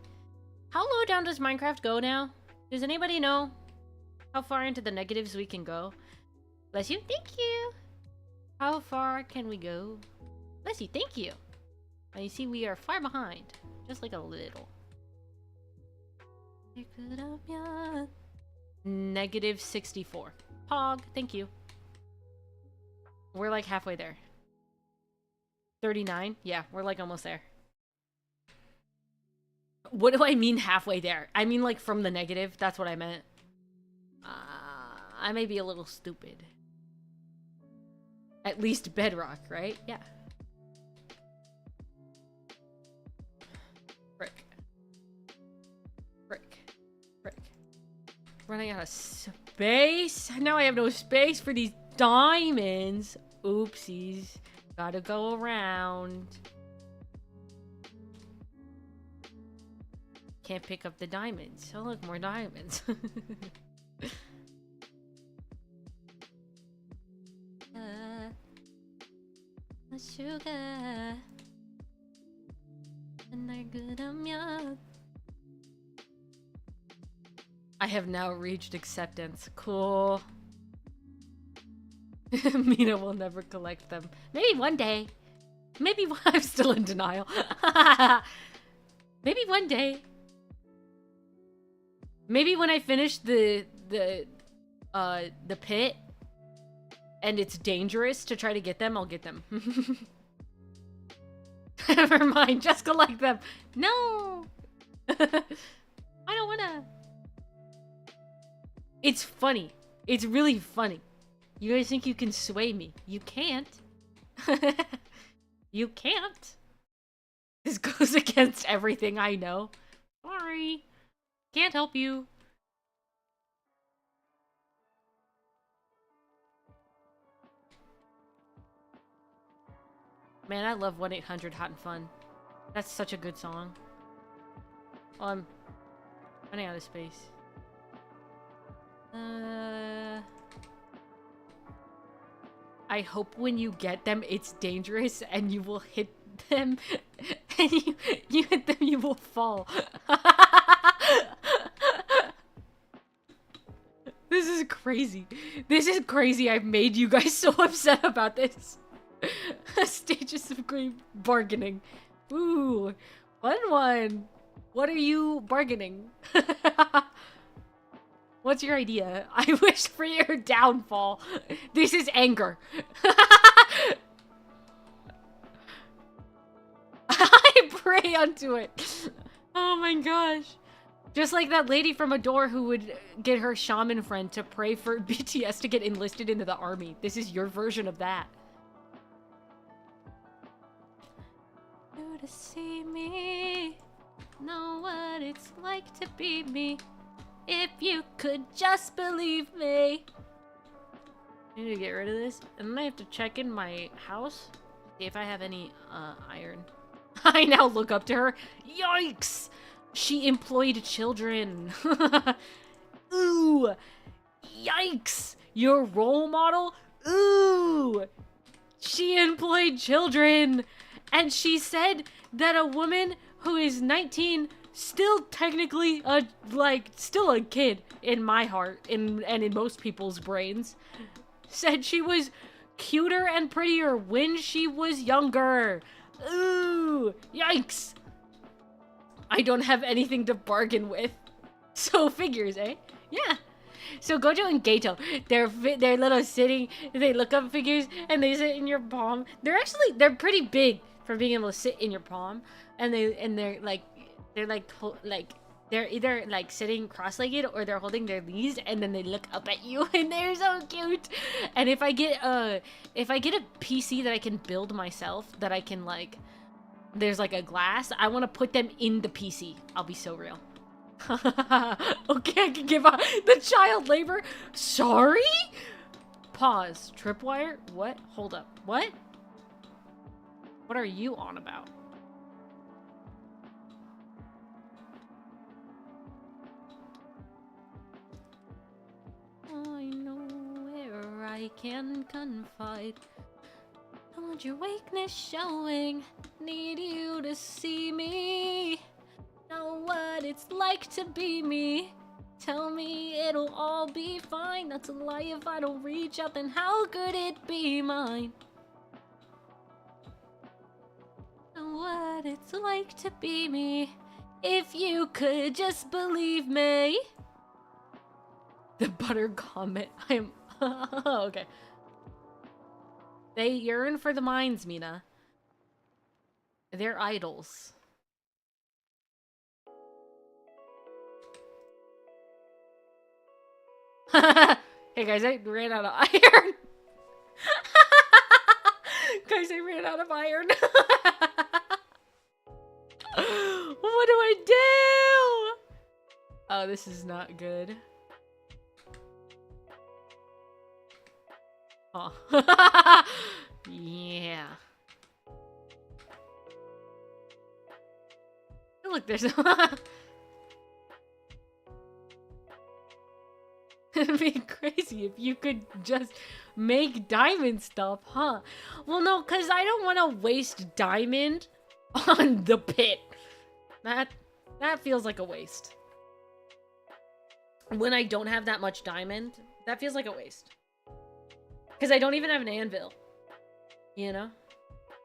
How low down does Minecraft go now? Does anybody know how far into the negatives we can go? Bless you. Thank you. How far can we go? Bless you. Thank you. Now you see we are far behind. Just like a little. Negative 64. Pog. Thank you. We're like halfway there. 39? Yeah, we're like almost there. What do I mean halfway there? I mean like from the negative. That's what I meant. I may be a little stupid. At least bedrock, right? Yeah. Frick. Running out of space? Now I have no space for these diamonds. Oopsies. Gotta go around. Can't pick up the diamonds. Oh look, more diamonds. Sugar. I have now reached acceptance. Cool. Mina will never collect them. Maybe one day. Maybe I'm still in denial. Maybe one day. Maybe when I finish the pit and it's dangerous to try to get them, I'll get them. Never mind, just collect them. No! I don't wanna. It's funny. It's really funny. You guys think you can sway me. You can't. You can't. This goes against everything I know. Sorry. Can't help you. Man, I love 1-800 Hot and Fun. That's such a good song. Oh, I'm running out of space. I hope when you get them, it's dangerous and you will hit them. And you hit them, you will fall. This is crazy. This is crazy. I've made you guys so upset about this. Stages of great bargaining. Ooh, one. What are you bargaining? What's your idea? I wish for your downfall. This is anger. I pray unto it. Oh my gosh. Just like that lady from Adore who would get her shaman friend to pray for BTS to get enlisted into the army. This is your version of that. to see me. Know what it's like to be me. If you could just believe me. I need to get rid of this. And then I have to check in my house. See if I have any iron. I now look up to her. Yikes! She employed children. Ooh! Yikes! Your role model? Ooh! She employed children! And she said that a woman who is 19, still technically still a kid in my heart and in most people's brains, said she was cuter and prettier when she was younger. Ooh! Yikes! I don't have anything to bargain with. So figures, eh? Yeah. So Gojo and Gato, they're little sitting, they look up figures and they sit in your palm. They're pretty big for being able to sit in your palm, and they're either like sitting cross-legged or they're holding their knees and then they look up at you and they're so cute. And if I get a PC that I can build myself, that I can there's like a glass, I want to put them in the PC. I'll be so real. Okay, I can give up the child labor. Sorry? Pause. Tripwire? What? Hold up. What? What are you on about? I know where I can confide. Don't want your weakness showing. Need you to see me. Know what it's like to be me. Tell me it'll all be fine. That's a lie. If I don't reach out, then how could it be mine? Know what it's like to be me. If you could just believe me. The butter comment. I am... okay. They yearn for the mines, Mina. They're idols. Hey guys, I ran out of iron. Guys, I ran out of iron. What do I do? Oh, this is not good. Oh. Yeah. Look, there's it'd be crazy if you could just make diamond stuff, huh? Well, no, because I don't want to waste diamond on the pit. That feels like a waste. When I don't have that much diamond, that feels like a waste. Because I don't even have an anvil. You know?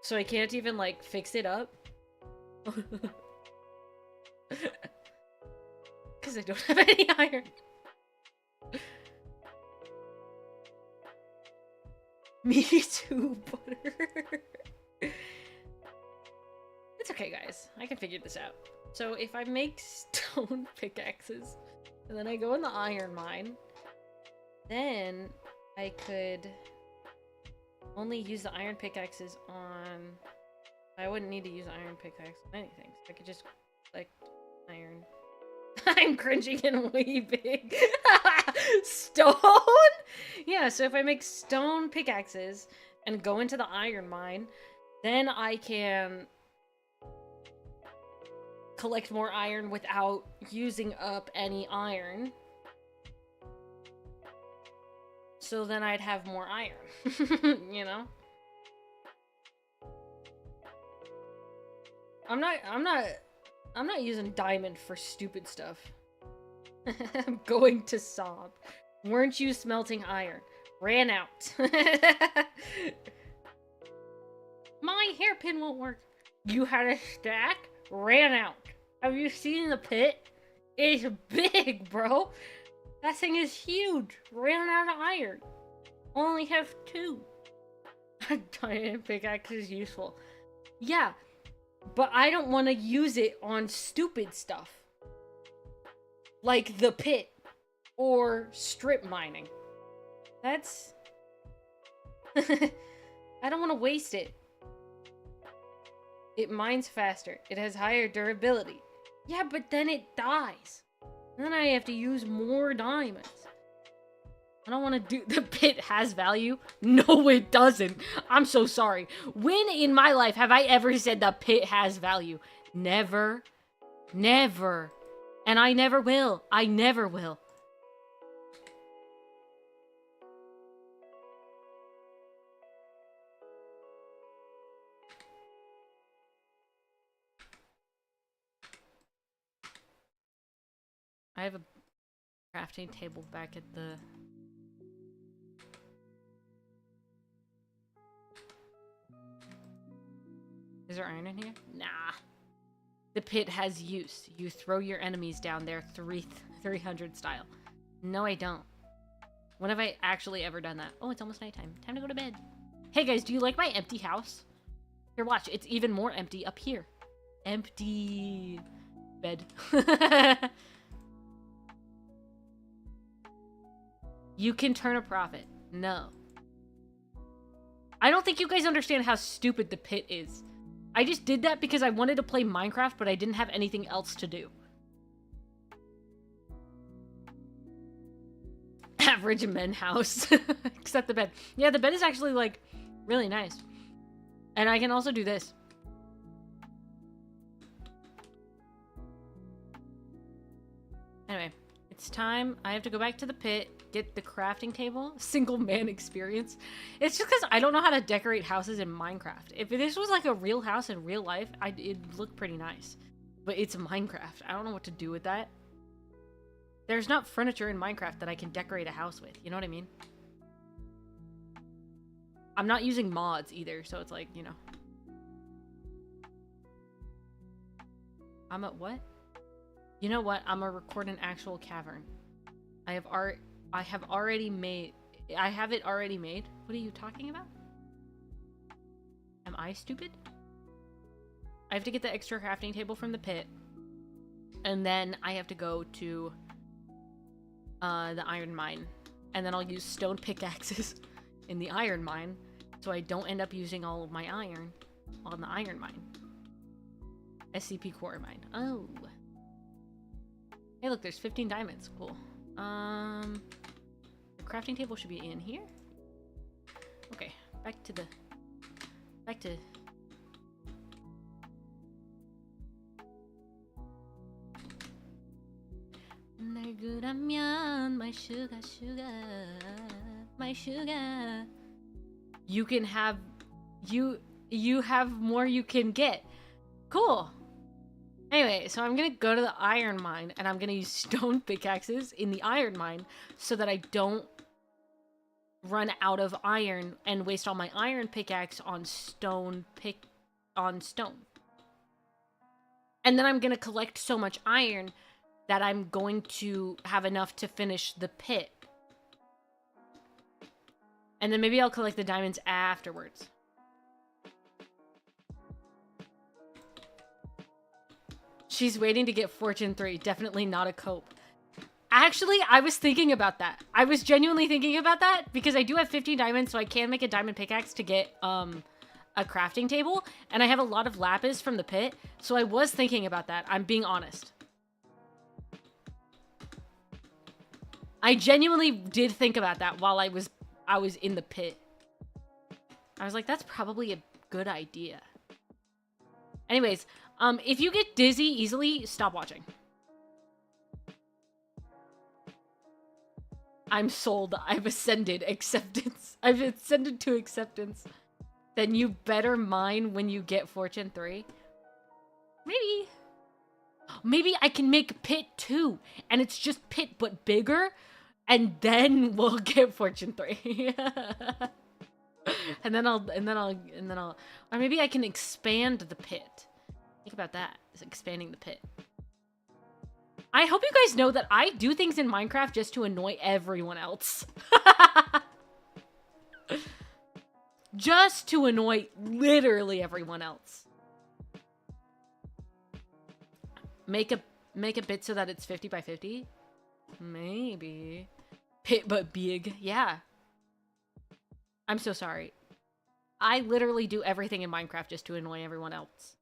So I can't even, fix it up. Because I don't have any iron. Me too, butter. It's okay, guys. I can figure this out. So if I make stone pickaxes, and then I go in the iron mine, then I could only use the iron pickaxes on... I wouldn't need to use iron pickaxe on anything. So I could just, iron... I'm cringing and weeping. Stone? Yeah, so if I make stone pickaxes and go into the iron mine, then I can collect more iron without using up any iron. So then I'd have more iron. You know? I'm not using diamond for stupid stuff. I'm going to sob. Weren't you smelting iron? Ran out. My hairpin won't work. You had a stack? Ran out. Have you seen the pit? It's big, bro. That thing is huge. Ran out of iron. Only have 2. A diamond pickaxe is useful. Yeah. But I don't want to use it on stupid stuff. Like the pit. Or strip mining. That's... I don't want to waste it. It mines faster. It has higher durability. Yeah, but then it dies. Then I have to use more diamonds. I don't want to do... The pit has value? No, it doesn't. I'm so sorry. When in my life have I ever said the pit has value? Never. Never. And I never will. I never will. I have a crafting table back at the... Is there iron in here? Nah. The pit has use. You throw your enemies down there 300 style. No, I don't. When have I actually ever done that? Oh, it's almost nighttime. Time to go to bed. Hey guys, do you like my empty house? Here, watch. It's even more empty up here. Empty bed. You can turn a profit. No. I don't think you guys understand how stupid the pit is. I just did that because I wanted to play Minecraft, but I didn't have anything else to do. Average men house. Except the bed. Yeah, the bed is actually, like, really nice. And I can also do this. Anyway, it's time. I have to go back to the pit, get the crafting table. Single man experience. It's just because I don't know how to decorate houses in Minecraft. If this was like a real house in real life, it'd look pretty nice. But it's Minecraft. I don't know what to do with that. There's not furniture in Minecraft that I can decorate a house with. You know what I mean? I'm not using mods either, so it's like, you know. I'm at what? You know what? I'm gonna record an actual cavern. I have it already made. What are you talking about? Am I stupid? I have to get the extra crafting table from the pit. And then I have to go to the iron mine. And then I'll use stone pickaxes in the iron mine, so I don't end up using all of my iron on the iron mine. SCP core mine. Oh. Hey, look, there's 15 diamonds. Cool. The crafting table should be in here. Okay, back to my sugar, my sugar. You can have, you have more you can get. Cool. Anyway, so I'm gonna go to the iron mine, and I'm gonna use stone pickaxes in the iron mine so that I don't run out of iron and waste all my iron pickaxe on stone. And then I'm gonna collect so much iron that I'm going to have enough to finish the pit. And then maybe I'll collect the diamonds afterwards. She's waiting to get Fortune 3. Definitely not a cope. Actually, I was thinking about that. I was genuinely thinking about that because I do have 15 diamonds, so I can make a diamond pickaxe to get a crafting table. And I have a lot of lapis from the pit, so I was thinking about that. I'm being honest. I genuinely did think about that while I was in the pit. I was like, that's probably a good idea. Anyways, if you get dizzy easily, stop watching. I'm sold. I've ascended. Acceptance. I've ascended to acceptance. Then you better mine when you get Fortune 3. Maybe. Maybe I can make Pit 2. And it's just Pit but bigger. And then we'll get Fortune 3. and then I'll, or maybe I can expand the pit. Think about that, is expanding the pit. I hope you guys know that I do things in Minecraft just to annoy everyone else. Just to annoy literally everyone else. Make a bit so that it's 50 by 50? Maybe. Pit but big. Yeah. I'm so sorry. I literally do everything in Minecraft just to annoy everyone else.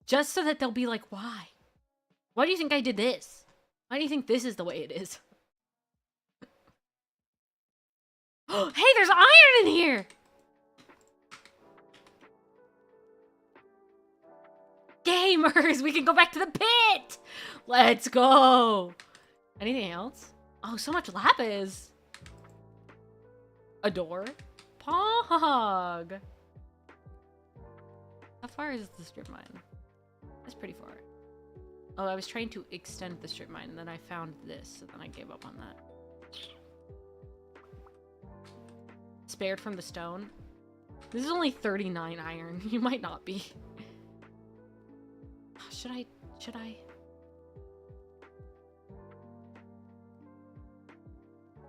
Just so that they'll be like, why? Why do you think I did this? Why do you think this is the way it is? Hey, there's iron in here! Gamers, we can go back to the pit! Let's go! Anything else? Oh, so much lapis! A door? Pog! How far is the strip mine? That's pretty far. Oh, I was trying to extend the strip mine, and then I found this, so then I gave up on that. Spared from the stone? This is only 39 iron. You might not be. Should I?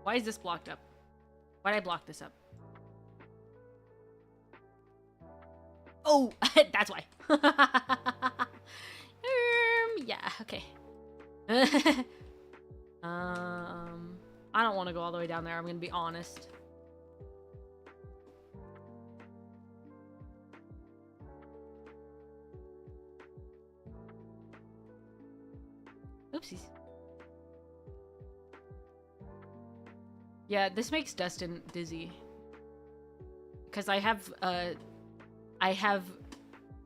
Why is this blocked up? Why did I block this up? Oh, that's why. Yeah, okay. I don't want to go all the way down there, I'm gonna be honest. Oopsies. Yeah, this makes Dustin dizzy. Because I have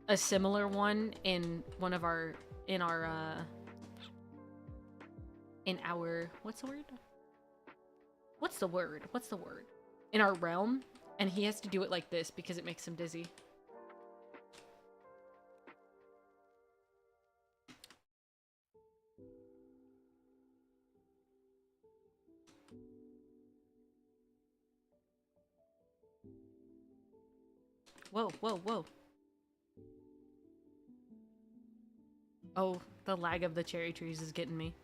a similar one in one of our in our what's the word? What's the word? What's the word? In our realm, and he has to do it like this because it makes him dizzy. Whoa, whoa, whoa. Oh, the lag of the cherry trees is getting me.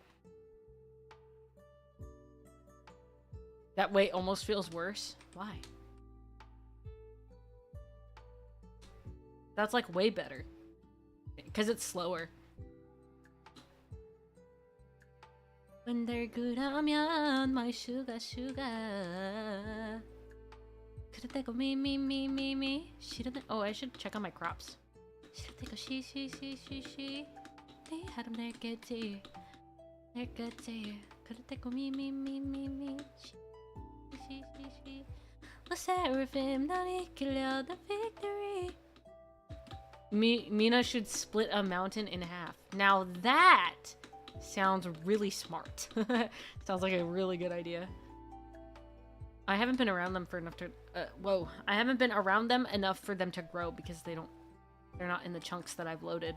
That way almost feels worse. Why? That's like way better. Because it's slower. When they're good, I'm young, my sugar, sugar. Could it go me? Oh, I should check on my crops. She. They had them there, good too. They're good too. Could it go me? She. The seraphim, not equal the victory. Mina should split a mountain in half. Now that sounds really smart. Sounds like a really good idea. I haven't been around them for enough to... I haven't been around them enough for them to grow because they're not in the chunks that I've loaded.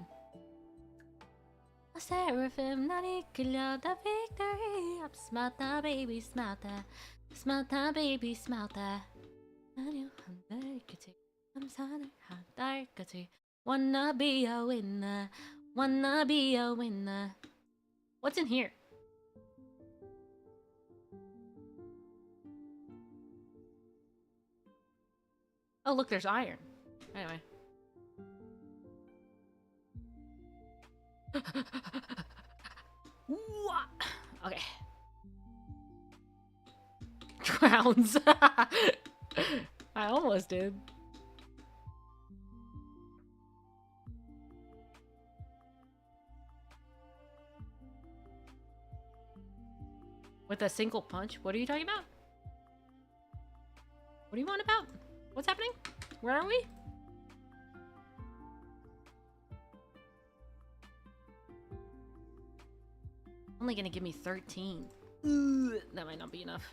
A seraphim, not equal the victory. I'm smarter, baby, smarter. Smarter, baby, smarter. I'm sorry, how dark to wanna be a winner. Wanna be a winner. What's in here? Oh, look, there's iron. Anyway. Okay. Drowns. I almost did. With a single punch? What are you talking about? What do you want about? What's happening? Where are we? Only gonna give me 13. That might not be enough.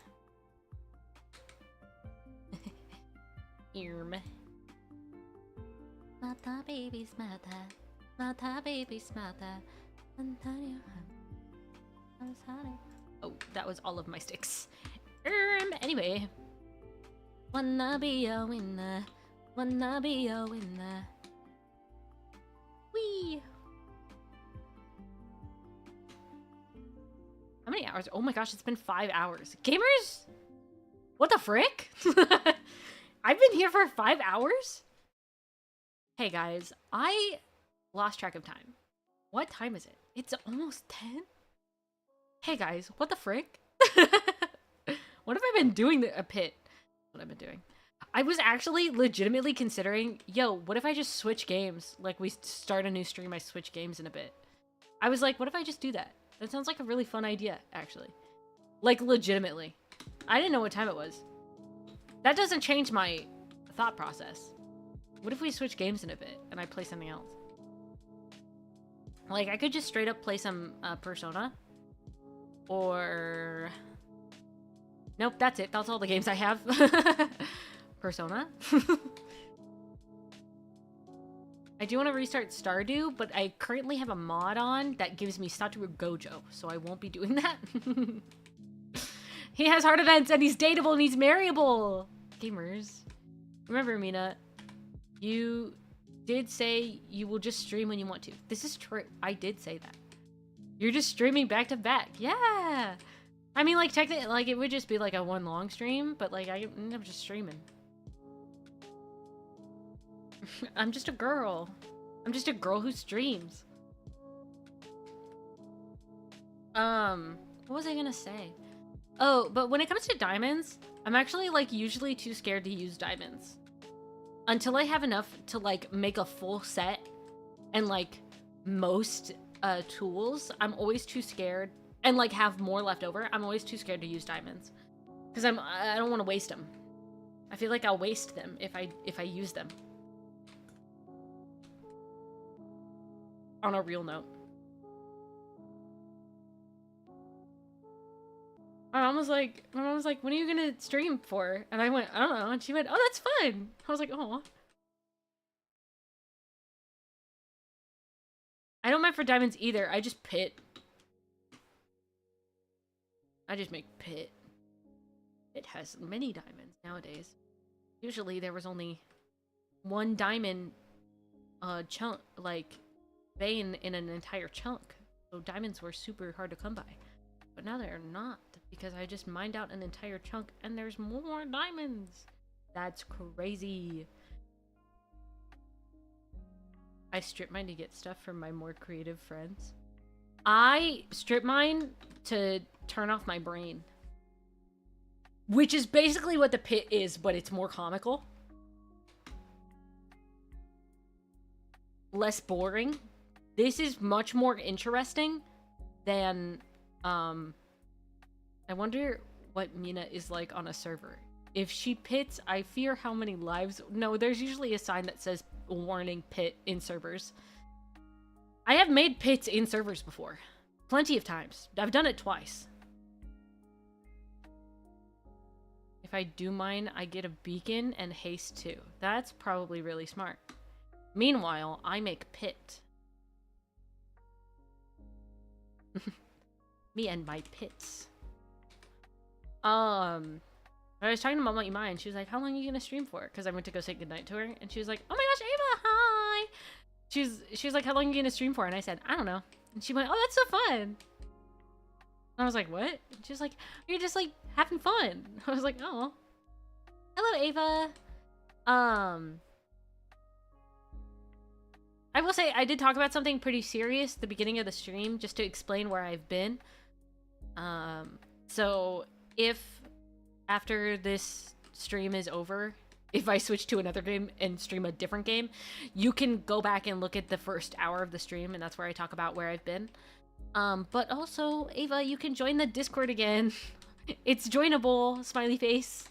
Irm. Mata baby smata. Mata baby smata. Oh, that was all of my sticks. Anyway. Wanna be a winner. Wanna be a winner. Whee! How many hours? Oh my gosh, it's been 5 hours. Gamers? What the frick? I've been here for 5 hours? Hey guys, I lost track of time. What time is it? It's almost 10? Hey guys, what the frick? What have I been doing? A pit. What I've been doing. I was actually legitimately considering, yo, what if I just switch games? Like, we start a new stream, I switch games in a bit. I was like, what if I just do that? That sounds like a really fun idea, actually. Like, legitimately. I didn't know what time it was. That doesn't change my thought process. What if we switch games in a bit and I play something else? Like, I could just straight up play some Persona. Or... Nope, that's it. That's all the games I have. Persona. I do want to restart Stardew, but I currently have a mod on that gives me Satoru Gojo, so I won't be doing that. He has hard events and he's dateable and he's marryable. Gamers. Remember, Mina, you did say you will just stream when you want to. This is true. I did say that. You're just streaming back to back. Yeah. I mean, like, technically, like, it would just be like a one long stream, but like, I'm just streaming. I'm just a girl. I'm just a girl who streams. What was I gonna say? Oh, but when it comes to diamonds, I'm actually, like, usually too scared to use diamonds. Until I have enough to, like, make a full set and, like, most tools, I'm always too scared. And, like, have more left over, I'm always too scared to use diamonds. Because I don't want to waste them. I feel like I'll waste them if I use them. On a real note. My mom was like, when are you gonna stream for? And I went, I don't know. And she went, oh, that's fun. I was like, oh. I don't mind for diamonds either. I just pit. I just make pit. It has many diamonds nowadays. Usually there was only one diamond chunk, like, vein in an entire chunk. So diamonds were super hard to come by. But now they're not, because I just mined out an entire chunk and there's more diamonds. That's crazy. I strip mine to get stuff from my more creative friends. I strip mine to turn off my brain. Which is basically what the pit is, but it's more comical. Less boring. This is much more interesting than, I wonder what Mina is like on a server. If she pits, I fear how many lives... No, there's usually a sign that says, warning, pit in servers. I have made pits in servers before. Plenty of times. I've done it twice. If I do mine, I get a beacon and haste too. That's probably really smart. Meanwhile, I make pit. Me and my pits. I was talking to Mom about you mine. She was like, how long are you gonna stream for? Because I went to go say goodnight to her. And she was like, oh my gosh, Ava, hi! She was like, how long are you gonna stream for? And I said, I don't know. And she went, oh, that's so fun. And I was like, what? And she was like, you're just, like, having fun. I was like, oh. Hello, Ava. I will say, I did talk about something pretty serious at the beginning of the stream, just to explain where I've been. So, if after this stream is over, if I switch to another game and stream a different game, you can go back and look at the first hour of the stream, and that's where I talk about where I've been. But also, Ava, you can join the Discord again. It's joinable, smiley face.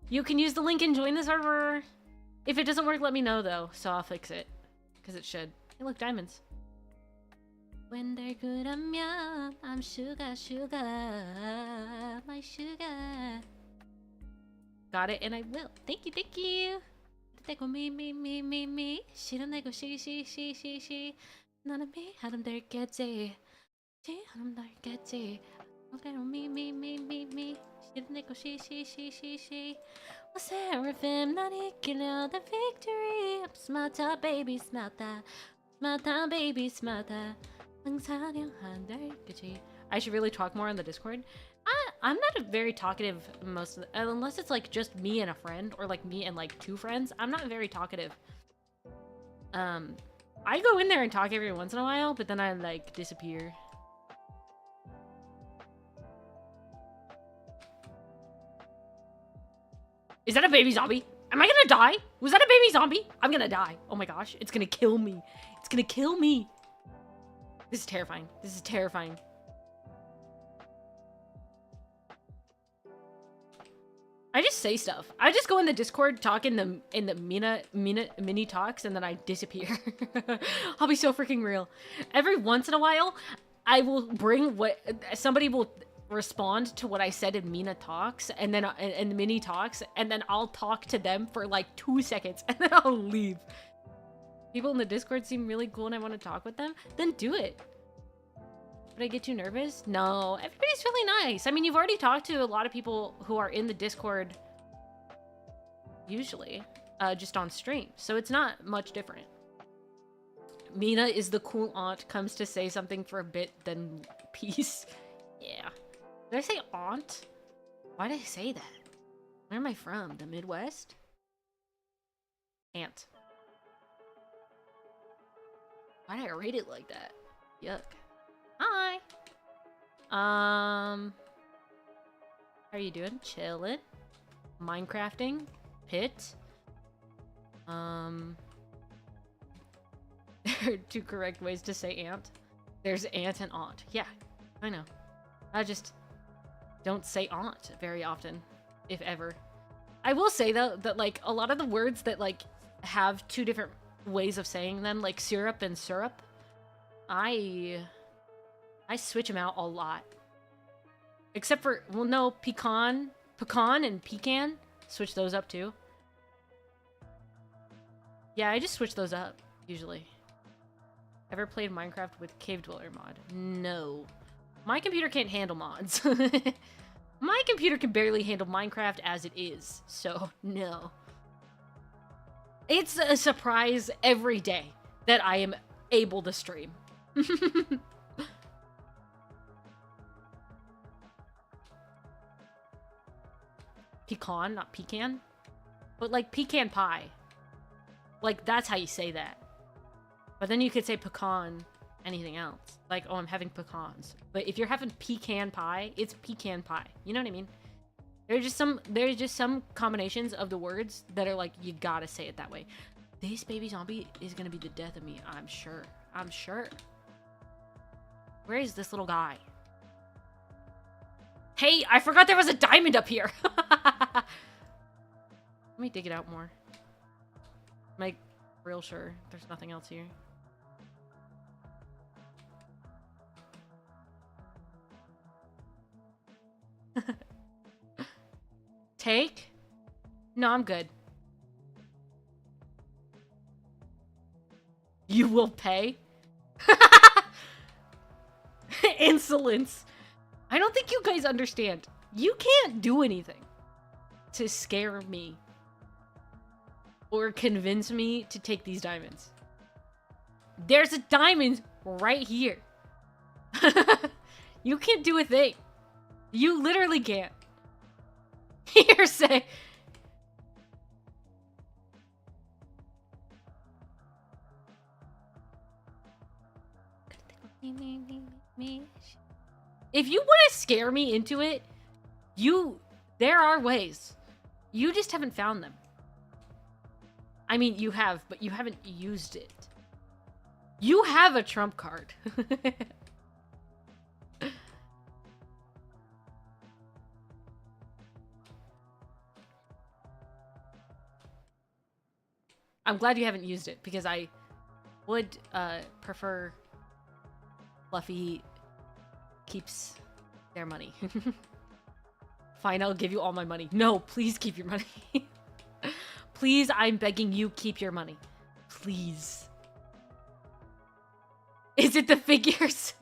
You can use the link and join the server. If it doesn't work, let me know, though, so I'll fix it. Because it should. Hey, look, diamonds. When they're good, I'm young. I'm sugar, sugar. My sugar. Got it, and I will. Thank you, thank you. Me. She don't go, she. None of me, had them there, get it. She had them there, get it. Me. She don't go, she. Well, Seraphim, not eking out the victory. Smart up, baby, smart that. Smart that, baby, smart that. I should really talk more on the Discord. I'm not very talkative most of the, unless it's like just me and a friend, or like me and like 2 friends. I'm not very talkative. I go in there and talk every once in a while, but then I like disappear. Is that a baby zombie? Am I gonna die? Was that a baby zombie? I'm gonna die. Oh my gosh, it's gonna kill me. It's gonna kill me. This is terrifying. This is terrifying. I just say stuff. I just go in the Discord, talk in the mini talks, and then I disappear. I'll be so freaking real. Every once in a while, I will bring what somebody will respond to what I said in Mina talks, and then in the mini talks, and then I'll talk to them for like 2 seconds, and then I'll leave. People in the Discord seem really cool, and I want to talk with them. Then do it. Would I get too nervous? No, everybody's really nice. I mean, you've already talked to a lot of people who are in the Discord, usually, just on stream, so it's not much different. Mina is the cool aunt, comes to say something for a bit, then peace. Yeah. Did I say aunt? Why did I say that? Where am I from? The Midwest? Aunt. Why did I rate it like that? Yuck. Hi. How are you doing? Chillin'. Minecrafting. Pit. There are 2 correct ways to say aunt. There's aunt and aunt. Yeah, I know. I just don't say aunt very often, if ever. I will say though that like a lot of the words that like have 2 different ways of saying them, like syrup and syrup, I switch them out a lot. Except for, well, no, pecan and pecan, switch those up too. Yeah, I just switch those up usually. Ever played Minecraft with Cave Dweller mod? No. My computer can't handle mods. My computer can barely handle Minecraft as it is, so no. It's a surprise every day that I am able to stream. Pecan, not pecan. But like pecan pie. Like that's how you say that. But then you could say pecan anything else. Like, oh, I'm having pecans. But if you're having pecan pie, it's pecan pie. You know what I mean? There's just some combinations of the words that are like, you gotta say it that way. This baby zombie is gonna be the death of me, I'm sure. I'm sure. Where is this little guy? Hey, I forgot there was a diamond up here. Let me dig it out more. I'm like real sure there's nothing else here. Take? No, I'm good. You will pay? Insolence. I don't think you guys understand. You can't do anything to scare me or convince me to take these diamonds. There's a diamond right here. You can't do a thing. You literally can't. Here, say. If you want to scare me into it, there are ways. You just haven't found them. I mean, you have, but you haven't used it. You have a trump card. I'm glad you haven't used it, because I would prefer Fluffy keeps their money. Fine, I'll give you all my money. No, please keep your money. Please, I'm begging you, keep your money. Please. Is it the figures?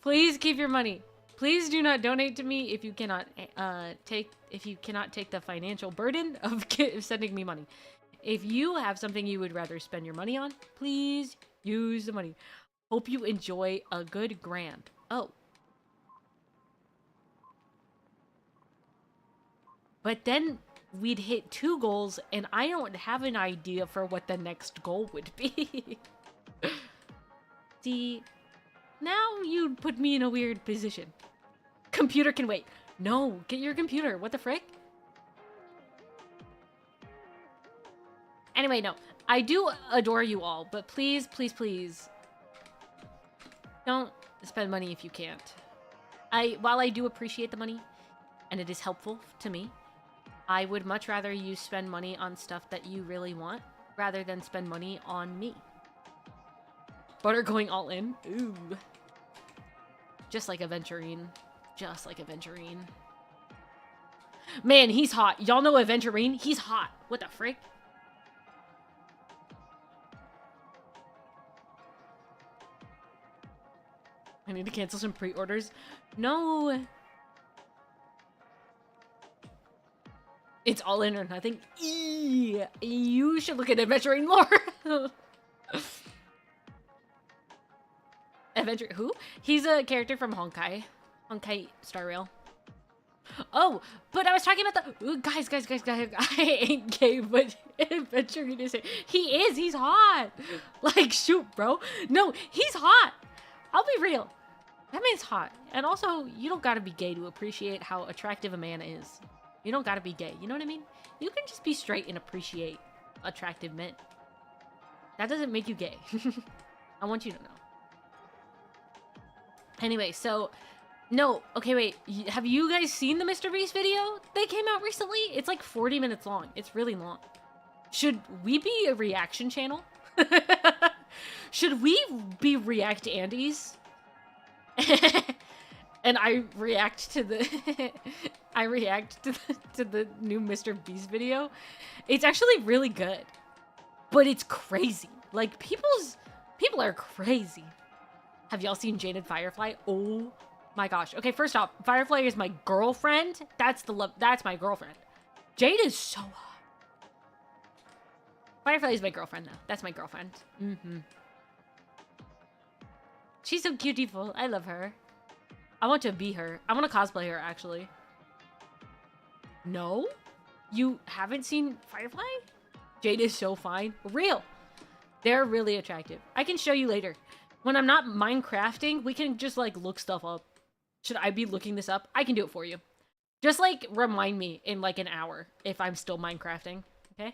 Please keep your money. Please do not donate to me if you cannot take the financial burden of sending me money. If you have something you would rather spend your money on, please use the money. Hope you enjoy a good grand. Oh. But then we'd hit 2 goals, and I don't have an idea for what the next goal would be. See, now you put me in a weird position. Computer can wait. No, get your computer. What the frick? Anyway, no. I do adore you all, but please, please, please don't spend money if you can't. While I do appreciate the money, and it is helpful to me, I would much rather you spend money on stuff that you really want rather than spend money on me. Butter going all in? Ooh. Just like Aventurine. Just like Aventurine. Man, he's hot. Y'all know Aventurine? He's hot. What the frick? I need to cancel some pre-orders. No. It's all in or nothing. You should look at Aventurine more. Adventure who? He's a character from Honkai. Honkai Star Rail. Oh, but I was talking about the ooh, guys. I ain't gay, but Aventurine is he is. He's hot. Like shoot, bro. No, he's hot. I'll be real. That man's hot. And also, you don't gotta be gay to appreciate how attractive a man is. You don't gotta be gay. You know what I mean? You can just be straight and appreciate attractive men. That doesn't make you gay. I want you to know. Anyway, so... No, okay, wait. Have you guys seen the Mr. Beast video that came out recently? It's like 40 minutes long. It's really long. Should we be a reaction channel? Should we be React Andes? And I react to the to the new Mr. Beast video. It's actually really good. But it's crazy. Like people are crazy. Have y'all seen Jade and Firefly? Oh my gosh. Okay, first off, Firefly is my girlfriend. That's my girlfriend. Jade is so hot. Firefly is my girlfriend though. That's my girlfriend. Mm-hmm. She's so beautiful. I love her. I want to be her. I want to cosplay her, actually. No? You haven't seen Firefly? Jade is so fine. Real. They're really attractive. I can show you later. When I'm not Minecrafting, we can just, like, look stuff up. Should I be looking this up? I can do it for you. Just, like, remind me in, like, an hour if I'm still Minecrafting. Okay?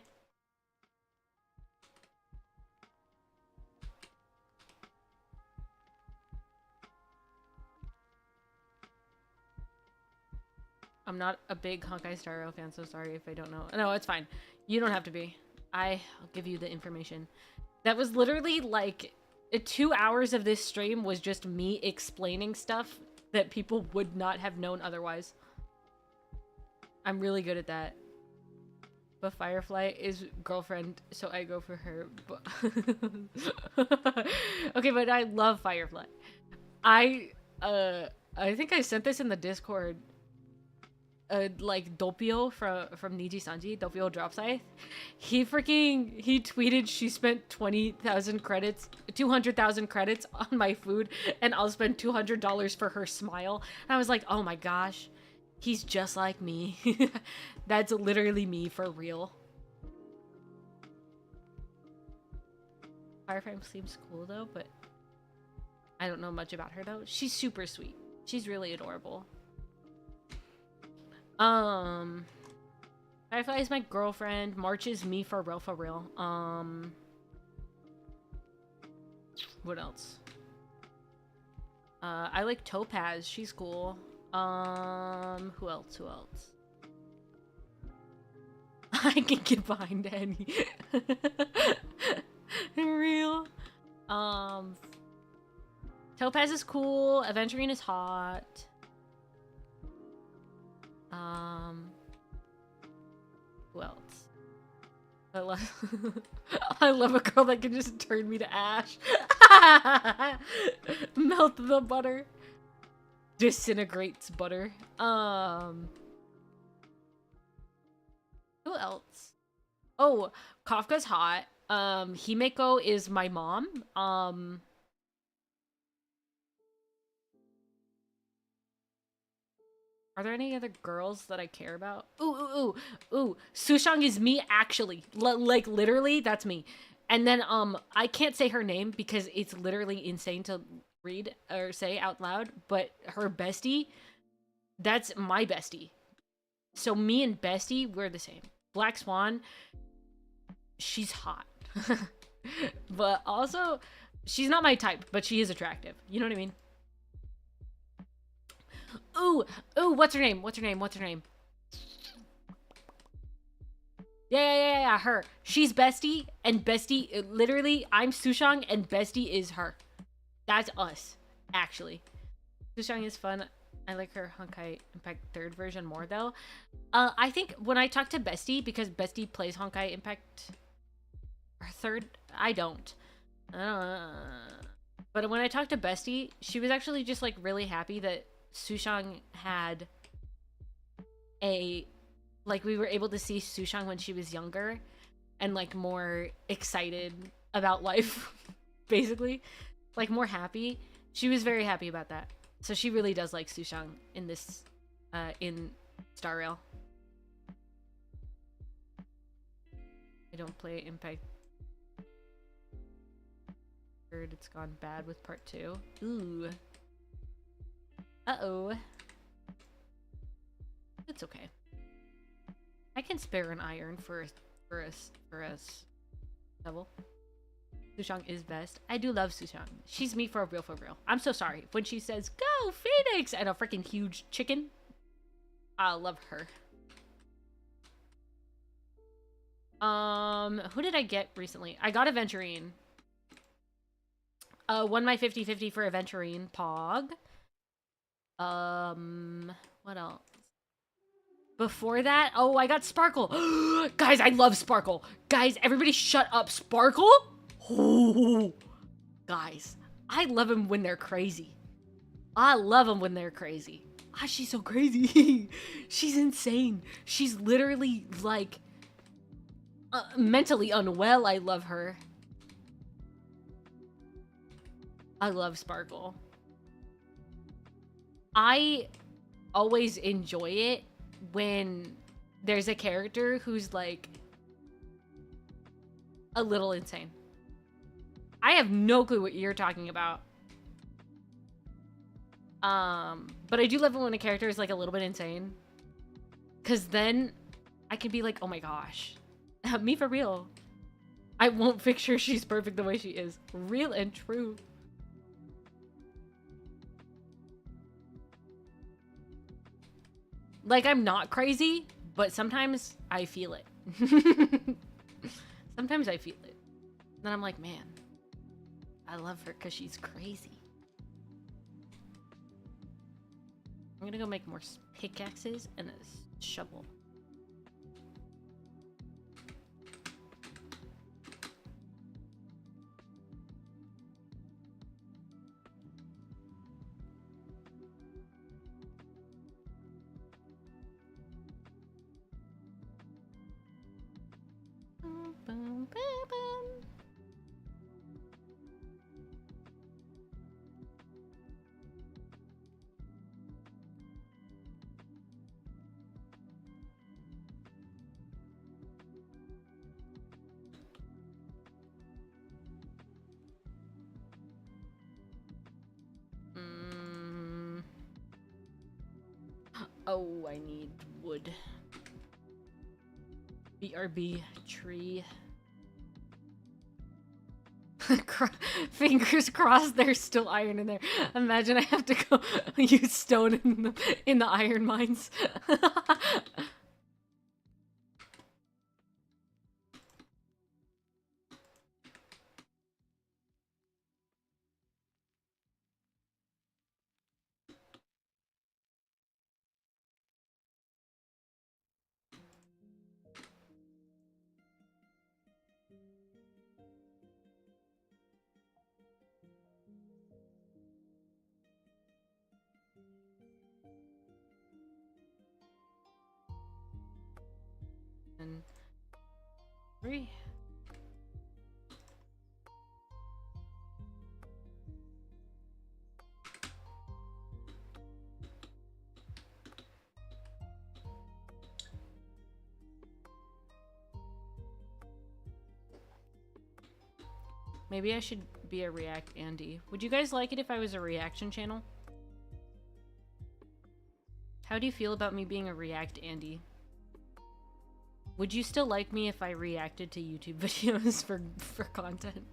I'm not a big Honkai Star Rail fan, so sorry if I don't know. No, it's fine. You don't have to be. I'll give you the information. That was literally like 2 hours of this stream was just me explaining stuff that people would not have known otherwise. I'm really good at that. But Firefly is girlfriend, so I go for her. Okay, but I love Firefly. I think I sent this in the Discord. Like Doppio from Niji Sanji, Doppio Drop Scythe, he tweeted she spent 20,000 credits, 200,000 credits on my food, and I'll spend $200 for her smile. And I was like, oh my gosh, he's just like me. That's literally me for real. Fireframe seems cool though, but I don't know much about her though. She's super sweet. She's really adorable. Firefly is my girlfriend. March is me for real, for real. What else? I like Topaz. She's cool. Who else? Who else? I can get behind Annie. Real. Topaz is cool. Aventurine is hot. Who else? I love a girl that can just turn me to ash. Melt the butter. Disintegrates butter. Who else? Oh, Kafka's hot. Himeko is my mom. Are there any other girls that I care about? Ooh. Sushang is me, actually. Like, literally, that's me. And then, I can't say her name because it's literally insane to read or say out loud, but her bestie, That's my bestie. So me and bestie, we're the same. Black Swan, she's hot. But also, she's not my type, but she is attractive. You know what I mean? Ooh, ooh, what's her name? What's her name? What's her name? Yeah, her. She's bestie, and bestie, literally, I'm Sushang, and bestie is her. That's us, actually. Sushang is fun. I like her Honkai Impact 3rd version more, though. I think when I talk to bestie, because bestie plays Honkai Impact 3rd, I don't. But when I talked to bestie, she was actually just, like, really happy that Sushang had a... Like, we were able to see Sushang when she was younger and, like, more excited about life, basically. Like, more happy. She was very happy about that. So she really does like Sushang in this, in Star Rail. I don't play Impact. Heard it's gone bad with part 2. Ooh. Uh-oh. It's okay. I can spare an iron for us level. Sushang is best. I do love Sushang. She's me for real, for real. I'm so sorry. When she says, go, Phoenix! And a freaking huge chicken. I love her. Who did I get recently? I got Aventurine. Won my 50-50 for Aventurine. Pog. What else? Before that, oh, I got Sparkle. Guys, I love Sparkle. Guys, everybody shut up. Sparkle? Oh, guys, I love them when they're crazy. I love them when they're crazy. Ah, she's so crazy. She's insane. She's literally, like, mentally unwell. I love her. I love Sparkle. I always enjoy it when there's a character who's, like, a little insane. I have no clue what you're talking about. But I do love it when a character is, like, a little bit insane. Because then I can be like, oh my gosh. Me for real. I won't fix her. She's perfect the way she is. Real and true. Like, I'm not crazy, but sometimes I feel it. Sometimes I feel it. Then I'm like, man, I love her because she's crazy. I'm gonna go make more pickaxes and a shovel. Oh, I need wood. BRB tree. Fingers crossed there's still iron in there. Imagine I have to go use stone in the iron mines. And 3. Maybe I should be a React Andy. Would you guys like it if I was a reaction channel? How do you feel about me being a React Andy? Would you still like me if I reacted to YouTube videos for content?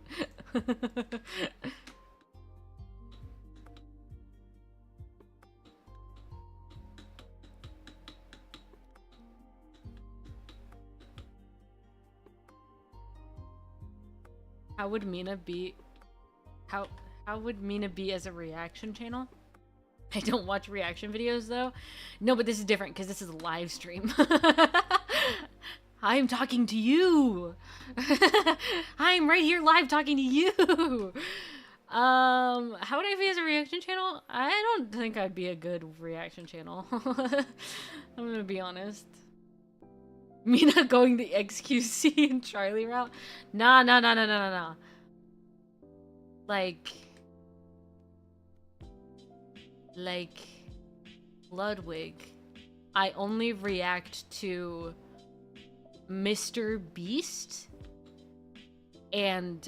How would Mina be? How would Mina be as a reaction channel? I don't watch reaction videos though. No, but this is different because this is a live stream. I'm talking to you. I'm right here live talking to you. How would I be as a reaction channel? I don't think I'd be a good reaction channel. I'm gonna be honest. Mina going the XQC and Charlie route? Nah. Like Ludwig, I only react to Mr. Beast and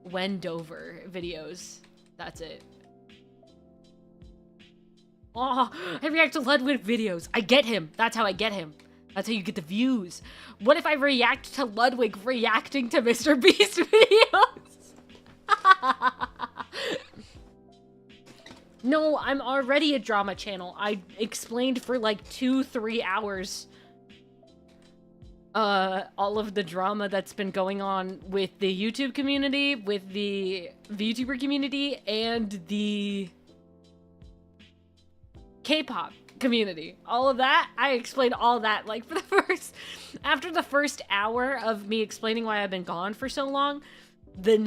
Wendover videos. That's it. Oh, I react to Ludwig videos. I get him. That's how I get him. That's how you get the views. What if I react to Ludwig reacting to Mr. Beast videos? No, I'm already a drama channel. I explained for like 2-3 hours all of the drama that's been going on with the YouTube community, with the VTuber community, and the K-pop community. All of that, I explained all that like for after the first hour of me explaining why I've been gone for so long, the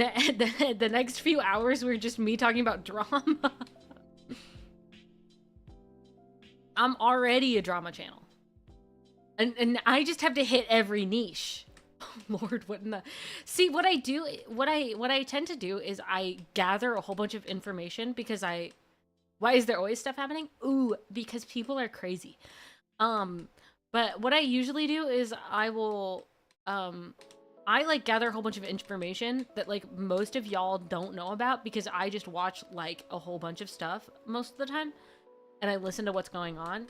next few hours were just me talking about drama. I'm already a drama channel. And I just have to hit every niche. Oh, Lord, what in the... See, what I do, what I tend to do is I gather a whole bunch of information because why is there always stuff happening? Ooh, because people are crazy. But what I usually do is I will, I like gather a whole bunch of information that like most of y'all don't know about because I just watch like a whole bunch of stuff most of the time. And I listen to what's going on.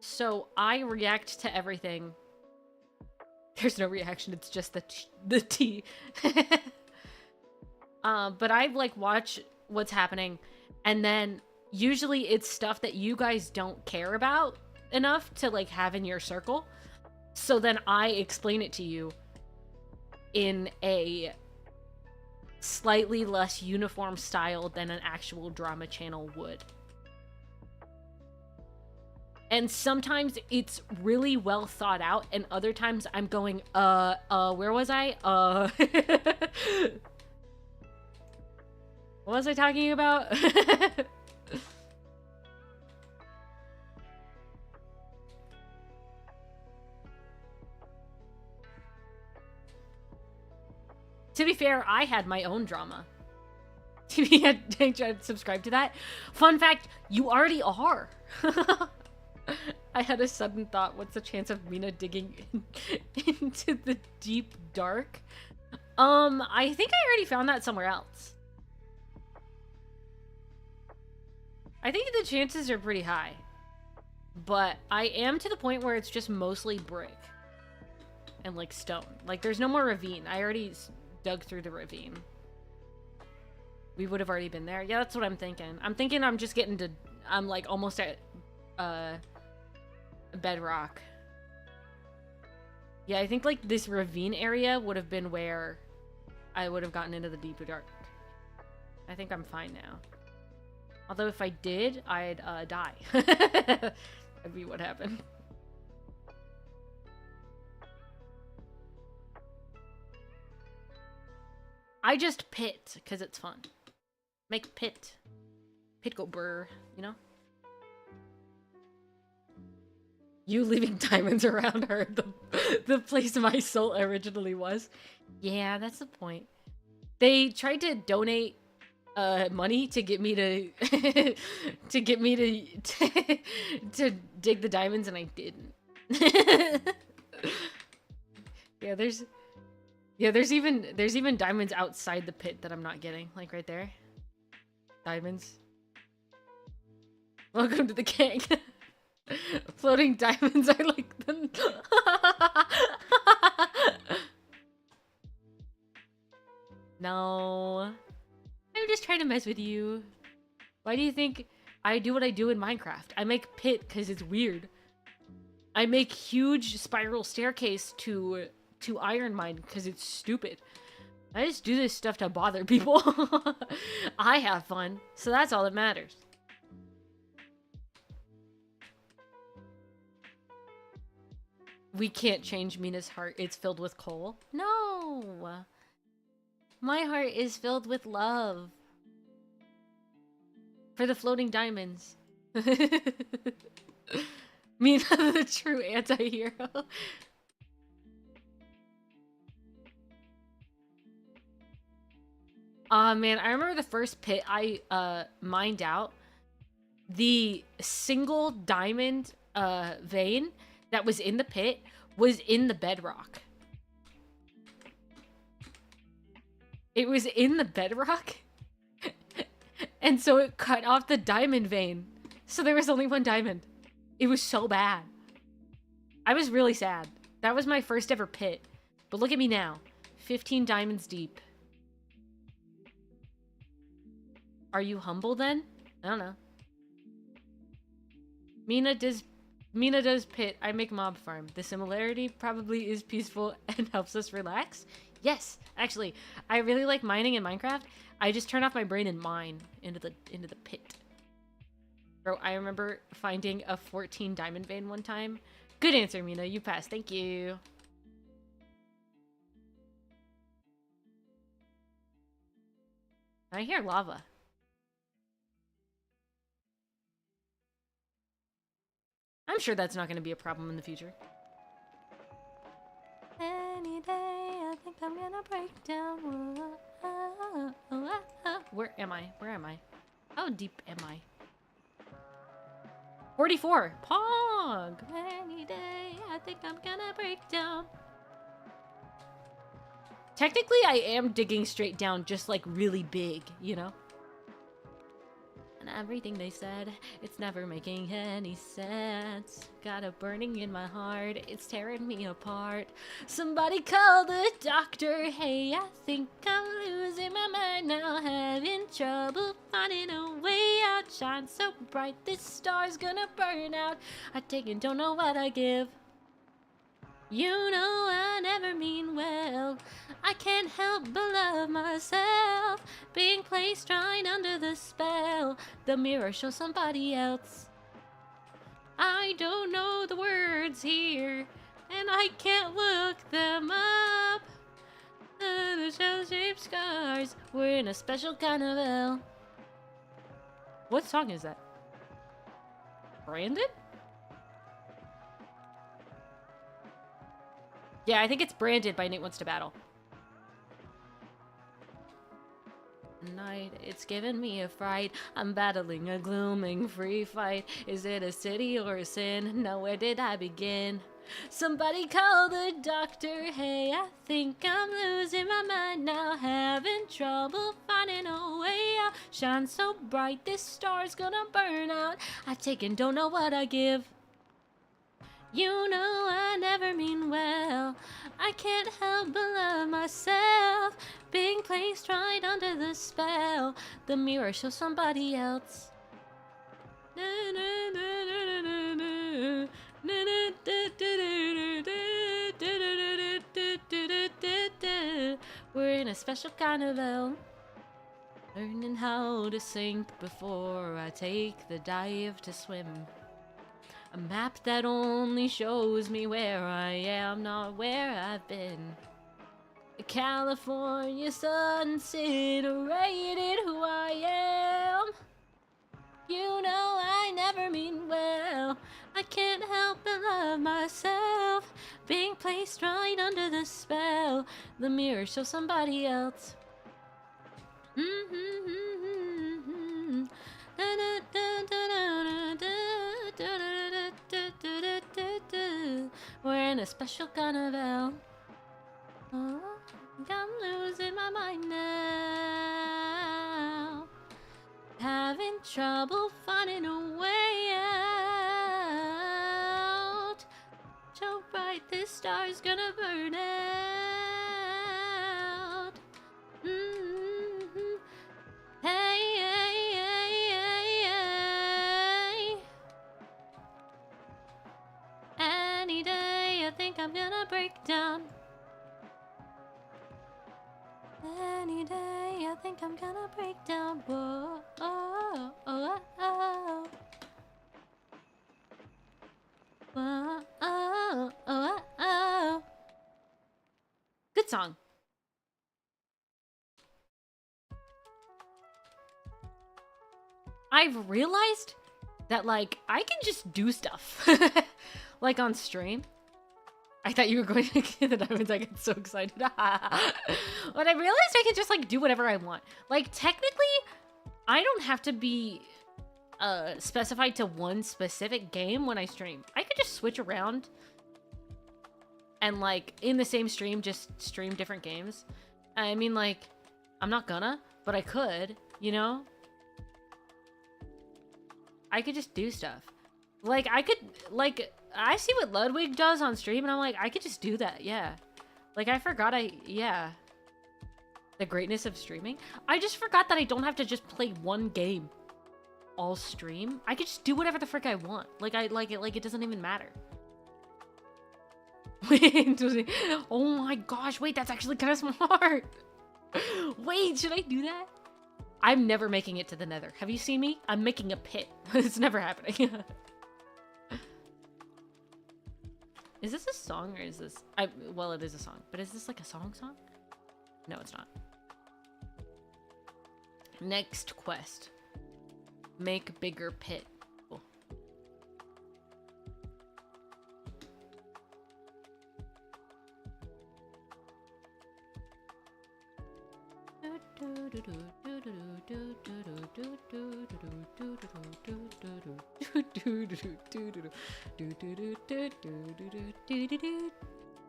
So I react to everything. There's no reaction, it's just the T. But I like watch what's happening, and then usually it's stuff that you guys don't care about enough to like have in your circle. So then I explain it to you in a slightly less uniform style than an actual drama channel would. And sometimes it's really well thought out, and other times I'm going, where was I? What was I talking about? To be fair, I had my own drama. Did subscribe to that? Fun fact, you already are. I had a sudden thought, what's the chance of Mina digging into the deep dark? I think I already found that somewhere else. I think the chances are pretty high. But I am to the point where it's just mostly brick. And like stone. Like there's no more ravine. I already dug through the ravine. We would have already been there. Yeah, that's what I'm thinking. I'm thinking I'm just getting to... I'm like almost at... bedrock. Yeah, I think like this ravine area would have been where I would have gotten into the deeper dark. I think I'm fine now. Although if I did, I'd die. That'd be what happened. I just pit because it's fun. Make pit. Pit go brr, you know? You leaving diamonds around her, the place my soul originally was. Yeah, that's the point. They tried to donate money to get me to to dig the diamonds, and I didn't. There's even diamonds outside the pit that I'm not getting, like right there. Diamonds. Welcome to the gang. Floating diamonds are like the... No. I'm just trying to mess with you. Why do you think I do what I do in Minecraft? I make pit because it's weird. I make huge spiral staircase to iron mine because it's stupid. I just do this stuff to bother people. I have fun, so that's all that matters. We can't change Mina's heart. It's filled with coal. No! My heart is filled with love. For the floating diamonds. Mina, the true anti-hero. Man, I remember the first pit I mined out. The single diamond vein that was in the pit was in the bedrock. It was in the bedrock. And so it cut off the diamond vein. So there was only one diamond. It was so bad. I was really sad. That was my first ever pit. But look at me now. 15 diamonds deep. Are you humble then? I don't know. Mina does pit. I make mob farm. The similarity probably is peaceful and helps us relax. Yes, actually, I really like mining in Minecraft. I just turn off my brain and mine into the pit. Bro, I remember finding a 14 diamond vein one time. Good answer, Mina. You passed. Thank you. I hear lava. I'm sure that's not going to be a problem in the future. Any day, I think I'm gonna break down. Where am I? Where am I? How deep am I? 44. Pog. Any day, I think I'm gonna break down. Technically, I am digging straight down, just like really big, you know? And everything they said, it's never making any sense. Got a burning in my heart, it's tearing me apart. Somebody call the doctor, hey, I think I'm losing my mind now. Having trouble finding a way out. Shine so bright, this star's gonna burn out. I take and don't know what I give. You know I never mean well. I can't help but love myself. Being placed right under the spell. The mirror shows somebody else. I don't know the words here, and I can't look them up. The shell-shaped scars. We're in a special kind of hell. What song is that? Brandon? Yeah, I think it's Branded by Nate Wants to Battle. Night, it's giving me a fright. I'm battling a glooming free fight. Is it a city or a sin? Now where did I begin? Somebody call the doctor. Hey, I think I'm losing my mind now. Having trouble finding a way out. Shine so bright, this star's gonna burn out. I take and don't know what I give. You know I never mean well. I can't help but love myself. Being placed right under the spell. The mirror shows somebody else. We're in a special kind of hell. Learning how to sink before I take the dive to swim. A map that only shows me where I am, not where I've been. A California sun rated who I am. You know I never mean well. I can't help but love myself. Being placed right under the spell. The mirror shows somebody else. We're in a special kind of hell. Oh, I'm losing my mind now. Having trouble finding a way star's gonna burn out. Mm-hmm. Hey, hey, hey, hey, hey. Any day I think I'm gonna break down. Any day I think I'm gonna break down. Whoa, oh, oh, oh. Whoa, oh, oh, oh. Good song. I've realized that, like, I can just do stuff. Like on stream. I thought you were going to get the diamonds. I get so excited. But I realized I can just, like, do whatever I want. Like, technically, I don't have to be specified to one specific game when I stream. I could just switch around and, like, in the same stream, just stream different games. I mean, like, I'm not gonna, but I could, you know? I could just do stuff. Like, I could, like, I see what Ludwig does on stream, and I'm like, I could just do that, yeah. Like, I forgot yeah. The greatness of streaming. I just forgot that I don't have to just play one game all stream. I could just do whatever the frick I want. Like, it doesn't even matter. Wait, oh my gosh, wait, that's actually kind of smart. Wait, should I do that? I'm never making it to the nether. Have you seen me? I'm making a pit. It's never happening. Is this a song or is this... well, it is a song. But is this like a song? No, it's not. Next quest. Make bigger pit. Cool.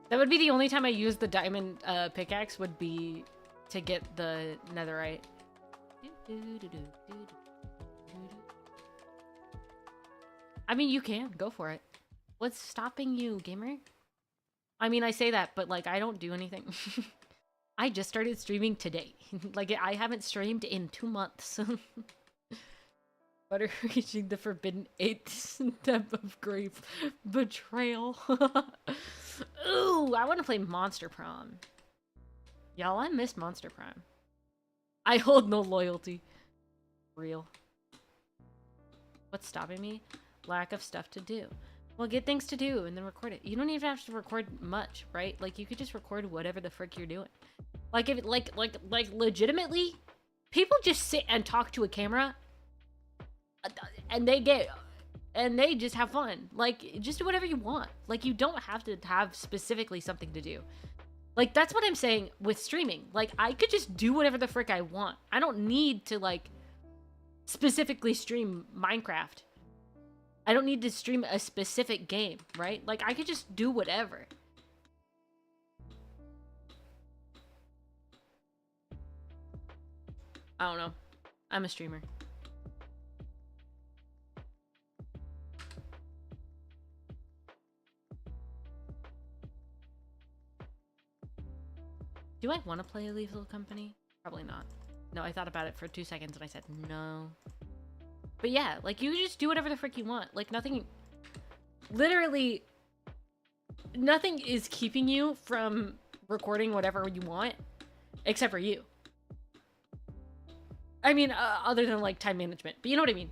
That would be the only time I use the diamond pickaxe would be to get the netherite. I mean, you can go for it. What's stopping you, gamer? I mean, I say that, but like, I don't do anything. I just started streaming today. Like, I haven't streamed in 2 months. Butter reaching the forbidden 8th step of grave betrayal. Ooh, I want to play Monster Prom. Y'all, I miss Monster Prime. I hold no loyalty. Real. What's stopping me? Lack of stuff to do. Well, get things to do and then record it. You don't even have to record much, right? Like, you could just record whatever the frick you're doing. Like, if like legitimately, people just sit and talk to a camera and they just have fun. Like, just do whatever you want. Like, you don't have to have specifically something to do. Like, that's what I'm saying with streaming. Like, I could just do whatever the frick I want. I don't need to, like, specifically stream Minecraft. I don't need to stream a specific game, right? Like, I could just do whatever. I don't know. I'm a streamer. Do I want to play a Lethal Company? Probably not. No, I thought about it for 2 seconds and I said no. But yeah, like, you just do whatever the frick you want. Like, nothing... Literally, nothing is keeping you from recording whatever you want. Except for you. I mean, other than, like, time management. But you know what I mean.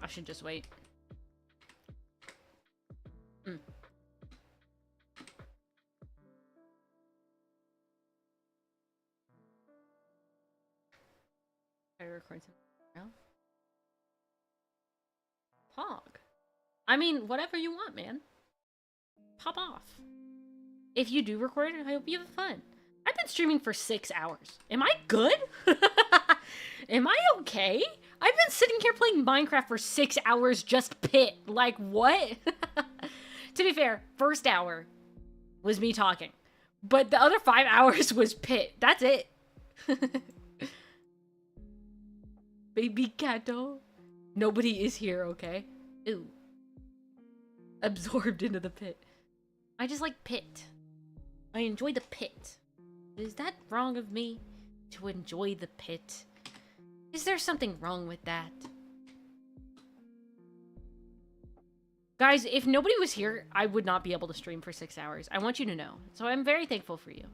I should just wait. I record something now. Pog. I mean, whatever you want, man. Pop off. If you do record, I hope you have fun. I've been streaming for 6 hours. Am I good? Am I okay? I've been sitting here playing Minecraft for 6 hours just pit. Like, what? To be fair, first hour was me talking. But the other 5 hours was pit. That's it. Baby Cato. Nobody is here, okay? Ew. Absorbed into the pit. I just like pit. I enjoy the pit. Is that wrong of me to enjoy the pit? Is there something wrong with that? Guys, if nobody was here, I would not be able to stream for 6 hours. I want you to know. So I'm very thankful for you.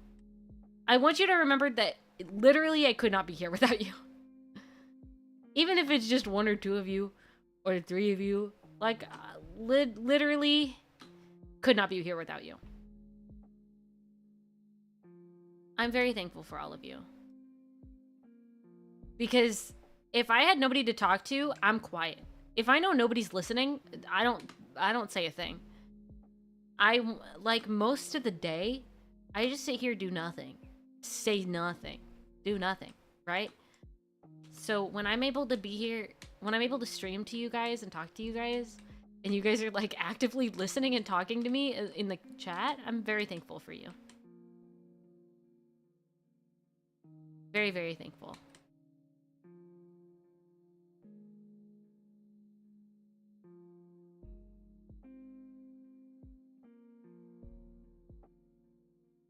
I want you to remember that literally I could not be here without you. Even if it's just 1 or 2 of you, or 3 of you, like, literally could not be here without you. I'm very thankful for all of you. Because if I had nobody to talk to, I'm quiet. If I know nobody's listening, I don't say a thing. Like, most of the day, I just sit here, do nothing. Say nothing. Do nothing, right? So when I'm able to be here, when I'm able to stream to you guys and talk to you guys, and you guys are, like, actively listening and talking to me in the chat, I'm very thankful for you. Very, very thankful.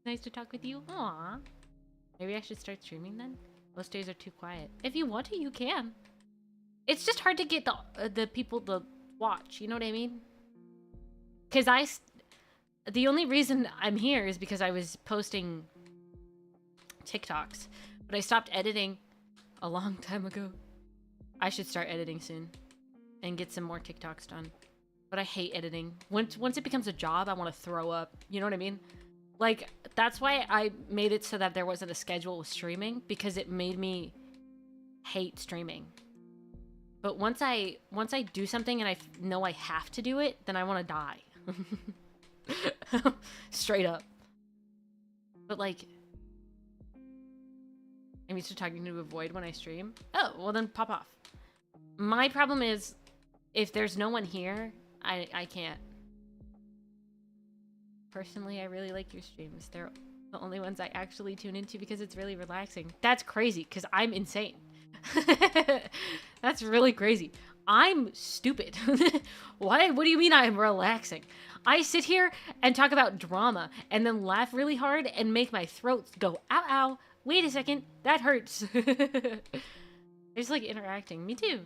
Nice to talk with you. Aww. Maybe I should start streaming then? Most days are too quiet. If you want to, you can. It's just hard to get the people to watch, you know what I mean? Because the only reason I'm here is because I was posting TikToks. But I stopped editing a long time ago. I should start editing soon. And get some more TikToks done. But I hate editing. Once it becomes a job, I want to throw up. You know what I mean? Like, that's why I made it so that there wasn't a schedule with streaming, because it made me hate streaming. But once I do something and I know I have to do it, then I want to die. Straight up. But, like, I'm used to talking to a void when I stream. Oh, well then pop off. My problem is, if there's no one here, I can't. Personally, I really like your streams. They're the only ones I actually tune into because it's really relaxing. That's crazy, because I'm insane. That's really crazy. I'm stupid. Why? What do you mean I'm relaxing? I sit here and talk about drama and then laugh really hard and make my throat go, ow, ow. Wait a second. That hurts. I just like interacting. Me too.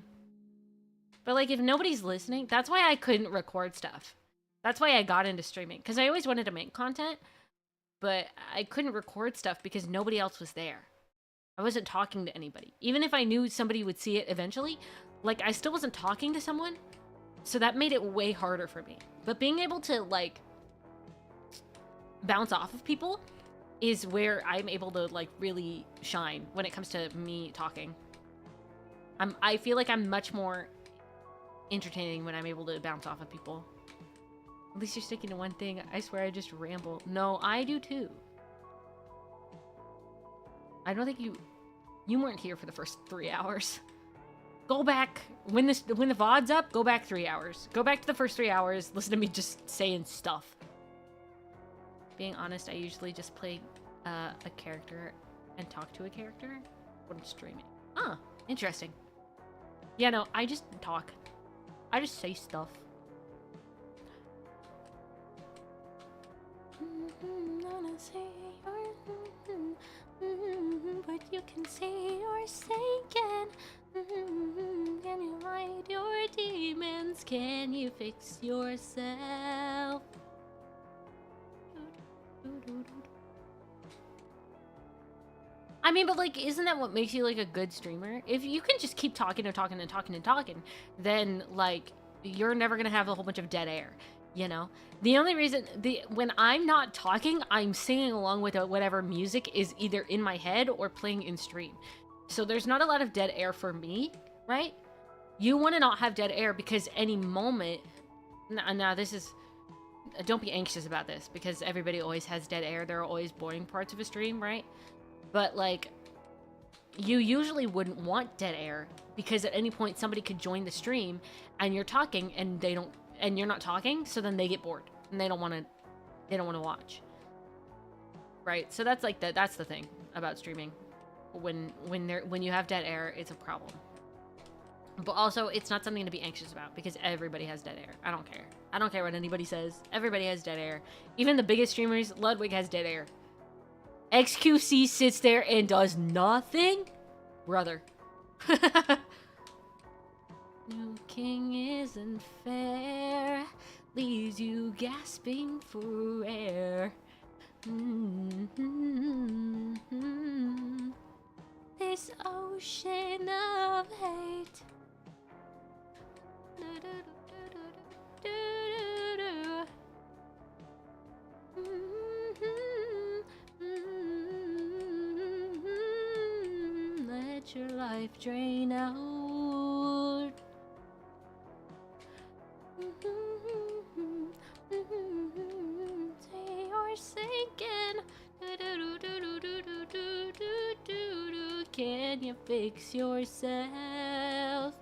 But like, if nobody's listening, that's why I couldn't record stuff. That's why I got into streaming, because I always wanted to make content, but I couldn't record stuff because nobody else was there. I wasn't talking to anybody. Even if I knew somebody would see it eventually, like, I still wasn't talking to someone, so that made it way harder for me. But being able to, like, bounce off of people is where I'm able to, like, really shine when it comes to me talking. I feel like I'm much more entertaining when I'm able to bounce off of people. At least you're sticking to one thing. I swear I just ramble. No, I do too. I don't think you weren't here for the first 3 hours. Go back when the VOD's up. Go back 3 hours. Go back to the first 3 hours. Listen to me just saying stuff. Being honest, I usually just play a character and talk to a character when I'm streaming. Huh, interesting. Yeah, no, I just talk. I just say stuff. But you can say you're sinking. Can you hide your demons? Can you fix yourself? I mean, but like, isn't that what makes you like a good streamer? If you can just keep talking and talking and talking and talking, then like, you're never gonna have a whole bunch of dead air. You know, the only reason when I'm not talking, I'm singing along with whatever music is either in my head or playing in stream. So there's not a lot of dead air for me, right? You want to not have dead air because any moment. Now this is. Don't be anxious about this because everybody always has dead air. There are always boring parts of a stream, right? But like, you usually wouldn't want dead air because at any point somebody could join the stream and you're talking and you're not talking, so then they get bored and they don't want to watch. Right? So that's like that's the thing about streaming. When you have dead air, it's a problem. But also, it's not something to be anxious about because everybody has dead air. I don't care. I don't care what anybody says. Everybody has dead air. Even the biggest streamers, Ludwig has dead air. XQC sits there and does nothing? Brother. New king isn't fair. Leaves you gasping for air. This ocean of hate. Let your life drain out. Say you're sinking. Can you fix yourself?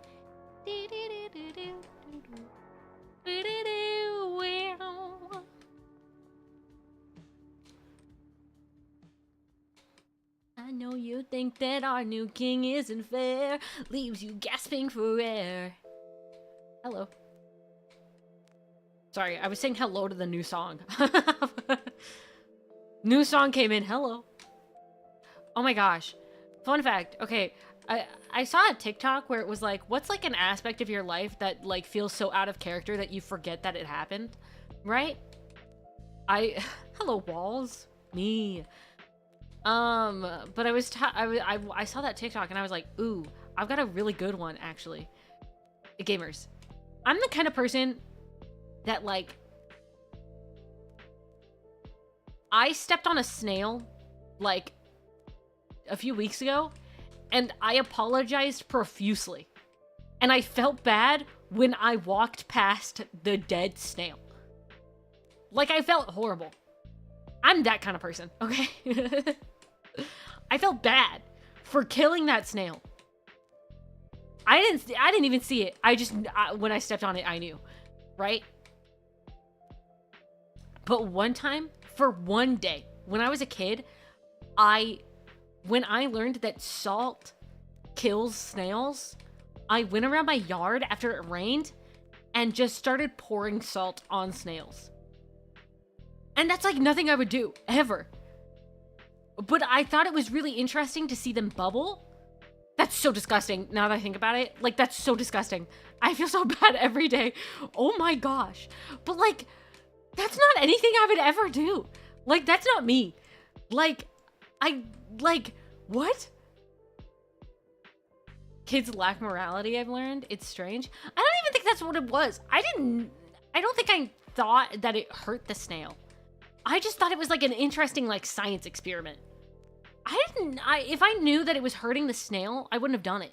I know you think that our new king isn't fair, leaves you gasping for air. Hello. Sorry, I was saying hello to the new song. New song came in. Hello. Oh my gosh. Fun fact. Okay, I saw a TikTok where it was like, what's like an aspect of your life that like feels so out of character that you forget that it happened, right? Hello walls, me. But I saw that TikTok and I was like, ooh, I've got a really good one actually. Gamers, I'm the kind of person that like, I stepped on a snail like a few weeks ago and I apologized profusely. And I felt bad when I walked past the dead snail. Like I felt horrible. I'm that kind of person, okay? I felt bad for killing that snail. I didn't even see it. When I stepped on it, I knew, right? But one time, for one day, when I was a kid, when I learned that salt kills snails, I went around my yard after it rained and just started pouring salt on snails. And that's like nothing I would do, ever. But I thought it was really interesting to see them bubble. That's so disgusting, now that I think about it. Like, that's so disgusting. I feel so bad every day. Oh my gosh. But like, that's not anything I would ever do. Like, that's not me. Like, what? Kids lack morality, I've learned. It's strange. I don't even think that's what it was. I don't think I thought that it hurt the snail. I just thought it was like an interesting like science experiment. If I knew that it was hurting the snail, I wouldn't have done it.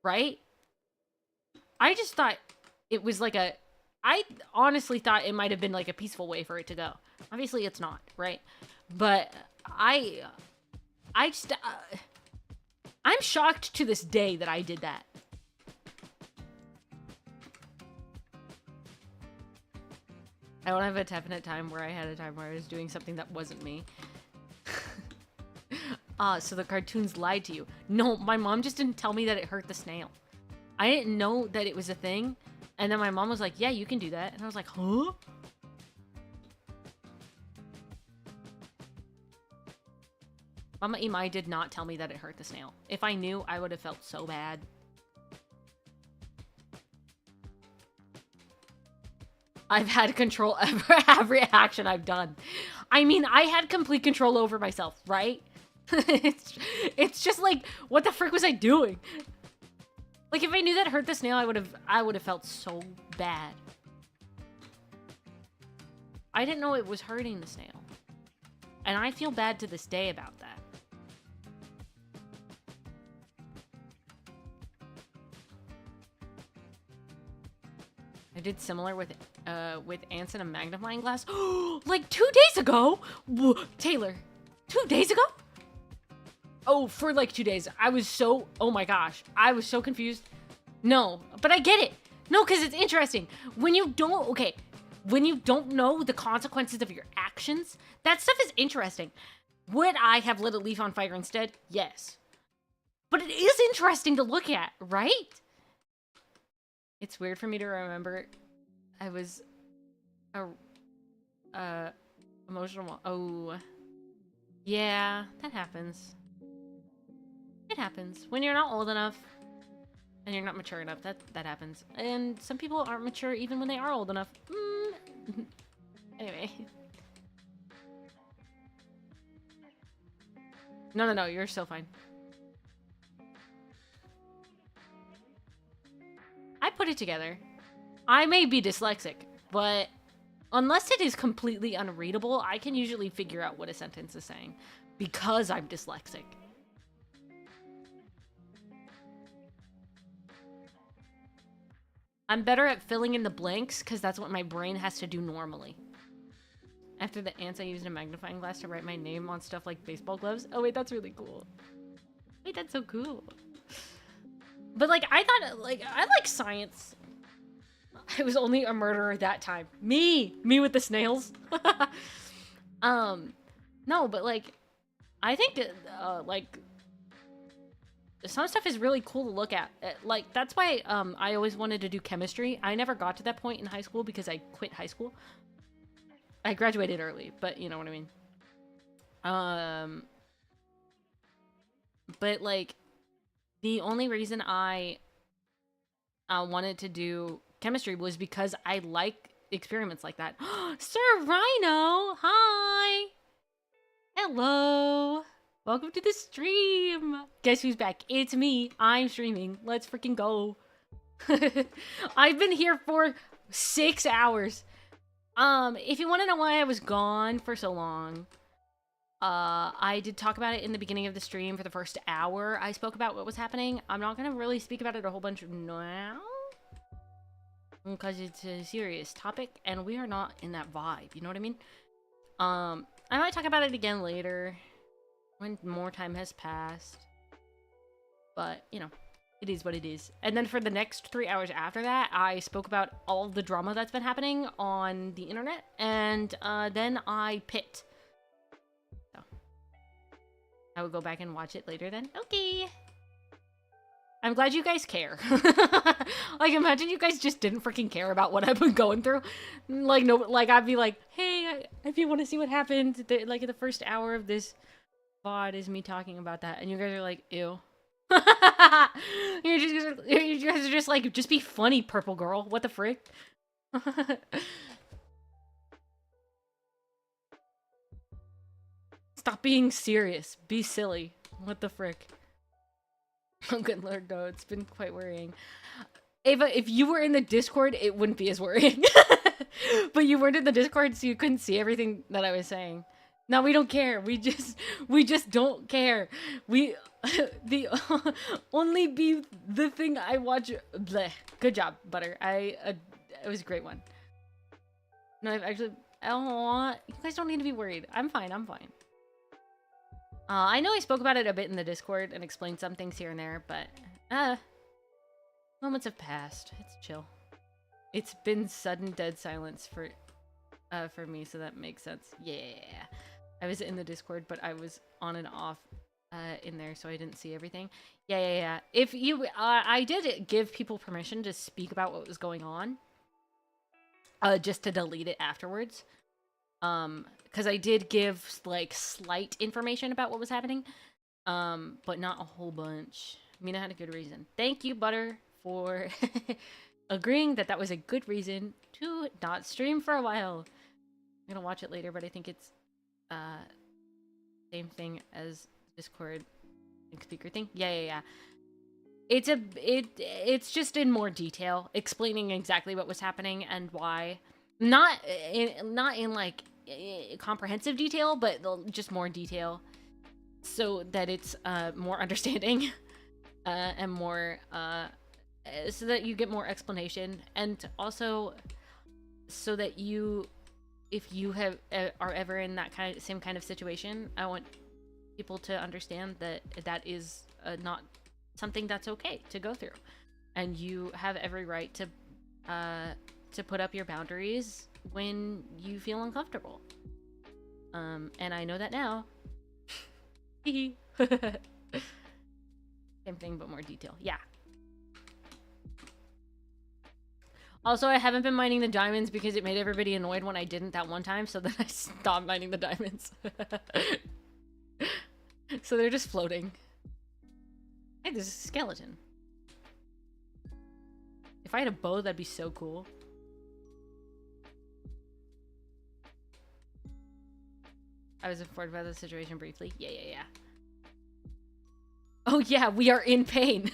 Right? I just thought it was like I honestly thought it might have been like a peaceful way for it to go. Obviously it's not, right? But I'm shocked to this day that I did that. I don't have a definite time where I had a time where I was doing something that wasn't me. So the cartoons lied to you. No, my mom just didn't tell me that it hurt the snail. I didn't know that it was a thing. And then my mom was like, yeah, you can do that. And I was like, huh? Mama Imai did not tell me that it hurt the snail. If I knew, I would have felt so bad. I've had control over every action I've done. I mean, I had complete control over myself, right? it's just like, what the frick was I doing? Like, if I knew that hurt the snail, I would have felt so bad. I didn't know it was hurting the snail. And I feel bad to this day about that. I did similar with ants in a magnifying glass. Like 2 days ago? Taylor, 2 days ago? Oh, for like 2 days. I was so, oh my gosh. I was so confused. No, but I get it. No, because it's interesting. When you don't, okay, when you don't know the consequences of your actions, that stuff is interesting. Would I have lit a leaf on fire instead? Yes. But it is interesting to look at, right? It's weird for me to remember I was emotional. Oh, yeah, that happens. It happens. When you're not old enough and you're not mature enough, that happens. And some people aren't mature even when they are old enough. Anyway. No, you're so fine. I put it together. I may be dyslexic, but unless it is completely unreadable, I can usually figure out what a sentence is saying because I'm dyslexic. I'm better at filling in the blanks because that's what my brain has to do normally. After the ants, I used a magnifying glass to write my name on stuff like baseball gloves. Oh wait, that's really cool. Wait, that's so cool. But like, I thought, like, I like science. I was only a murderer that time. Me with the snails. No, but like, I think like, some stuff is really cool to look at. Like, that's why I always wanted to do chemistry. I never got to that point in high school because I quit high school. I graduated early, but you know what I mean. But like, the only reason I wanted to do chemistry was because I like experiments like that. Sir Rhino, hi. Hello. Welcome to the stream. Guess who's back? It's me. I'm streaming. Let's freaking go. I've been here for 6 hours. If you want to know why I was gone for so long, I did talk about it in the beginning of the stream for the first hour. I spoke about what was happening. I'm not going to really speak about it a whole bunch now because it's a serious topic and we are not in that vibe. You know what I mean? I might talk about it again later when more time has passed, but you know, it is what it is. And then for the next 3 hours after that, I spoke about all the drama that's been happening on the internet, and then I pit. So I will go back and watch it later then. Okay. I'm glad you guys care. Like, imagine you guys just didn't freaking care about what I've been going through. Like, no, like, I'd be like, hey, if you want to see what happened, like, in the first hour of this VOD is me talking about that. And you guys are like, ew. You guys are just like, just be funny, purple girl. What the frick? Stop being serious. Be silly. What the frick? Oh, good lord, no. It's been quite worrying. Ava, if you were in the Discord, it wouldn't be as worrying. But you weren't in the Discord, so you couldn't see everything that I was saying. No, we don't care. We just don't care. We, the only be the thing I watch. Bleh. Good job, Butter. It was a great one. No, I've actually. Oh, you guys don't need to be worried. I'm fine. I'm fine. I know I spoke about it a bit in the Discord and explained some things here and there, but moments have passed. It's chill. It's been sudden dead silence for me, so that makes sense. Yeah. I was in the Discord, but I was on and off in there, so I didn't see everything. Yeah. If you, I did give people permission to speak about what was going on, just to delete it afterwards. Because I did give, like, slight information about what was happening, but not a whole bunch. Mina had a good reason. Thank you, Butter, for agreeing that that was a good reason to not stream for a while. I'm gonna watch it later, but I think it's same thing as Discord speaker thing. Yeah. It's just in more detail, explaining exactly what was happening and why. Not in like comprehensive detail, but just more detail, so that it's more understanding and more so that you get more explanation, and also so that you, if you are ever in that same kind of situation, I want people to understand that that is not something that's okay to go through, and you have every right to put up your boundaries when you feel uncomfortable. And I know that now. Same thing, but more detail. Yeah. Also, I haven't been mining the diamonds because it made everybody annoyed when I didn't that one time, so then I stopped mining the diamonds. So they're just floating. Hey, there's a skeleton. If I had a bow, that'd be so cool. I was informed about the situation briefly. Yeah. Oh yeah, we are in pain.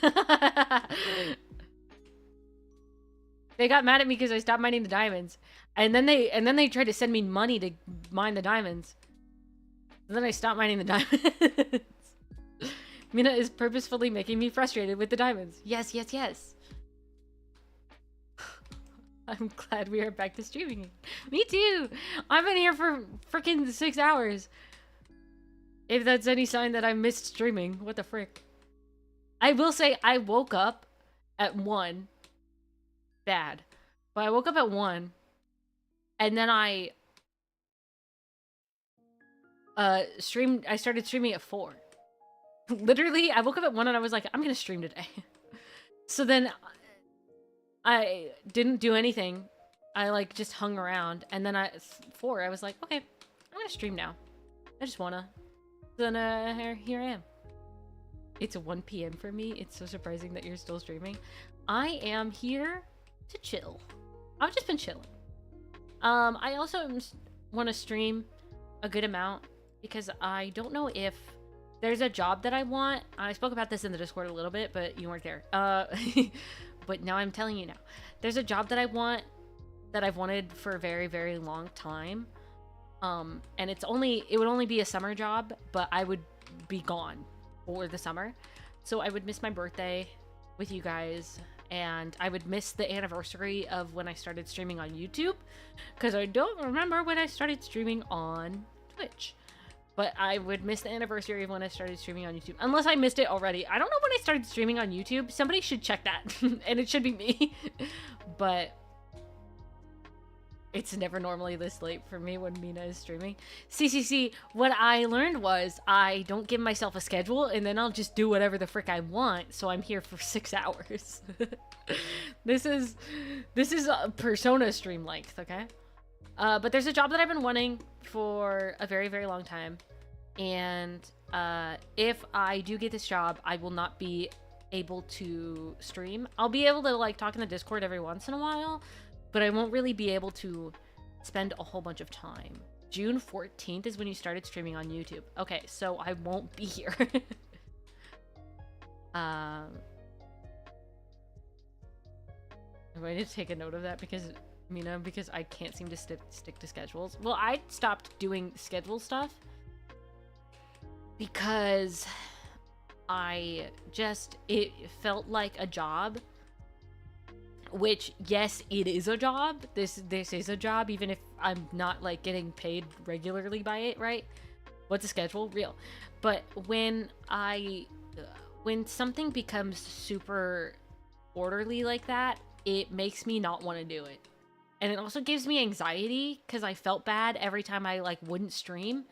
They got mad at me because I stopped mining the diamonds. And then they tried to send me money to mine the diamonds. And then I stopped mining the diamonds. Mina is purposefully making me frustrated with the diamonds. Yes. I'm glad we are back to streaming. Me too. I've been here for freaking 6 hours. If that's any sign that I missed streaming. What the frick? I will say I woke up at 1. Bad. But I woke up at 1. And then I started streaming at 4. Literally, I woke up at 1 and I was like, I'm gonna stream today. So then I didn't do anything. I like just hung around, and then 4, I was like, okay, I'm gonna stream now. I just wanna. Then here I am. It's 1 p.m. for me. It's so surprising that you're still streaming. I am here to chill. I've just been chilling. I also want to stream a good amount because I don't know if there's a job that I want. I spoke about this in the Discord a little bit, but you weren't there. But now I'm telling you now. There's a job that I want, that I've wanted for a very, very long time. And it would only be a summer job, but I would be gone for the summer. So I would miss my birthday with you guys, and I would miss the anniversary of when I started streaming on YouTube, because I don't remember when I started streaming on Twitch. But I would miss the anniversary of when I started streaming on YouTube. Unless I missed it already. I don't know when I started streaming on YouTube. Somebody should check that. And it should be me. But it's never normally this late for me when Mina is streaming. See, what I learned was I don't give myself a schedule and then I'll just do whatever the frick I want. So I'm here for 6 hours. This is a Persona stream length, okay? But there's a job that I've been wanting for a very, very long time. And if I do get this job, I will not be able to stream. I'll be able to like talk in the Discord every once in a while, but I won't really be able to spend a whole bunch of time. June 14th is when you started streaming on YouTube. Okay, so I won't be here. I'm going to take a note of that because I can't seem to stick to schedules. Well, I stopped doing schedule stuff because it felt like a job, which, yes, it is a job. This is a job, even if I'm not like getting paid regularly by it, right? What's a schedule? Real. But when something becomes super orderly like that, it makes me not want to do it. And it also gives me anxiety because I felt bad every time I like wouldn't stream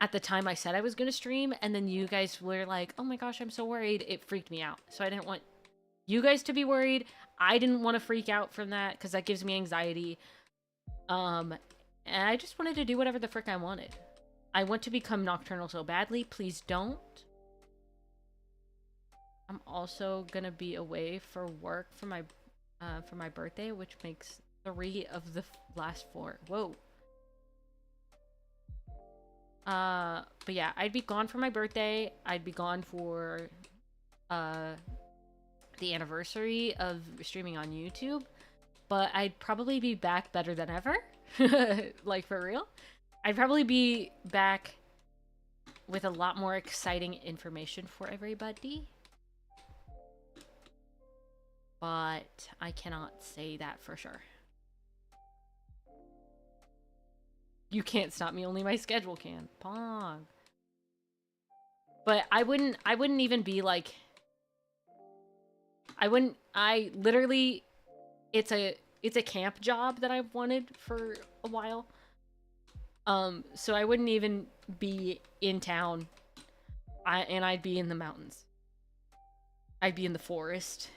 at the time I said I was going to stream. And then you guys were like, oh my gosh, I'm so worried. It freaked me out. So I didn't want you guys to be worried. I didn't want to freak out from that because that gives me anxiety. And I just wanted to do whatever the frick I wanted. I want to become nocturnal so badly. Please don't. I'm also going to be away for work for my birthday, which makes 3 of the last 4. Whoa. But yeah, I'd be gone for my birthday. I'd be gone for the anniversary of streaming on YouTube. But I'd probably be back better than ever. Like, for real. I'd probably be back with a lot more exciting information for everybody. But I cannot say that for sure. You can't stop me, only my schedule can. Pong. But I wouldn't even be like, I literally, it's a camp job that I've wanted for a while. So I wouldn't even be in town. And I'd be in the mountains. I'd be in the forest.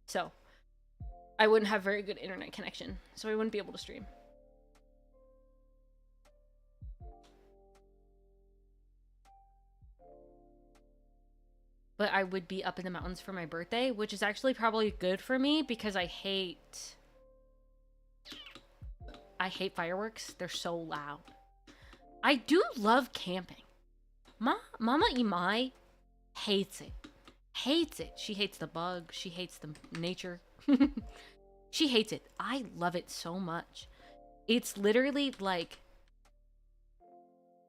So I wouldn't have very good internet connection. So I wouldn't be able to stream. But I would be up in the mountains for my birthday, which is actually probably good for me because I hate fireworks. They're so loud. I do love camping. Mama Imai hates it. Hates it. She hates the bugs. She hates the nature. She hates it. I love it so much. It's literally like,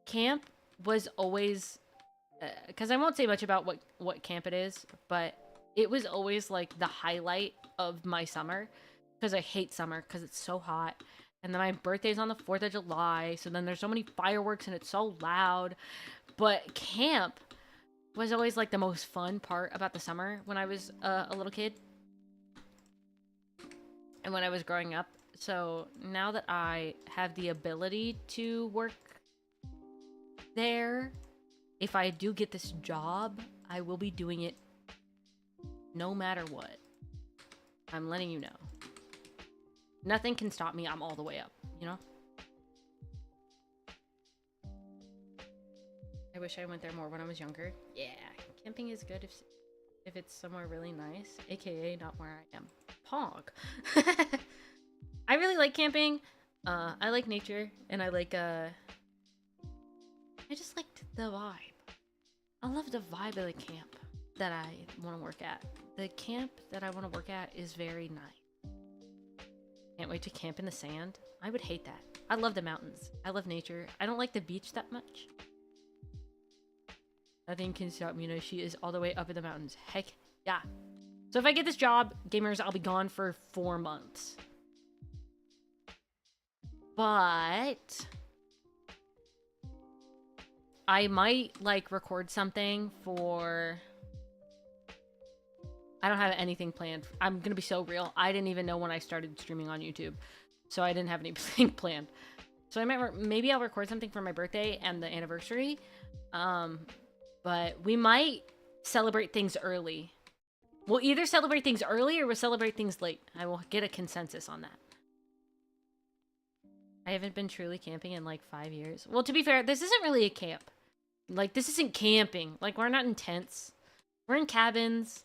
camp was always, because I won't say much about what camp it is, but it was always like the highlight of my summer, because I hate summer because it's so hot. And then my birthday's on the 4th of July, so then there's so many fireworks and it's so loud. But camp was always like the most fun part about the summer when I was a little kid and when I was growing up. So now that I have the ability to work there, if I do get this job, I will be doing it no matter what. I'm letting you know. Nothing can stop me. I'm all the way up, you know? I wish I went there more when I was younger. Yeah, camping is good if it's somewhere really nice, aka not where I am. Pog. I really like camping. I like nature, and I like I just liked the vibe. I love the vibe of the camp that I want to work at. The camp that I want to work at is very nice. Can't wait to camp in the sand. I would hate that. I love the mountains. I love nature. I don't like the beach that much. Nothing can stop me. You know, she is all the way up in the mountains. Heck yeah. So if I get this job, gamers, I'll be gone for 4 months. But I might like record something for... I don't have anything planned. I'm gonna be so real. I didn't even know when I started streaming on YouTube, so I didn't have anything planned. So I might maybe I'll record something for my birthday and the anniversary. But we might celebrate things early. We'll either celebrate things early or we'll celebrate things late. I will get a consensus on that. I haven't been truly camping in like 5 years. Well, to be fair, this isn't really a camp. Like, this isn't camping. Like, we're not in tents. We're in cabins.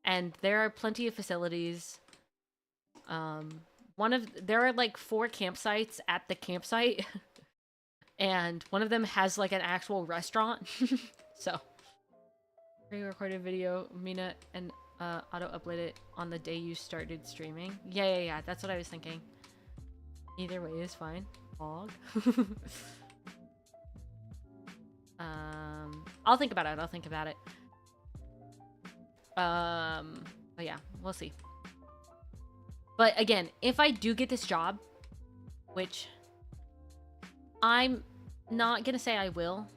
And there are plenty of facilities. There are like 4 campsites at the campsite. And one of them has like an actual restaurant. So, pre-recorded video, Mina, and auto-upload it on the day you started streaming. Yeah, that's what I was thinking. Either way is fine. Log. I'll think about it. But yeah, we'll see. But again, if I do get this job, which I'm not gonna say I will,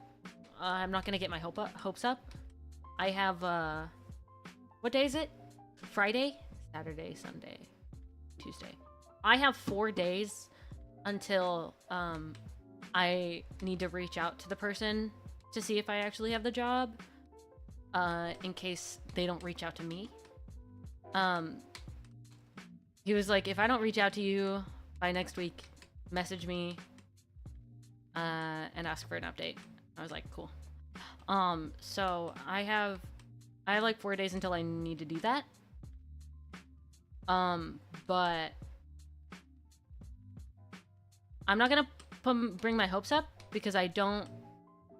I'm not gonna get my hopes up. I have what day is it? Friday, Saturday, Sunday, Tuesday. I have 4 days until I need to reach out to the person to see if I actually have the job. In case they don't reach out to me. He was like, if I don't reach out to you by next week, message me and ask for an update. I was like, cool. So I have like 4 days until I need to do that. But I'm not gonna bring my hopes up because I don't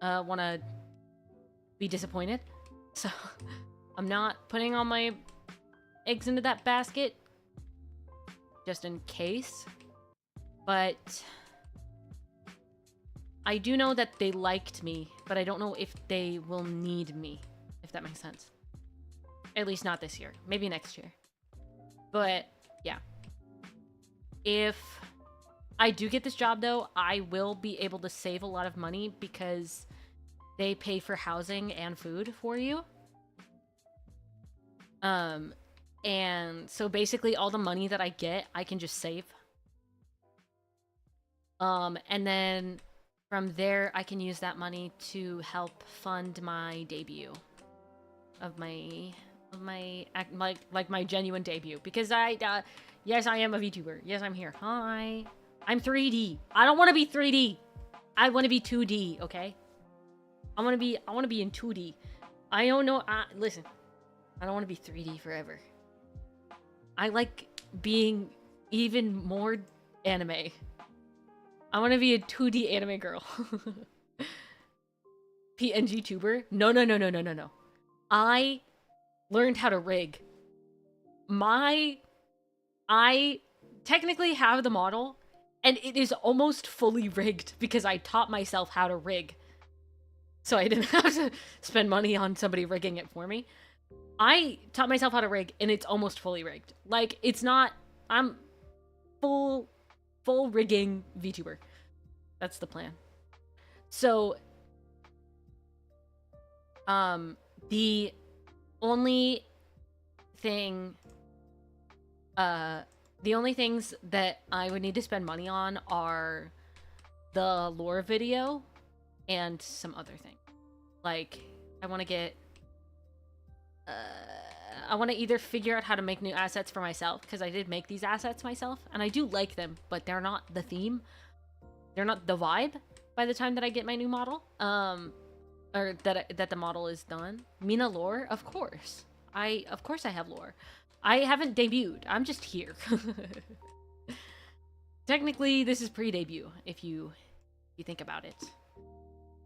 want to be disappointed. So I'm not putting all my eggs into that basket just in case. But I do know that they liked me, but I don't know if they will need me, if that makes sense. At least not this year. Maybe next year. But yeah. If I do get this job though, I will be able to save a lot of money because they pay for housing and food for you. And so basically all the money that I get, I can just save. And then from there, I can use that money to help fund my debut of my my genuine debut, because yes, I am a VTuber. Yes, I'm here. Hi. I'm 3D. I don't want to be 3D. I want to be 2D, okay? I want to be in 2D. I don't know. Listen. I don't want to be 3D forever. I like being even more anime. I want to be a 2D anime girl. PNG tuber? No. I learned how to rig. I technically have the model, and it is almost fully rigged because I taught myself how to rig. So I didn't have to spend money on somebody rigging it for me. I taught myself how to rig, and it's almost fully rigged. Like, it's not... I'm full rigging VTuber. That's the plan. So, the only thing... the only things that I would need to spend money on are the lore video and some other thing. Like, I want to get... I want to either figure out how to make new assets for myself, because I did make these assets myself, and I do like them, but they're not the theme. They're not the vibe by the time that I get my new model. Or that the model is done. Mina lore, of course. Of course I have lore. I haven't debuted. I'm just here. Technically, this is pre-debut, if you think about it.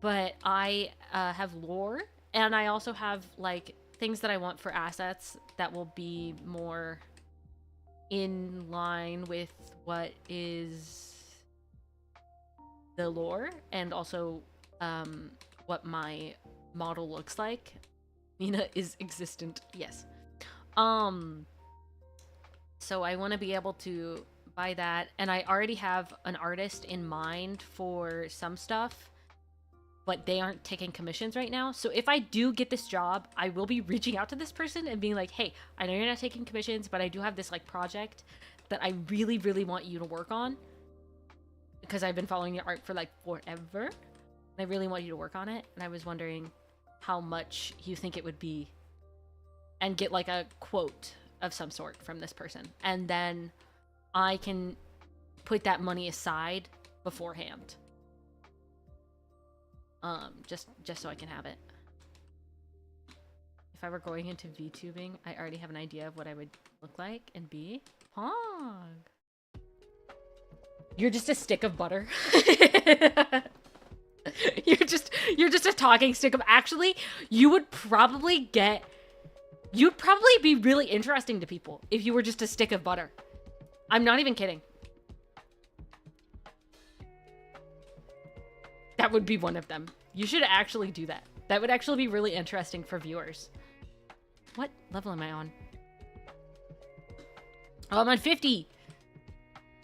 But I have lore, and I also have, like, things that I want for assets that will be more in line with what is the lore, and also what my model looks like. Mina is existent, yes. So I want to be able to buy that, and I already have an artist in mind for some stuff, but they aren't taking commissions right now. So if I do get this job, I will be reaching out to this person and being like, hey, I know you're not taking commissions, but I do have this, like, project that I really, really want you to work on, because I've been following your art for, like, forever, and I really want you to work on it, and I was wondering how much you think it would be, and get, like, a quote of some sort from this person, and then I can put that money aside beforehand. Just so I can have it. If I were going into VTubing, I already have an idea of what I would look like and be. Pog. You're just a stick of butter. You're just a talking stick of... Actually, you'd probably be really interesting to people if you were just a stick of butter. I'm not even kidding. That would be one of them. You should actually do that. That would actually be really interesting for viewers. What level am I on? Oh, I'm on 50.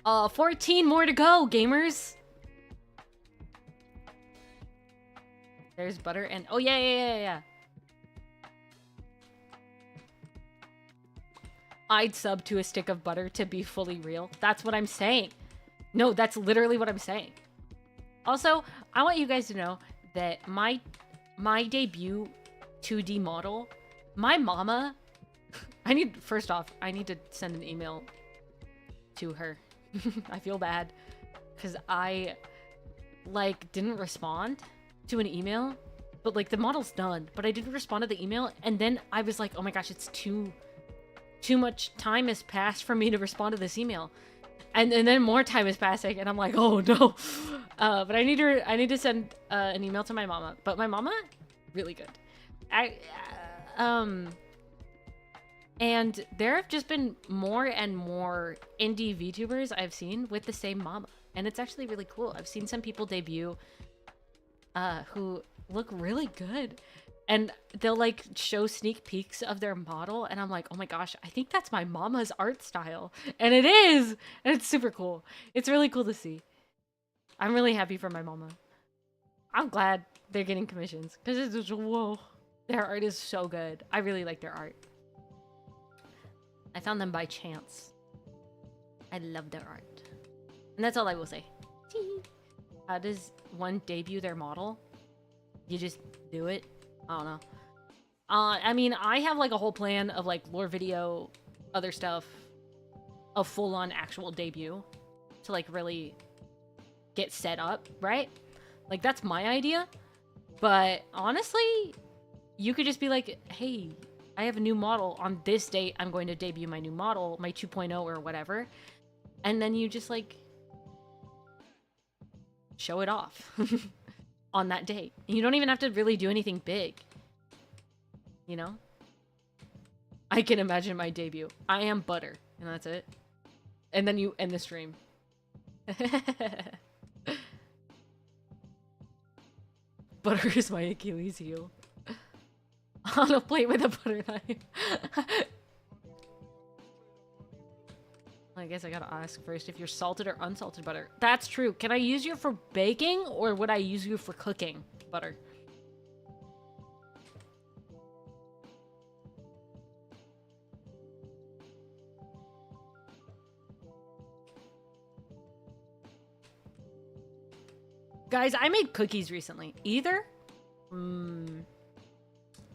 14 more to go, gamers. There's butter and... Oh, yeah. I'd sub to a stick of butter to be fully real. That's what I'm saying. No, that's literally what I'm saying. Also, I want you guys to know that my debut 2D model, my mama... First off, I need to send an email to her. I feel bad. Because I, like, didn't respond to an email. But, like, the model's done. But I didn't respond to the email. And then I was like, oh my gosh, it's too much time has passed for me to respond to this email. And then more time is passing, and I'm like, oh no. But I need to send an email to my mama. But my mama, really good. And there have just been more and more indie VTubers I've seen with the same mama, and it's actually really cool. I've seen some people debut who look really good, and they'll, like, show sneak peeks of their model, and I'm like, oh my gosh, I think that's my mama's art style. And it is! And it's super cool. It's really cool to see. I'm really happy for my mama. I'm glad They're getting commissions. Because it's just, whoa. Their art is so good. I really like their art. I found them by chance. I love their art. And that's all I will say. How does one debut their model? You just do it? I don't know. I mean, I have like a whole plan of like lore video, other stuff, a full-on actual debut to like really get set up, right? Like that's my idea. But honestly, you could just be like, hey, I have a new model. On this date, I'm going to debut my new model, my 2.0 or whatever. And then you just like show it off on that date. You don't even have to really do anything big. You know? I can imagine my debut. I am butter. And that's it. And then you end the stream. Butter is my Achilles heel. On a plate with a butter knife. I guess I gotta ask first if you're salted or unsalted butter. That's true. Can I use you for baking or would I use you for cooking butter? Guys, I made cookies recently. Either?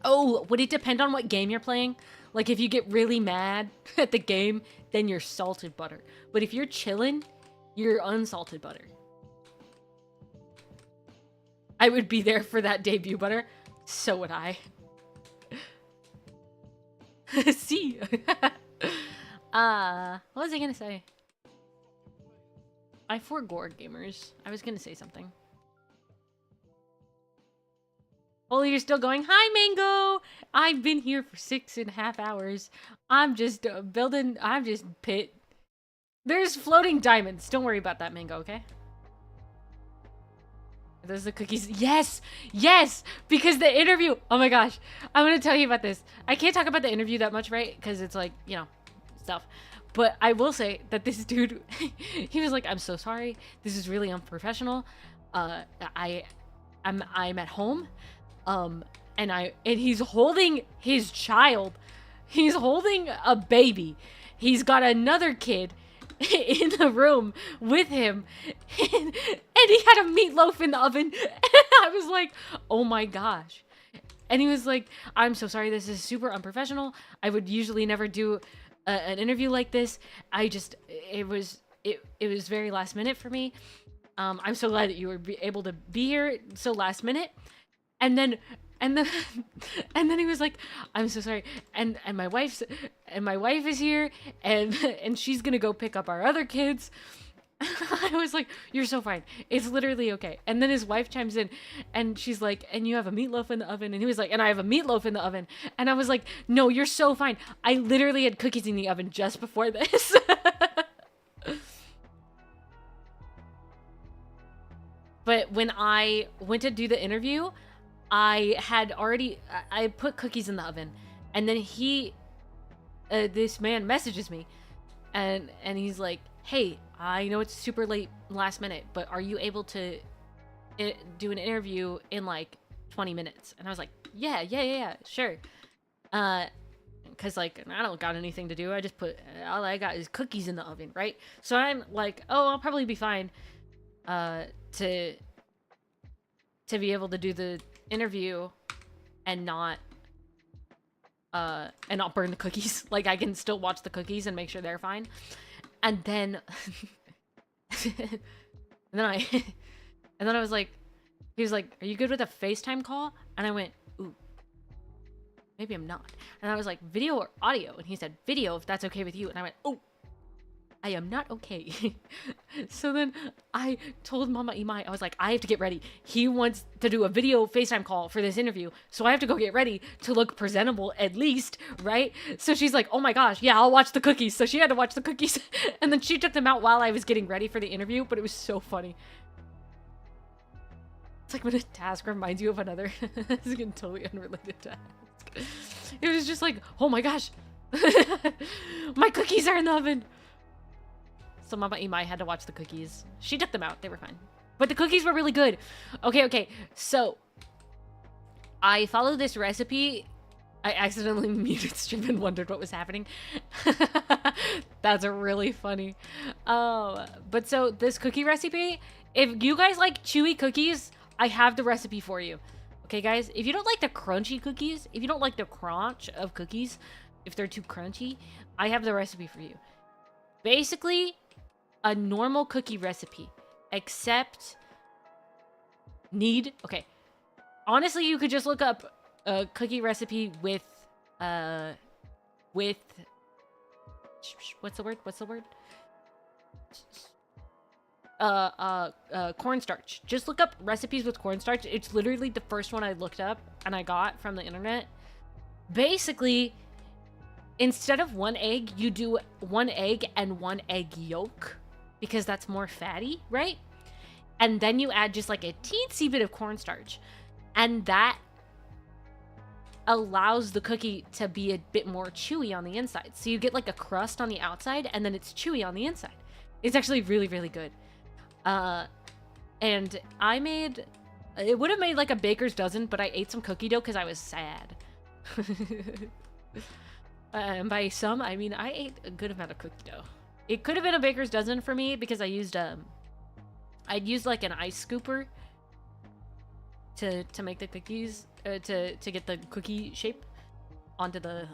Oh, would it depend on what game you're playing? Like, if you get really mad at the game, then you're salted butter. But if you're chilling, you're unsalted butter. I would be there for that debut butter. So would I. See? What was I gonna say? I forgot gamers. I was gonna say something. Oh, you're still going? Hi, Mango! I've been here for 6.5 hours. I'm just building... I'm just pit. There's floating diamonds. Don't worry about that, Mango, okay? Those are the cookies. Yes! Yes! Because the interview... Oh my gosh. I'm gonna tell you about this. I can't talk about the interview that much, right? Because it's like, you know, stuff. But I will say that this dude... he was like, I'm so sorry. This is really unprofessional. I'm at home. And he's holding his child. He's holding a baby. He's got another kid in the room with him. And he had a meatloaf in the oven. And I was like, oh my gosh. And he was like, I'm so sorry. This is super unprofessional. I would usually never do an interview like this. It was very last minute for me. I'm so glad that you were able to be here so last minute. And then he was like, I'm so sorry. And my wife is here and she's gonna go pick up our other kids. I was like, you're so fine. It's literally okay. And then his wife chimes in and she's like, and you have a meatloaf in the oven. And he was like, and I have a meatloaf in the oven. And I was like, no, you're so fine. I literally had cookies in the oven just before this. But when I went to do the interview, I put cookies in the oven, and then this man messages me, and he's like, hey, I know it's super late last minute, but are you able to do an interview in like 20 minutes? And I was like, yeah, sure. Cause like, I don't got anything to do. I just all I got is cookies in the oven, right? So I'm like, oh, I'll probably be fine, to be able to do the interview and not burn the cookies. Like I can still watch the cookies and make sure they're fine. And then and then I was like, he was like, are you good with a FaceTime call? And I went, ooh, maybe I'm not. And I was like, video or audio? And he said, video, if that's okay with you. And I went, oh, I am not okay. So then I told Mama Imai, I was like, I have to get ready. He wants to do a video FaceTime call for this interview. So I have to go get ready to look presentable at least, right? So she's like, oh my gosh, yeah, I'll watch the cookies. So she had to watch the cookies. And then she took them out while I was getting ready for the interview. But it was so funny. It's like when a task reminds you of another. This is a totally unrelated task. It was just like, oh my gosh. My cookies are in the oven. So Mama Imai had to watch the cookies. She took them out. They were fine. But the cookies were really good. Okay. So I follow this recipe. I accidentally muted stream and wondered what was happening. That's really funny. But so this cookie recipe, if you guys like chewy cookies, I have the recipe for you. Okay, guys? If you don't like the crunchy cookies, if you don't like the crunch of cookies, if they're too crunchy, I have the recipe for you. Basically, a normal cookie recipe, except okay. Honestly, you could just look up a cookie recipe with what's the word? Cornstarch. Just look up recipes with cornstarch. It's literally the first one I looked up and I got from the internet. Basically, instead of 1 egg, you do 1 egg and 1 egg yolk because that's more fatty, right? And then you add just like a teensy bit of cornstarch. And that allows the cookie to be a bit more chewy on the inside. So you get like a crust on the outside and then it's chewy on the inside. It's actually really, really good. And I made... It would have made like a baker's dozen, but I ate some cookie dough because I was sad. And by some, I mean I ate a good amount of cookie dough. It could have been a baker's dozen for me because I used... I'd used like an ice scooper to make the cookies, to get the cookie shape onto the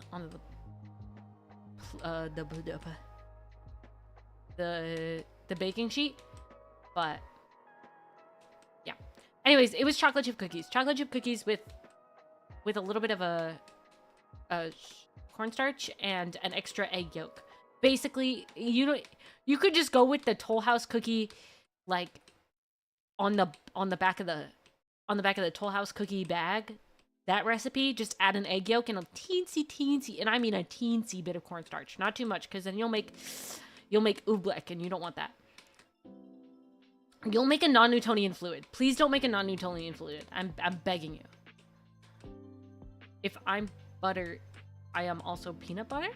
baking sheet, but yeah. Anyways, it was chocolate chip cookies with a little bit of a cornstarch and an extra egg yolk. Basically, you could just go with the Toll House cookie, like on the back of the Toll House cookie bag. That recipe, just add an egg yolk and a teensy, and I mean a teensy bit of cornstarch. Not too much, because then you'll make oobleck, and you don't want that. You'll make a non-Newtonian fluid. Please don't make a non-Newtonian fluid. I'm begging you. If I'm butter, I am also peanut butter?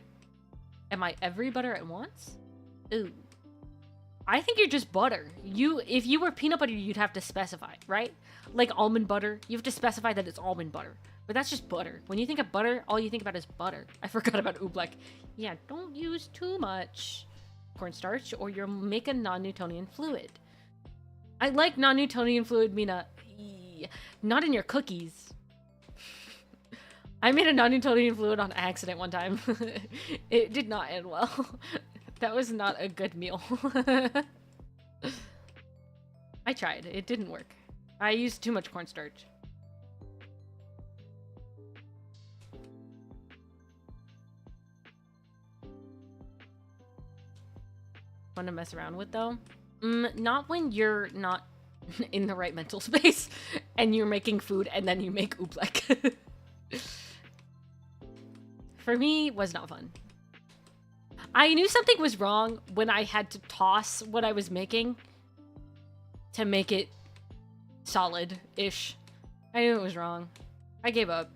Am I every butter at once? Ooh. I think you're just butter. If you were peanut butter, you'd have to specify, right? Like almond butter, you have to specify that it's almond butter. But that's just butter. When you think of butter, all you think about is butter. I forgot about oobleck. Yeah, don't use too much cornstarch or you'll make a non-Newtonian fluid. I like non-Newtonian fluid, Mina. Not in your cookies. I made a non-Newtonian fluid on accident one time. It did not end well. That was not a good meal. I tried. It didn't work. I used too much cornstarch. Fun to mess around with, though? Not when you're not in the right mental space and you're making food and then you make oobleck. For me, was not fun. I knew something was wrong when I had to toss what I was making to make it solid-ish. I knew it was wrong. I gave up.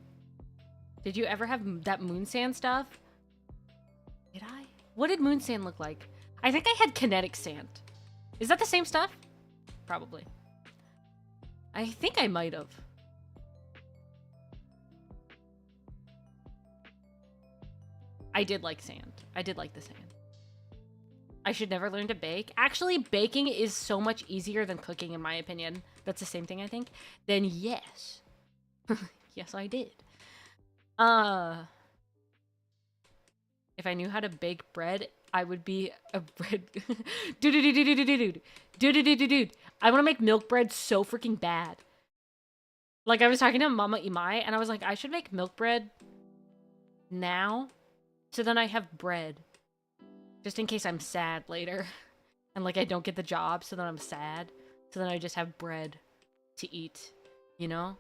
Did you ever have that moon sand stuff? Did I? What did moon sand look like? I think I had kinetic sand. Is that the same stuff? Probably. I think I might have. I did like sand. I did like the sand. I should never learn to bake. Actually, baking is so much easier than cooking, in my opinion. That's the same thing, I think. Then yes. Yes, I did. If I knew how to bake bread, I would be a bread... Dude. I want to make milk bread so freaking bad. Like, I was talking to Mama Imai, and I was like, I should make milk bread now, so then I have bread. Just in case I'm sad later. And, like, I don't get the job, so then I'm sad. So then I just have bread to eat. You know?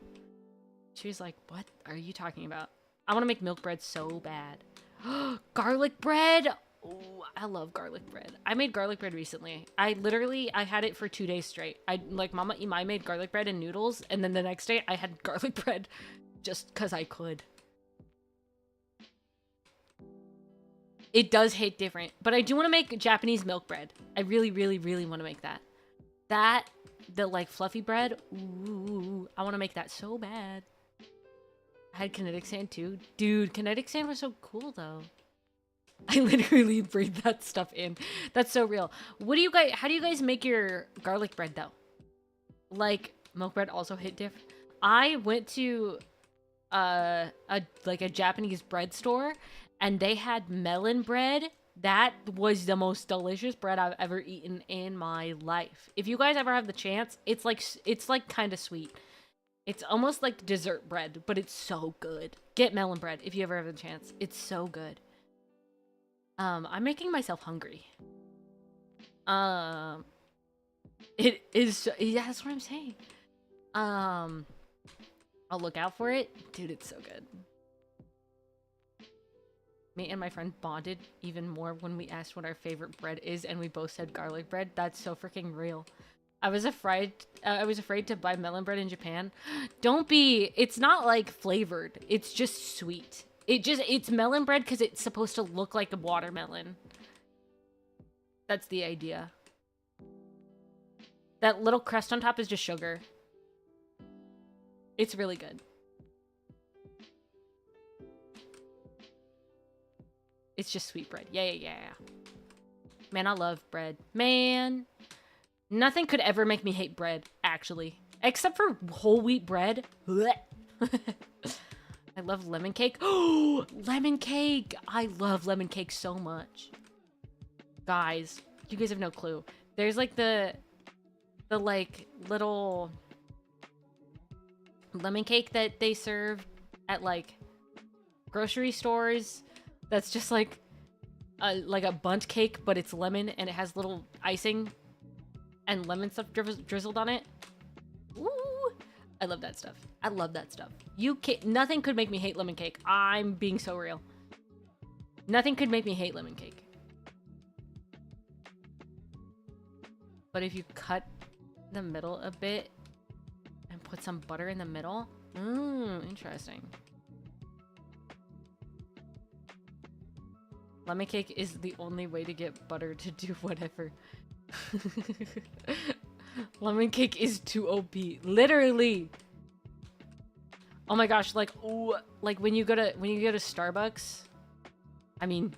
She was like, what are you talking about? I want to make milk bread so bad. Garlic bread! Oh, I love garlic bread. I made garlic bread recently. I had it for 2 days straight. Mama Imai made garlic bread and noodles, and then the next day I had garlic bread just because I could. It does hit different, but I do want to make Japanese milk bread. I really, really, really want to make that. The like fluffy bread. Ooh, I want to make that so bad. I had kinetic sand too. Dude, kinetic sand was so cool though. I literally breathe that stuff in. That's so real. What do you guys, how do you guys make your garlic bread though? Like, milk bread also hit different. I went to a Japanese bread store and they had melon bread. That was the most delicious bread I've ever eaten in my life. If you guys ever have the chance, it's like kind of sweet. It's almost like dessert bread, but it's so good. Get melon bread if you ever have the chance. It's so good. I'm making myself hungry. It is, yeah, that's what I'm saying. I'll look out for it. Dude, it's so good. Me and my friend bonded even more when we asked what our favorite bread is, and we both said garlic bread. That's so freaking real. I was afraid to buy melon bread in Japan. Don't be. It's not like flavored. It's just sweet. It's melon bread because it's supposed to look like a watermelon. That's the idea. That little crust on top is just sugar. It's really good. It's just sweet bread. Yeah. Man, I love bread. Man. Nothing could ever make me hate bread, actually. Except for whole wheat bread. I love lemon cake. Oh, lemon cake! I love lemon cake so much. Guys, you guys have no clue. There's like the like little lemon cake that they serve at like grocery stores. That's just like a bundt cake, but it's lemon and it has little icing and lemon stuff drizzled on it. Ooh, I love that stuff. I love that stuff. Nothing could make me hate lemon cake. I'm being so real. Nothing could make me hate lemon cake. But if you cut the middle a bit and put some butter in the middle, interesting. Lemon cake is the only way to get butter to do whatever. Lemon cake is too OP. Literally. Oh my gosh, like, ooh, like when you go to Starbucks, I mean,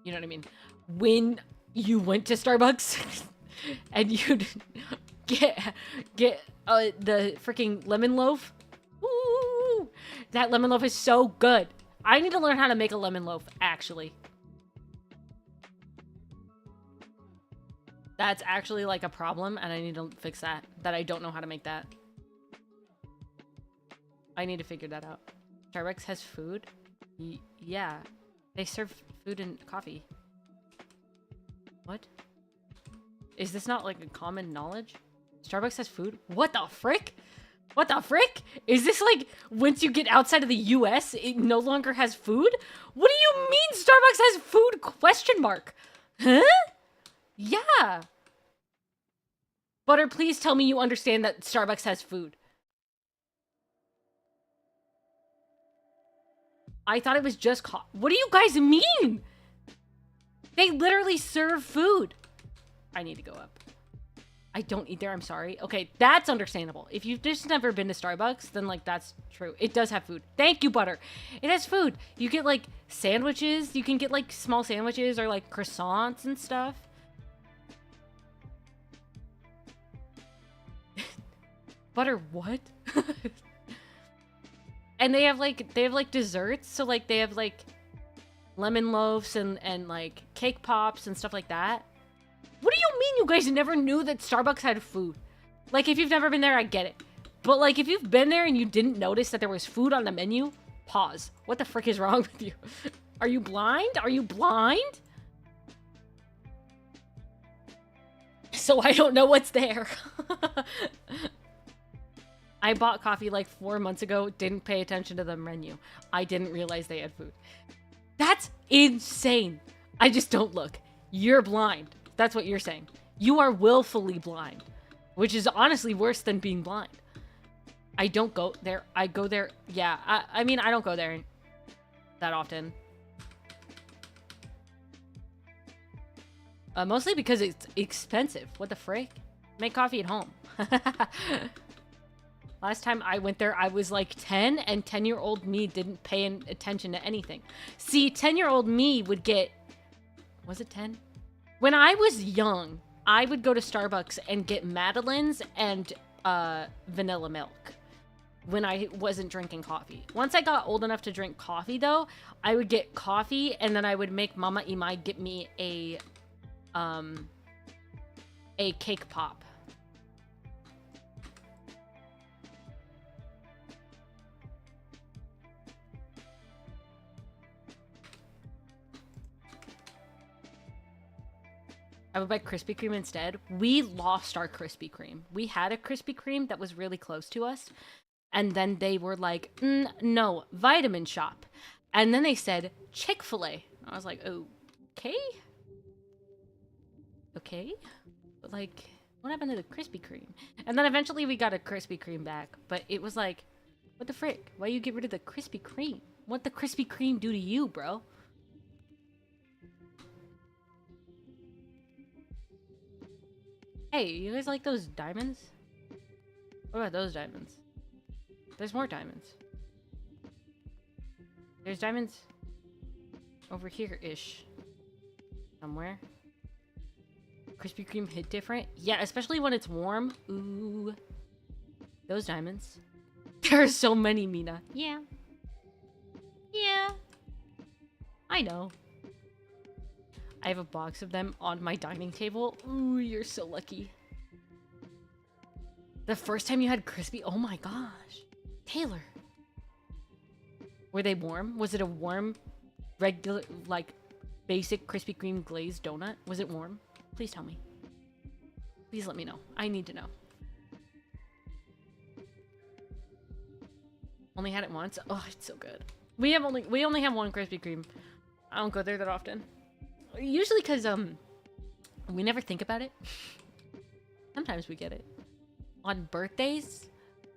you know what I mean? When you went to Starbucks and you'd get the freaking lemon loaf. Ooh, that lemon loaf is so good. I need to learn how to make a lemon loaf, actually. That's actually like a problem, and I need to fix that. That I don't know how to make that. I need to figure that out. Starbucks has food? Yeah. They serve food and coffee. What? Is this not like a common knowledge? Starbucks has food? What the frick? What the frick? Is this like, once you get outside of the US, it no longer has food? What do you mean Starbucks has food? Question mark. Huh? Yeah. Butter, please tell me you understand that Starbucks has food. I thought it was just what do you guys mean? They literally serve food. I need to go up. I don't eat there, I'm sorry. Okay, that's understandable. If you've just never been to Starbucks, then like that's true. It does have food. Thank you, Butter. It has food. You get like sandwiches. You can get like small sandwiches or like croissants and stuff. Butter, what? And they have like desserts. So like they have like lemon loaves and like cake pops and stuff like that. What do you mean you guys never knew that Starbucks had food? Like, if you've never been there, I get it. But, like, if you've been there and you didn't notice that there was food on the menu, pause. What the frick is wrong with you? Are you blind? Are you blind? So I don't know what's there. I bought coffee like 4 months ago, didn't pay attention to the menu. I didn't realize they had food. That's insane. I just don't look. You're blind. That's what you're saying. You are willfully blind, which is honestly worse than being blind. I don't go there. I go there. Yeah, I mean, I don't go there that often. Mostly because it's expensive. What the frick? Make coffee at home. Last time I went there, I was like 10, and 10-year-old me didn't pay attention to anything. See, 10-year-old me would get... Was it 10? When I was young, I would go to Starbucks and get Madeleines and vanilla milk when I wasn't drinking coffee. Once I got old enough to drink coffee, though, I would get coffee, and then I would make Mama Imai get me a cake pop. I would buy Krispy Kreme instead. We lost our Krispy Kreme. We had a Krispy Kreme that was really close to us. And then they were like, no, Vitamin Shop. And then they said Chick-fil-A. I was like, okay? Okay? But like, what happened to the Krispy Kreme? And then eventually we got a Krispy Kreme back. But it was like, what the frick? Why you get rid of the Krispy Kreme? What the Krispy Kreme do to you, bro? Hey, you guys like those diamonds? What about those diamonds? There's more diamonds. There's diamonds over here-ish. Somewhere. Krispy Kreme hit different? Yeah, especially when it's warm. Ooh. Those diamonds. There are so many, Mina. Yeah. Yeah. I know. I have a box of them on my dining table. Ooh, you're so lucky. The first time you had crispy... Oh my gosh. Taylor. Were they warm? Was it a warm, regular, like, basic Krispy Kreme glazed donut? Was it warm? Please tell me. Please let me know. I need to know. Only had it once? Oh, it's so good. We only have one Krispy Kreme. I don't go there that often. Usually because, we never think about it. Sometimes we get it. On birthdays,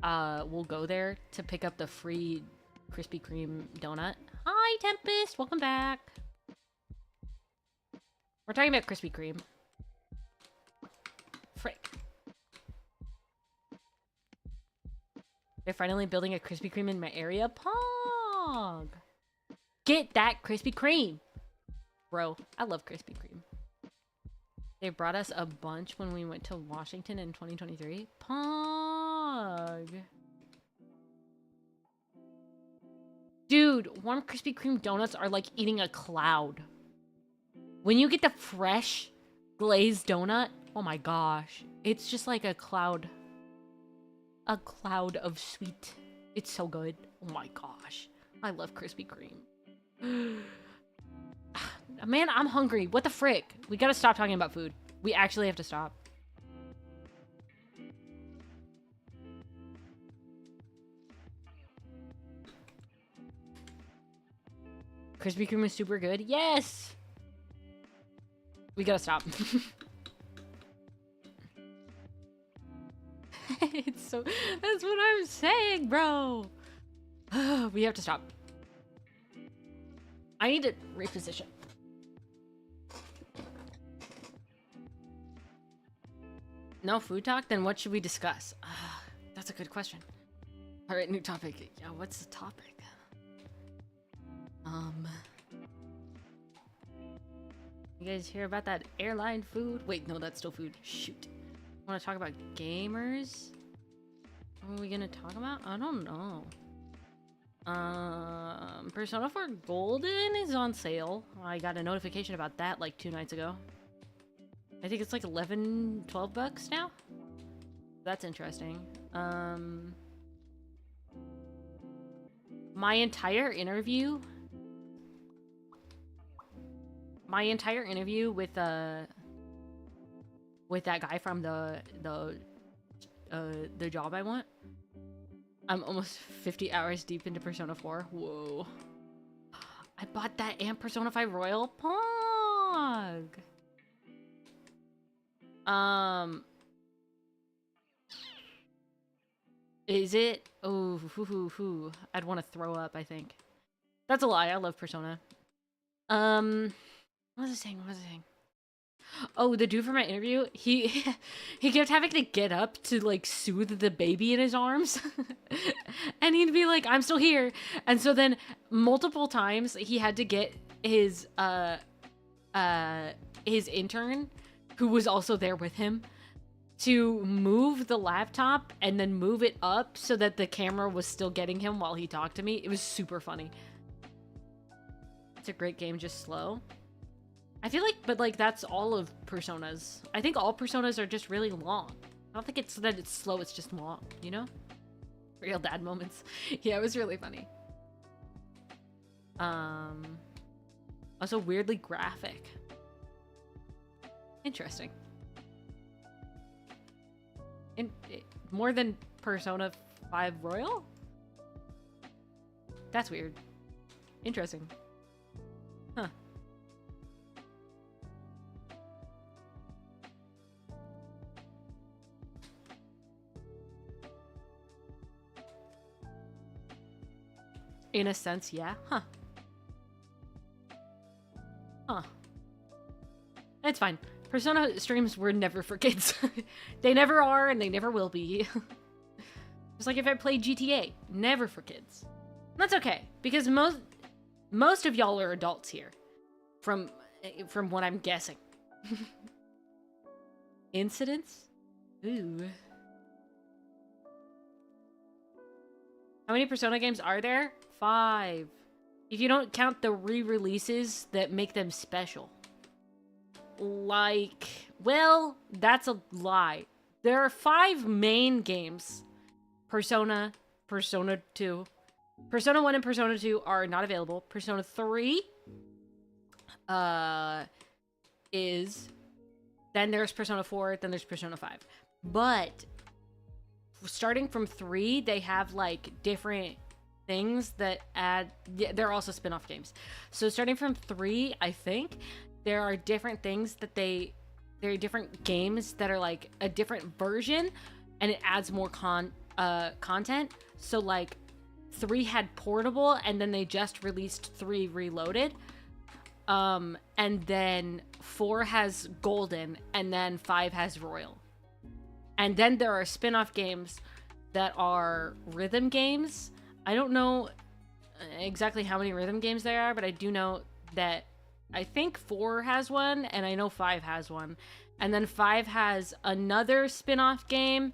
we'll go there to pick up the free Krispy Kreme donut. Hi, Tempest! Welcome back! We're talking about Krispy Kreme. Frick. They're finally building a Krispy Kreme in my area? Pog! Get that Krispy Kreme! Bro, I love Krispy Kreme. They brought us a bunch when we went to Washington in 2023. Pog! Dude, warm Krispy Kreme donuts are like eating a cloud. When you get the fresh glazed donut, oh my gosh. It's just like a cloud. A cloud of sweet. It's so good. Oh my gosh. I love Krispy Kreme. Man, I'm hungry. What the frick? We gotta stop talking about food. We actually have to stop. Krispy Kreme is super good. Yes! We gotta stop. It's so... That's what I'm saying, bro! We have to stop. I need to reposition. No food talk? Then what should we discuss? That's a good question. Alright, new topic. Yeah, what's the topic? You guys hear about that airline food? Wait, no, that's still food. Shoot. Want to talk about gamers? What are we gonna talk about? I don't know. Persona 4 Golden is on sale. I got a notification about that like 2 nights ago. I think it's like 11, 12 bucks now. That's interesting. My entire interview with that guy from the job I want. I'm almost 50 hours deep into Persona 4. Whoa. I bought that and Persona 5 Royal Pog. Is it? Oh, I'd want to throw up, I think. That's a lie. I love Persona. What was I saying? Oh, the dude from my interview, he he kept having to get up to like soothe the baby in his arms. And he'd be like, "I'm still here." And so then multiple times he had to get his intern, who was also there with him, to move the laptop and then move it up so that the camera was still getting him while he talked to me. It was super funny. It's a great game, just slow. I feel like, but like that's all of Personas. I think all Personas are just really long. I don't think it's that it's slow, it's just long, you know? Real dad moments. Yeah, it was really funny. Also weirdly graphic. Interesting. More than Persona 5 Royal? That's weird. Interesting. Huh. In a sense, yeah. Huh. Huh. It's fine. Persona streams were never for kids. They never are, and they never will be. Just like if I played GTA, never for kids. And that's okay, because most of y'all are adults here, from what I'm guessing. Incidents? Ooh. How many Persona games are there? 5. If you don't count the re-releases that make them special. Like, well, that's a lie. There are 5 main games. Persona, Persona 2. Persona 1 and Persona 2 are not available. Persona 3 is... Then there's Persona 4, then there's Persona 5. But starting from 3, they have like different things that add... Yeah, they're also spin-off games. So starting from 3, I think, there are different things that there are different games that are like a different version, and it adds more content. So like 3 had portable, and then they just released 3 reloaded. And then 4 has golden, and then 5 has royal. And then there are spin-off games that are rhythm games. I don't know exactly how many rhythm games there are, but I do know that I think 4 has one, and I know 5 has one. And then 5 has another spin-off game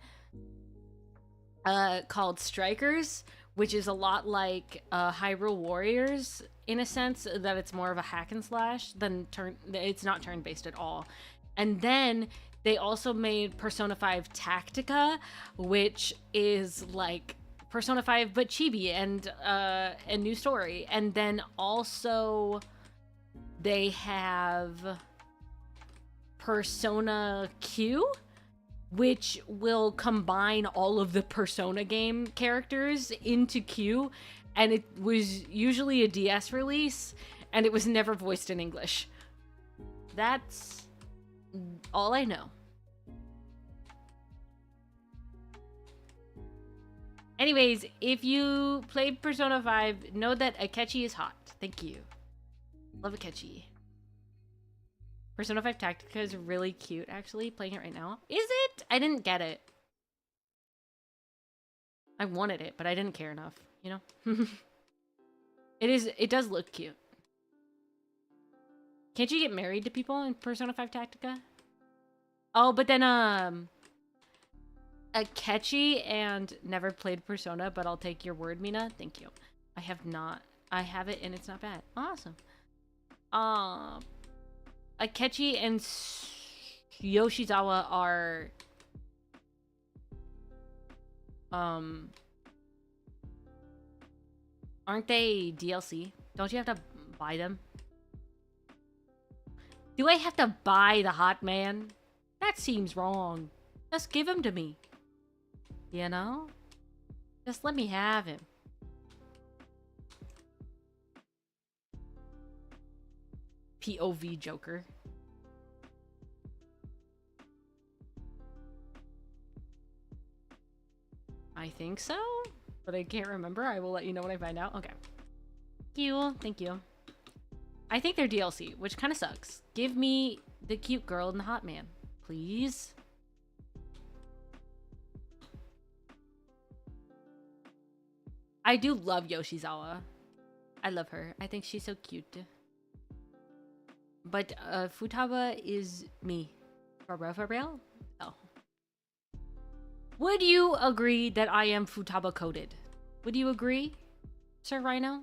called Strikers, which is a lot like Hyrule Warriors, in a sense that it's more of a hack and slash than it's not turn-based at all. And then they also made Persona 5 Tactica, which is like Persona 5 but chibi and a new story. And then also they have Persona Q, which will combine all of the Persona game characters into Q, and it was usually a DS release, and it was never voiced in English. That's all I know. Anyways, if you played Persona 5, know that Akechi is hot. Thank you. Love Akechi. Persona 5 Tactica is really cute, actually. Playing it right now. Is it? I didn't get it. I wanted it, but I didn't care enough, you know? It does look cute. Can't you get married to people in Persona 5 Tactica? Oh, but then, Akechi and never played Persona, but I'll take your word, Mina. Thank you. I have not. I have it, and it's not bad. Awesome. Akechi and Yoshizawa are aren't they DLC? Don't you have to buy them? Do I have to buy the hot man? That seems wrong. Just give him to me. You know? Just let me have him. POV Joker. I think so, but I can't remember. I will let you know when I find out. Okay. Thank you. Thank you. I think they're DLC, which kind of sucks. Give me the cute girl and the hot man. Please. I do love Yoshizawa. I love her. I think she's so cute. But Futaba is me. For real? Oh. Would you agree that I am Futaba coded? Would you agree, Sir Rhino?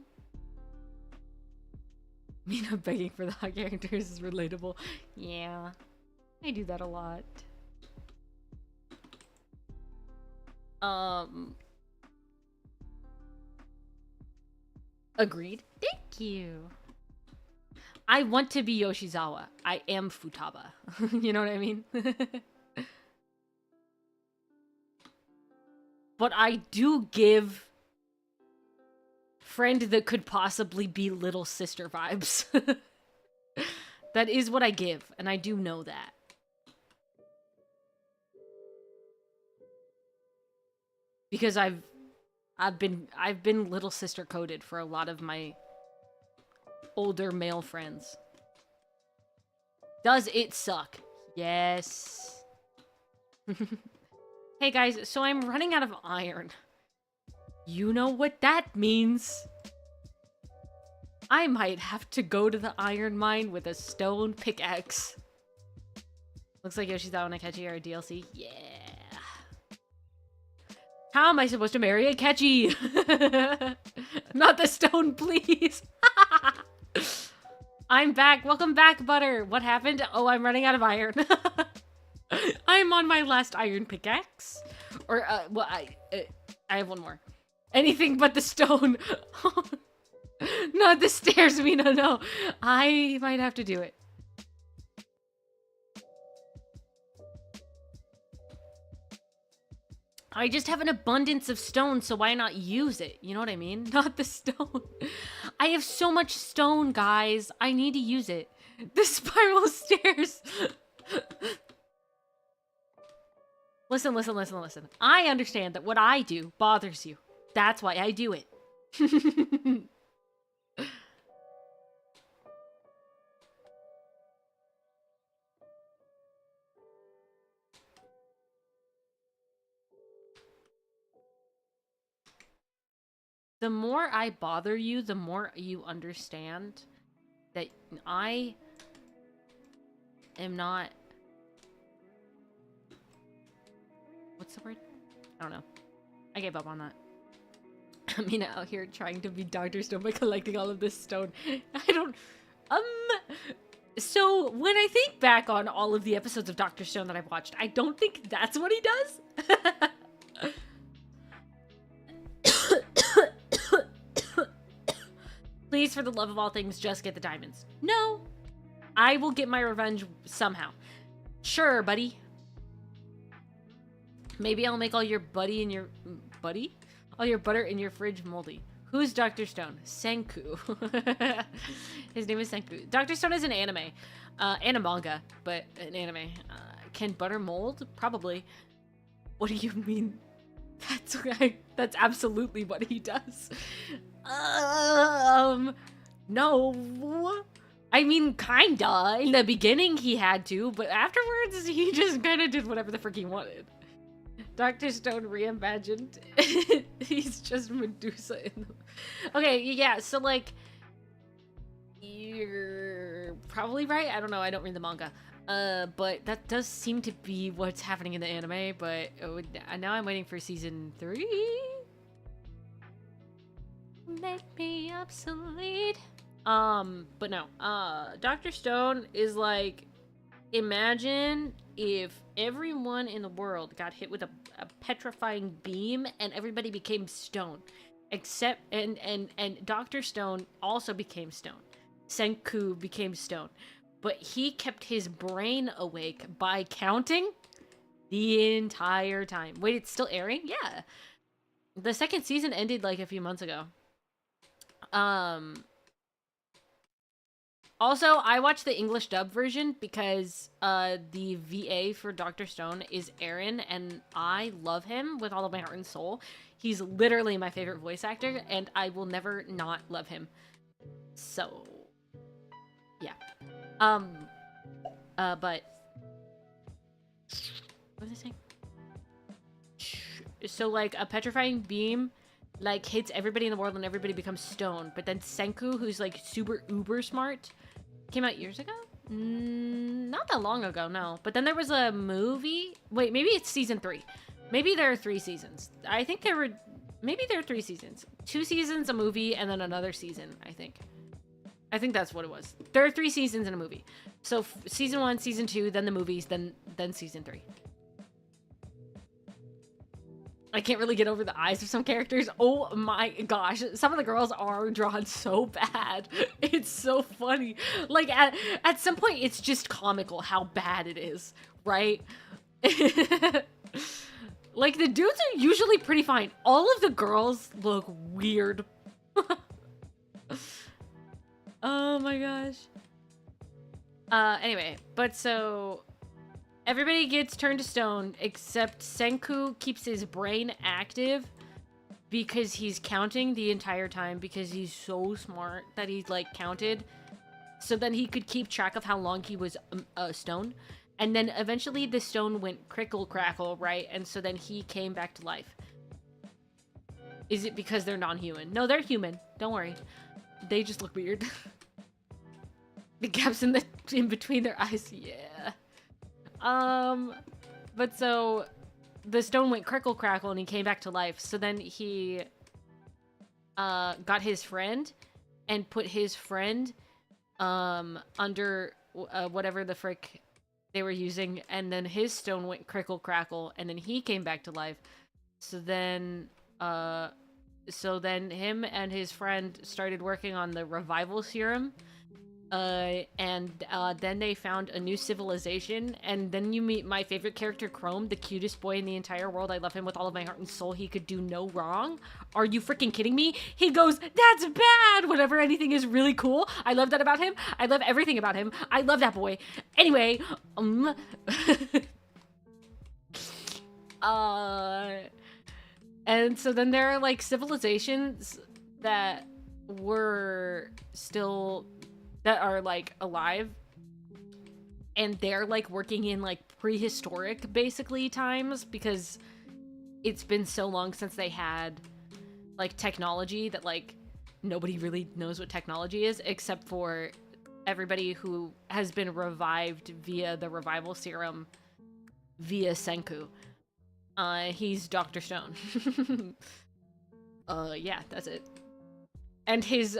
Mina begging for the hot characters is relatable. Yeah, I do that a lot. Agreed. Thank you. I want to be Yoshizawa. I am Futaba. You know what I mean? But I do give friend that could possibly be little sister vibes. That is what I give, and I do know that. Because I've been little sister coded for a lot of my older male friends. Does it suck? Yes. Hey guys, so I'm running out of iron. You know what that means. I might have to go to the iron mine with a stone pickaxe. Looks like Yoshizawa and Akechi are a DLC. Yeah. How am I supposed to marry Akechi? Not the stone, please. I'm back. Welcome back, Butter. What happened? Oh, I'm running out of iron. I'm on my last iron pickaxe. Or, well, I have one more. Anything but the stone. Not the stairs, Mina, no. I might have to do it. I just have an abundance of stone, so why not use it? You know what I mean? Not the stone. I have so much stone, guys. I need to use it. The spiral stairs. Listen. I understand that what I do bothers you. That's why I do it. The more I bother you, the more you understand that I am not... What's the word? I don't know. I gave up on that. I mean, out here trying to be Dr. Stone by collecting all of this stone. I don't... So, when I think back on all of the episodes of Dr. Stone that I've watched, I don't think that's what he does. Please, for the love of all things, just get the diamonds. No. I will get my revenge somehow. Sure, buddy. Maybe I'll make all your buddy in your... Buddy? All your butter in your fridge moldy. Who's Dr. Stone? Senku. His name is Senku. Dr. Stone is an anime. And a manga, but an anime. Can butter mold? Probably. What do you mean? That's absolutely what he does. No. I mean, kinda. In the beginning, he had to, but afterwards, he just kind of did whatever the frick he wanted. Dr. Stone reimagined. He's just Medusa in the... Okay, yeah, so, like... You're probably right. I don't know. I don't read the manga. But that does seem to be what's happening in the anime, but now I'm waiting for season 3? Make me obsolete. But no. Dr. Stone is like... Imagine if everyone in the world got hit with a petrifying beam and everybody became stone. Except, and Dr. Stone also became stone. Senku became stone. But he kept his brain awake by counting the entire time. Wait, it's still airing? Yeah. The second season ended like a few months ago. Also, I watched the English dub version because the VA for Dr. Stone is Aaron, and I love him with all of my heart and soul. He's literally my favorite voice actor, and I will never not love him. So, yeah. But what was I saying? So like a petrifying beam like hits everybody in the world and everybody becomes stone. But then Senku, who's like super uber smart, came out years ago? Not that long ago, no. But then there was a movie. Wait, maybe it's season 3. Maybe there are 3 seasons. I think there were, maybe there are 3 seasons. 2 seasons, a movie, and then another season, I think. I think that's what it was. There are 3 seasons in a movie. So season 1, season 2, then the movies, then season 3. I can't really get over the eyes of some characters. Oh my gosh. Some of the girls are drawn so bad. It's so funny. Like, at some point, it's just comical how bad it is, right? Like, the dudes are usually pretty fine. All of the girls look weird. Oh my gosh. Anyway, but so... everybody gets turned to stone, except Senku keeps his brain active because he's counting the entire time because he's so smart that he, like, counted. So then he could keep track of how long he was a stone. And then eventually the stone went crickle crackle, right? And so then he came back to life. Is it because they're non-human? No, they're human. Don't worry. They just look weird. The gaps in between their eyes, yeah. But so the stone went crickle crackle and he came back to life. So then he, got his friend and put his friend, under, whatever the frick they were using. And then his stone went crickle crackle and then he came back to life. So then him and his friend started working on the revival serum. Then they found a new civilization, and then you meet my favorite character, Chrome, the cutest boy in the entire world. I love him with all of my heart and soul. He could do no wrong. Are you freaking kidding me? He goes, that's bad, whenever anything is really cool. I love that about him. I love everything about him. I love that boy. Anyway, and so then there are, like, civilizations that were still... that are, like, alive, and they're, like, working in, like, prehistoric, basically, times, because it's been so long since they had, like, technology that, like, nobody really knows what technology is, except for everybody who has been revived via the revival serum via Senku. He's Dr. Stone. Yeah, that's it. And his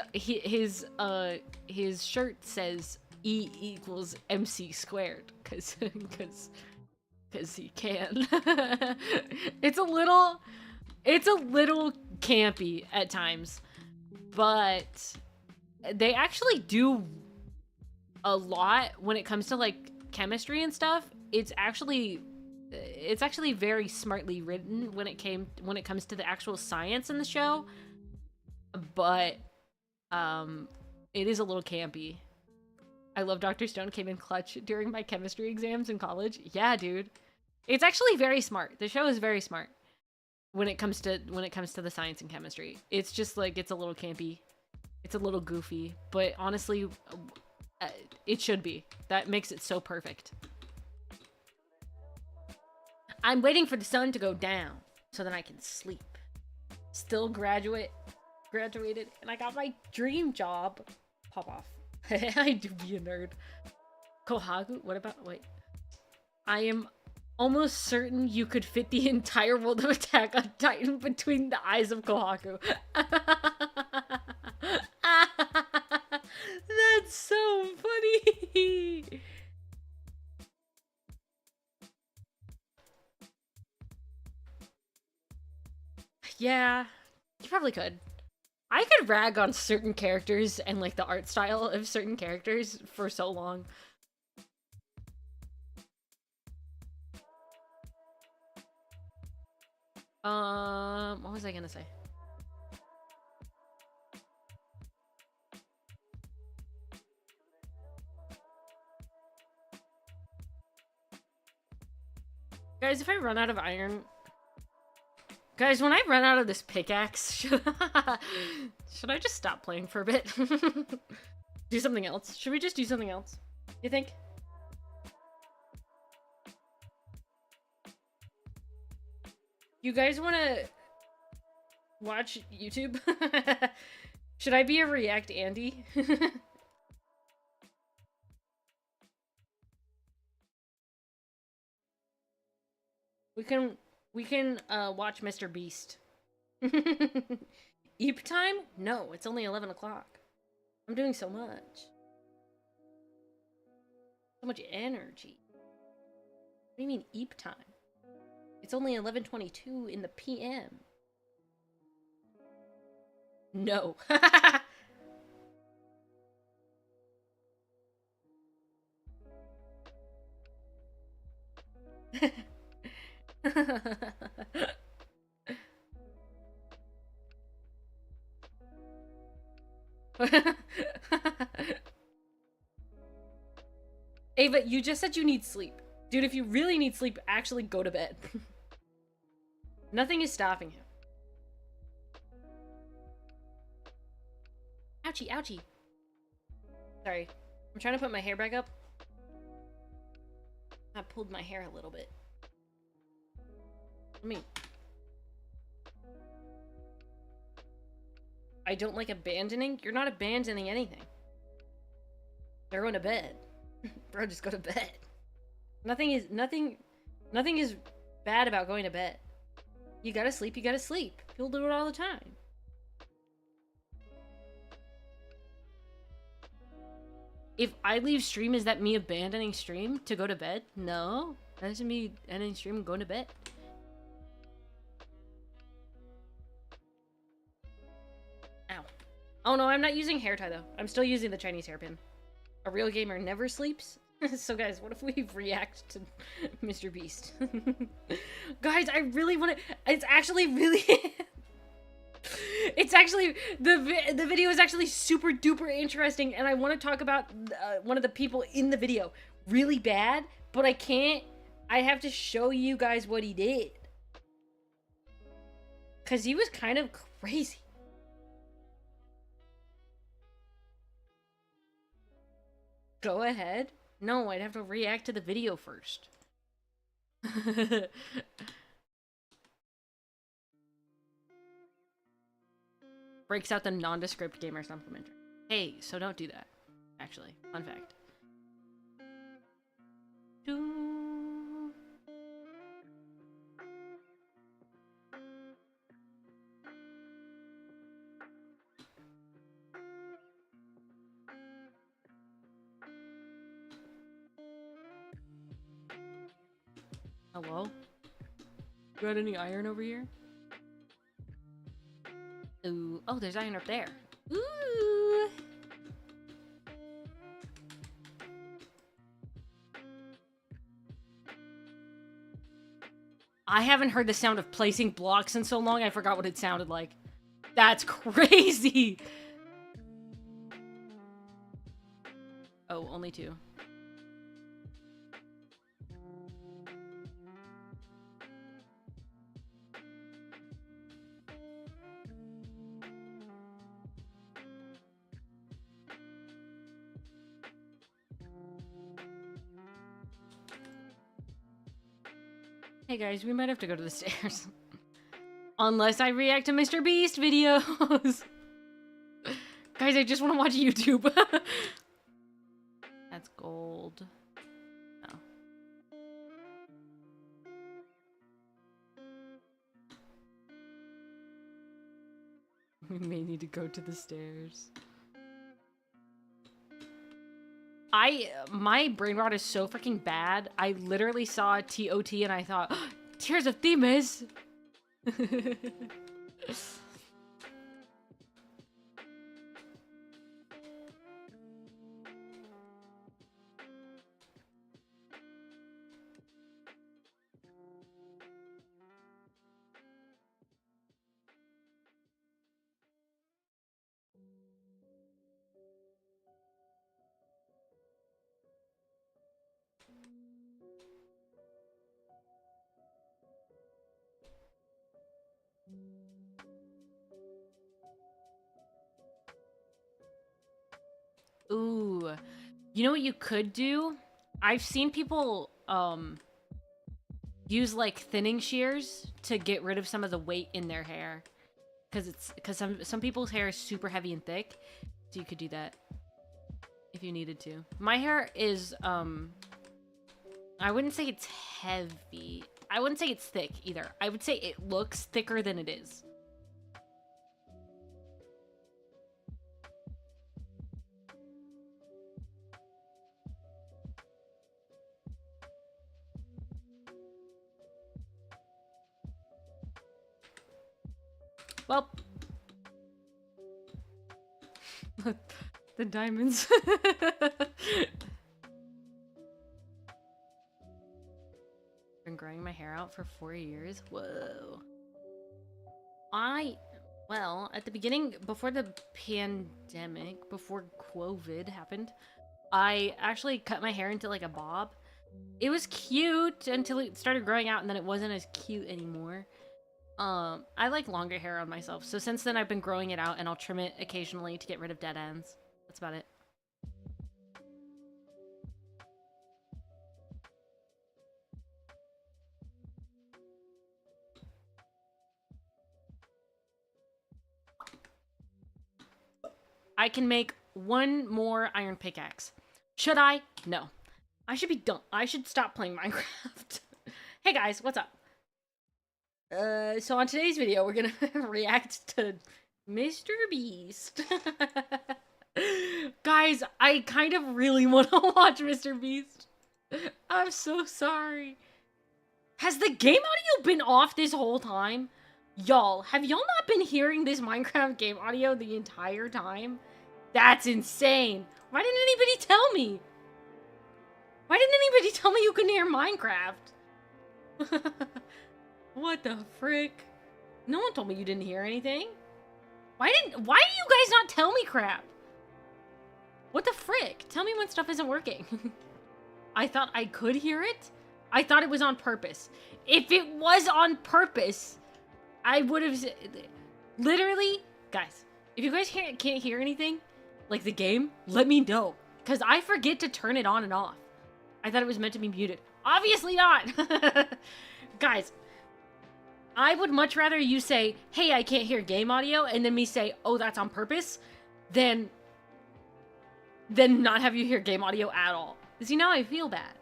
shirt says E equals MC squared, cause he can. It's a little campy at times, but they actually do a lot when it comes to, like, chemistry and stuff. It's actually very smartly written when it comes to the actual science in the show. But, it is a little campy. I love Dr. Stone came in clutch during my chemistry exams in college. Yeah, dude. It's actually very smart. The show is very smart when it comes to the science and chemistry. It's just, like, it's a little campy. It's a little goofy. But honestly, it should be. That makes it so perfect. I'm waiting for the sun to go down so that I can sleep. Still graduated, and I got my dream job. Pop off. I do be a nerd. Kohaku? What about... wait. I am almost certain you could fit the entire world of Attack on Titan between the eyes of Kohaku. That's so funny. Yeah, you probably could. I could rag on certain characters and, like, the art style of certain characters for so long. What was I gonna say? Guys, if I run out of iron... Guys, when I run out of this pickaxe, should I just stop playing for a bit? Do something else? Should we just do something else? You think? You guys want to watch YouTube? Should I be a React Andy? we can watch Mr. Beast. Eep time? No, it's only 11 o'clock. I'm doing so much. So much energy. What do you mean eep time? It's only 11:22 in the PM. No. Ava, you just said you need sleep. Dude, if you really need sleep, actually go to bed. Nothing is stopping him. Ouchie, ouchie. Sorry. I'm trying to put my hair back up. I pulled my hair a little bit. I don't like abandoning. You're not abandoning anything. They're going to bed. Bro, just go to bed. Nothing is bad about going to bed. You gotta sleep, you gotta sleep. People do it all the time. If I leave stream, is that me abandoning stream to go to bed? No. That isn't me ending stream and going to bed. Ow. Oh no, I'm not using hair tie though. I'm still using the Chinese hairpin. A real gamer never sleeps? So guys, what if we react to Mr. Beast? Guys, I really want to... It's actually really... It's actually... The video is actually super duper interesting, and I want to talk about one of the people in the video really bad, but I can't. I have to show you guys what he did. Because he was kind of crazy. Go ahead. No, I'd have to react to the video first. Breaks out the nondescript gamer supplementary. Hey, so don't do that. Actually, fun fact. Hello? You got any iron over here? Ooh. Oh, there's iron up there. Ooh. I haven't heard the sound of placing blocks in so long, I forgot what it sounded like. That's crazy! Oh, only two. Hey guys, we might have to go to the stairs. Unless I react to Mr. Beast videos. Guys, I just want to watch YouTube. That's gold. Oh. We may need to go to the stairs. My brain rot is so freaking bad. I literally saw TOT and I thought, oh, Tears of Themis! Ooh. You know what you could do? I've seen people, use like thinning shears to get rid of some of the weight in their hair. Because some people's hair is super heavy and thick. So you could do that if you needed to. My hair is, I wouldn't say it's heavy. I wouldn't say it's thick either. I would say it looks thicker than it is. Well, the diamonds. Been growing my hair out for 4 years. Whoa. Well, at the beginning, before the pandemic, before COVID happened, I actually cut my hair into like a bob. It was cute until it started growing out, and then it wasn't as cute anymore. I like longer hair on myself, so since then I've been growing it out, and I'll trim it occasionally to get rid of dead ends. That's about it. I can make one more iron pickaxe. Should I? No. I should be done. I should stop playing Minecraft. Hey guys, what's up? So on today's video, we're gonna react to Mr. Beast. Guys, I kind of really want to watch Mr. Beast. I'm so sorry. Has the game audio been off this whole time? Y'all, have y'all not been hearing this Minecraft game audio the entire time? That's insane. Why didn't anybody tell me? Why didn't anybody tell me you couldn't hear Minecraft? What the frick? No one told me you didn't hear anything. Why do you guys not tell me crap? What the frick? Tell me when stuff isn't working. I thought I could hear it. I thought it was on purpose. If it was on purpose, I would have... Literally, guys, if you guys can't hear anything, like the game, let me know. Because I forget to turn it on and off. I thought it was meant to be muted. Obviously not! Guys, I would much rather you say, hey, I can't hear game audio, and then me say, oh, that's on purpose, than not have you hear game audio at all. See, now I feel bad.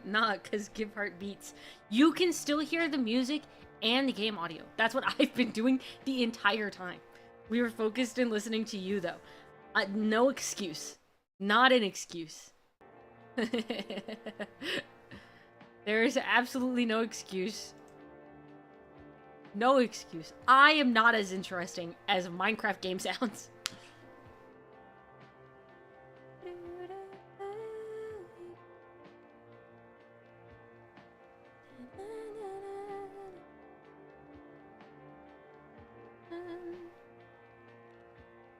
Nah, because give heart beats. You can still hear the music and the game audio. That's what I've been doing the entire time. We were focused in listening to you, though. No excuse. Not an excuse. There is absolutely no excuse. No excuse. I am not as interesting as Minecraft game sounds.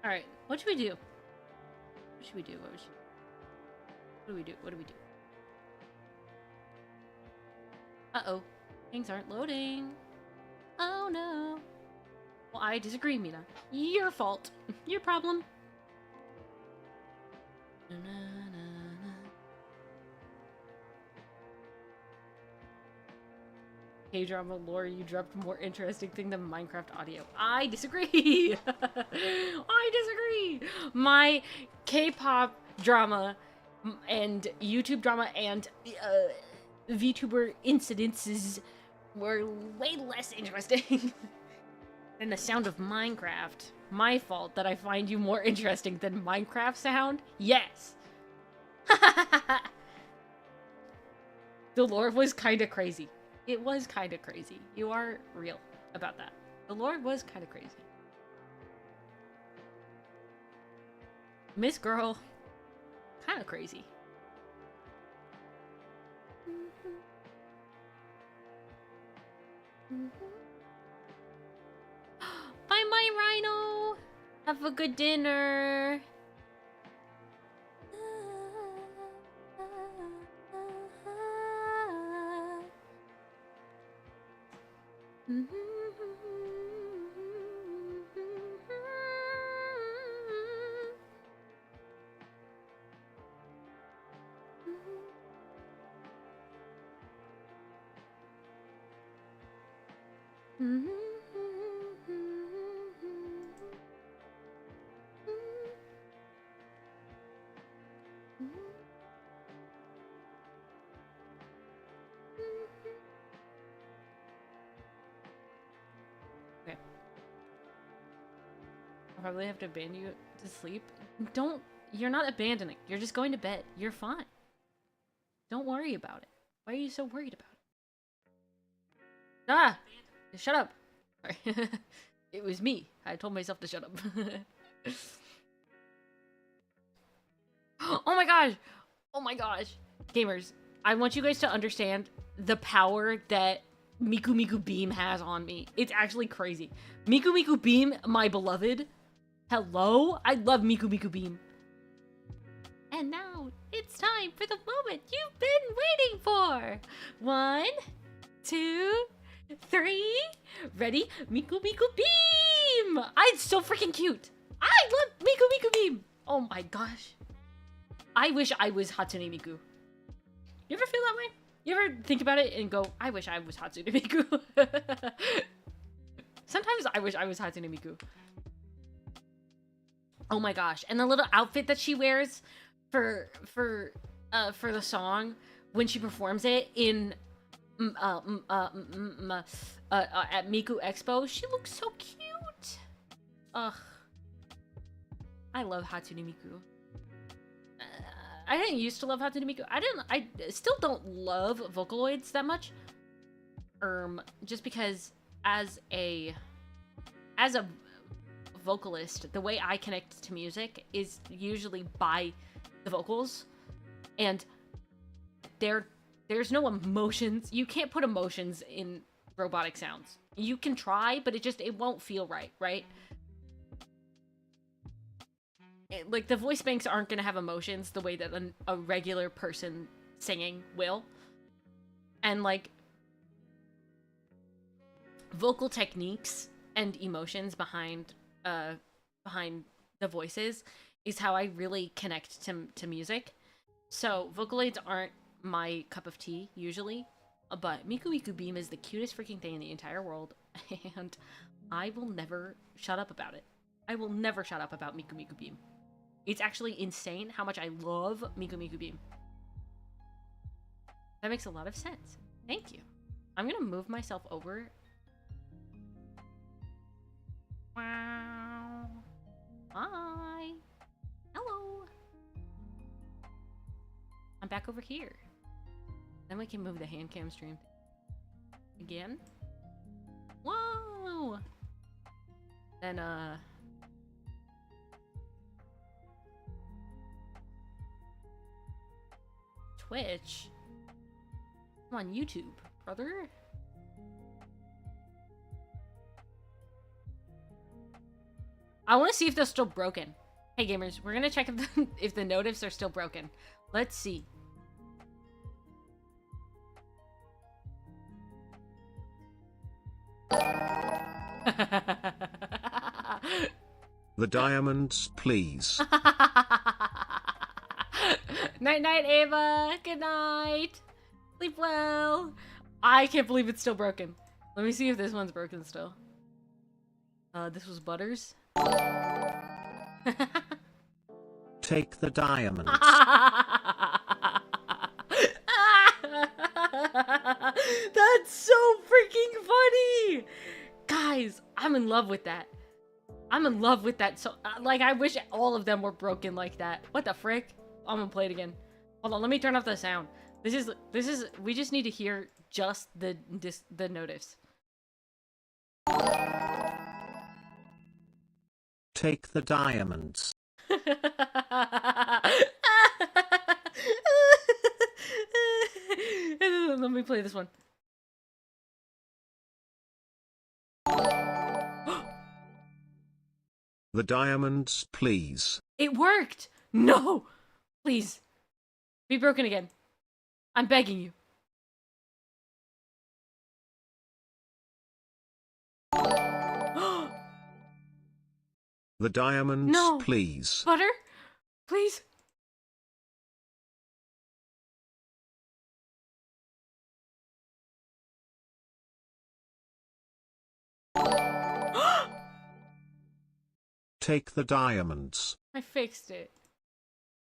Alright, what should we do? What should we do? What do we do? What do we do? Uh-oh. Things aren't loading. Oh no. Well, I disagree, Mina. Your fault. Your problem. K-drama lore, you dropped more interesting thing than Minecraft audio. I disagree. I disagree. My K-pop drama and YouTube drama and VTuber incidences were way less interesting than the sound of Minecraft. My fault that I find you more interesting than Minecraft sound? Yes. The lore was kind of crazy. It was kind of crazy. You are real about that. The lore was kind of crazy. Miss Girl, kind of crazy. Bye, my rhino. Have a good dinner. Okay. I'll probably have to abandon you to sleep. Don't. You're not abandoning. You're just going to bed. You're fine. Don't worry about it. Why are you so worried about it? Ah! Shut up. Sorry. It was me. I told myself to shut up. Oh my gosh! Oh my gosh. Gamers, I want you guys to understand the power that Miku Miku Beam has on me. It's actually crazy. Miku Miku Beam, my beloved. Hello? I love Miku Miku Beam. And now, it's time for the moment you've been waiting for. 1, 2, 3. Ready? Miku Miku Beam! It's so freaking cute. I love Miku Miku Beam. Oh my gosh. I wish I was Hatsune Miku. You ever feel that way? You ever think about it and go, I wish I was Hatsune Miku? Sometimes I wish I was Hatsune Miku. Oh my gosh. And the little outfit that she wears for the song when she performs it in at Miku Expo, she looks so cute. Ugh. I love Hatsune Miku. I didn't used to love Hatsune Miku. I still don't love Vocaloids that much. Just because as a vocalist, the way I connect to music is usually by the vocals, and there's no emotions. You can't put emotions in robotic sounds. You can try, but it won't feel right? Like, the voice banks aren't gonna have emotions the way that a regular person singing will. And, like, vocal techniques and emotions behind the voices is how I really connect to music. So, Vocaloids aren't my cup of tea, usually. But Miku Miku Beam is the cutest freaking thing in the entire world. And I will never shut up about it. I will never shut up about Miku Miku Beam. It's actually insane how much I love Miku Miku Beam. That makes a lot of sense. Thank you. I'm gonna move myself over. Wow. Hi. Hello. I'm back over here. Then we can move the hand cam stream again. Whoa. Then Twitch. I'm on YouTube, brother. I want to see if they're still broken. Hey gamers, we're gonna check if the notifs are still broken. Let's see. The diamonds, please. Night night, Ava. Good night. Sleep well. I can't believe it's still broken. Let me see if this one's broken still. This was Butters. Take the diamonds. That's so freaking funny! Guys, I'm in love with that. I'm in love with that. So, like, I wish all of them were broken like that. What the frick? I'm gonna play it again. Hold on, let me turn off the sound. This is, we just need to hear just the notifs. Take the diamonds. Let me play this one. The diamonds, please. It worked! No! Please. Be broken again. I'm begging you. The diamonds, No. please. Butter? Please? Take the diamonds. I fixed it.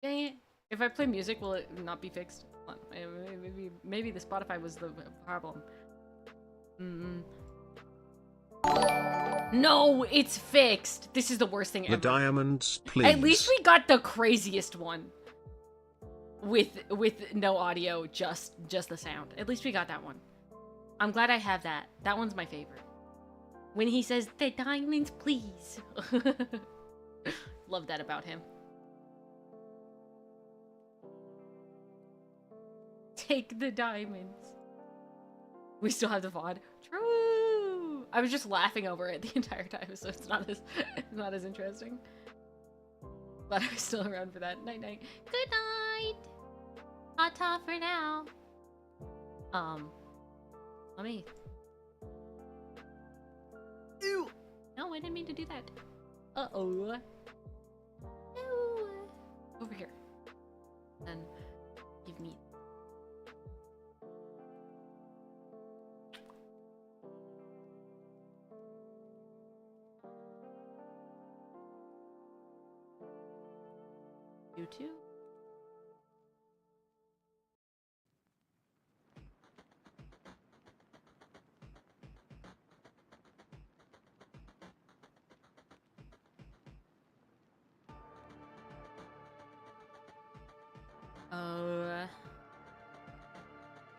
Dang it. If I play music, will it not be fixed? Hold on. Maybe the Spotify was the problem. No, it's fixed. This is the worst thing ever. The diamonds, please. At least we got the craziest one. With no audio, just the sound. At least we got that one. I'm glad I have that. That one's my favorite. When he says, the diamonds, please. Love that about him. Take the diamonds. We still have the VOD. True. I was just laughing over it the entire time, so it's not as interesting. But I'm still around for that. Night night. Good night. Ta-ta for now. Let me. Ew. No, I didn't mean to do that. Uh-oh. Ew. Over here. Then give me. You too.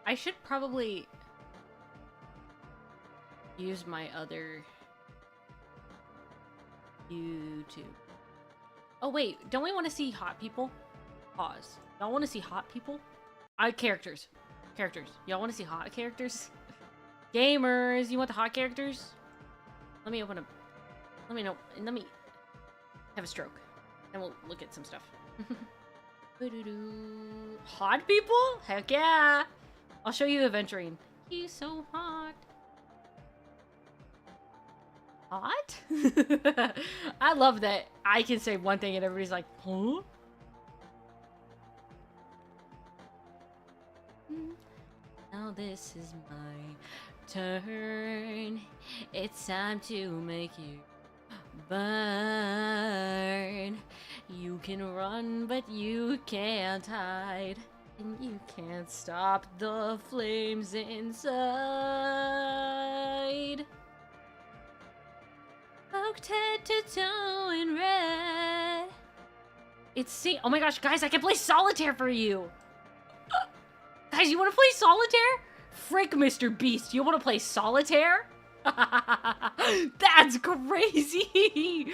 I should probably use my other YouTube. Oh wait, don't we want to see hot people? Pause. Y'all want to see hot people? Characters. Characters. Y'all want to see hot characters? Gamers, you want the hot characters? Let me open up. Let me know. Let me have a stroke. And we'll look at some stuff. Hot people? Heck yeah! I'll show you Adventuring. He's so hot. Hot? I love that I can say one thing and everybody's like, huh? Now this is my turn. It's time to make you burn. You can run, but you can't hide. And you can't stop the flames inside. Poked head to toe in red. Oh my gosh, guys, I can play solitaire for you. Guys, you want to play solitaire? Frick, Mr. Beast, you want to play solitaire? That's crazy.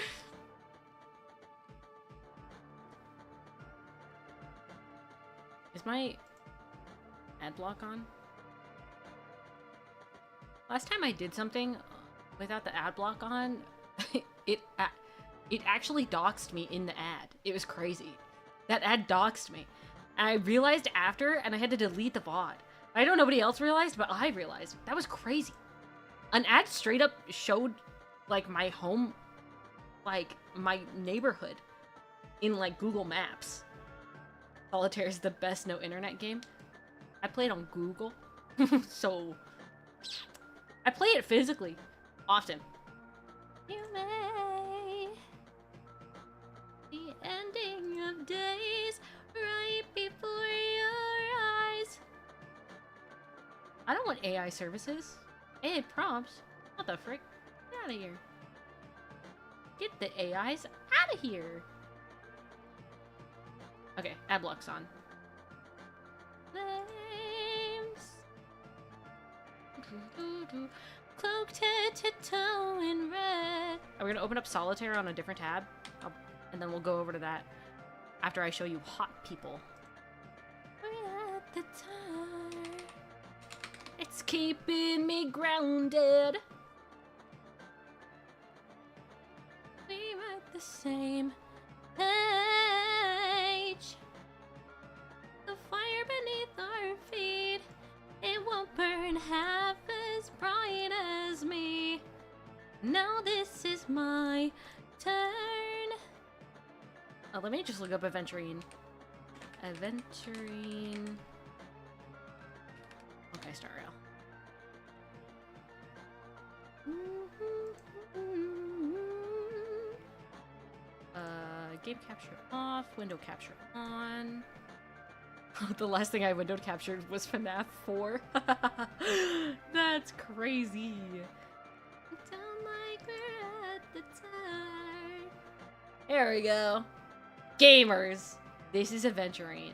Is my ad block on? Last time I did something without the ad block on, it actually doxed me in the ad. It was crazy. That ad doxed me. And I realized after, and I had to delete the VOD. I know nobody else realized, but I realized. That was crazy. An ad straight up showed, like, my home, like, my neighborhood in, like, Google Maps. Solitaire is the best no internet game. I play it on Google. So, I play it physically. Often. You may. The ending of days right before your eyes. I don't want AI services. AI prompts. What the frick? Get out of here. Get the AIs out of here. Okay, ad block's on. Flames. Cloaked head to toe in red. We're gonna open up solitaire on a different tab, and then we'll go over to that after I show you hot people. We're at the time. It's keeping me grounded. We're at the same page. The fire beneath our feet, it won't burn half as bright as me. Now this is my turn. Oh, let me just look up Adventuring. Adventuring. Okay, start rail. Game capture off, window capture on. The last thing I window captured was FNAF 4. That's crazy. Don't like her at the time. There we go. Gamers. This is adventuring.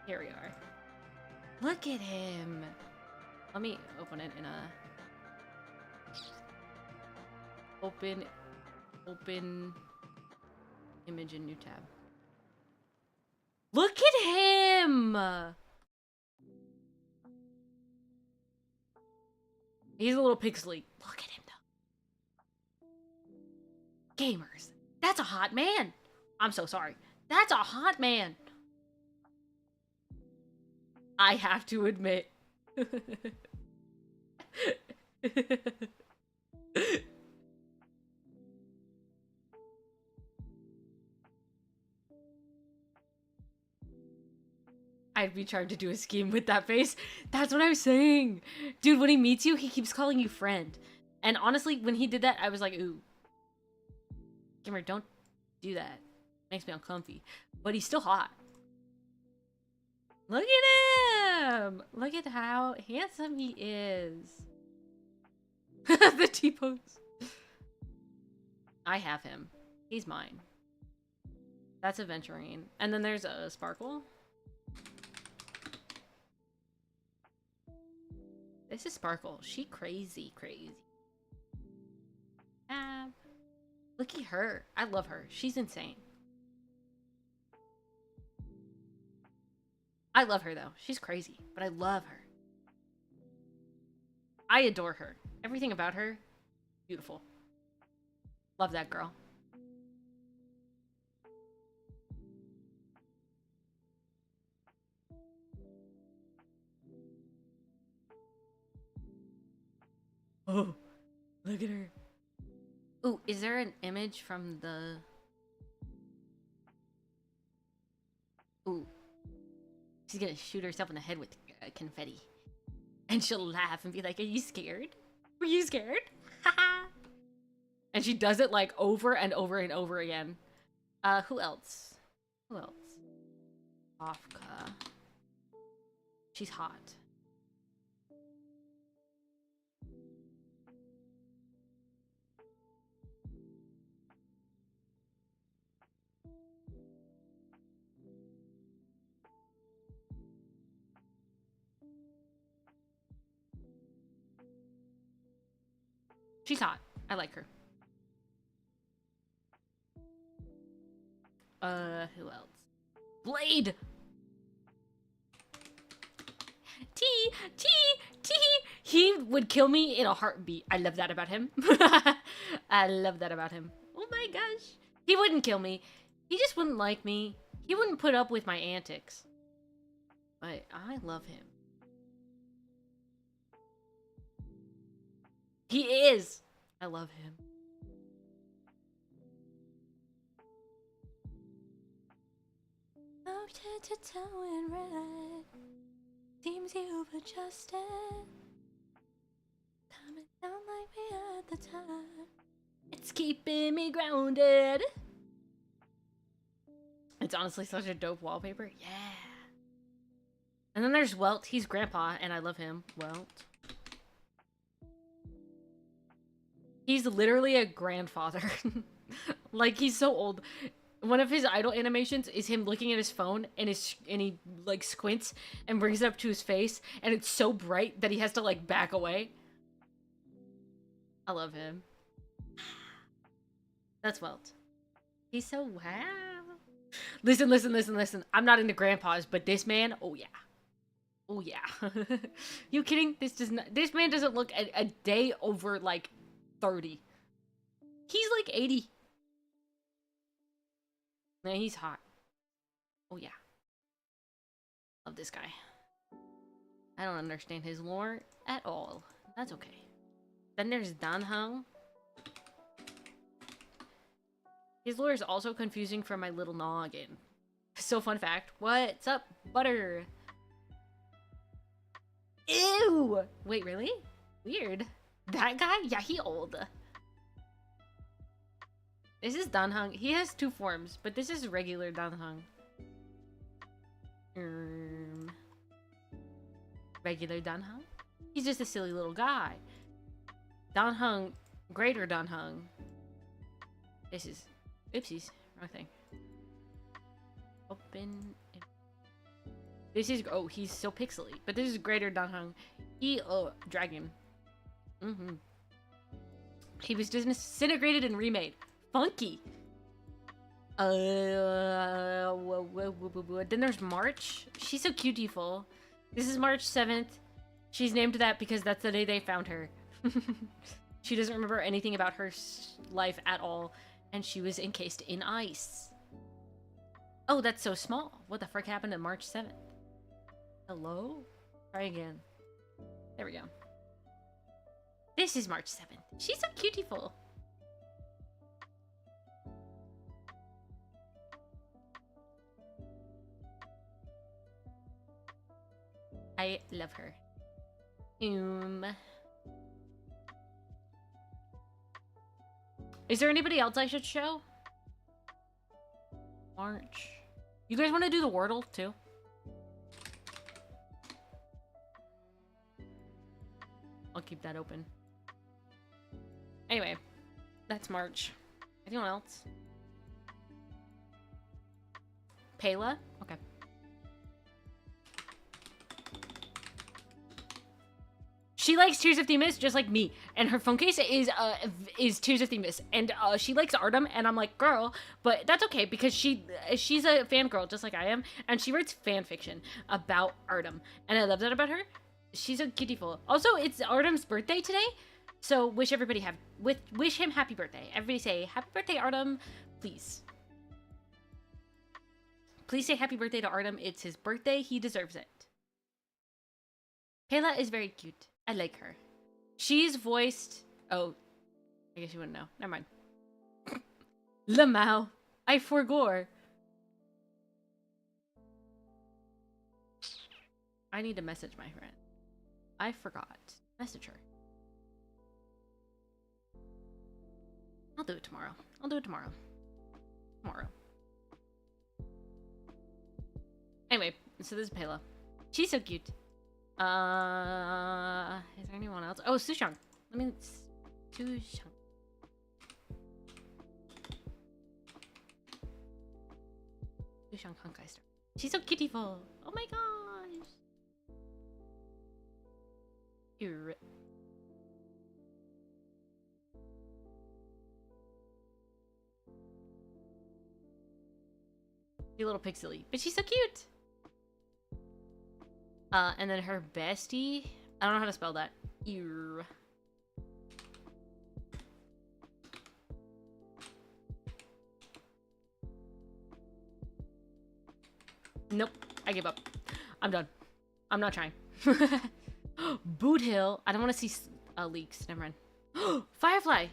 Here we are. Look at him. Let me open it in a... Open image in new tab. Look at him! He's a little pixely. Look at him though. Gamers. That's a hot man. I'm so sorry. That's a hot man. I have to admit. I'd be trying to do a scheme with that face. That's what I'm saying. Dude, when he meets you, he keeps calling you friend. And honestly, when he did that, I was like, ooh. Gamer, don't do that. Makes me uncomfy. But he's still hot. Look at him! Look at how handsome he is. The T-pose. I have him. He's mine. That's adventuring. And then there's a Sparkle. This is Sparkle. She crazy. Look at her. I love her. She's insane. I love her though. She's crazy, but I love her. I adore her. Everything about her, beautiful. Love that girl. Oh, look at her. Ooh, is there an image from the... Ooh. She's gonna shoot herself in the head with confetti. And she'll laugh and be like, are you scared? Were you scared? Haha. And she does it like over and over and over again. Who else? Who else? Kafka. She's hot. She's hot. I like her. Who else? Blade! T! He would kill me in a heartbeat. I love that about him. I love that about him. Oh my gosh. He wouldn't kill me. He just wouldn't like me. He wouldn't put up with my antics. But I love him. He is. I love him. Up to toe in red. Seems you've adjusted. Coming down like we had the time. It's keeping me grounded. It's honestly such a dope wallpaper. Yeah. And then there's Welt. He's grandpa, and I love him. Welt. He's literally a grandfather. Like, he's so old. One of his idol animations is him looking at his phone, and he like squints and brings it up to his face, and it's so bright that he has to like back away. I love him. That's Welt. He's so wow. Listen. I'm not into grandpas, but this man, oh yeah. Oh yeah. You kidding? This man doesn't look a day over like 30. He's like 80. Man, he's hot. Oh yeah. Love this guy. I don't understand his lore at all. That's okay. Then there's Danhang. His lore is also confusing for my little noggin. So fun fact. What's up, butter? Ew! Wait, really? Weird. That guy? Yeah, he old. This is Danheng. He has two forms, but this is regular Danheng. Regular Danheng? He's just a silly little guy. Danheng, greater Danheng. This is... Oopsies. Wrong thing. Open... This is... Oh, he's so pixely. But this is greater Danheng. He... Oh, dragon. He was disintegrated and remade. Funky. Then there's March. She's so cutie-ful. This is March 7th. She's named that because that's the day they found her. She doesn't remember anything about her life at all, and she was encased in ice. Oh, that's so small. What the frick happened on March 7th? Hello? Try again. There we go. This is March 7th. She's so cutie-ful. I love her. Is there anybody else I should show? March. You guys want to do the Wordle too? I'll keep that open. Anyway, that's March. Anyone else? Payla? Okay. She likes Tears of Themis just like me, and her phone case is Tears of Themis, and she likes Artem, and I'm like, girl, but that's okay because she's a fangirl just like I am, and she writes fan fiction about Artem, and I love that about her. She's a cutie-ful. Also, it's Artem's birthday today, so wish him happy birthday. Everybody say happy birthday, Artem, please. Please say happy birthday to Artem. It's his birthday. He deserves it. Kayla is very cute. I like her. She's voiced... Oh, I guess you wouldn't know. Never mind. Lamau. I forgore. I need to message my friend. I forgot. Message her. I'll do it tomorrow. Tomorrow. Anyway, so this is Pela. She's so cute. Is there anyone else? Oh, Sushang. Sushang. Sushang Hankeister. She's so cutie-ful. Oh my gosh. You're... a little pixely, but she's so cute. And then her bestie, I don't know how to spell that. Ew. Nope, I give up. I'm done. I'm not trying. Boot Hill. I don't want to see leaks. Never mind. Firefly.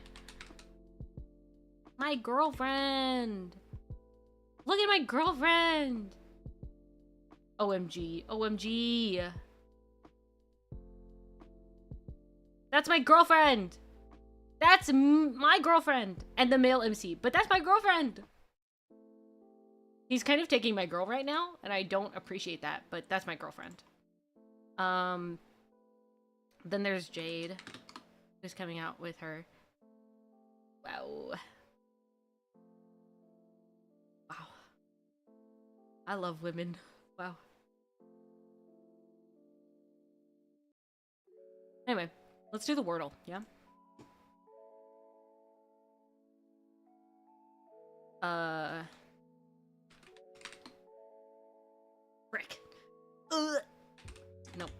My girlfriend. Look at my girlfriend. OMG. OMG. That's my girlfriend. That's my girlfriend. And the male MC. But that's my girlfriend. He's kind of taking my girl right now, and I don't appreciate that, but that's my girlfriend. Then there's Jade, who's coming out with her. Wow. Wow. I love women. Wow. Anyway, let's do the Wordle, yeah? Frick. Nope.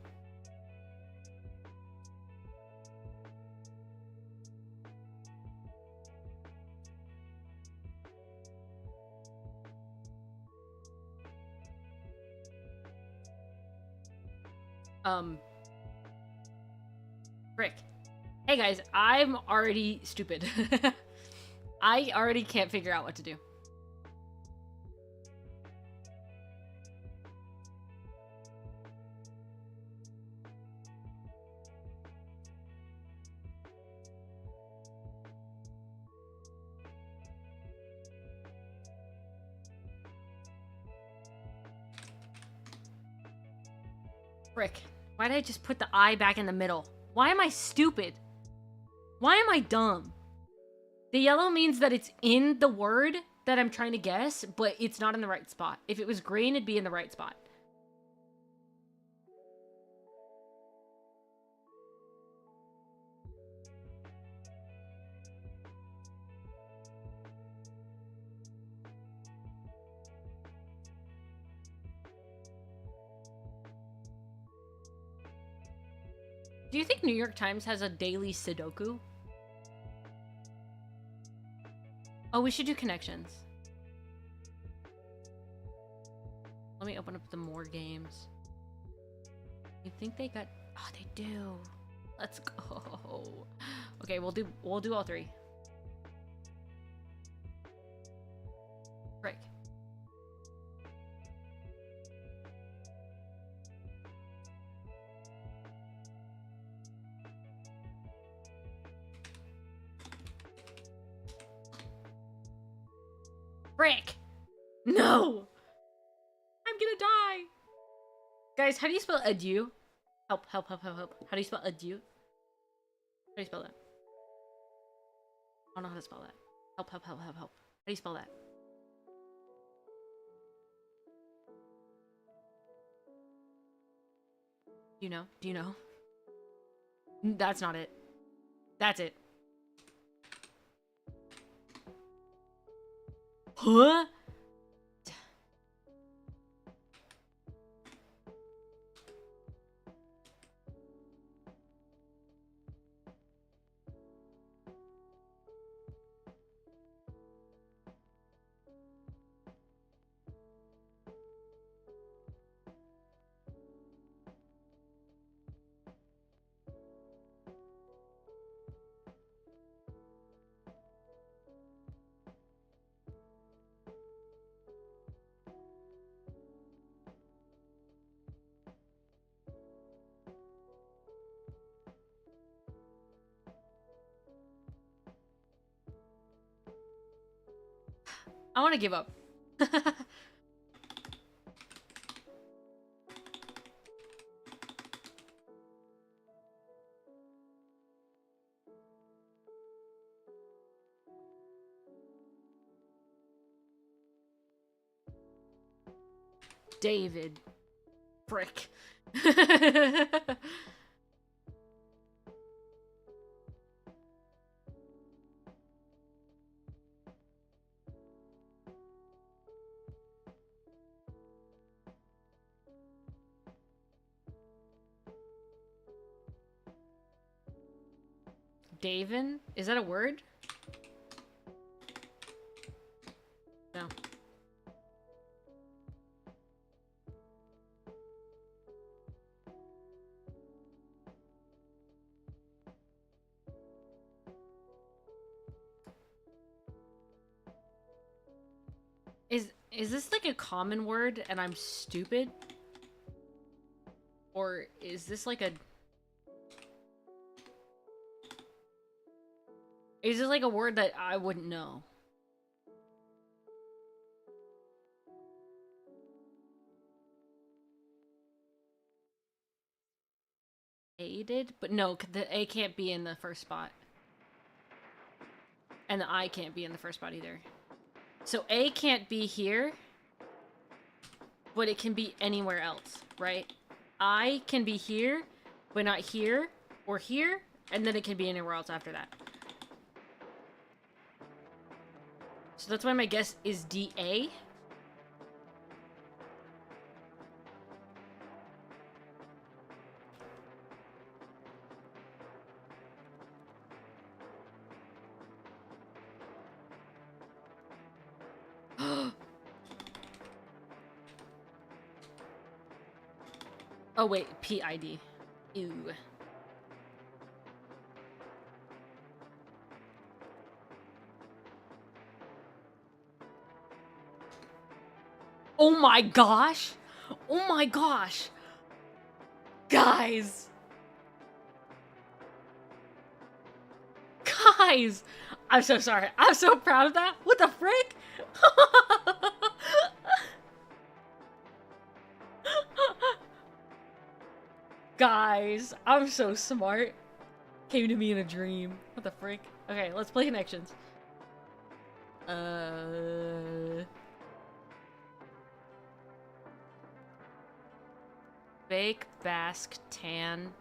Frick. Hey guys, I'm already stupid. I already can't figure out what to do. Frick. Why did I just put the I back in the middle? Why am I stupid? Why am I dumb? The yellow means that it's in the word that I'm trying to guess, but it's not in the right spot. If it was green, it'd be in the right spot. Do you think New York Times has a daily Sudoku? Oh, we should do connections. Let me open up the more games. You think they got... Oh, they do. Let's go. Okay, we'll do all three. Frick. Frick! No! I'm gonna die! Guys, how do you spell adieu? Help, help, help, help, help. How do you spell adieu? How do you spell that? I don't know how to spell that. Help, help, help, help, help. How do you spell that? Do you know? Do you know? That's not it. That's it. Huh? I want to give up. David. Frick. Davin? Is that a word? No. Is this like a common word and I'm stupid? Or is this like a... Is this like a word that I wouldn't know? Aided? But no, the A can't be in the first spot. And the I can't be in the first spot either. So A can't be here, but it can be anywhere else, right? I can be here, but not here, or here, and then it can be anywhere else after that. So that's why my guess is DA. Oh wait, PID. Ew. Oh my gosh! Oh my gosh! Guys! Guys! I'm so sorry. I'm so proud of that. What the frick? Guys, I'm so smart. Came to me in a dream. What the frick? Okay, let's play connections. Bake, Basque, tan.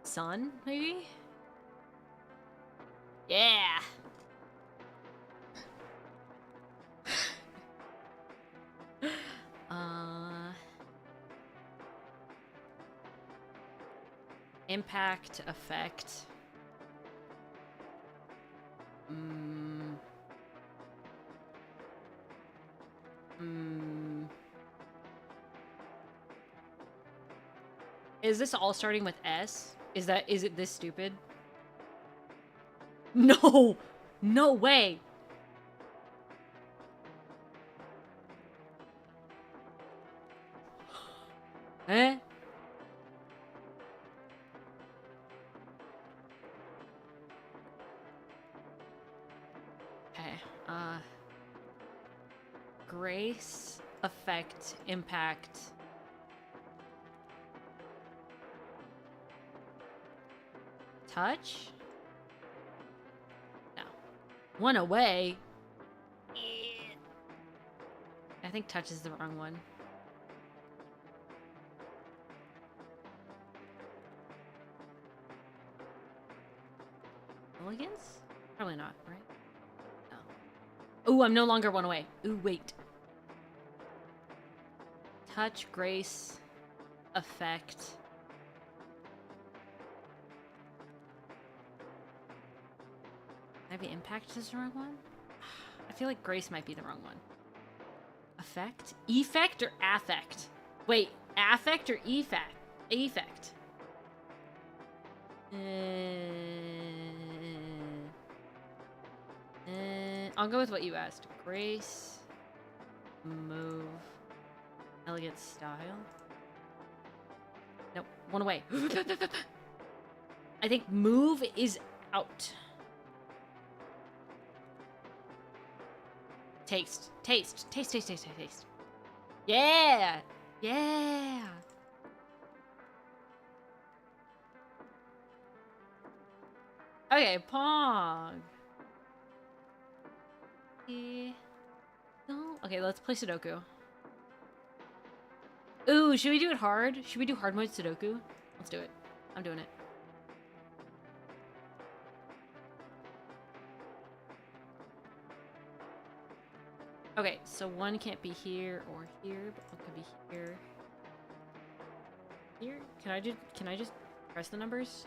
Sun, maybe? Yeah! Impact, effect. Is this all starting with S? Is it this stupid? No! No way! Eh? Okay, grace, effect, impact. Touch? No. One away? I think touch is the wrong one. Elegance? Probably not, right? No. Ooh, I'm no longer one away. Ooh, wait. Touch, grace, effect. Maybe impact is the wrong one? I feel like grace might be the wrong one. Effect? Effect or affect? Wait, affect or effect? Effect. I'll go with what you asked. Grace, move, elegant style. Nope, one away. I think move is out. Taste. Taste. Taste, taste, taste, taste, taste. Yeah! Yeah! Okay, Pong. No. Okay, let's play Sudoku. Ooh, should we do it hard? Should we do hard mode Sudoku? Let's do it. I'm doing it. Okay, so one can't be here or here, but one could be here. Here? Can I just press the numbers?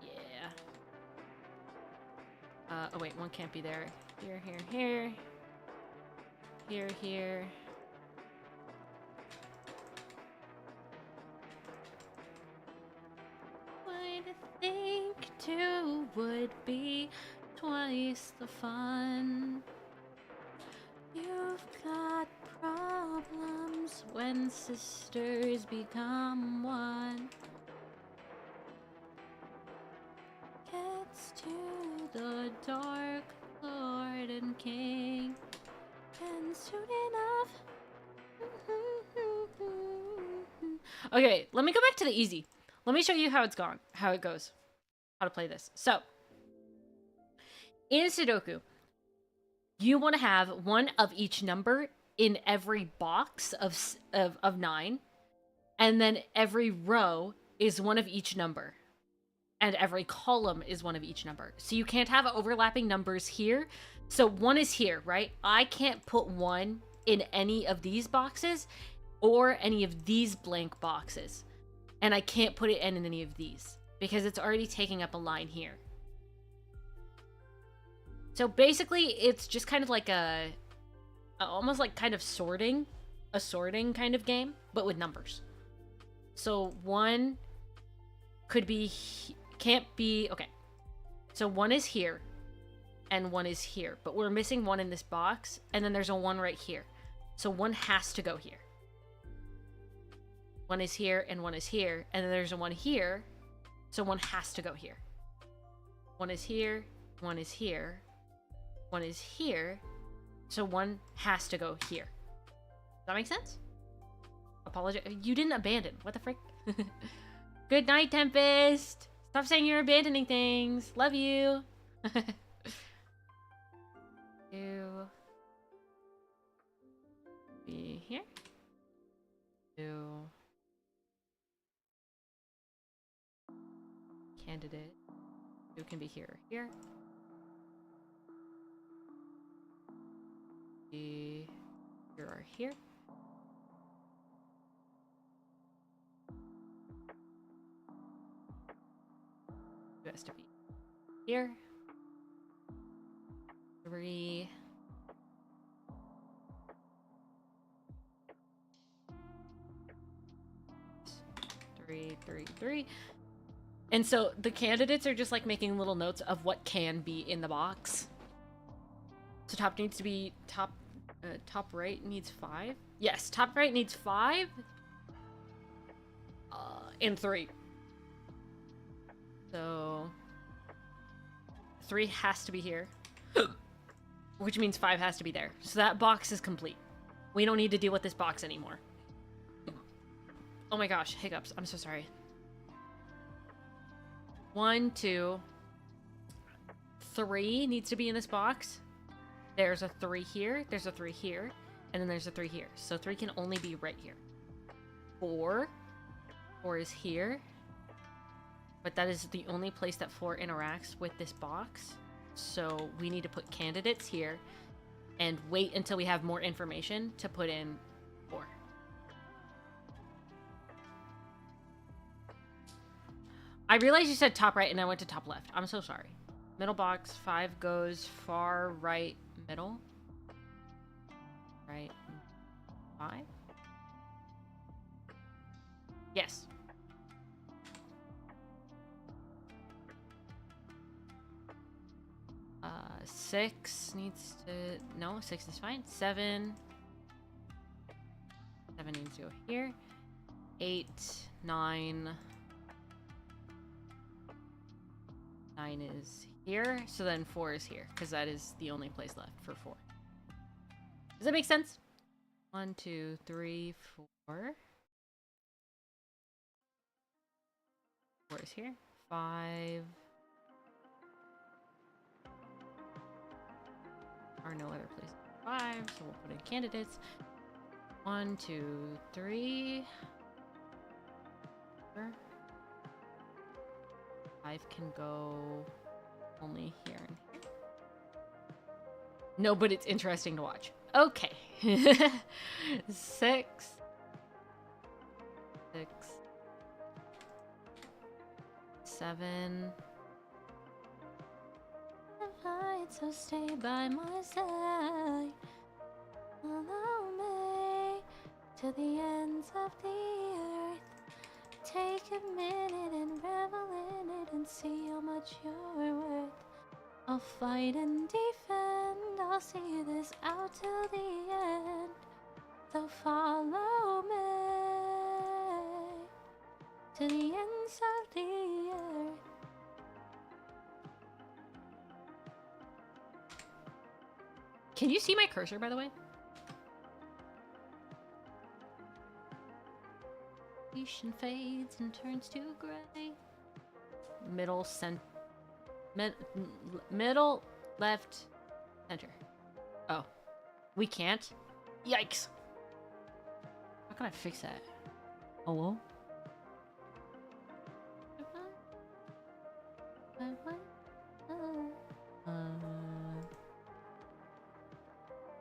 Yeah. Oh wait, one can't be there. Here, here, here. Here, here. I'd think two would be twice the fun. You've got problems when sisters become one. Gets to the Dark Lord and King, and soon enough. Okay, let me go back to the easy. Let me show you how it goes, how to play this. So, in Sudoku, you want to have one of each number in every box of 9, and then every row is one of each number, and every column is one of each number. So you can't have overlapping numbers here. So one is here, right? I can't put one in any of these boxes or any of these blank boxes. And I can't put it in any of these because it's already taking up a line here. So basically, it's just kind of like almost like kind of a sorting kind of game, but with numbers. So one could be, can't be, okay. So one is here, and one is here, but we're missing one in this box, and then there's a one right here. So one has to go here. One is here, and one is here, and then there's a one here, so one has to go here. One is here, one is here, one is here, so one has to go here. Does that make sense? Apologize. You didn't abandon. What the frick? Good night, Tempest. Stop saying you're abandoning things. Love you. To be here. To candidate. Who can be here or here. Be here or here. Who has to be here. 3. Three. And so the candidates are just like making little notes of what can be in the box. So top needs to be top right needs 5. Yes, top right needs 5. And 3. So 3 has to be here. Which means 5 has to be there. So that box is complete. We don't need to deal with this box anymore. Oh my gosh, hiccups. I'm so sorry. 1, 2, 3 needs to be in this box. There's a 3 here. There's a 3 here. And then there's a 3 here. So 3 can only be right here. 4. 4 is here. But that is the only place that 4 interacts with this box. So we need to put candidates here. And wait until we have more information to put in 4. I realized you said top right and I went to top left. I'm so sorry. Middle box, 5 goes far right middle. Right. 5. Yes. Uh, 6 needs to... No, 6 is fine. 7. 7 needs to go here. 8, 9... 9 is here, so then 4 is here, because that is the only place left for 4. Does that make sense? 1, 2, 3, 4. 4 is here. 5. There are no other places. 5, so we'll put in candidates. 1, 2, 3. 4. 5 can go only here and here. No, but it's interesting to watch. Okay. 6. 7. Alright, so stay by my side. Follow me to the ends of the earth. Take a minute and revel in it and see how much you're worth. I'll fight and defend, I'll see this out till the end. So follow me to the ends of the earth. Can you see my cursor, by the way? Fades and turns to gray. Middle, middle, left, center. Oh, we can't? Yikes. How can I fix that? Hello?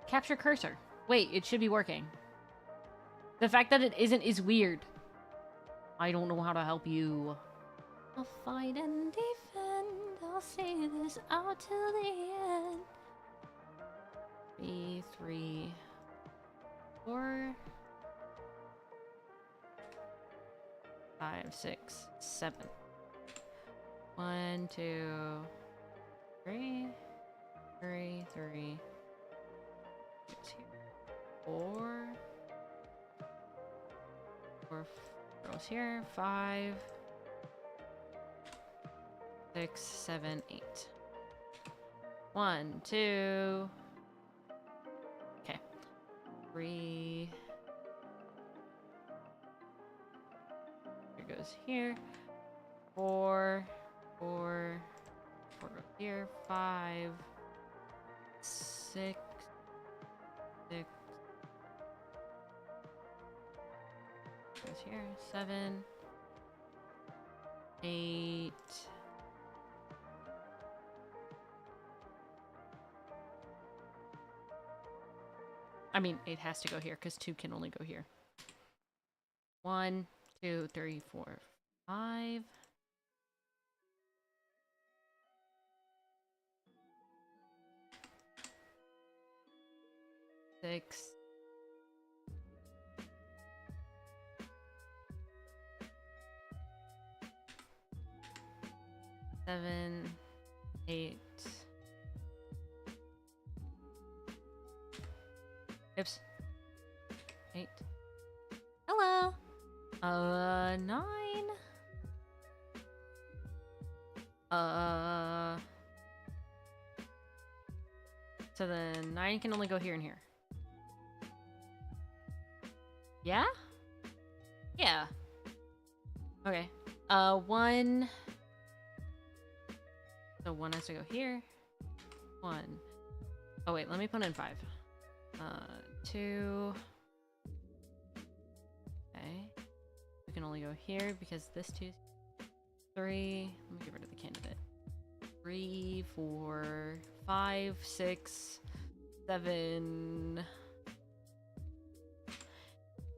Capture cursor. Wait, it should be working. The fact that it isn't is weird. I don't know how to help you. I'll fight and defend. I'll see this out till the end. 3, 3, 4, 5, 6, 7. 1, 2, 3, 3, 3, 2, 4, 4. Goes here. 5, 6, 7, 8. 1, 2. Okay. 3, Here goes here. 4, 4, 4 goes here. 5, 6, 6. Goes here. 7, 8. I mean, 8 has to go here because 2 can only go here. 1, 2, 3, 4, 5. 6. 7, 8. Oops. 8. Hello. 9. So then 9 can only go here and here. Yeah? Yeah. Okay. 1. So 1 has to go here. 1. Oh wait, let me put in 5. 2. Okay. We can only go here because this 2. 3. Let me get rid of the candidate. 3, 4, 5, 6, 7,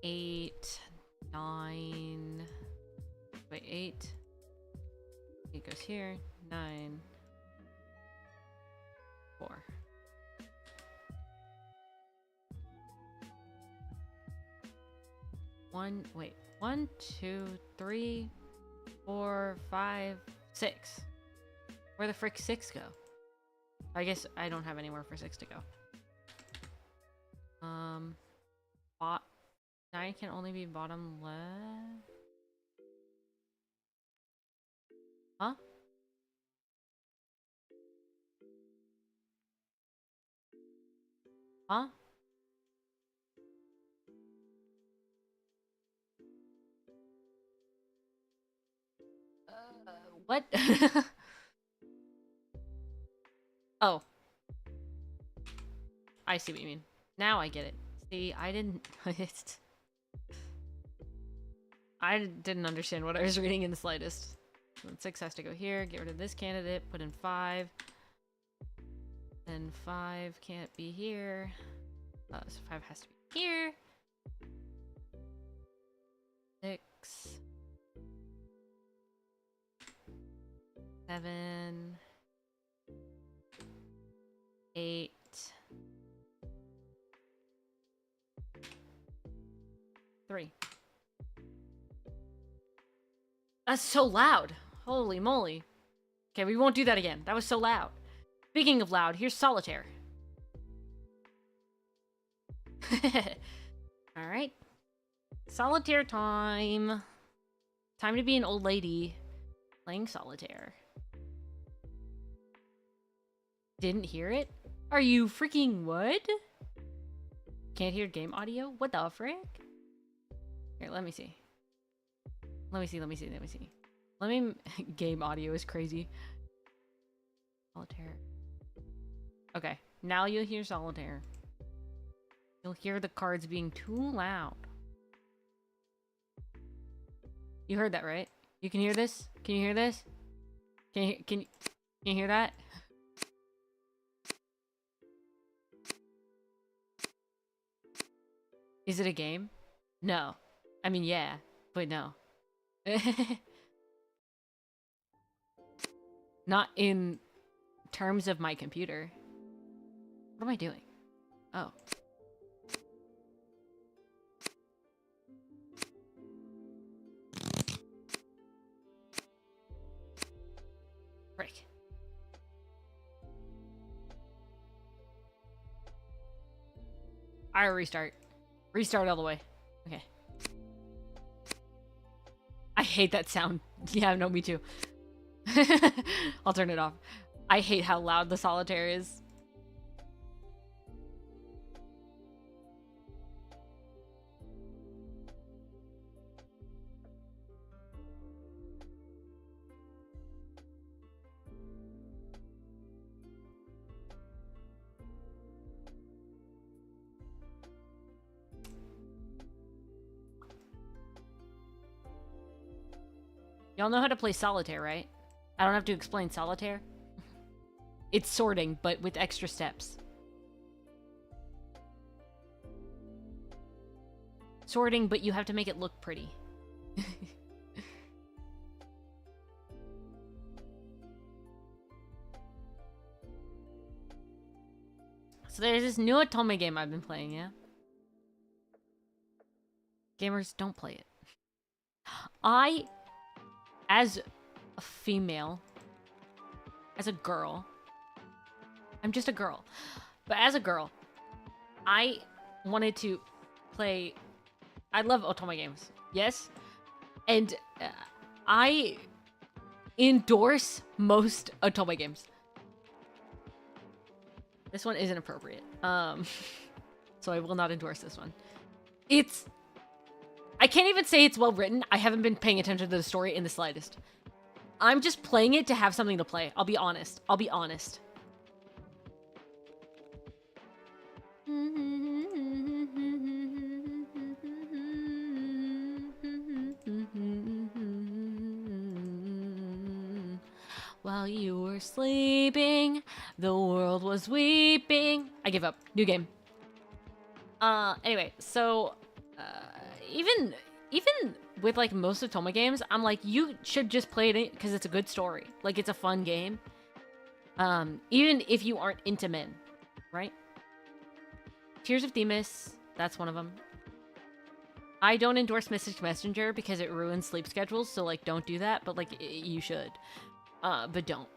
8, 9. Wait, 8. 8 goes here. 9. 4. Wait. 1, 2, 3, 4, 5, 6. Where the frick 6 go? I guess I don't have anywhere for 6 to go. 9 can only be bottom left. Huh? Huh? What? Oh. I see what you mean. Now I get it. See, I didn't... I didn't understand what I was reading in the slightest. So then 6 has to go here. Get rid of this candidate. Put in 5. Then 5 can't be here. So 5 has to be here. 6. 7. 8. 3. That's so loud. Holy moly. Okay, we won't do that again. That was so loud. Speaking of loud, here's solitaire. Alright. Solitaire time. Time to be an old lady playing solitaire. Didn't hear it? Are you freaking what? Can't hear game audio? What the frick? Here, let me see. Let me see. Game audio is crazy. Solitaire. Okay, now you'll hear solitaire. You'll hear the cards being too loud. You heard that, right? You can hear this? Can you hear this? Can you hear that? Is it a game? No. I mean, yeah, but no. Not in terms of my computer. What am I doing? Oh. Frick. I restart. Restart all the way. Okay. I hate that sound. Yeah, no, me too. I'll turn it off. I hate how loud the solitaire is. Y'all know how to play solitaire, right? I don't have to explain solitaire. It's sorting, but with extra steps. Sorting, but you have to make it look pretty. So there's this new Otome game I've been playing, yeah? Gamers, don't play it. I, as a female, as a girl, I'm just a girl, but as a girl, I wanted to play, I love Otome games, yes? And I endorse most Otome games. This one isn't appropriate. So I will not endorse this one. I can't even say it's well written. I haven't been paying attention to the story in the slightest. I'm just playing it to have something to play. I'll be honest. While you were sleeping, the world was weeping. I give up. New game. Anyway, so even with like most Otome games, I'm like, you should just play it because it's a good story. Like, it's a fun game. Even if you aren't into men, right? Tears of Themis, that's one of them. I don't endorse Mystic Messenger because it ruins sleep schedules, so like, don't do that. But like, you should. But don't.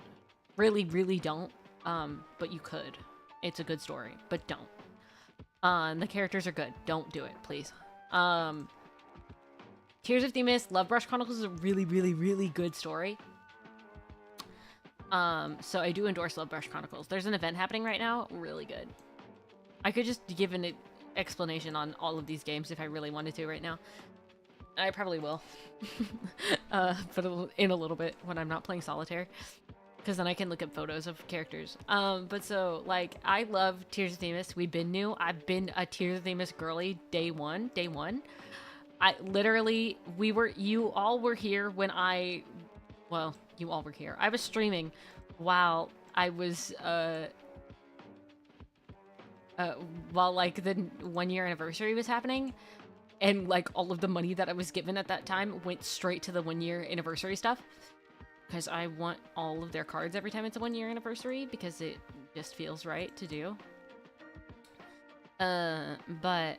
Really, really don't. But you could. It's a good story, but don't. And the characters are good. Don't do it, please. Tears of Themis, Love Brush Chronicles is a really, really, really good story. So I do endorse Love Brush Chronicles. There's an event happening right now. Really good. I could just give an explanation on all of these games if I really wanted to right now. I probably will. But in a little bit when I'm not playing solitaire. Because then I can look at photos of characters. But so, like, I love Tears of Themis. We've been new. I've been a Tears of Themis girly day one. I literally, you all were here when well, you all were here. I was streaming while I was, while, like, the 1 year anniversary was happening. And, like, all of the money that I was given at that time went straight to the 1 year anniversary stuff. Because I want all of their cards every time it's a 1 year anniversary, because it just feels right to do. But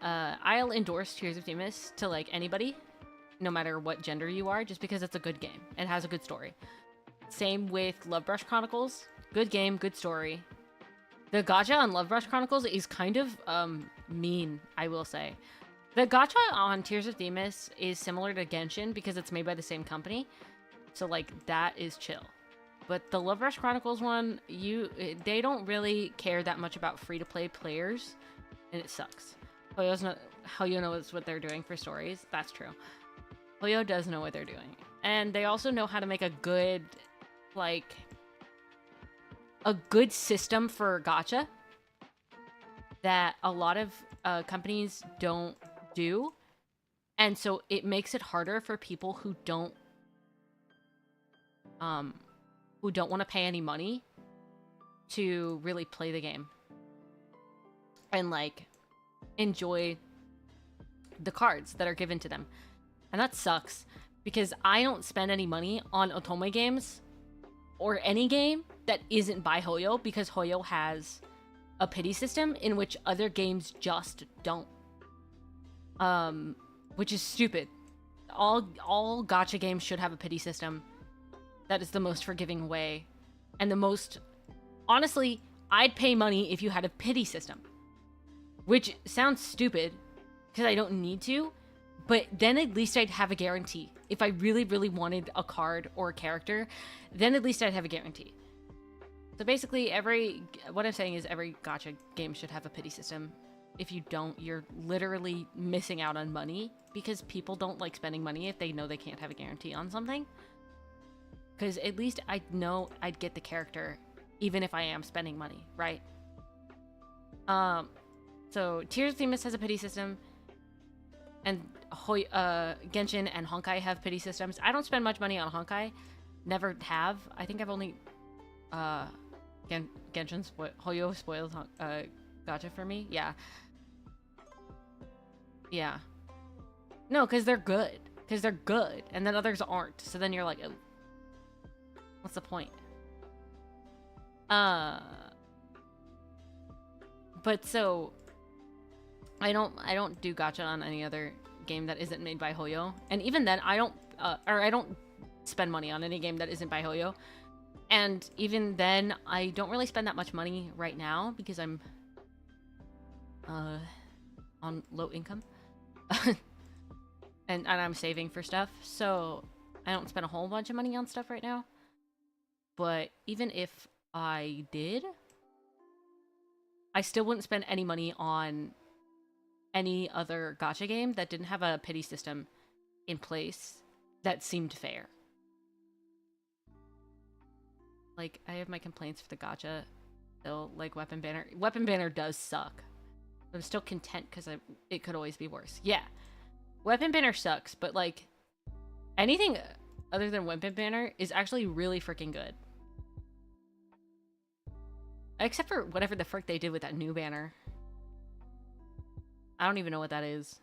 I'll endorse Tears of Themis to, like, anybody, no matter what gender you are, just because it's a good game. It has a good story. Same with Love Brush Chronicles. Good game, good story. The gacha on Love Brush Chronicles is kind of, mean, I will say. The gacha on Tears of Themis is similar to Genshin because it's made by the same company. So, like, that is chill. But the Love Rush Chronicles one, they don't really care that much about free-to-play players, and it sucks. Hoyo knows what they're doing for stories. That's true. Hoyo does know what they're doing. And they also know how to make a good, like, a good system for gacha that a lot of companies don't do. And so it makes it harder for people who don't want to pay any money to really play the game and, like, enjoy the cards that are given to them. And that sucks because I don't spend any money on Otome games or any game that isn't by Hoyo because Hoyo has a pity system in which other games just don't. Which is stupid. All gacha games should have a pity system. That is the most forgiving way. And the most... Honestly, I'd pay money if you had a pity system. Which sounds stupid, because I don't need to. But then at least I'd have a guarantee. If I really, really wanted a card or a character, then at least I'd have a guarantee. So basically, what I'm saying is every gacha game should have a pity system. If you don't, you're literally missing out on money. Because people don't like spending money if they know they can't have a guarantee on something. Because at least I know I'd get the character, even if I am spending money, right? So Tears of Themis has a pity system. And Genshin and Honkai have pity systems. I don't spend much money on Honkai. Never have. I think I've only Genshin Hoyo spoiled gacha for me. Yeah. Yeah. No, because they're good. Because they're good. And then others aren't. So then you're like, oh, what's the point? But so I don't do gacha on any other game that isn't made by Hoyo. And even then I don't spend money on any game that isn't by Hoyo. And even then I don't really spend that much money right now because I'm on low income. and I'm saving for stuff. So I don't spend a whole bunch of money on stuff right now. But even if I did, I still wouldn't spend any money on any other gacha game that didn't have a pity system in place that seemed fair. Like, I have my complaints for the gacha still, like Weapon Banner. Weapon Banner does suck. I'm still content because it could always be worse. Yeah. Weapon Banner sucks, but like, anything other than Weapon Banner is actually really freaking good. Except for whatever the frick they did with that new banner. I don't even know what that is.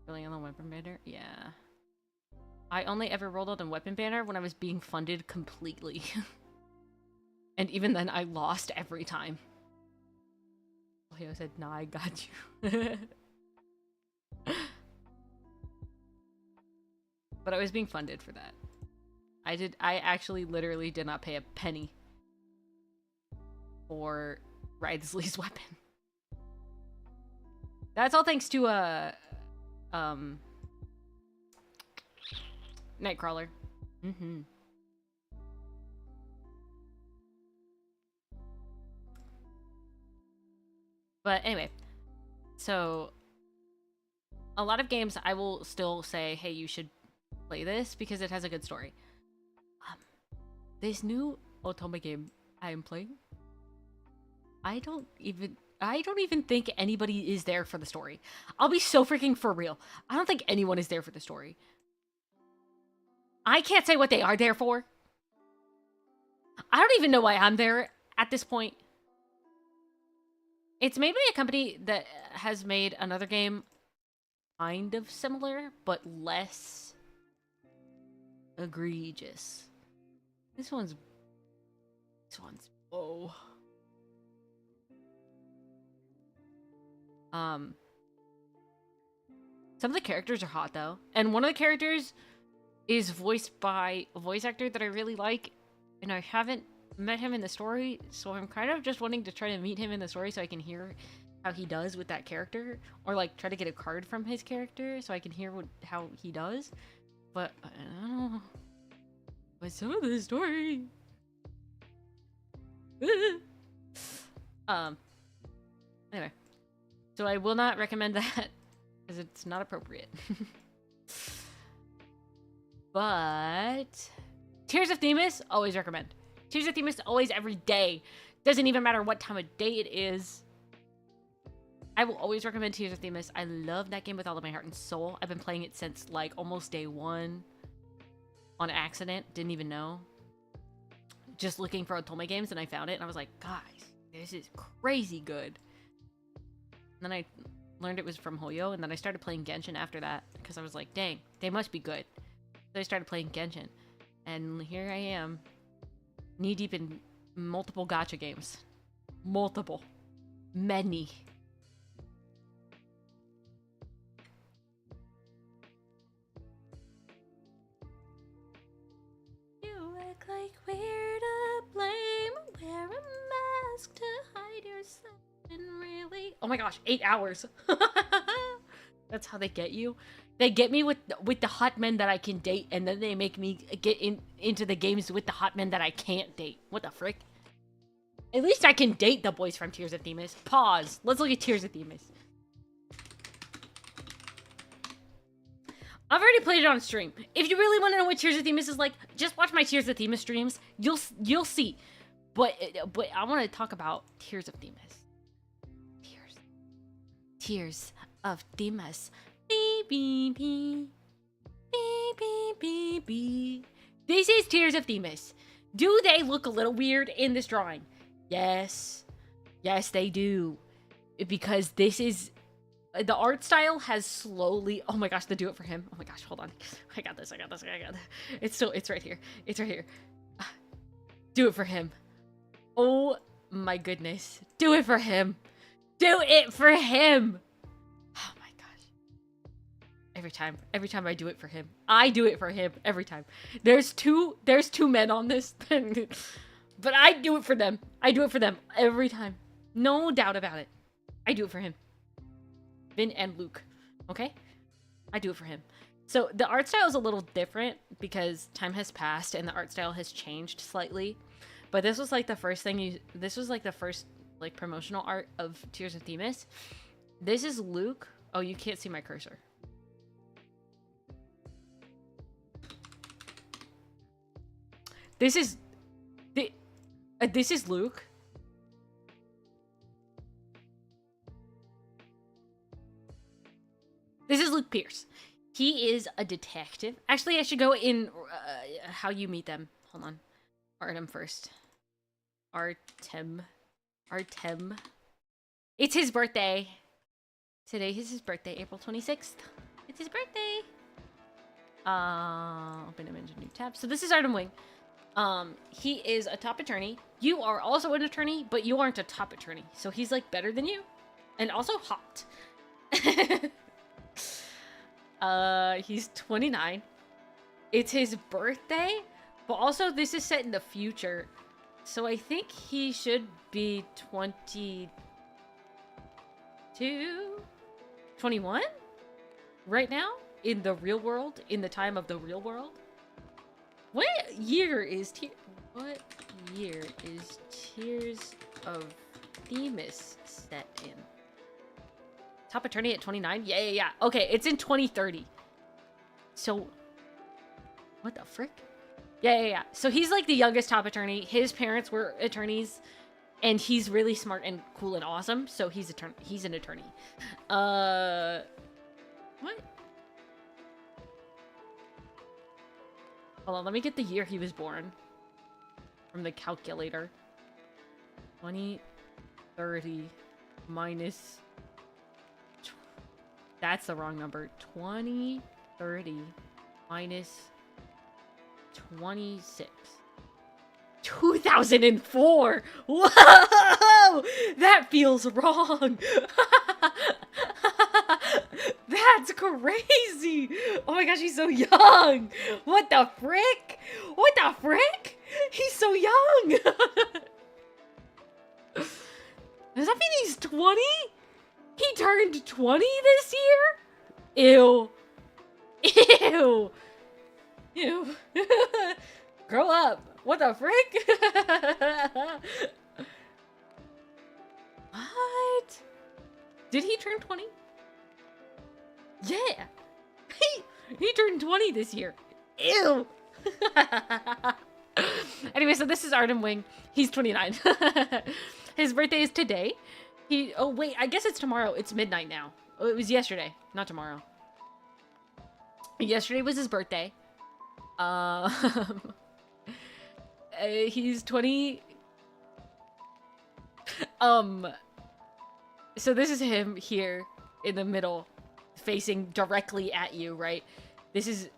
Really on the Weapon Banner? Yeah. I only ever rolled out on Weapon Banner when I was being funded completely. And even then, I lost every time. Leo said, nah, I got you. But I was being funded for that. I actually literally did not pay a penny for Ridesley's weapon. That's all thanks to, Nightcrawler. Mm-hmm. But anyway, so a lot of games I will still say, hey, you should play this because it has a good story. This new Otome game I am playing, I don't even think anybody is there for the story. I'll be so freaking for real. I don't think anyone is there for the story. I can't say what they are there for. I don't even know why I'm there at this point. It's made by a company that has made another game kind of similar, but less egregious. This one's whoa. Some of the characters are hot though, and one of the characters is voiced by a voice actor that I really like, and I haven't met him in the story, so I'm kind of just wanting to try to meet him in the story so I can hear how he does with that character, or like try to get a card from his character so I can hear how he does. But I don't know. But some of the story. Anyway, so I will not recommend that because it's not appropriate. But Tears of Themis, always recommend. Tears of Themis, always, every day. Doesn't even matter what time of day it is. I will always recommend Tears of Themis. I love that game with all of my heart and soul. I've been playing it since like almost day one. On accident, didn't even know. Just looking for Otome games and I found it and I was like, guys, this is crazy good. And then I learned it was from Hoyo, and then I started playing Genshin after that because I was like, dang, they must be good. So I started playing Genshin, and here I am, knee deep in multiple gacha games. Many. You act like we're to blame. Wear a mask to hide yourself. And really, oh my gosh, 8 hours. That's how they get you. They get me with the hot men that I can date, and then they make me get into the games with the hot men that I can't date. What the frick? At least I can date the boys from Tears of Themis. Pause. Let's look at Tears of Themis. I've already played it on stream. If you really want to know what Tears of Themis is like, just watch my Tears of Themis streams. You'll see. But I want to talk about Tears of Themis. Tears of Themis. Beep, beep, beep. Beep, beep, beep, beep. This is Tears of Themis. Do they look a little weird in this drawing? Yes. Yes, they do. Because this is... The art style has slowly... Oh my gosh, the do it for him. Oh my gosh, hold on. I got this. It's right here. It's right here. Do it for him. Oh my goodness. Do it for him. Do it for him. Oh my gosh. Every time I do it for him. I do it for him every time. There's two men on this. But I do it for them. I do it for them every time. No doubt about it. I do it for him. Vin and Luke. Okay? I do it for him. So the art style is a little different because time has passed and the art style has changed slightly. But this was like the first like promotional art of Tears of Themis. This is Luke. Oh, you can't see my cursor. This is Luke. This is Luke Pierce. He is a detective. Actually, I should go in how you meet them. Hold on. Artem first. Artem. It's his birthday. Today is his birthday, April 26th. It's his birthday. Open image, new tab. So this is Artem Wing. He is a top attorney. You are also an attorney, but you aren't a top attorney. So he's like better than you. And also hot. He's 29. It's his birthday, but also this is set in the future. So I think he should be 22? 21? Right now? In the real world? In the time of the real world? What year is Tears of Themis set in? Top attorney at 29? Yeah. Okay, it's in 2030. So, what the frick? Yeah. So he's like the youngest top attorney. His parents were attorneys, and he's really smart and cool and awesome. So he's an attorney. What? Hold on, let me get the year he was born from the calculator. 2030 minus... That's the wrong number. 2030 minus 26. 2004! Whoa! That feels wrong! That's crazy! Oh my gosh, he's so young! What the frick? What the frick? He's so young! Does that mean he's 20? He turned 20 this year? Ew. Grow up. What the frick? What? Did he turn 20? Yeah. He turned 20 this year. Ew. Anyway, so this is Artem Wing. He's 29. His birthday is today. Oh wait, I guess it's tomorrow. It's midnight now. Oh, it was yesterday, not tomorrow. Yesterday was his birthday. He's 20. So this is him here in the middle, facing directly at you, right? This is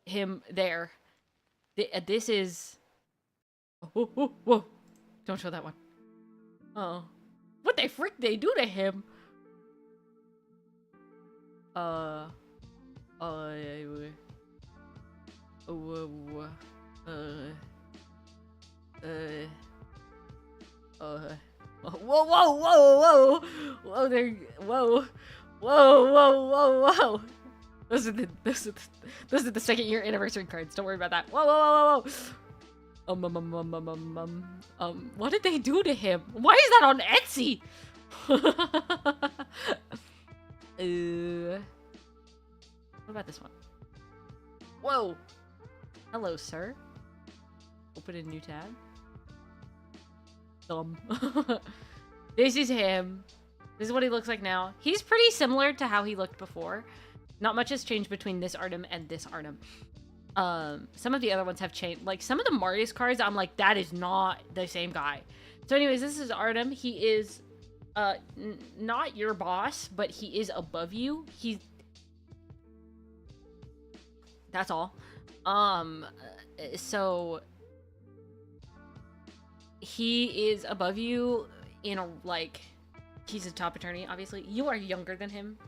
him there. This is... Whoa. Don't show that one. Oh. What the frick they do to him? What Those are the second year anniversary cards. Don't worry about that. Whoa. What did they do to him? Why is that on Etsy? What about this one? Whoa! Hello, sir. Open a new tab. Dumb. This is him. This is what he looks like now. He's pretty similar to how he looked before. Not much has changed between this Artem and this Artem. Some of the other ones have changed. Like, some of the Marius cards, I'm like, that is not the same guy. So anyways, this is Artem. He is, not your boss, but he is above you. That's all. So he is above you in a, like, he's a top attorney, obviously. You are younger than him.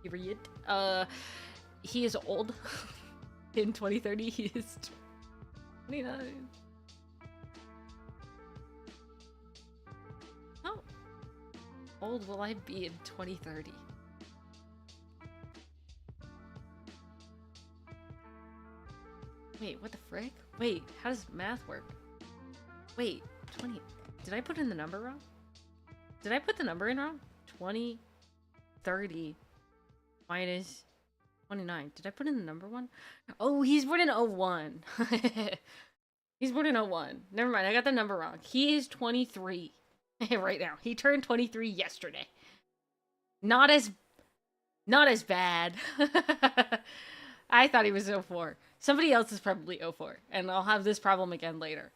Period. He is old. In 2030, he is 29. How old will I be in 2030? Wait, what the frick? Wait, how does math work? Wait, 20. Did I put in the number wrong? Did I put the number in wrong? 2030 minus 29. Did I put in the number one? Oh, he's born in 01. He's born in 01. Never mind, I got the number wrong. He is 23 right now. He turned 23 yesterday. Not as bad. I thought he was 04. Somebody else is probably 04, and I'll have this problem again later.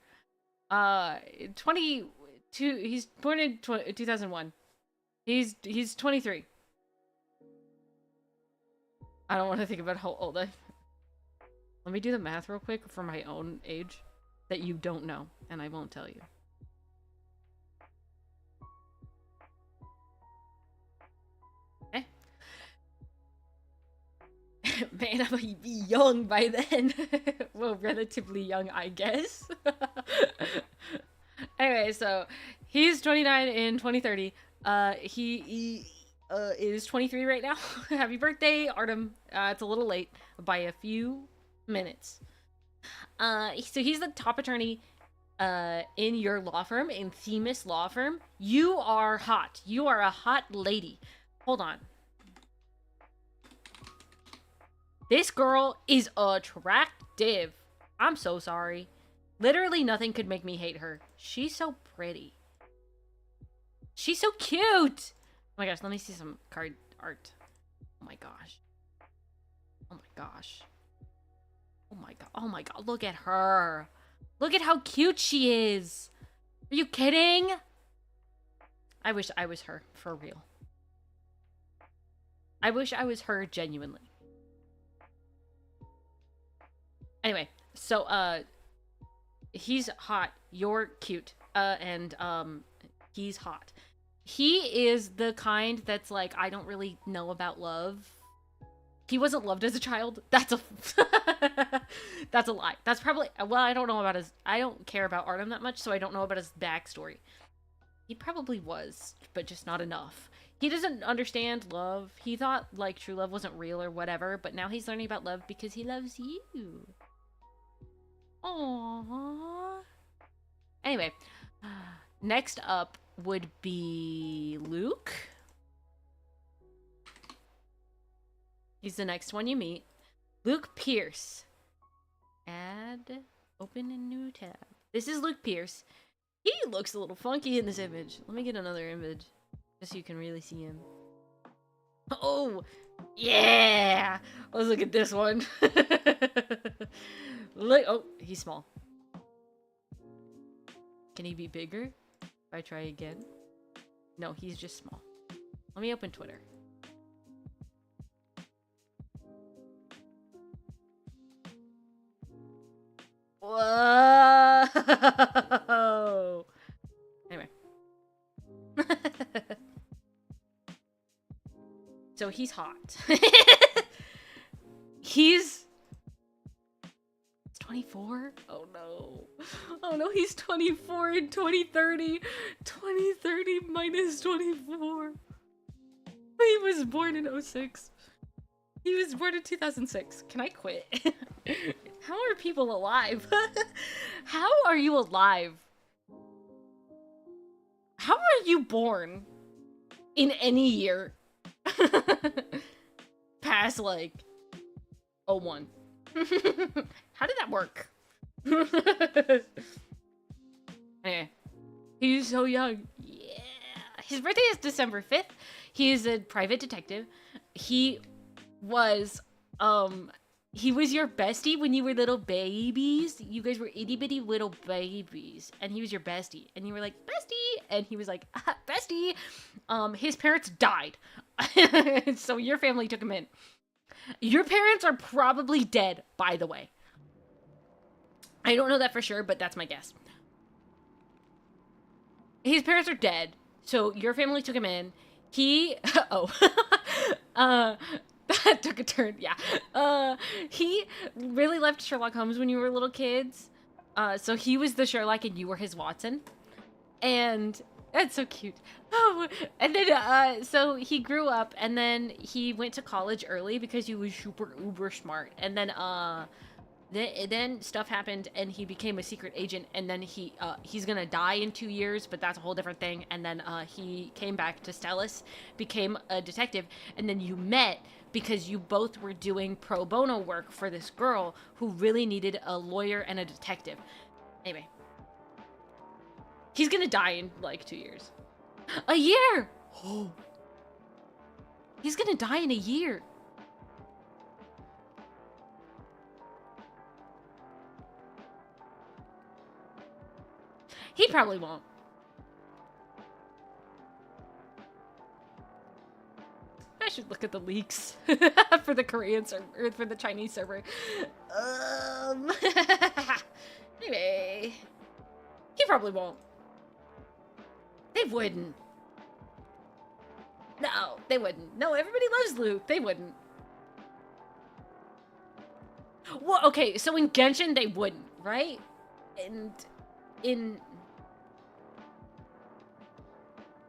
22. He's born in 2001. He's 23. I don't want to think about how old I... Let me do the math real quick for my own age that you don't know, and I won't tell you. Okay. Man, I might be young by then. Well, relatively young, I guess. Anyway, so he's 29 in 2030. He is 23 right now. Happy birthday, Artem. It's a little late by a few minutes. So he's the top attorney in your law firm, in Themis Law Firm. You are hot. You are a hot lady. Hold on. This girl is attractive. I'm so sorry. Literally nothing could make me hate her. She's so pretty. She's so cute. Oh my gosh, let me see some card art. Oh my gosh. Oh my gosh. Oh my god. Oh my god, look at her. Look at how cute she is. Are you kidding? I wish I was her, for real. I wish I was her genuinely. Anyway, so, he's hot. You're cute. And he's hot. He is the kind that's like, I don't really know about love. He wasn't loved as a child. That's a that's a lie. That's probably, well, I don't know about his, I don't care about Artem that much, so I don't know about his backstory. He probably was, but just not enough. He doesn't understand love. He thought like true love wasn't real or whatever, but now he's learning about love because he loves you. Aww. Anyway, next up would be Luke. He's the next one you meet. Luke Pierce. Add, open a new tab. This is Luke Pierce. He looks a little funky in this image. Let me get another image just so you can really see him. Oh, yeah. Let's look at this one. Look, oh, he's small. Can he be bigger if I try again? No, he's just small. Let me open Twitter. Whoa! Anyway. So he's hot. He's 24? Oh no. Oh no, he's 24 in 2030. 2030 minus 24. He was born in 06. He was born in 2006. Can I quit? How are people alive? How are you alive? How are you born in any year? Past like 01. How did that work? Anyway, he's so young. Yeah. His birthday is December 5th. He is a private detective. He was, he was your bestie when you were little babies. You guys were itty bitty little babies, and he was your bestie. And you were like, bestie, and he was like, bestie. His parents died, so your family took him in. Your parents are probably dead, by the way. I don't know that for sure, but that's my guess. His parents are dead, so your family took him in. He, that took a turn, yeah. He really loved Sherlock Holmes when you were little kids. So he was the Sherlock and you were his Watson. And that's so cute. Oh, and then, so he grew up and then he went to college early because he was super uber smart. And then stuff happened and he became a secret agent, and then he's gonna die in 2 years, but that's a whole different thing. And then he came back to Stellis, became a detective, and then you met because you both were doing pro bono work for this girl who really needed a lawyer and a detective. Anyway, he's gonna die in like 2 years. A year! Oh. He's gonna die in a year. He probably won't. I should look at the leaks for the Korean server, or for the Chinese server. Anyway, he probably won't. They wouldn't. No, they wouldn't. No, everybody loves Luke. They wouldn't. Well, okay, so in Genshin they wouldn't, right? And in...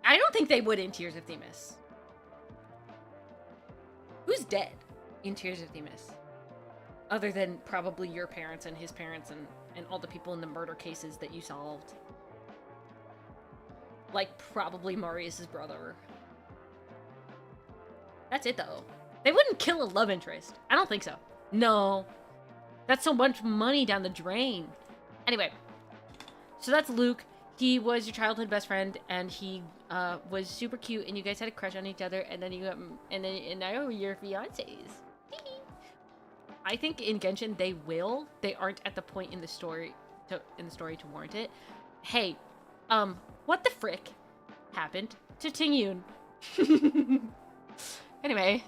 I don't think they would in Tears of Themis. Who's dead in Tears of Themis? Other than probably your parents and his parents and all the people in the murder cases that you solved. Like, probably Marius' brother. That's it, though. They wouldn't kill a love interest. I don't think so. No. That's so much money down the drain. Anyway. So that's Luke. He was your childhood best friend, and he was super cute, and you guys had a crush on each other, and then you got, and now you're fiancés. I think in Genshin they will. They aren't at the point in the story to warrant it. Hey, what the frick happened to Ting Yun? Anyway,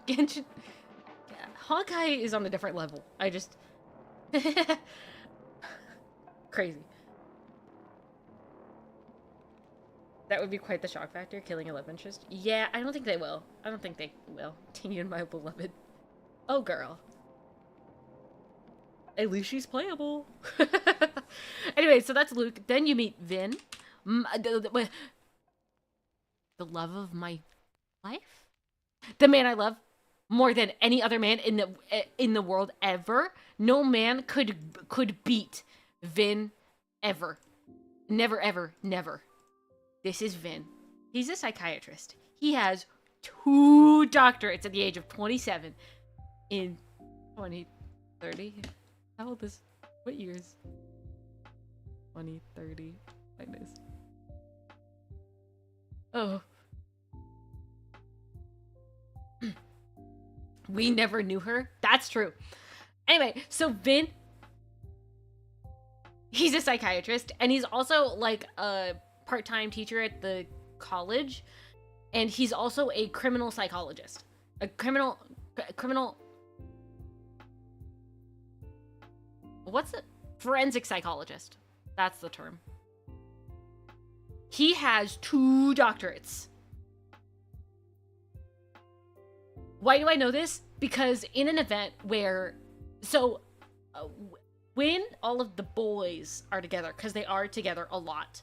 Genshin, Hawkeye is on a different level. I just crazy. That would be quite the shock factor, killing a love interest. Yeah, I don't think they will. I don't think they will. Ting Yun, my beloved. Oh, girl. At least she's playable. Anyway, so that's Luke. Then you meet Vin. The love of my life? The man I love more than any other man in the world ever. No man could beat Vin ever. Never, ever, never. This is Vin. He's a psychiatrist. He has 2 doctorates at the age of 27 in 2030. How old is... What years? 2030 minus... Oh. We never knew her. That's true. Anyway, so Vin... He's a psychiatrist, and he's also, like, a part-time teacher at the college, and he's also a criminal psychologist. A criminal... What's it? Forensic psychologist. That's the term. He has 2 doctorates. Why do I know this? Because in an event where... So, when all of the boys are together, because they are together a lot,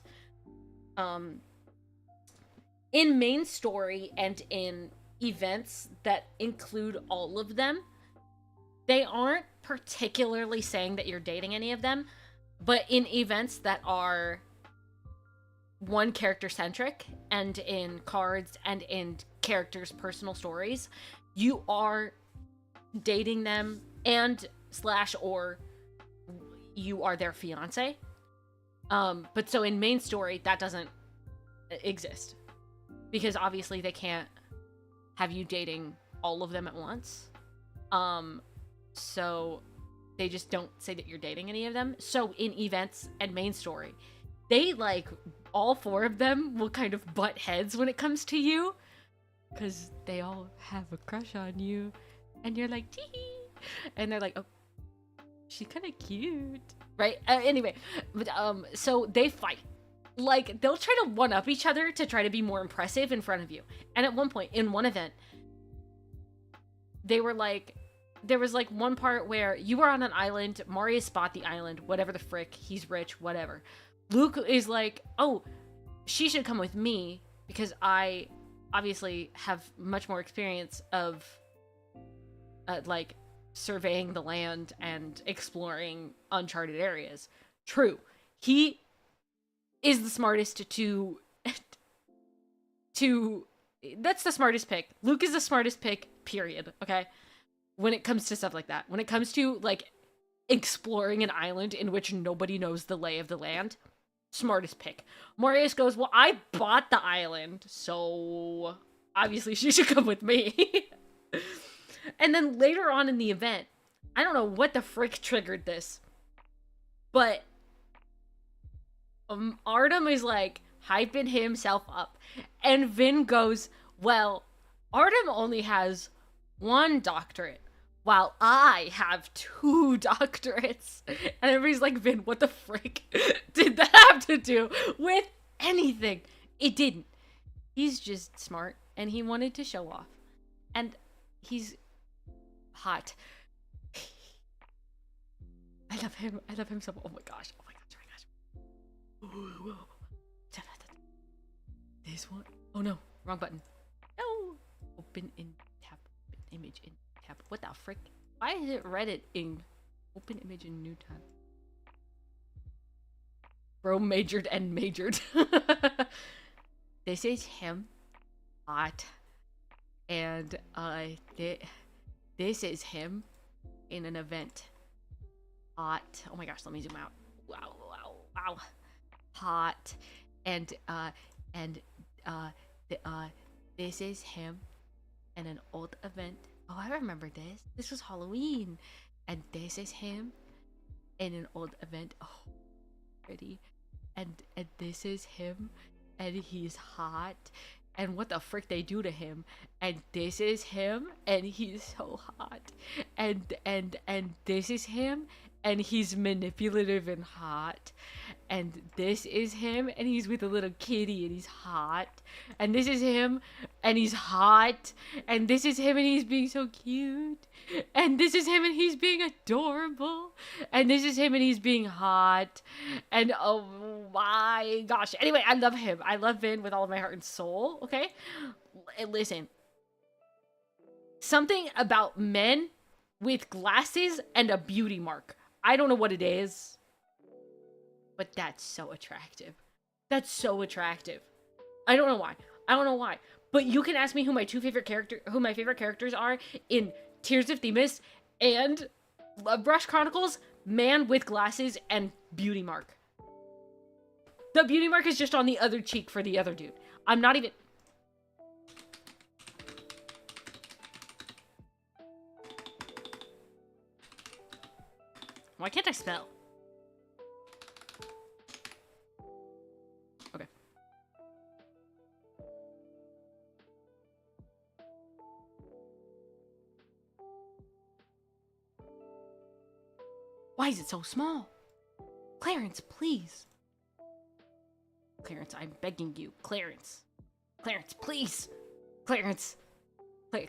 in main story and in events that include all of them, they aren't particularly saying that you're dating any of them, but in events that are one character centric and in cards and in characters' personal stories, you are dating them and slash or you are their fiance. But so in main story, that doesn't exist. Because obviously they can't have you dating all of them at once. So they just don't say that you're dating any of them. So in events and main story, they like all four of them will kind of butt heads when it comes to you. Because they all have a crush on you. And you're like, tee. And they're like, oh, she's kind of cute. Right? Anyway, but, so they fight. Like, they'll try to one-up each other to try to be more impressive in front of you. And at one point, in one event, they were like, there was like one part where you were on an island, Marius bought the island, whatever the frick, he's rich, whatever. Luke is like, oh, she should come with me because I obviously have much more experience of like surveying the land and exploring uncharted areas. True. He is the smartest to that's the smartest pick. Luke is the smartest pick, period. Okay? When it comes to stuff like that. When it comes to like exploring an island in which nobody knows the lay of the land, smartest pick. Marius goes, well, I bought the island, so obviously she should come with me. And then later on in the event, I don't know what the frick triggered this, but Artem is like hyping himself up. And Vin goes, well, Artem only has 1 doctorate, while I have 2 doctorates. And everybody's like, Vin, what the frick did that have to do with anything? It didn't. He's just smart, and he wanted to show off. And he's hot. I love him. I love him so much. Oh my gosh. Oh my gosh. Oh my gosh. Whoa. This one. Oh no. Wrong button. No. Open in tab. Open image in tab. What the frick? Why is it Reddit in open image in new tab? Bro majored and majored. This is him. Hot. And this is him in an event. Hot. Oh my gosh, let me zoom out. Wow. Hot. And this is him in an old event. Oh, I remember this. This was Halloween. And this is him in an old event. Oh, pretty. And this is him, and he's hot. And what the frick they do to him? And this is him, and he's so hot. And this is him, and he's manipulative and hot. And this is him, and he's with a little kitty, and he's hot. And this is him, and he's hot. And this is him, and he's being so cute. And this is him, and he's being adorable. And this is him, and he's being hot. And oh my gosh. Anyway, I love him. I love Vin with all of my heart and soul, okay? Listen. Something about men with glasses and a beauty mark. I don't know what it is, but that's so attractive. That's so attractive. I don't know why. But you can ask me who my favorite characters are in Tears of Themis and Love Brush Chronicles. Man with glasses and beauty mark. The beauty mark is just on the other cheek for the other dude. I'm not even... Why can't I spell? Okay. Why is it so small? Clarence, please. Clarence, I'm begging you. Clarence. Clarence, please. Clarence.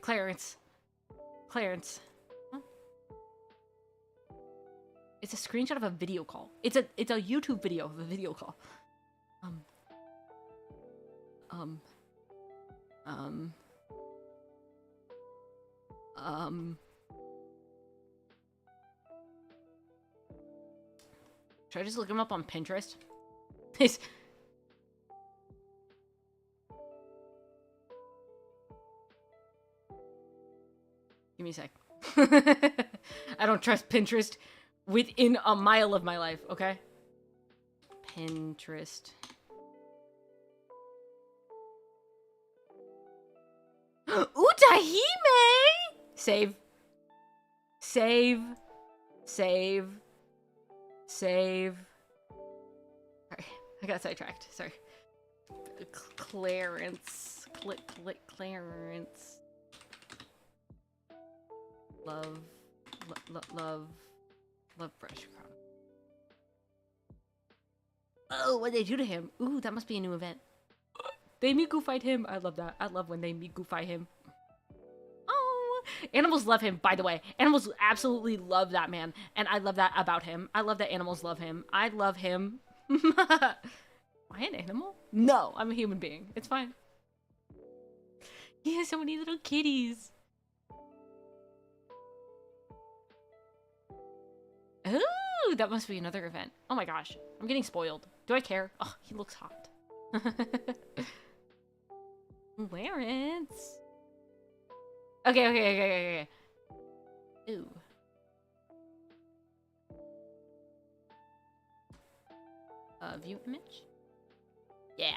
Clarence. Clarence. Huh? It's a screenshot of a video call. It's a YouTube video of a video call. Should I just look him up on Pinterest? Give me a sec. I don't trust Pinterest within a mile of my life, okay? Pinterest. Utahime! Save. Save. Save. Save. Sorry, I got sidetracked. Sorry. Clarence. Clarence. Love. Love fresh. Oh, what'd they do to him? Ooh, that must be a new event. They Miku fight him. I love that. I love when they Miku fight him. Oh, animals love him, by the way. Animals absolutely love that man. And I love that about him. I love that animals love him. I love him. Am I an animal? No, I'm a human being. It's fine. He has so many little kitties. Ooh, that must be another event. Oh my gosh. I'm getting spoiled. Do I care? Oh, he looks hot. Clarence. Okay. Ooh. View image? Yeah.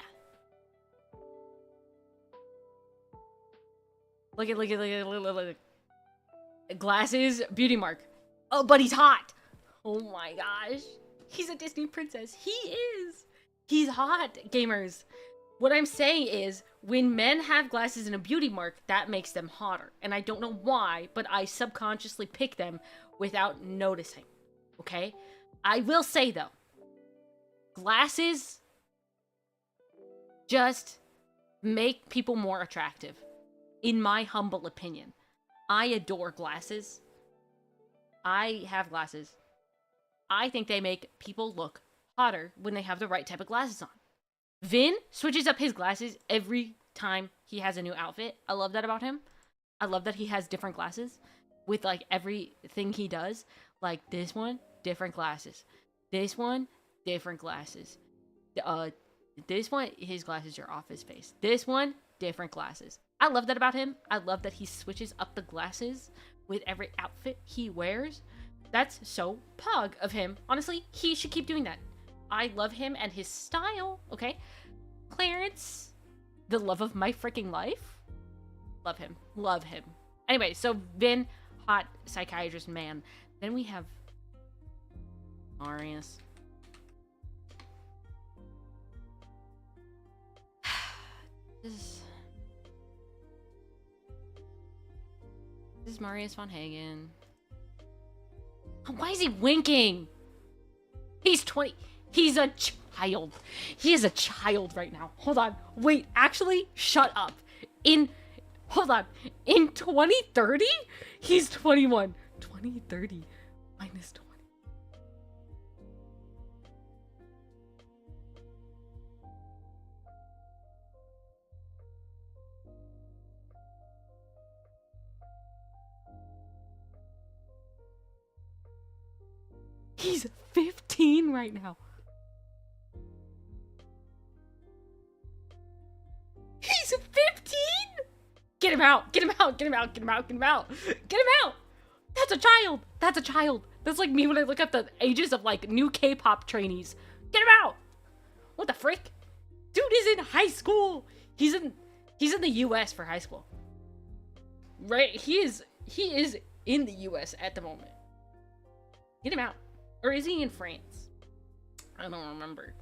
Look. Glasses, beauty mark. Oh, but he's hot. Oh my gosh. He's a Disney princess. He is. He's hot, gamers. What I'm saying is, when men have glasses and a beauty mark, that makes them hotter. And I don't know why, but I subconsciously pick them without noticing. Okay? I will say, though, glasses just make people more attractive. In my humble opinion. I adore glasses. I have glasses. I think they make people look hotter when they have the right type of glasses on. Vin switches up his glasses every time he has a new outfit. I love that about him. I love that he has different glasses with like everything he does. Like this one, different glasses. This one, different glasses. This one, his glasses are off his face. This one, different glasses. I love that about him. I love that he switches up the glasses with every outfit he wears. That's so pog of him. Honestly, he should keep doing that. I love him and his style, okay? Clarence, the love of my freaking life. Love him. Love him. Anyway, so Vin, hot psychiatrist man. Then we have Marius. This is Marius von Hagen. Why is he winking? He's 20. He's a child. He is a child right now. Hold on. Wait, actually, shut up. Hold on. In 2030, he's 21. 2030 minus 20. He's 15 right now. He's 15? Get him out. Get him out. Get him out. Get him out. Get him out. Get him out. That's a child. That's a child. That's like me when I look up the ages of like new K-pop trainees. Get him out. What the frick? Dude is in high school. He's in the US for high school. Right? He is in the US at the moment. Get him out. Or is he in France? I don't remember.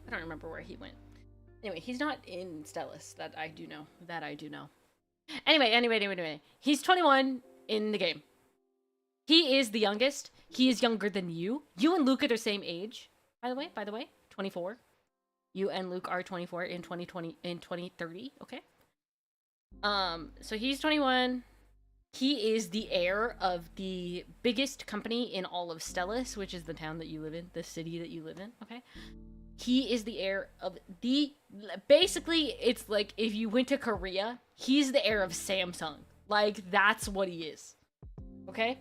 I don't remember where he went. Anyway, he's not in Stellus. That I do know. Anyway. He's 21 in the game. He is the youngest. He is younger than you. You and Luke are the same age. By the way, 24. You and Luke are 24 in 2030. Okay. So he's 21. He is the heir of the biggest company in all of Stellus, which is the town that you live in, the city that you live in, okay? He is the heir of basically, it's like if you went to Korea, he's the heir of Samsung. Like, that's what he is, okay?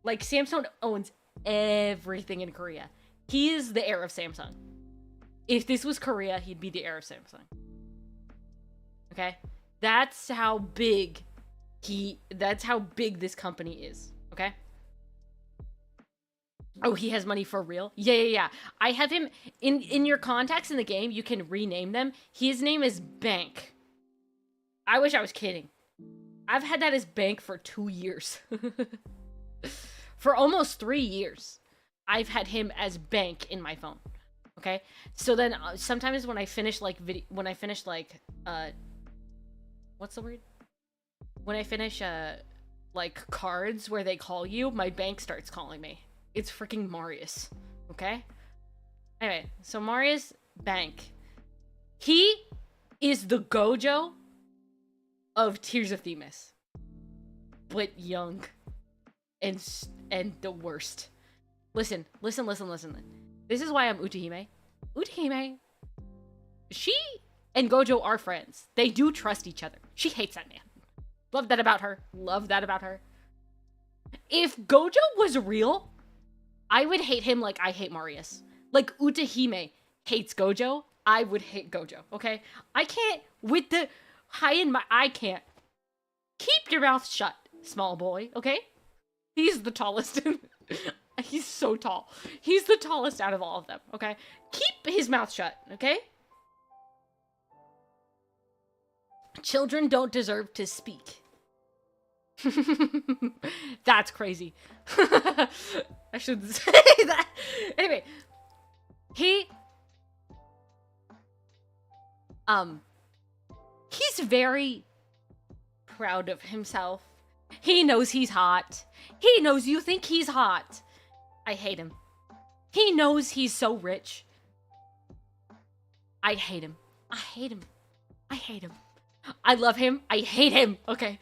Like, Samsung owns everything in Korea. He is the heir of Samsung. If this was Korea, he'd be the heir of Samsung. Okay? That's how big That's how big this company is, okay? Oh, he has money for real? Yeah. I have him in your contacts in the game. You can rename them. His name is Bank. I wish I was kidding. I've had that as Bank for 2 years. For almost 3 years. I've had him as Bank in my phone. Okay? So then sometimes when I finish like what's the word? When I finish like cards where they call you, my bank starts calling me. It's freaking Marius. Okay? Anyway, so Marius Bank. He is the Gojo of Tears of Themis. But young. And the worst. Listen. This is why I'm Utahime. Utahime, she and Gojo are friends. They do trust each other. She hates that man. Love that about her. If Gojo was real, I would hate him like I hate Marius. Like Utahime hates Gojo, I would hate Gojo, okay? I can't, with the I can't. Keep your mouth shut, small boy, okay? He's the tallest. He's so tall. He's the tallest out of all of them, okay? Keep his mouth shut, okay? Children don't deserve to speak. That's crazy. I shouldn't say that. Anyway, he's very proud of himself. He knows he's hot. He knows you think he's hot. I hate him. He knows he's so rich. I hate him. I love him. I hate him. Okay.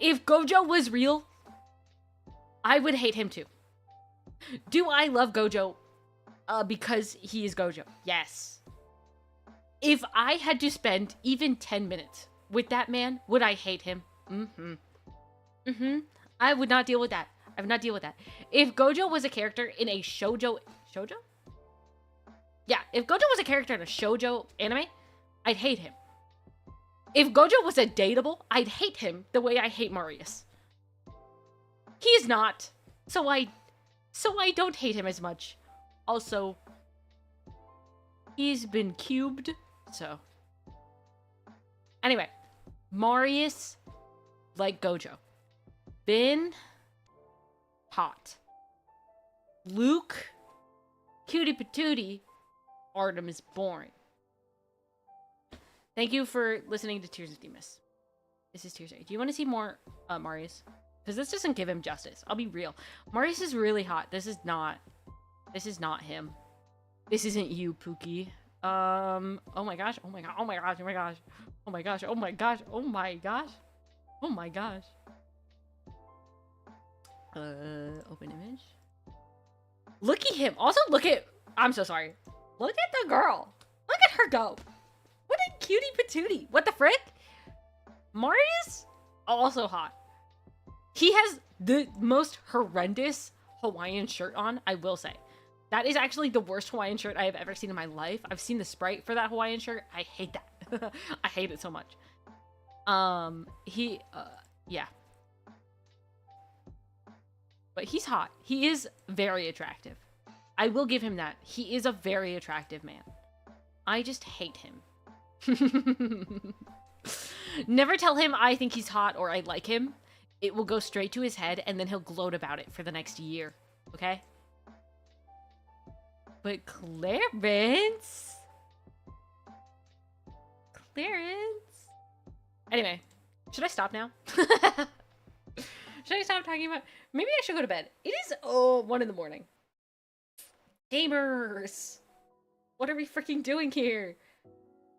If Gojo was real, I would hate him too. Do I love Gojo? Because he is Gojo. Yes. If I had to spend even 10 minutes with that man, would I hate him? I would not deal with that. I would not deal with that. If Gojo was a character in a shoujo... Shoujo? Yeah, if Gojo was a character in a shoujo anime, I'd hate him. If Gojo was a dateable, I'd hate him the way I hate Marius. He's not. So I don't hate him as much. Also, he's been cubed, so. Anyway, Marius, like Gojo, been hot. Luke, cutie patootie, Artem is boring. Thank you for listening to Tears of Themis. This is Tears. Do you want to see more Marius? Because this doesn't give him justice. I'll be real. Marius is really hot. This is not him. This isn't you, Pookie. Oh my gosh. Oh my god. Oh my gosh. Oh my gosh. Oh my gosh. Oh my gosh. Oh my gosh. Oh my gosh. Open image. Look at him. Also, look at. I'm so sorry. Look at the girl. Look at her go. What a cutie patootie. What the frick? Marius? Also hot. He has the most horrendous Hawaiian shirt on, I will say. That is actually the worst Hawaiian shirt I have ever seen in my life. I've seen the sprite for that Hawaiian shirt. I hate that. I hate it so much. Yeah. But he's hot. He is very attractive. I will give him that. He is a very attractive man. I just hate him. Never tell him I think he's hot or I like him. It will go straight to his head and then he'll gloat about it for the next year. Okay? But Clarence? Anyway, should I stop now? Should I stop talking about... Maybe I should go to bed. It is 1 in the morning. Gamers! What are we freaking doing here?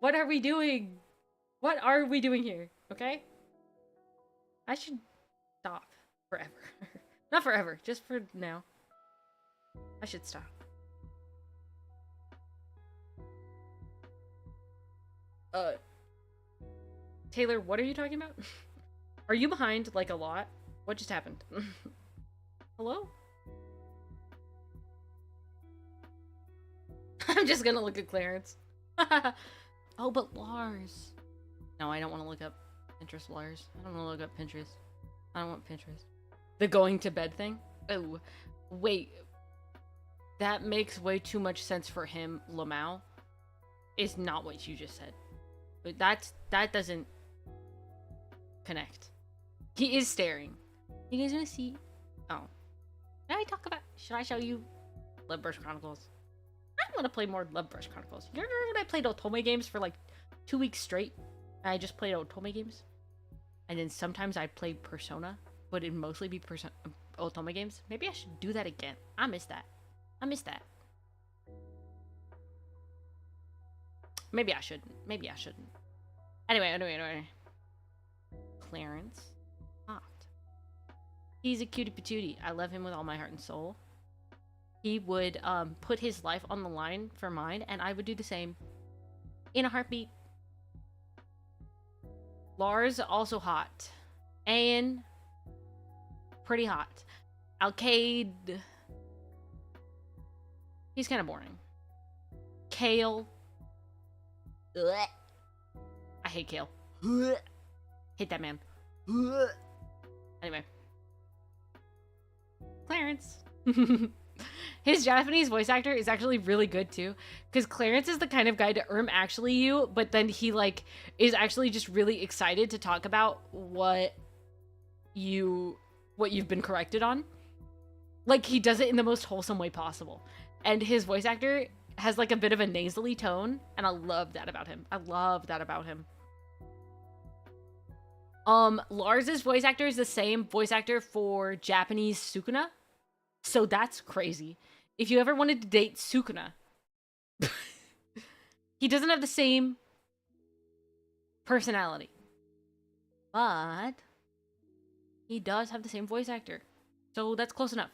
What are we doing? What are we doing here? Okay? I should stop forever. Not forever, just for now. I should stop. Taylor, what are you talking about? Are you behind, like, a lot? What just happened? Hello? I'm just gonna look at Clarence. Oh, but Lars. No, I don't want to look up. Pinterest Lars. I don't want to look up Pinterest. I don't want Pinterest. The going to bed thing? Oh, wait. That makes way too much sense for him, Lamau. Is not what you just said. But that doesn't connect. He is staring. You guys want to see? Oh. Should I show you Love Brush Chronicles? I want to play more Love Brush Chronicles. You remember when I played Otome games for like 2 weeks straight? And I just played Otome games? And then sometimes I'd play Persona, but it'd mostly be Otome games. Maybe I should do that again. I miss that. Maybe I shouldn't. Anyway. Clarence. Hot. He's a cutie patootie. I love him with all my heart and soul. He would put his life on the line for mine, and I would do the same. In a heartbeat. Lars, also hot. Ayan, pretty hot. Alcade, he's kind of boring. Kale, ugh. I hate Kale. Ugh. Hate that man. Ugh. Anyway. Clarence. His Japanese voice actor is actually really good too, because Clarence is the kind of guy to actually you, but then he like is actually just really excited to talk about what you've been corrected on. Like, he does it in the most wholesome way possible, and his voice actor has like a bit of a nasally tone, and I love that about him. Lars's voice actor is the same voice actor for Japanese Sukuna. So that's crazy. If you ever wanted to date Sukuna, he doesn't have the same personality, but he does have the same voice actor. So that's close enough.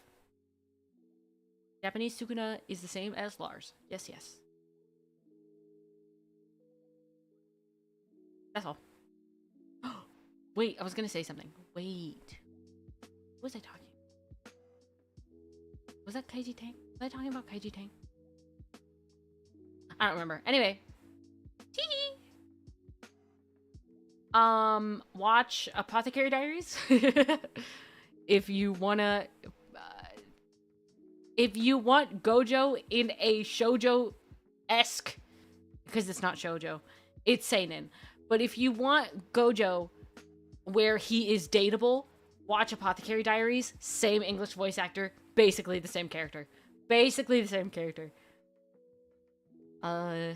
Japanese Sukuna is the same as Lars. Yes. That's all. Wait, I was gonna say something. Wait. What was I talking? Was that Kaiji Tang? Was I talking about Kaiji Tang? I don't remember. Anyway. Tee. Watch Apothecary Diaries. If you want Gojo in a shoujo-esque, because it's not shoujo, it's seinen. But if you want Gojo where he is dateable, watch Apothecary Diaries. Same English voice actor. Basically the same character. Yeah.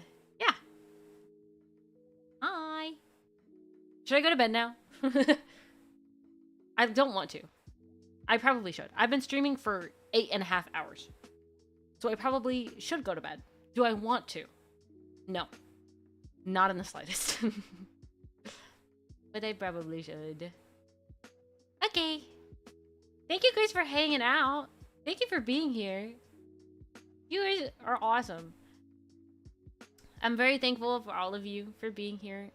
Hi. Should I go to bed now? I don't want to. I probably should. I've been streaming for 8.5 hours. So I probably should go to bed. Do I want to? No. Not in the slightest. But I probably should. Okay. Thank you guys for hanging out. Thank you for being here. You guys are awesome. I'm very thankful for all of you for being here.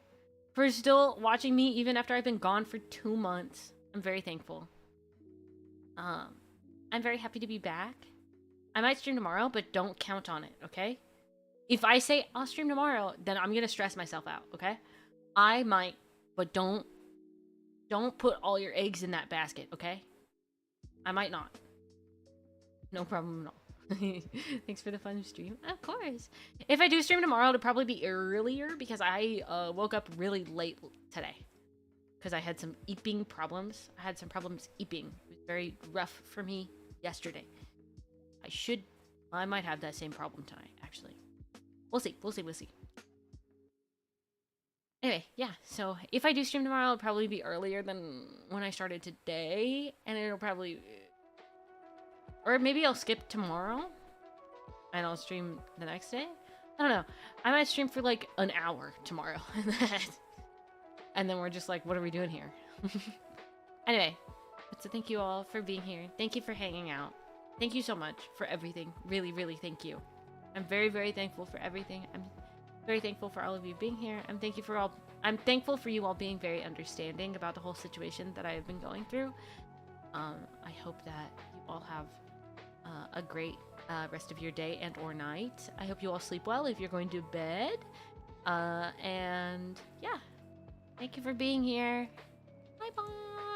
For still watching me even after I've been gone for 2 months. I'm very thankful. I'm very happy to be back. I might stream tomorrow, but don't count on it, okay? If I say I'll stream tomorrow, then I'm gonna stress myself out, okay? I might, but don't put all your eggs in that basket, okay? I might not. No problem at all. Thanks for the fun stream. Of course. If I do stream tomorrow, it'll probably be earlier because I woke up really late today. Because I had some eeping problems. I had some problems eeping. It was very rough for me yesterday. I might have that same problem tonight, actually. We'll see. Anyway, yeah. So if I do stream tomorrow, it'll probably be earlier than when I started today. And it'll probably... Or maybe I'll skip tomorrow and I'll stream the next day. I don't know. I might stream for like an hour tomorrow. And then we're just like, what are we doing here? Anyway, so thank you all for being here. Thank you for hanging out. Thank you so much for everything. Really, really thank you. I'm very, very thankful for everything. I'm very thankful for all of you being here. I'm thankful for you all being very understanding about the whole situation that I have been going through. I hope that you all have a great rest of your day and or night. I hope you all sleep well if you're going to bed. And yeah. Thank you for being here. Bye bye.